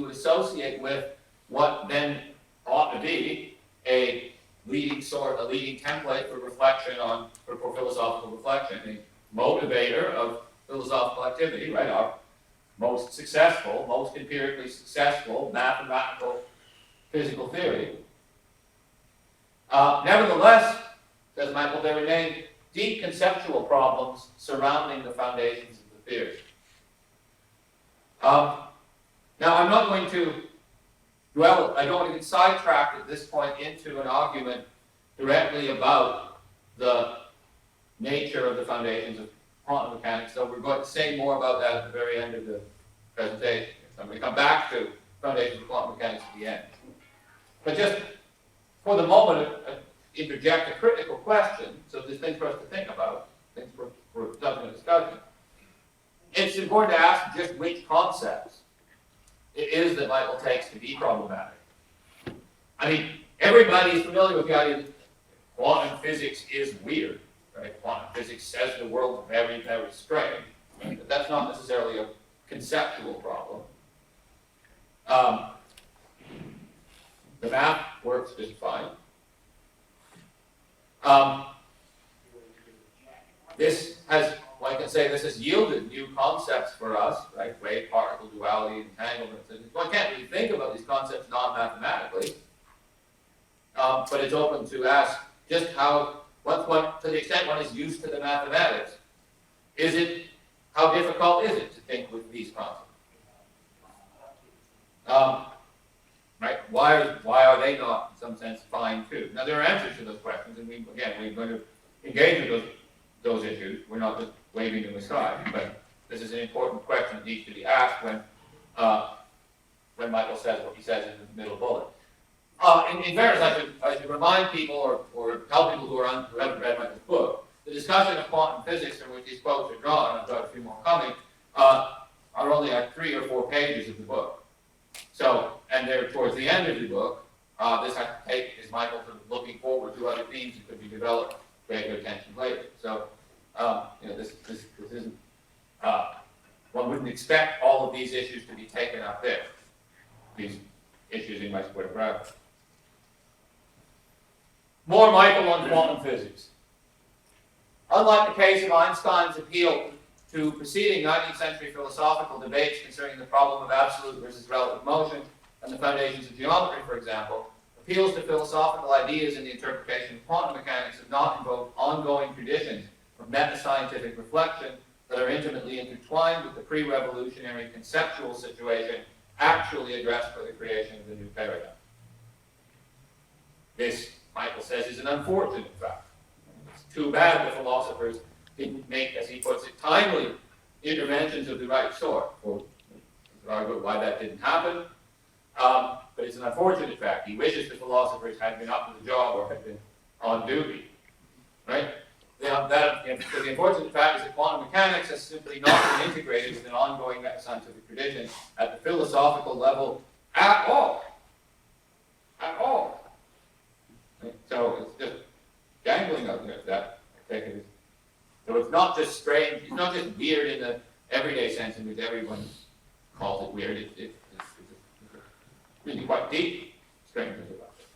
would associate with what then ought to be a leading template for reflection for philosophical reflection, a motivator of philosophical activity, right? Our most successful, most empirically successful mathematical physical theory. Nevertheless, says Michael, there remain deep conceptual problems surrounding the foundations of the theory. Now, I'm not going to I don't want to get sidetracked at this point into an argument directly about the nature of the foundations of quantum mechanics, so we're going to say more about that at the very end of the presentation. So I'm going to come back to foundations of quantum mechanics at the end. But just for the moment, interject a critical question, so there's things for us to think about, things for subsequent discussion. It's important to ask just which concepts it is that Michael takes to be problematic. I mean, everybody is familiar with the idea that quantum physics is weird, right? Quantum physics says the world's very, very strange. Right? But that's not necessarily a conceptual problem. The math works just fine. This has yielded new concepts for us, right? Wave-particle duality, entanglement. One can't really think about these concepts non-mathematically, but it's open to ask just how, to the extent one is used to the mathematics, how difficult is it to think with these concepts? Right? Why are they not, in some sense, fine too? Now there are answers to those questions, and we're going to engage with those issues. We're not just waving them aside, but this is an important question that needs to be asked when Michael says what he says in the middle bullet. In fairness, I should remind people or tell people who haven't read Michael's book, the discussion of quantum physics in which these quotes are drawn, and I've got a few more coming, are only like 3 or 4 pages of the book. So, and they're towards the end of the book. This I take is Michael sort of looking forward to other themes that could be developed, greater attention later. So, this isn't, one wouldn't expect all of these issues to be taken up there. These issues in my square bracket. More Michael on quantum physics. Unlike the case of Einstein's appeal to preceding 19th century philosophical debates concerning the problem of absolute versus relative motion and the foundations of geometry, for example, appeals to philosophical ideas in the interpretation of quantum mechanics have not invoked ongoing traditions of meta-scientific reflection that are intimately intertwined with the pre-revolutionary conceptual situation actually addressed by the creation of the new paradigm. This, Michael says, is an unfortunate fact. It's too bad the philosophers didn't make, as he puts it, timely interventions of the right sort. We'll argue why that didn't happen, but it's an unfortunate fact. He wishes the philosophers had been up to the job or had been on duty, right? The unfortunate fact is that quantum mechanics has simply not been integrated with an ongoing scientific tradition at the philosophical level at all. At all. So it's just dangling out there, that I take it as. So it's not just strange, it's not just weird in the everyday sense in which everyone calls it weird. It's really quite deep strangeness about it.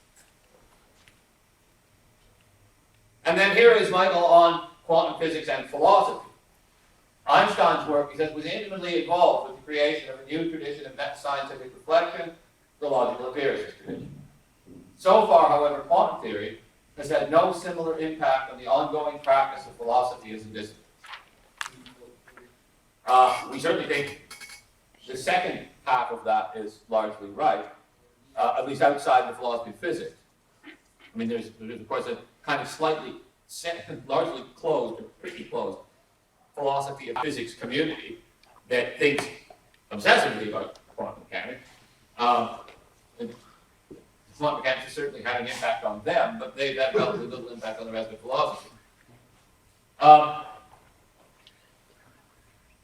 And then here is Michael on quantum physics and philosophy. Einstein's work, he says, was intimately involved with the creation of a new tradition of meta-scientific reflection, the logical appearances tradition. So far, however, quantum theory has had no similar impact on the ongoing practice of philosophy as a discipline. We certainly think the second half of that is largely right, at least outside the philosophy of physics. I mean, there's of course, a kind of slightly, largely closed, or pretty closed, philosophy of physics community that thinks obsessively about quantum mechanics. Quantum mechanics has certainly had an impact on them, but they've had relatively little impact on the rest of philosophy.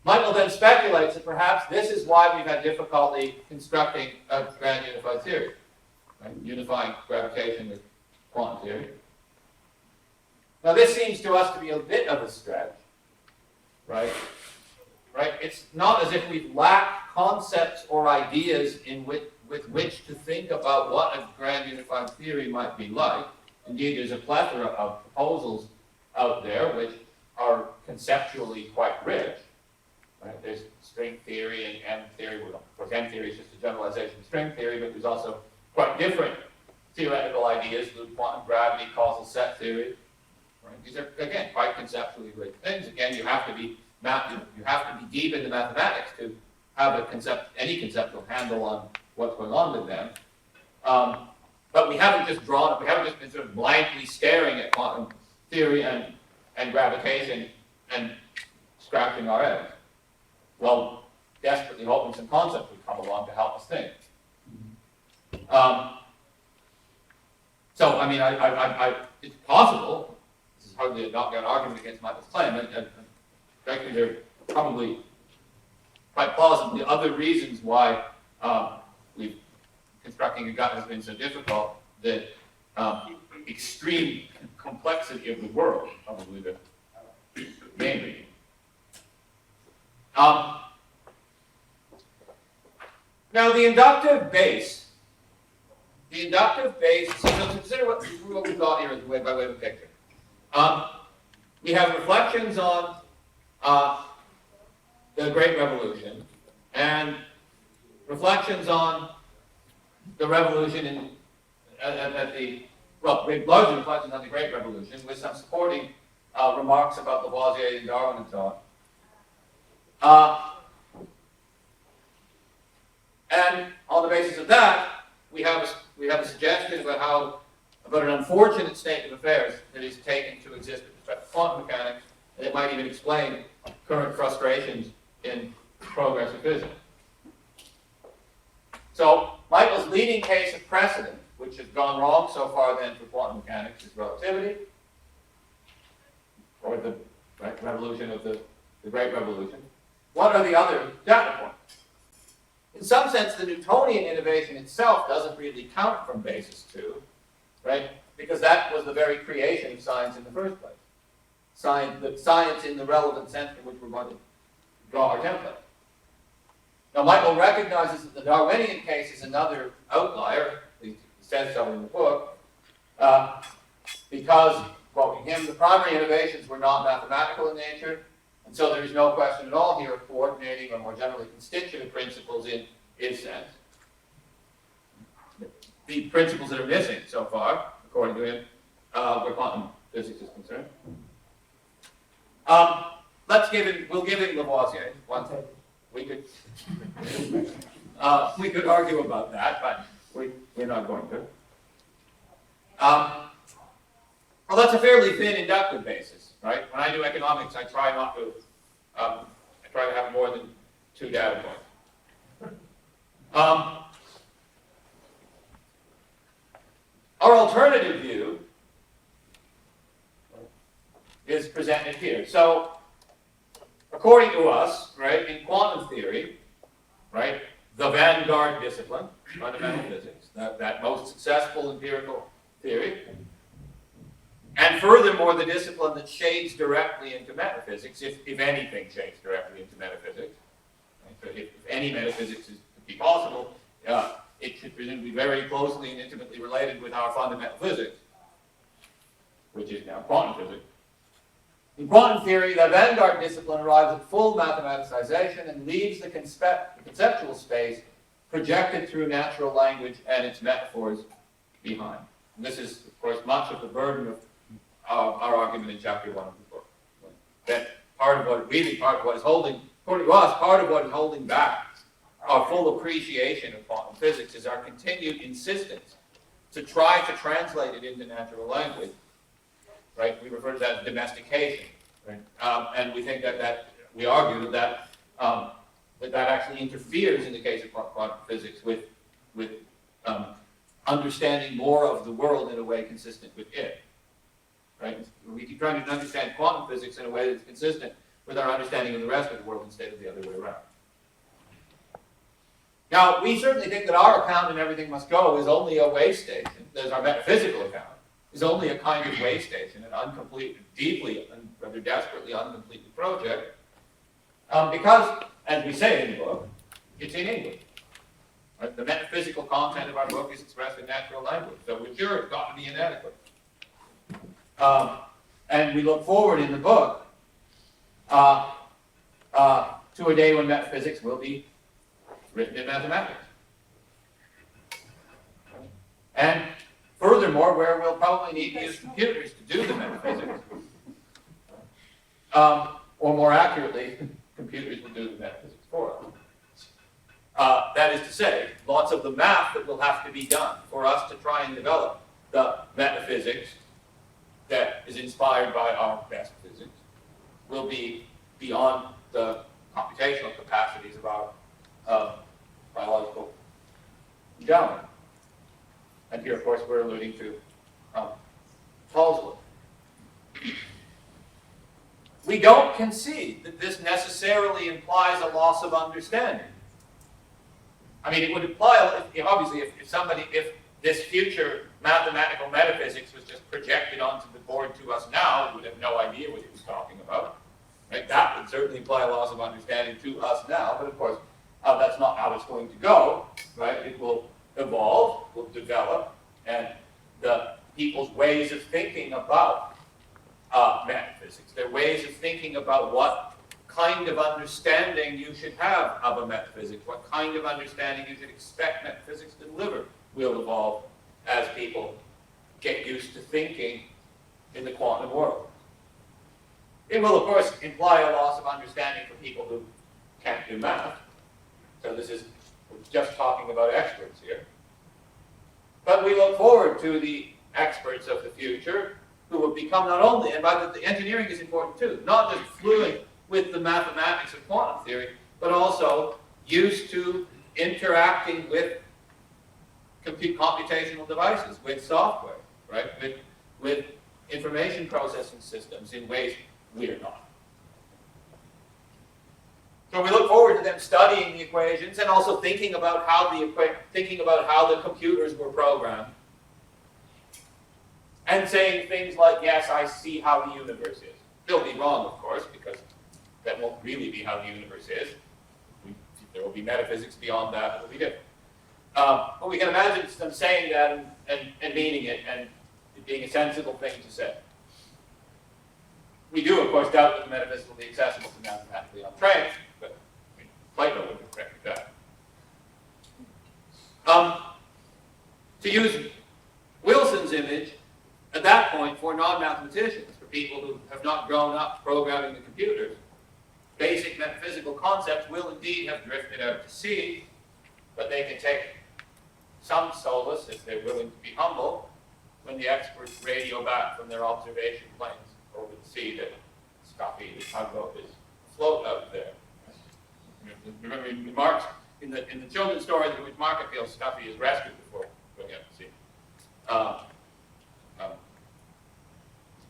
Michael then speculates that perhaps this is why we've had difficulty constructing a grand unified theory, right? Unifying gravitation with quantum theory. Now this seems to us to be a bit of a stretch, right? It's not as if we've lacked concepts or ideas with which to think about what a grand unified theory might be like. Indeed, there's a plethora of proposals out there which are conceptually quite rich. Right? There's string theory and M theory. Well, of course, M theory is just a generalization of string theory, but there's also quite different theoretical ideas, quantum gravity, causal set theory. Right? These are, again, quite conceptually rich things. Again, you have to be deep into mathematics to have any conceptual handle on what's going on with them. But we haven't just been sort of blankly staring at quantum theory and gravitation and scratching our heads. Well, desperately hoping some concepts would come along to help us think. So, I mean, it's possible. This is hardly a knockdown argument against Michael's claim. Frankly, there are probably quite plausibly other reasons why constructing a gut has been so difficult. The extreme complexity of the world, probably the main reason. Now the inductive base, so consider what we've got here by way of a picture. We have reflections on the Great Revolution and reflections on the revolution largely reflections on the Great Revolution with some supporting remarks about Lavoisier and Darwin and so on. And on the basis of that, we have a suggestion about an unfortunate state of affairs that is taken to exist with respect to quantum mechanics, and it might even explain current frustrations in progress of physics. So Michael's leading case of precedent, which has gone wrong so far then for quantum mechanics, is relativity, or the revolution of the Great Revolution. what are the other data points? In some sense, the Newtonian innovation itself doesn't really count from basis 2, right? Because that was the very creation of science in the first place. Science in the relevant sense in which we're going to draw our template. Now, Michael recognizes that the Darwinian case is another outlier, he says so in the book, because, quoting him, the primary innovations were not mathematical in nature, and so there is no question at all here of coordinating or more generally constitutive principles in his sense. The principles that are missing so far, according to him, where quantum physics is concerned. We'll give it Lavoisier. We could argue about that, but we're not going to. Well, that's a fairly thin inductive basis, right? When I do economics, I try not to. I try to have more than 2 data points. Our alternative view is presented here. So, according to us, right, in quantum theory, right, the vanguard discipline, fundamental physics, that most successful empirical theory, and furthermore, the discipline that shades directly into metaphysics, if anything shades directly into metaphysics. So if any metaphysics is to be possible, it should presumably be very closely and intimately related with our fundamental physics, which is now quantum physics. In quantum theory, the vanguard discipline arrives at full mathematicization and leaves the conceptual space projected through natural language and its metaphors behind. And this is, of course, much of the burden of our argument in chapter 1 of the book. That part of what is holding, according to us, part of what is holding back our full appreciation of quantum physics is our continued insistence to try to translate it into natural language. Right? We refer to that as domestication. Right? And we think that we argue that actually interferes in the case of quantum physics with understanding more of the world in a way consistent with it. Right? We keep trying to understand quantum physics in a way that's consistent with our understanding of the rest of the world instead of the other way around. Now, we certainly think that our account in Everything Must Go is only a way station. There's our metaphysical account. Is only a kind of way station, an incomplete, deeply and rather desperately uncompleted project, because, as we say in the book, it's in English. Right? The metaphysical content of our book is expressed in natural language, so we're sure it's got to be inadequate. And we look forward in the book to a day when metaphysics will be written in mathematics. And furthermore, where we'll probably need to use computers to do the metaphysics. Or more accurately, computers will do the metaphysics for us. That is to say, lots of the math that will have to be done for us to try and develop the metaphysics that is inspired by our best physics will be beyond the computational capacities of our biological endowment. And here, of course, we're alluding to Paul's work. We don't concede that this necessarily implies a loss of understanding. I mean, it would imply, obviously, if this future mathematical metaphysics was just projected onto the board to us now, we would have no idea what he was talking about. Right? That would certainly imply a loss of understanding to us now, but of course, that's not how it's going to go. Right? It will evolve, will develop, and the people's ways of thinking about metaphysics, their ways of thinking about what kind of understanding you should have of a metaphysics, what kind of understanding you should expect metaphysics to deliver, will evolve as people get used to thinking in the quantum world. It will, of course, imply a loss of understanding for people who can't do math. So we're just talking about experts here. But we look forward to the experts of the future who will become not only, and by the engineering is important too, not just fluent with the mathematics of quantum theory, but also used to interacting with computational devices, with software, right? With information processing systems in ways we're not. So we look forward to them studying the equations and also thinking about how the computers were programmed. And saying things like, yes, I see how the universe is. They'll be wrong, of course, because that won't really be how the universe is. There will be metaphysics beyond that, it will be different. But we can imagine them saying that and meaning it, and it being a sensible thing to say. We do, of course, doubt that the metaphysical will be accessible to mathematically untrained, but Plato would have corrected that. To use Wilson's image, at that point, for non-mathematicians, for people who have not grown up programming the computers, basic metaphysical concepts will indeed have drifted out to sea, but they can take some solace, if they're willing to be humble, when the experts radio back from their observation planes over the sea that Scuffy, the tugboat, is afloat out there. Remember, in the children's stories in which Mark appeals, Scuffy is rescued before going out to sea.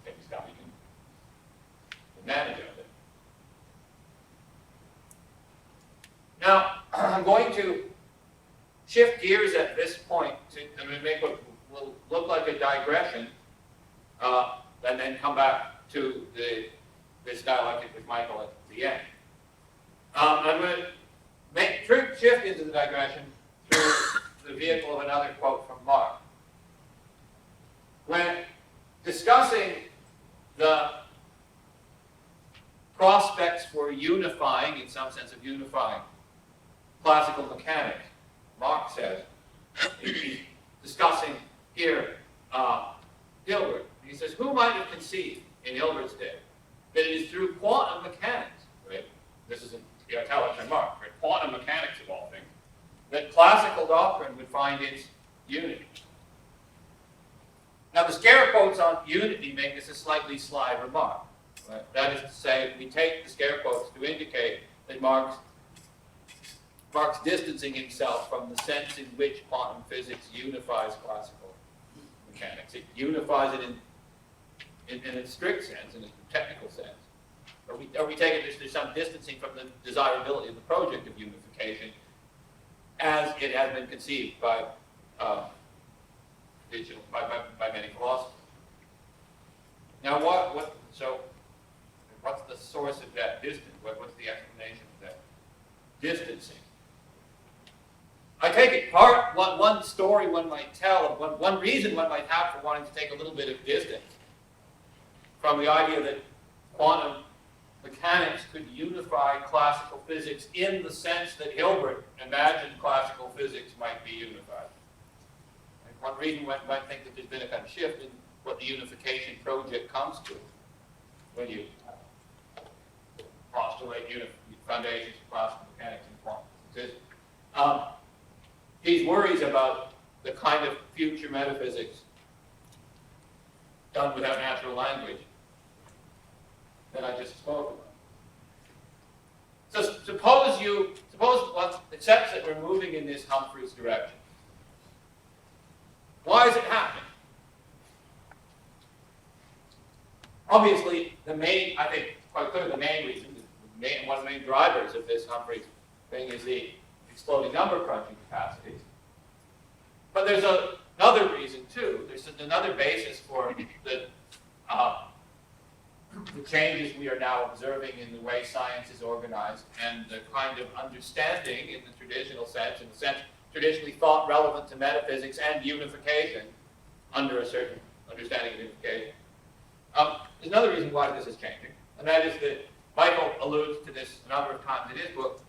Maybe Scuffy can manage it. Now, I'm going to shift gears at this point to make what will look like a digression, and then come back to this dialectic with Michael at the end. I'm going to shift into the digression through the vehicle of another quote from Mark. When discussing the prospects for unifying, in some sense of unifying, classical mechanics, Mark says, he's discussing here Hilbert. He says, who might have conceived in Hilbert's day that it is through quantum mechanics, right? This is the italics in Mark, right? Quantum mechanics of all things, that classical doctrine would find its unity. Now the scare quotes on unity make this a slightly sly remark. Right? That is to say, we take the scare quotes to indicate that Mark's distancing himself from the sense in which quantum physics unifies classical mechanics. It unifies it in a strict sense, in a technical sense. Or we take it there's some distancing from the desirability of the project of unification as it has been conceived by many philosophers. Now what's the source of that distance? What's the explanation of that distancing? I take it one story one might tell, one reason one might have for wanting to take a little bit of distance from the idea that quantum mechanics could unify classical physics in the sense that Hilbert imagined classical physics might be unified. And one reason one might think that there's been a kind of shift in what the unification project comes to when you postulate foundations of classical mechanics and quantum physics. These worries about the kind of future metaphysics done without natural language that I just spoke about. So suppose one accepts that we're moving in this Humphreys direction. Why is it happening? Obviously, I think quite clearly the main reason, one of the main drivers of this Humphreys thing is the exploding number crunching capacities. But there's another reason too. There's another basis for the changes we are now observing in the way science is organized and the kind of understanding in the traditional sense, in the sense traditionally thought relevant to metaphysics and unification under a certain understanding of unification. There's another reason why this is changing, and that is that Michael alludes to this a number of times in his book,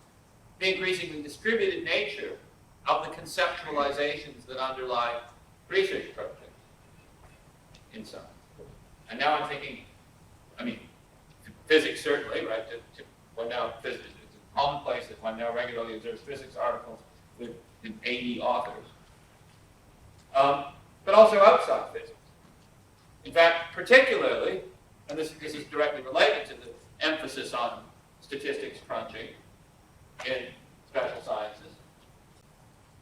the increasingly distributed nature of the conceptualizations that underlie research projects in science. And now I'm thinking, physics certainly, right? One now physics, it's commonplace that one now regularly observes physics articles with 80 authors. But also outside physics. In fact, particularly, and this is directly related to the emphasis on statistics crunching in special sciences.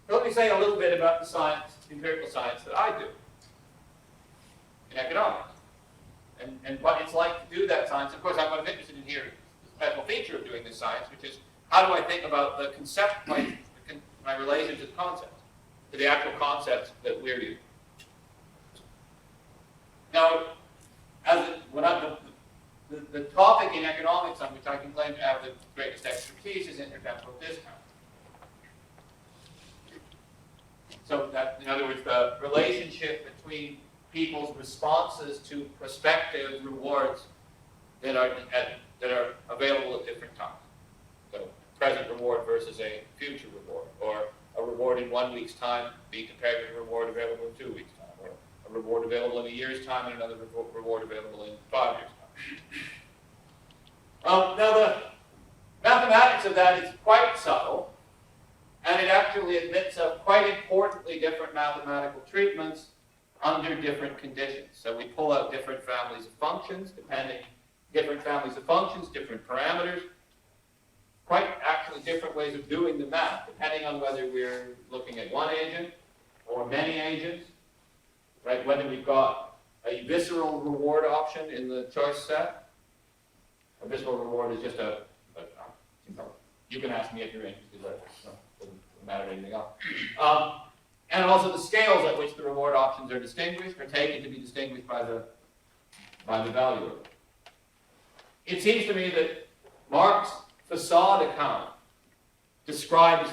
So let me say a little bit about the science, empirical science that I do in economics, and what it's like to do that science. Of course, what I'm interested in here is the special feature of doing this science, which is how do I think about the concept, my relation to the concepts, to the actual concepts that we're using. Now, the topic in economics on which I can claim to have the greatest expertise is intertemporal discount. So that, in other words, the relationship between people's responses to prospective rewards that are available at different times. So present reward versus a future reward, or a reward in 1 week's time be compared to a reward available in 2 weeks' time, or a reward available in a year's time and another reward available in 5 years' time. Now the mathematics of that is quite subtle, and it actually admits of quite importantly different mathematical treatments under different conditions. So we pull out different families of functions, different parameters, quite actually different ways of doing the math, depending on whether we're looking at one agent or many agents, right? Whether we've got a visceral reward option in the choice set. A visceral reward is just you can ask me if you're interested, but it doesn't matter anything else. And also the scales at which the reward options are distinguished, are taken to be distinguished by the value of it. It seems to me that Mark's facade account describes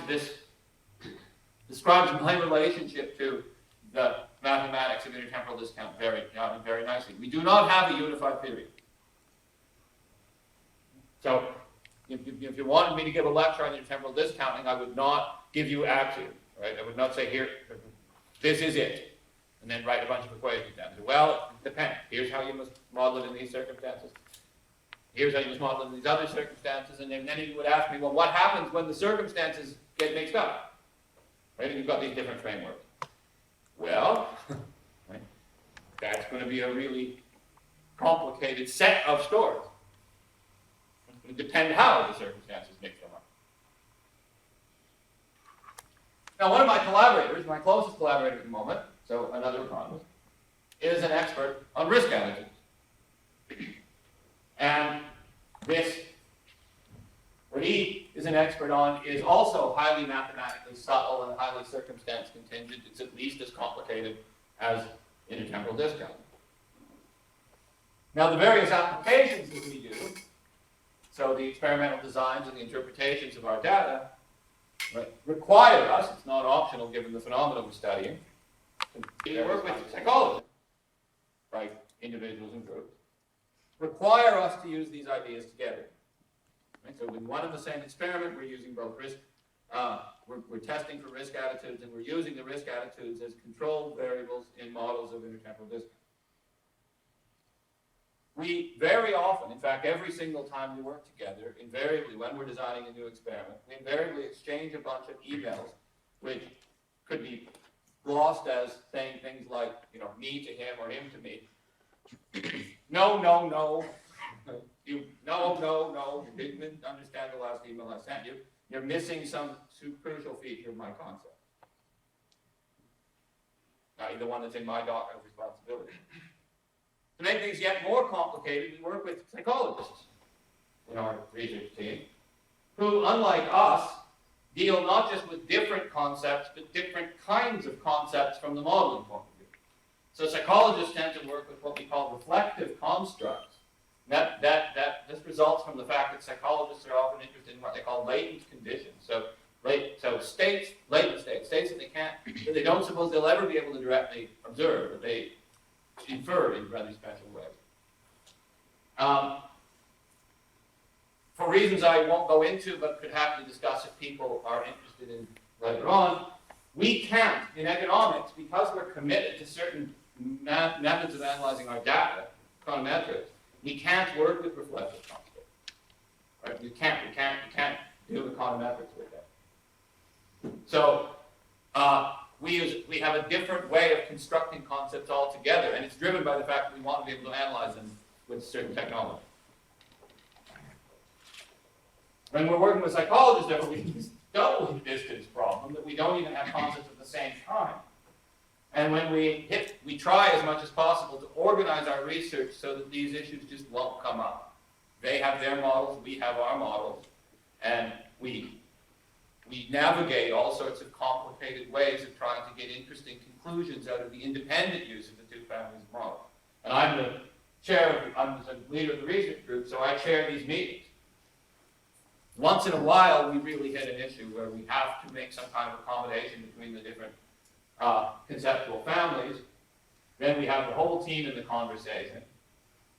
my relationship to the mathematics of intertemporal discount very nicely. We do not have a unified theory. So if you wanted me to give a lecture on intertemporal discounting, I would not give you axiom, right? I would not say, here, this is it, and then write a bunch of equations down. Well, it depends. Here's how you must model it in these circumstances. Here's how you must model it in these other circumstances, and then you would ask me, well, what happens when the circumstances get mixed up? Right? And you've got these different frameworks. Well, right, that's going to be a really complicated set of stories. It's going to depend how the circumstances mix them up. Now, one of my collaborators, my closest collaborator at the moment, so another economist, is an expert on risk attitudes. And what he is an expert on is also highly mathematically subtle and highly circumstance contingent. It's at least as complicated as intertemporal discounting. Now, the various applications that we do, so the experimental designs and the interpretations of our data, right, require us, it's not optional given the phenomena we're studying, to work with psychologists, right, individuals and groups, require us to use these ideas together. Right? So in one and the same experiment, we're using both risk, we're testing for risk attitudes, and we're using the risk attitudes as control variables in models of intertemporal discount. We very often, in fact, every single time we work together, invariably, when we're designing a new experiment, we invariably exchange a bunch of emails, which could be glossed as saying things like, me to him or him to me. No. You didn't understand the last email I sent you. You're missing some crucial feature of my concept. The one that's in my docket of responsibility. To make things yet more complicated, we work with psychologists in our research team, who, unlike us, deal not just with different concepts, but different kinds of concepts from the modeling point of view. So psychologists tend to work with what we call reflective constructs. This results from the fact that psychologists are often interested in what they call latent conditions. So latent states that they don't suppose they'll ever be able to directly observe, but they infer in rather special ways. For reasons I won't go into, but could happily discuss if people are interested in later on, we can't, in economics, because we're committed to certain methods of analyzing our data, econometrics, we can't work with reflective constructs. Right? We can't do econometrics with that. So we have a different way of constructing concepts altogether, and it's driven by the fact that we want to be able to analyze them with certain technology. When we're working with psychologists, though, we double the distance problem that we don't even have concepts at the same time. And when we try as much as possible to organize our research so that these issues just won't come up. They have their models, we have our models, and we navigate all sorts of complicated ways of trying to get interesting conclusions out of the independent use of the two families of models. And I'm the leader of the research group, so I chair these meetings. Once in a while, we really hit an issue where we have to make some kind of accommodation between the different conceptual families. Then we have the whole team in the conversation.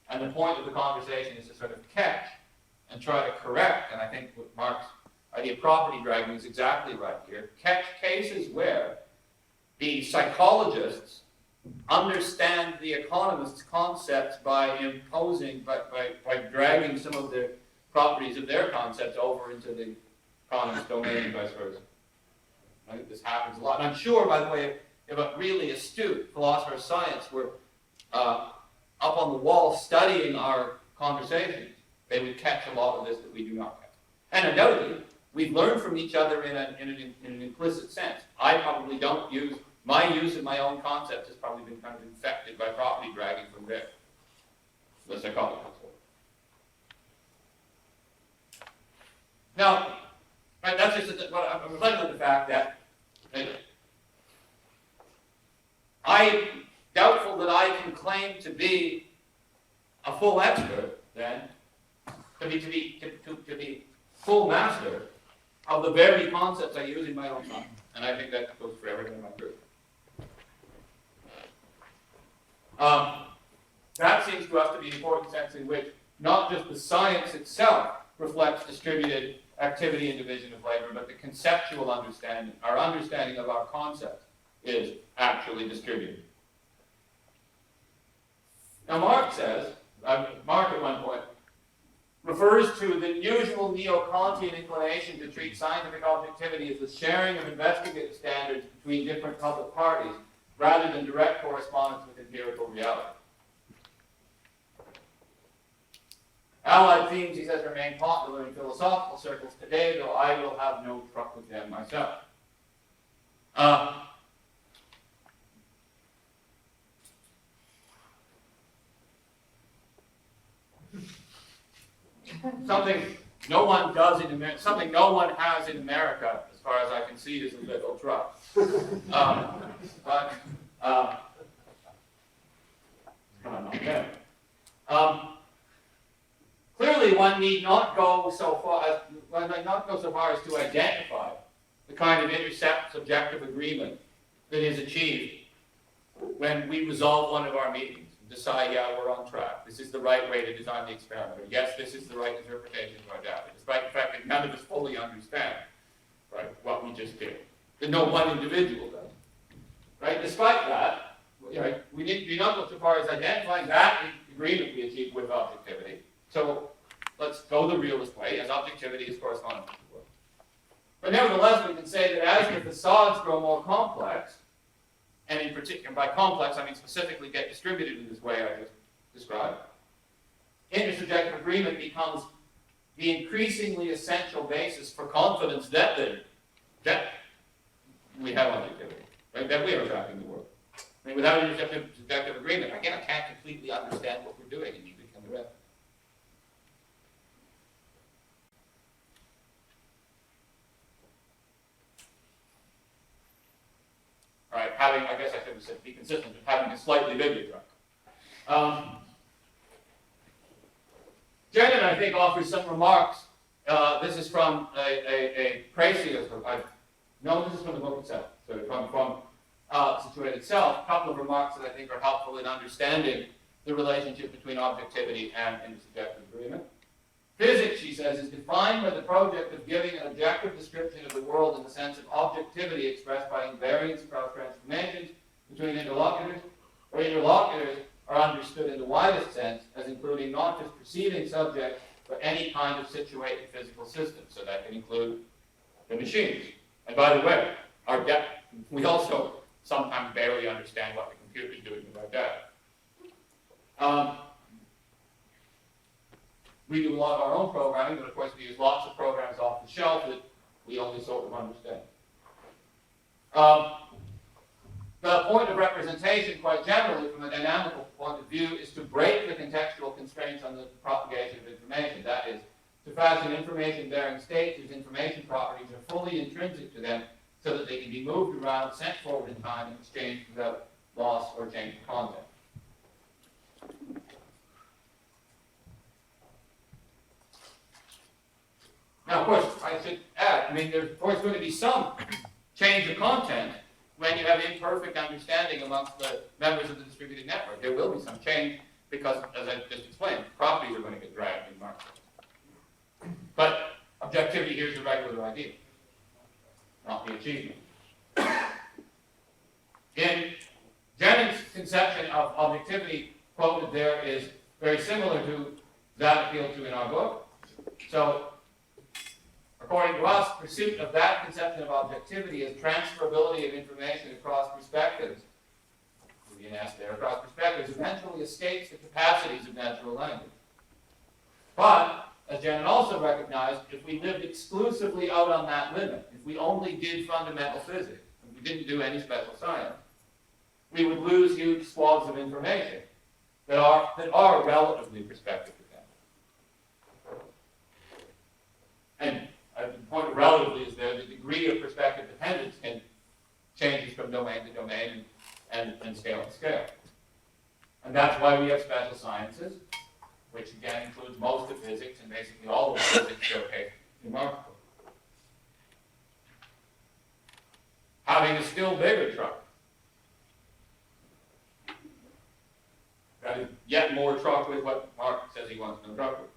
And the point of the conversation is to sort of catch and try to correct, and I think what Mark's idea of property dragging is exactly right here, catch cases where the psychologists understand the economists' concepts by imposing, by dragging some of the properties of their concepts over into the economist domain and vice versa. I think this happens a lot. And I'm sure, by the way, if a really astute philosopher of science were up on the wall studying our conversations, they would catch a lot of this that we do not catch. And undoubtedly, we've learned from each other in an implicit sense. I probably don't use, my use of my own concepts has probably been kind of infected by property dragging from there. The psychologists. Now, right, that's just what I'm reflecting on the fact that I'm doubtful that I can claim to be a full expert, then, to be full master of the very concepts I use in my own time. And I think that goes for everything in my group. That seems to us to be an important sense in which not just the science itself reflects distributed activity and division of labor, but the conceptual understanding, our understanding of our concepts, is actually distributed. Now Mark says, Mark at one point, refers to the usual neo-Kantian inclination to treat scientific objectivity as the sharing of investigative standards between different public parties, rather than direct correspondence with empirical reality. Allied themes, he says, remain popular in philosophical circles today, though I will have no truck with them myself. Something no one does in America, something no one has in America, as far as I can see, is a little truck. Clearly, one need not go so far as to identify the kind of intersubjective agreement that is achieved when we resolve one of our meetings and decide, yeah, we're on track. This is the right way to design the experiment. Or, yes, this is the right interpretation of our data, despite the fact that none of us fully understand, right, what we just did. That no one individual does. Right? Despite that, right, we need to not go so far as identifying that agreement we achieved with objectivity. So let's go the realist way, as objectivity is corresponding to the world. But nevertheless, we can say that as the facades grow more complex, and in particular, by complex, I mean specifically get distributed in this way I just described, intersubjective agreement becomes the increasingly essential basis for confidence that we have objectivity, right? That we are tracking the world. I mean, without intersubjective agreement, again, I can't completely understand what we're doing, and you become the rest. All right, I guess I should have said be consistent with having a slightly bigger truck. Jenann, I think, offers some remarks. This is from a Précieux. No, this is from the book itself. So from Situate itself, a couple of remarks that I think are helpful in understanding the relationship between objectivity and intersubjective agreement. Physics, she says, is defined by the project of giving an objective description of the world in the sense of objectivity expressed by invariance across transformations between interlocutors, where interlocutors are understood in the widest sense as including not just perceiving subjects, but any kind of situated physical system. So that can include the machines. And by the way, we also sometimes barely understand what the computer is doing with our data. We do a lot of our own programming, but of course we use lots of programs off the shelf that we only sort of understand. The point of representation, quite generally, from a dynamical point of view, is to break the contextual constraints on the propagation of information. That is, to fashion information-bearing states whose information properties are fully intrinsic to them so that they can be moved around, sent forward in time, and exchanged without loss or change of content. Now, of course, I should add, I mean, there's of course going to be some change of content when you have imperfect understanding amongst the members of the distributed network. There will be some change because, as I just explained, properties are going to get dragged in market. But objectivity here is a regular idea, not the achievement. In Jenann's conception of objectivity quoted there is very similar to that appealed to in our book. So, according to us, pursuit of that conception of objectivity is transferability of information across perspectives. An S there, across perspectives, eventually escapes the capacities of natural language. But, as Jenann also recognized, if we lived exclusively out on that limit, if we only did fundamental physics, if we didn't do any special science, we would lose huge swaths of information that are relatively perspective dependent. And the point of relatively is there, the degree of perspective dependence can change from domain to domain and scale to scale. And that's why we have special sciences, which again includes most of physics and basically all of physics showcased in Markov. Having a still bigger truck. That is yet more truck with what Mark says he wants no truck with.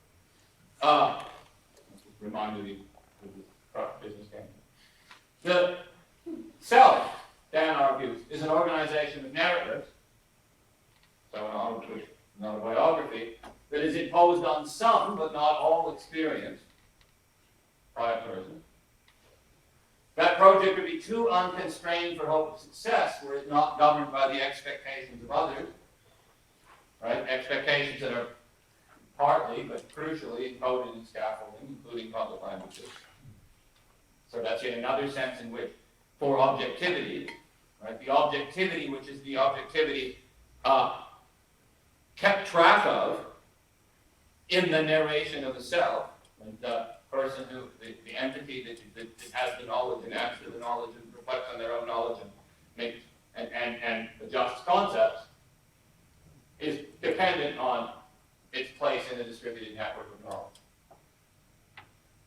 Remind me of the truck business game. The self, Dan argues, is an organization of narratives, so an autobiography, that is imposed on some, but not all, experience by a person. That project would be too unconstrained for hope of success were it not governed by the expectations of others, right? Expectations that are partly, but crucially, encoded in scaffolding, including public languages. So that's yet another sense in which, for objectivity, right, the objectivity, which is the objectivity kept track of in the narration of the self, and the person who, the entity that has the knowledge and acts to the knowledge and reflects on their own knowledge and makes and adjusts concepts, is dependent on its place in a distributed network of knowledge.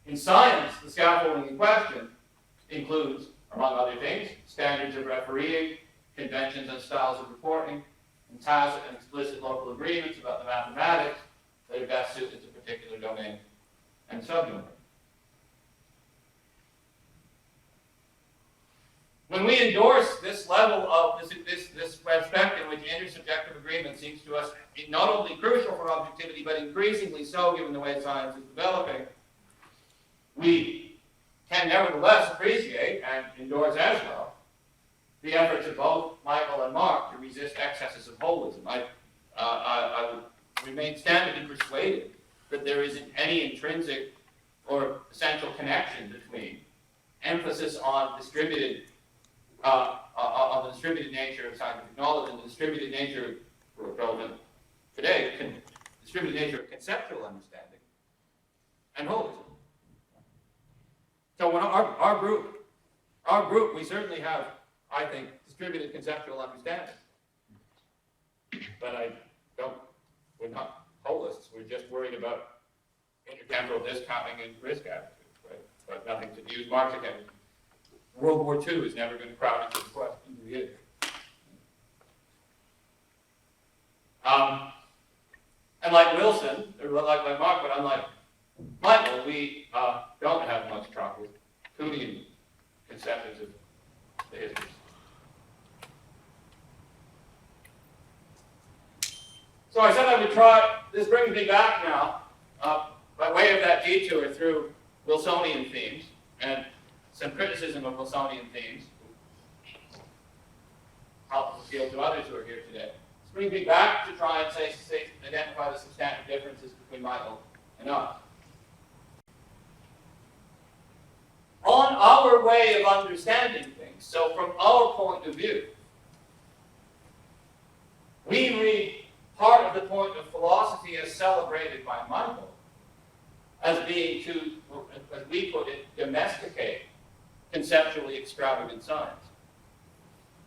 In science, the scaffolding in question includes, among other things, standards of refereeing, conventions and styles of reporting, and tacit and explicit local agreements about the mathematics that are best suited to particular domain and subdomain. When we endorse this level of this respect in which intersubjective agreement seems to us not only crucial for objectivity, but increasingly so given the way science is developing, we can nevertheless appreciate and endorse as well the efforts of both Michael and Mark to resist excesses of holism. I would remain standardly persuaded that there isn't any intrinsic or essential connection between emphasis on distributed on the distributed nature of scientific knowledge and the distributed nature, relevant today, distributed nature of conceptual understanding and holism. So when our group, we certainly have, I think, distributed conceptual understanding. But we're not holists. We're just worried about intertemporal discounting and risk attitudes, right? But nothing to use Marx again. World War II is never going to crowd into the question either. And like Wilson, or like Mark, but unlike Michael, we don't have much trouble with Kuhnian conceptions of the history. So I said I would try, this brings me back now, by way of that detour through Wilsonian themes, and some criticism of Wilsonian themes, helpful appeal to others who are here today. This brings me back to try and identify the substantive differences between Michael and us. On our way of understanding things, so from our point of view, we read part of the point of philosophy as celebrated by Michael as being to, as we put it, domesticate conceptually extravagant science,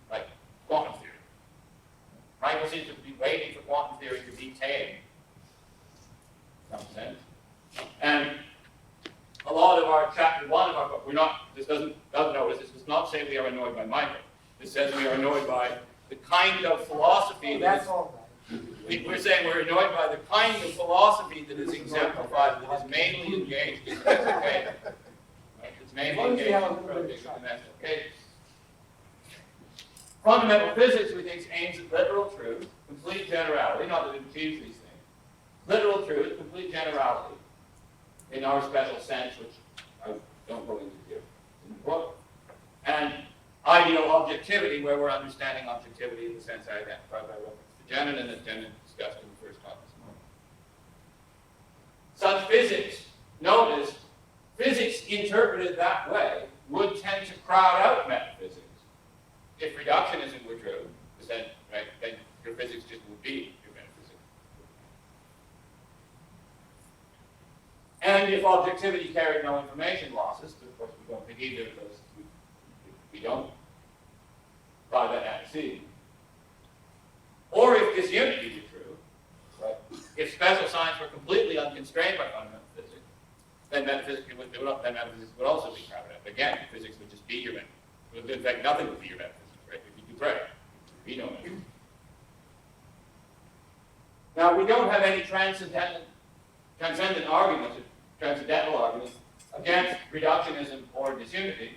like quantum theory. Michael seems to be waiting for quantum theory to be tamed, in some sense. And a lot of our chapter 1 of our book, we're not, this doesn't notice, this does not say we are annoyed by Michael. This says we are annoyed by the kind of philosophy That's all right. we're saying we're annoyed by the kind of philosophy that is exemplified, that is mainly engaged in domestication. Right? It's mainly engaged in domestication. Fundamental physics, we think, aims at literal truth, complete generality, not that it achieves these things. Literal truth, complete generality, in our special sense, which I don't go into here in the book, and ideal objectivity, where we're understanding objectivity in the sense I identified by reference to Jenann and that Jenann discussed in the first talk this morning. Such physics, notice, physics interpreted that way would tend to crowd out metaphysics. If reductionism were true, then your physics just would be your metaphysics. And if objectivity carried no information losses, of course we don't think either of those, we don't buy that antecedent. Or if disunity were true, right? If special science were completely unconstrained by fundamental physics, then metaphysics would also be crowded out. Again, physics would just be your metaphysics. In fact, nothing would be your metaphysics, right? If you do pray, we know it. Now, we don't have any transcendental arguments, transcendental arguments against reductionism or disunity.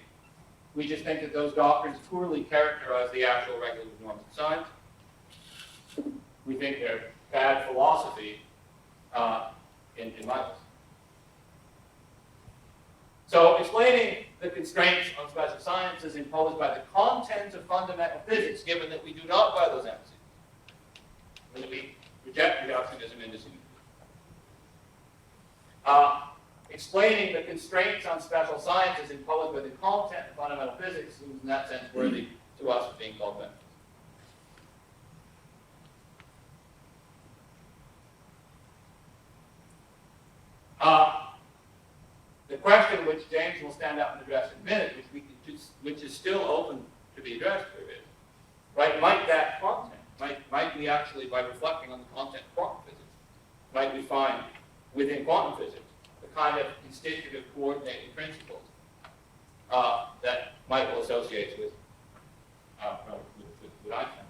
We just think that those doctrines poorly characterize the actual regulative norms of science. We think they're bad philosophy in my view. So explaining the constraints on special sciences imposed by the content of fundamental physics, given that we do not buy those emphases, that we reject reductionism and disunity. Explaining the constraints on special sciences imposed by the content of fundamental physics is in that sense worthy to us of being called metaphysics. The question which James will stand up and address in a minute, which is still open to be addressed here is, right, might that content, might we actually, by reflecting on the content of quantum physics, might we find within quantum physics the kind of constitutive coordinating principles that Michael associates with Einstein.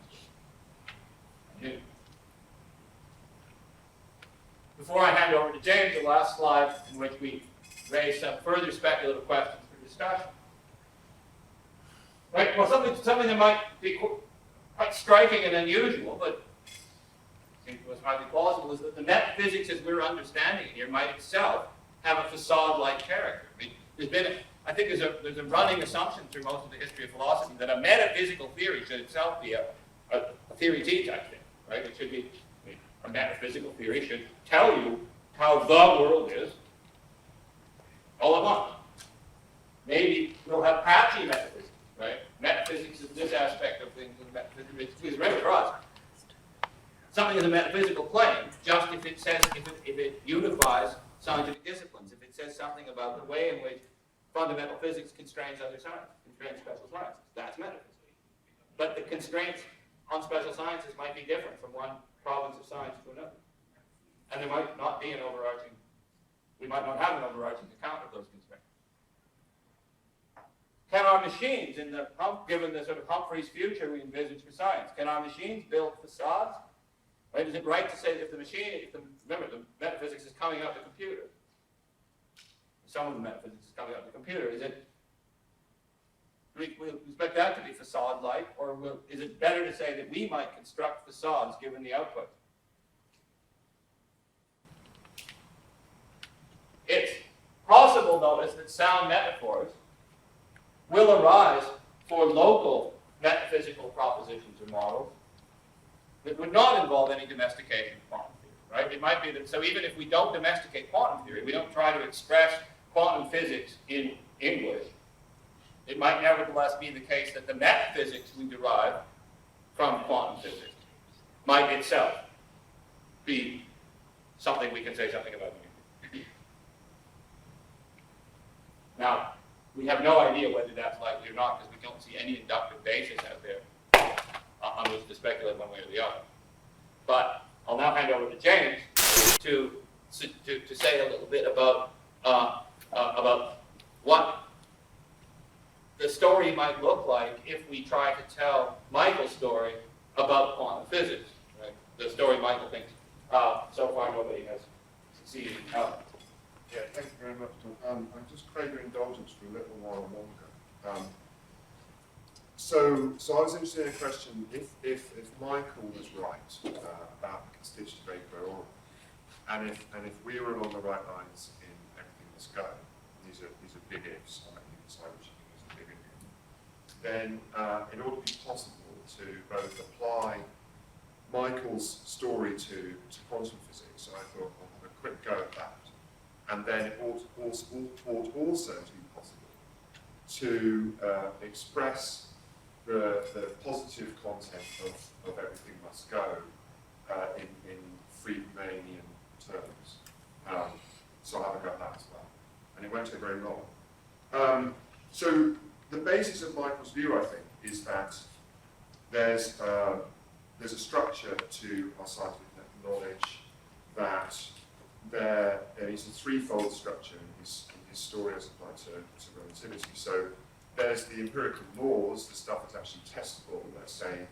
Before I hand over to James, the last slide in which we raise some further speculative questions for discussion. Right? Well, something that might be quite striking and unusual, but seems to us highly plausible, is that the metaphysics as we're understanding it here might itself have a facade-like character. I mean, there's a running assumption through most of the history of philosophy that a metaphysical theory should itself be a theory T type thing, right? It should be, a metaphysical theory should tell you how the world is all at once. Maybe we'll have patchy metaphysics, right? Metaphysics is this aspect of things, and metaphysics is very broad. Something is a metaphysical claim just if it says, if it unifies scientific disciplines, if it says something about the way in which fundamental physics constrains other science, constrains special sciences. That's metaphysics. But the constraints on special sciences might be different from one province of science to another. And there might not be an overarching, we might not have an overarching account of those constraints. Can our machines, given the sort of Humphreys future we envisage for science, can our machines build facades? Right? Is it right to say that remember, the metaphysics is coming out of the computer. Some of the metaphysics is coming out of the computer. We expect that to be facade-like, or is it better to say that we might construct facades given the output? It's possible, notice, that sound metaphors will arise for local metaphysical propositions or models that would not involve any domestication of quantum theory, right? It might be that, so even if we don't domesticate quantum theory, we don't try to express quantum physics in English, it might nevertheless be the case that the metaphysics we derive from quantum physics might itself be something we can say something about. Now, we have no idea whether that's likely or not because we don't see any inductive basis out there on which to speculate one way or the other. But I'll now hand over to James to say a little bit about what the story might look like if we try to tell Michael's story about quantum physics. Right? The story Michael thinks so far nobody has succeeded in telling. Yeah, thank you very much, Tom. I'll just crave your indulgence for a little while longer. So I was interested in a question, if Michael was right about the constitutive a priori, and if we were along the right lines in everything must go, these are big ifs, I think decide which you think is a big if, then in order to be possible to both apply Michael's story to quantum physics, so I thought I'll have a quick go at that. And then it ought also to be possible to express the positive content of everything must go in Friedmanian terms. So I'll have a go at that as well. And it won't take very long. So the basis of Michael's view, I think, is that there's a structure to our scientific knowledge that there is a threefold structure in his story as applied to relativity. So there's the empirical laws, the stuff that's actually testable, let's say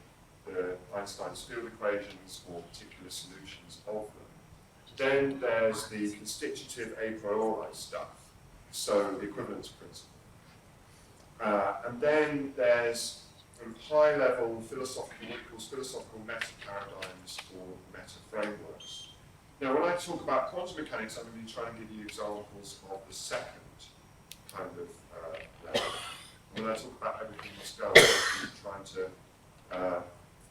the Einstein's field equations or particular solutions of them. Then there's the constitutive a priori stuff, so the equivalence principle. And then there's high-level philosophical, what he calls philosophical meta-paradigms or meta-frameworks. Now, when I talk about quantum mechanics, I'm going to be trying to give you examples of the second kind of level. When I talk about everything must go, I'm trying to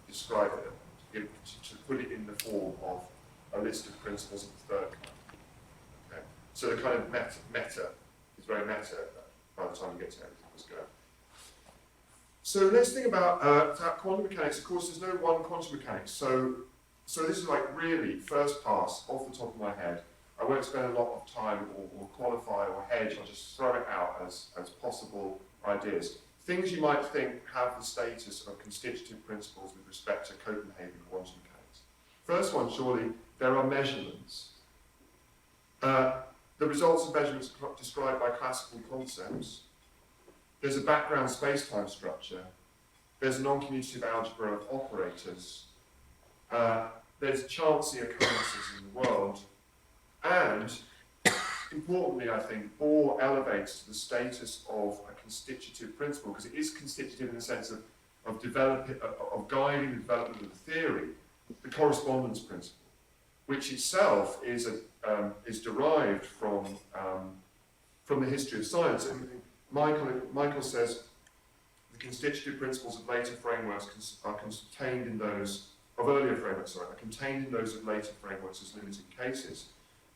describe it, to put it in the form of a list of principles of the third kind. Okay? So the kind of meta is very meta by the time we get to everything must go. So let's think about quantum mechanics. Of course, there's no one quantum mechanics. So this is like really first pass off the top of my head. I won't spend a lot of time or qualify or hedge. I'll just throw it out as possible ideas. Things you might think have the status of constitutive principles with respect to Copenhagen quantum mechanics. First one, surely, there are measurements. The results of measurements are described by classical concepts. There's a background space-time structure. There's a non-commutative algebra of operators. There's chancy occurrences in the world. And, importantly, I think, Bohr elevates to the status of a constitutive principle, because it is constitutive in the sense of guiding the development of the theory, the correspondence principle, which itself is derived from the history of science. And Michael says the constitutive principles of later frameworks are contained in those of earlier frameworks, are contained in those of later frameworks as limited cases.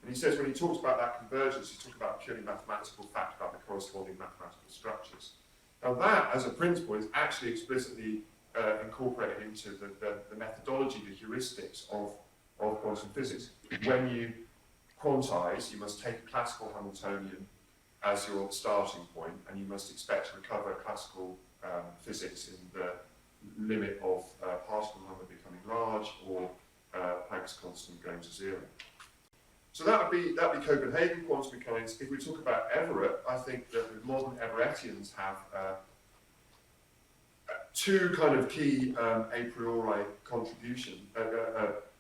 And he says when he talks about that convergence, he's talking about a purely mathematical fact about the corresponding mathematical structures. Now that, as a principle, is actually explicitly incorporated into the methodology, the heuristics of quantum physics. When you quantize, you must take a classical Hamiltonian as your starting point, and you must expect to recover classical physics in the limit of particle number becoming large or Planck's constant going to zero. So that would be Copenhagen quantum mechanics. If we talk about Everett, I think that the modern Everettians have two kind of key a priori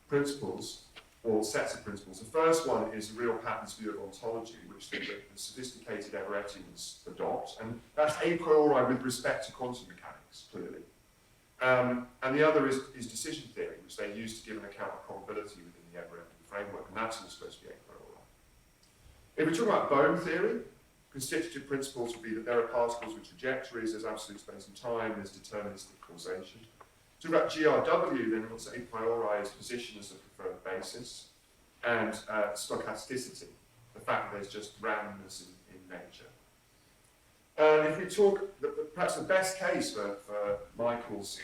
principles, or sets of principles. The first one is a real patterns view of ontology, which the sophisticated Everettians adopt, and that's a priori with respect to quantum mechanics, clearly. And the other is decision theory, which they use to give an account of probability within the Everettian framework, and that's all supposed to be a priori. If we talk about bone theory, constitutive principles would be that there are particles with trajectories, there's absolute space and time, there's deterministic causation. Talk about GRW, then what's a priori is position as a preferred basis, and stochasticity, the fact that there's just randomness in nature. And if we talk, perhaps the best case for Michael's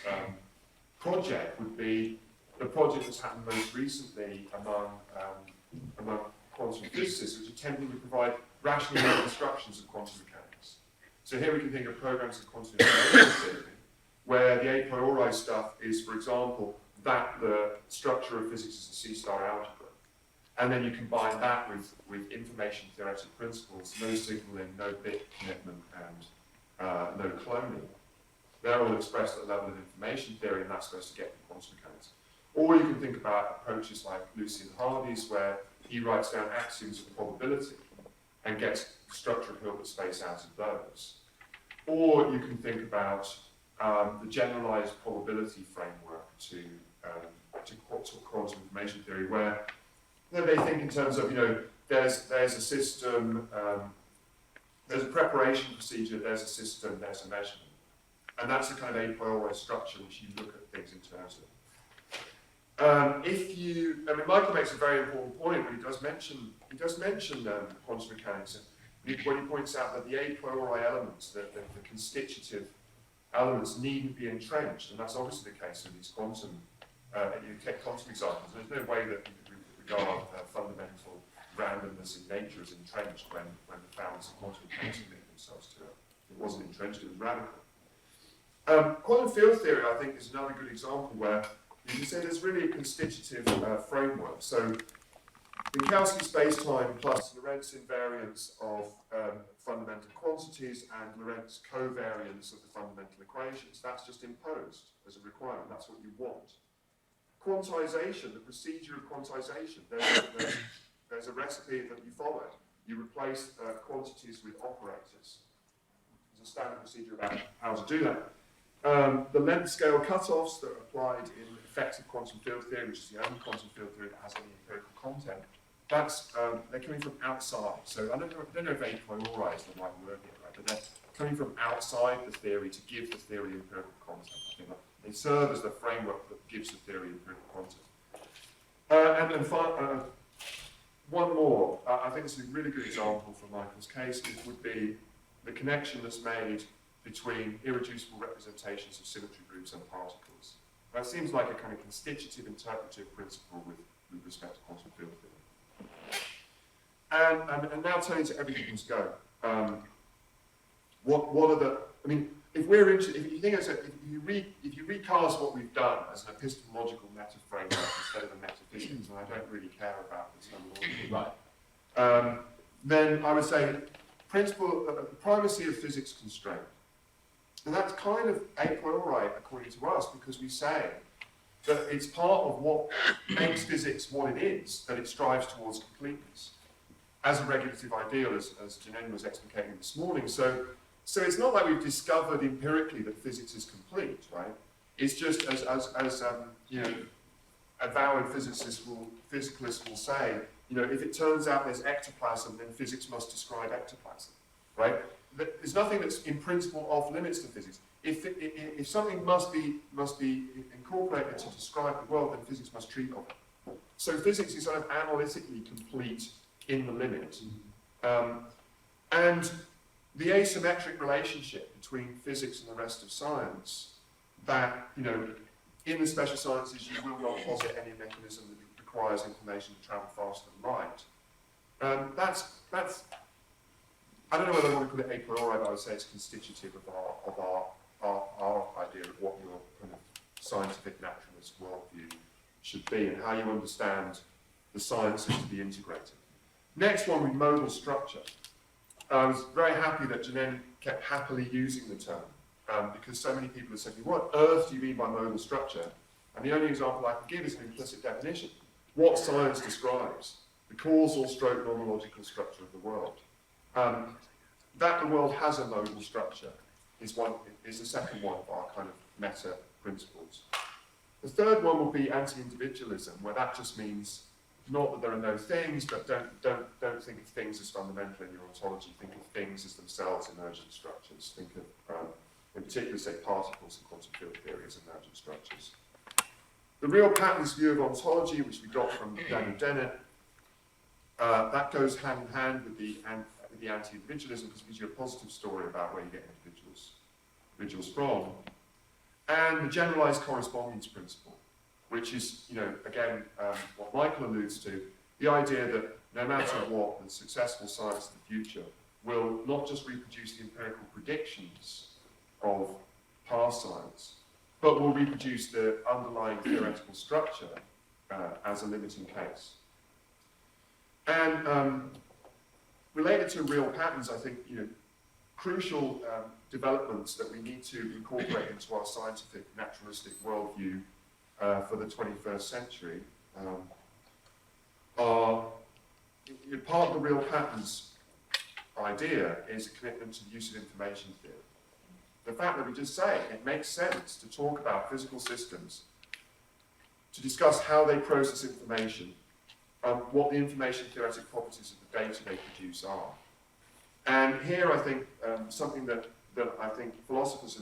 project would be the project that's happened most recently among quantum physicists, which are attempting to provide rational instructions of quantum mechanics. So here we can think of programs of quantum information theory, where the a priori stuff is, for example, that the structure of physics is a C-star algebra. And then you combine that with information theoretic principles, no signaling, no bit commitment, and no cloning. They're all expressed at the level of information theory, and that's supposed to get you quantum mechanics. Or you can think about approaches like Lucian Hardy's, where he writes down axioms of probability and gets the structure of Hilbert space out of those. Or you can think about the generalized probability framework to quantum information theory, where they think in terms of, there's a system, there's a preparation procedure, there's a system, there's a measurement. And that's a kind of a priori structure which you look at things in terms of. Michael makes a very important point when he does mention quantum mechanics, when he points out that the a priori elements, the constitutive elements, needn't be entrenched, and that's obviously the case with these quantum. You take quantum examples. There's no way that you regard fundamental randomness in nature as entrenched when the founders of quantum mechanics committed themselves to it. It wasn't entrenched; it was radical. Quantum field theory, I think, is another good example where you can say there's really a constitutive framework. So, Minkowski spacetime plus Lorentz invariance of fundamental quantities and Lorentz covariance of the fundamental equations, that's just imposed as a requirement. That's what you want. Quantization, the procedure of quantization, there's a recipe that you follow. You replace quantities with operators. There's a standard procedure about how to do that. The length scale cutoffs that are applied in effective quantum field theory, which is the only quantum field theory that has any empirical content, that's they're coming from outside. So I don't know if a priori is the right word here, right? But they're coming from outside the theory to give the theory empirical content. I think they serve as the framework that gives the theory empirical content. And then one more. I think this is a really good example for Michael's case. It would be the connection that's made between irreducible representations of symmetry groups and particles. That seems like a kind of constitutive interpretive principle with respect to quantum field theory. And now turning to everything's go. What are the? I mean, if we're interested, if you think if you recast what we've done as an epistemological meta framework instead of a metaphysics, and I don't really care about this number, right? Then I would say primacy of physics constraint. And that's kind of a priori, according to us, because we say that it's part of what makes physics what it is, that it strives towards completeness, as a regulative ideal, as Jenann was explicating this morning. So it's not like we've discovered empirically that physics is complete, right? It's just as avowed physicists will say, if it turns out there's ectoplasm, then physics must describe ectoplasm, right? There's nothing that's in principle off limits to physics. If something must be incorporated to describe the world, then physics must treat of it. So physics is sort of analytically complete in the limit. And the asymmetric relationship between physics and the rest of science, that, in the special sciences you will not posit any mechanism that requires information to travel faster than light. That's I don't know whether I want to call it a priori, but I would say it's constitutive of our idea of what your kind of scientific naturalist worldview should be and how you understand the sciences to be integrated. Next one, with modal structure. I was very happy that Jenann kept happily using the term because so many people have said, what on earth do you mean by modal structure? And the only example I can give is an implicit definition. What science describes the causal stroke nomological structure of the world. That the world has a modal structure is the second one of our kind of meta principles. The third one will be anti-individualism, where that just means not that there are no things, but don't think of things as fundamental in your ontology. Think of things as themselves emergent structures. Think of, in particular, say particles and quantum field theory as emergent structures. The real patterns view of ontology, which we got from Dennett, that goes hand in hand with the anti-individualism, because it gives you a positive story about where you get individuals from. And the generalized correspondence principle, which is, again, what Michael alludes to, the idea that no matter what, the successful science of the future will not just reproduce the empirical predictions of past science, but will reproduce the underlying theoretical structure as a limiting case. And related to real patterns, I think crucial developments that we need to incorporate into our scientific naturalistic worldview for the 21st century are part of the real patterns idea is a commitment to the use of information theory. The fact that we just say it makes sense to talk about physical systems, to discuss how they process information, what the information theoretic properties of the data they produce are. And here I think something that I think philosophers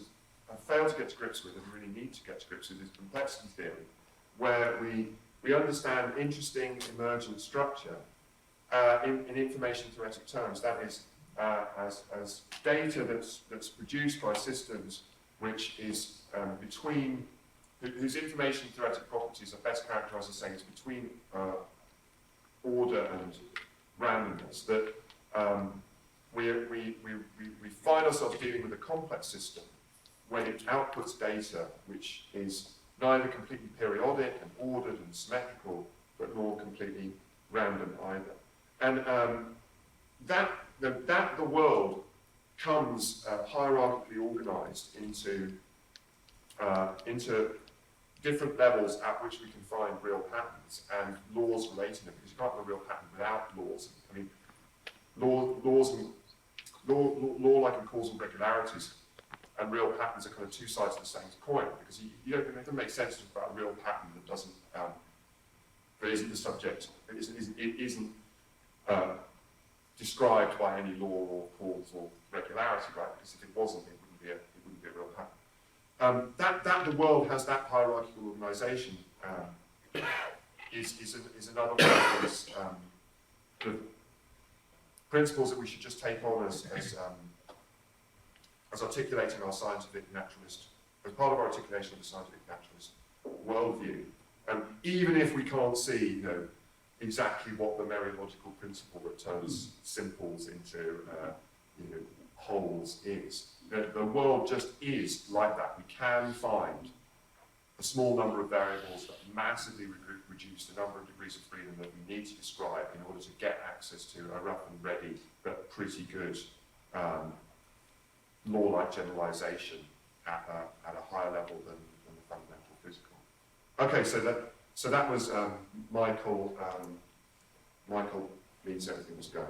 have failed to get to grips with and really need to get to grips with is complexity theory, where we understand interesting emergent structure in information theoretic terms. That is, as data that's produced by systems which is whose information theoretic properties are best characterized as saying it's between order and randomness, that we find ourselves dealing with a complex system when it outputs data which is neither completely periodic and ordered and symmetrical, but nor completely random either. And that the world comes hierarchically organized into different levels at which we can find real patterns and laws relating to them, because you can't have a real pattern without laws. I mean, law-like and causal regularities and real patterns are kind of two sides of the same coin, because it doesn't make sense to talk about a real pattern that doesn't, that isn't the subject, it isn't described by any law or causal regularity, right? Because if it wasn't, it wouldn't be a real pattern. That the world has that hierarchical organisation is another one of these the principles that we should just take on as articulating our scientific naturalist, as part of our articulation of the scientific naturalist worldview. And even if we can't see, exactly what the mereological principle that turns simples into, wholes is, the world just is like that. We can find a small number of variables that massively reduce the number of degrees of freedom that we need to describe in order to get access to a rough and ready but pretty good law-like generalization at a higher level than the fundamental physical. Okay, so that was Michael. Michael means everything was going.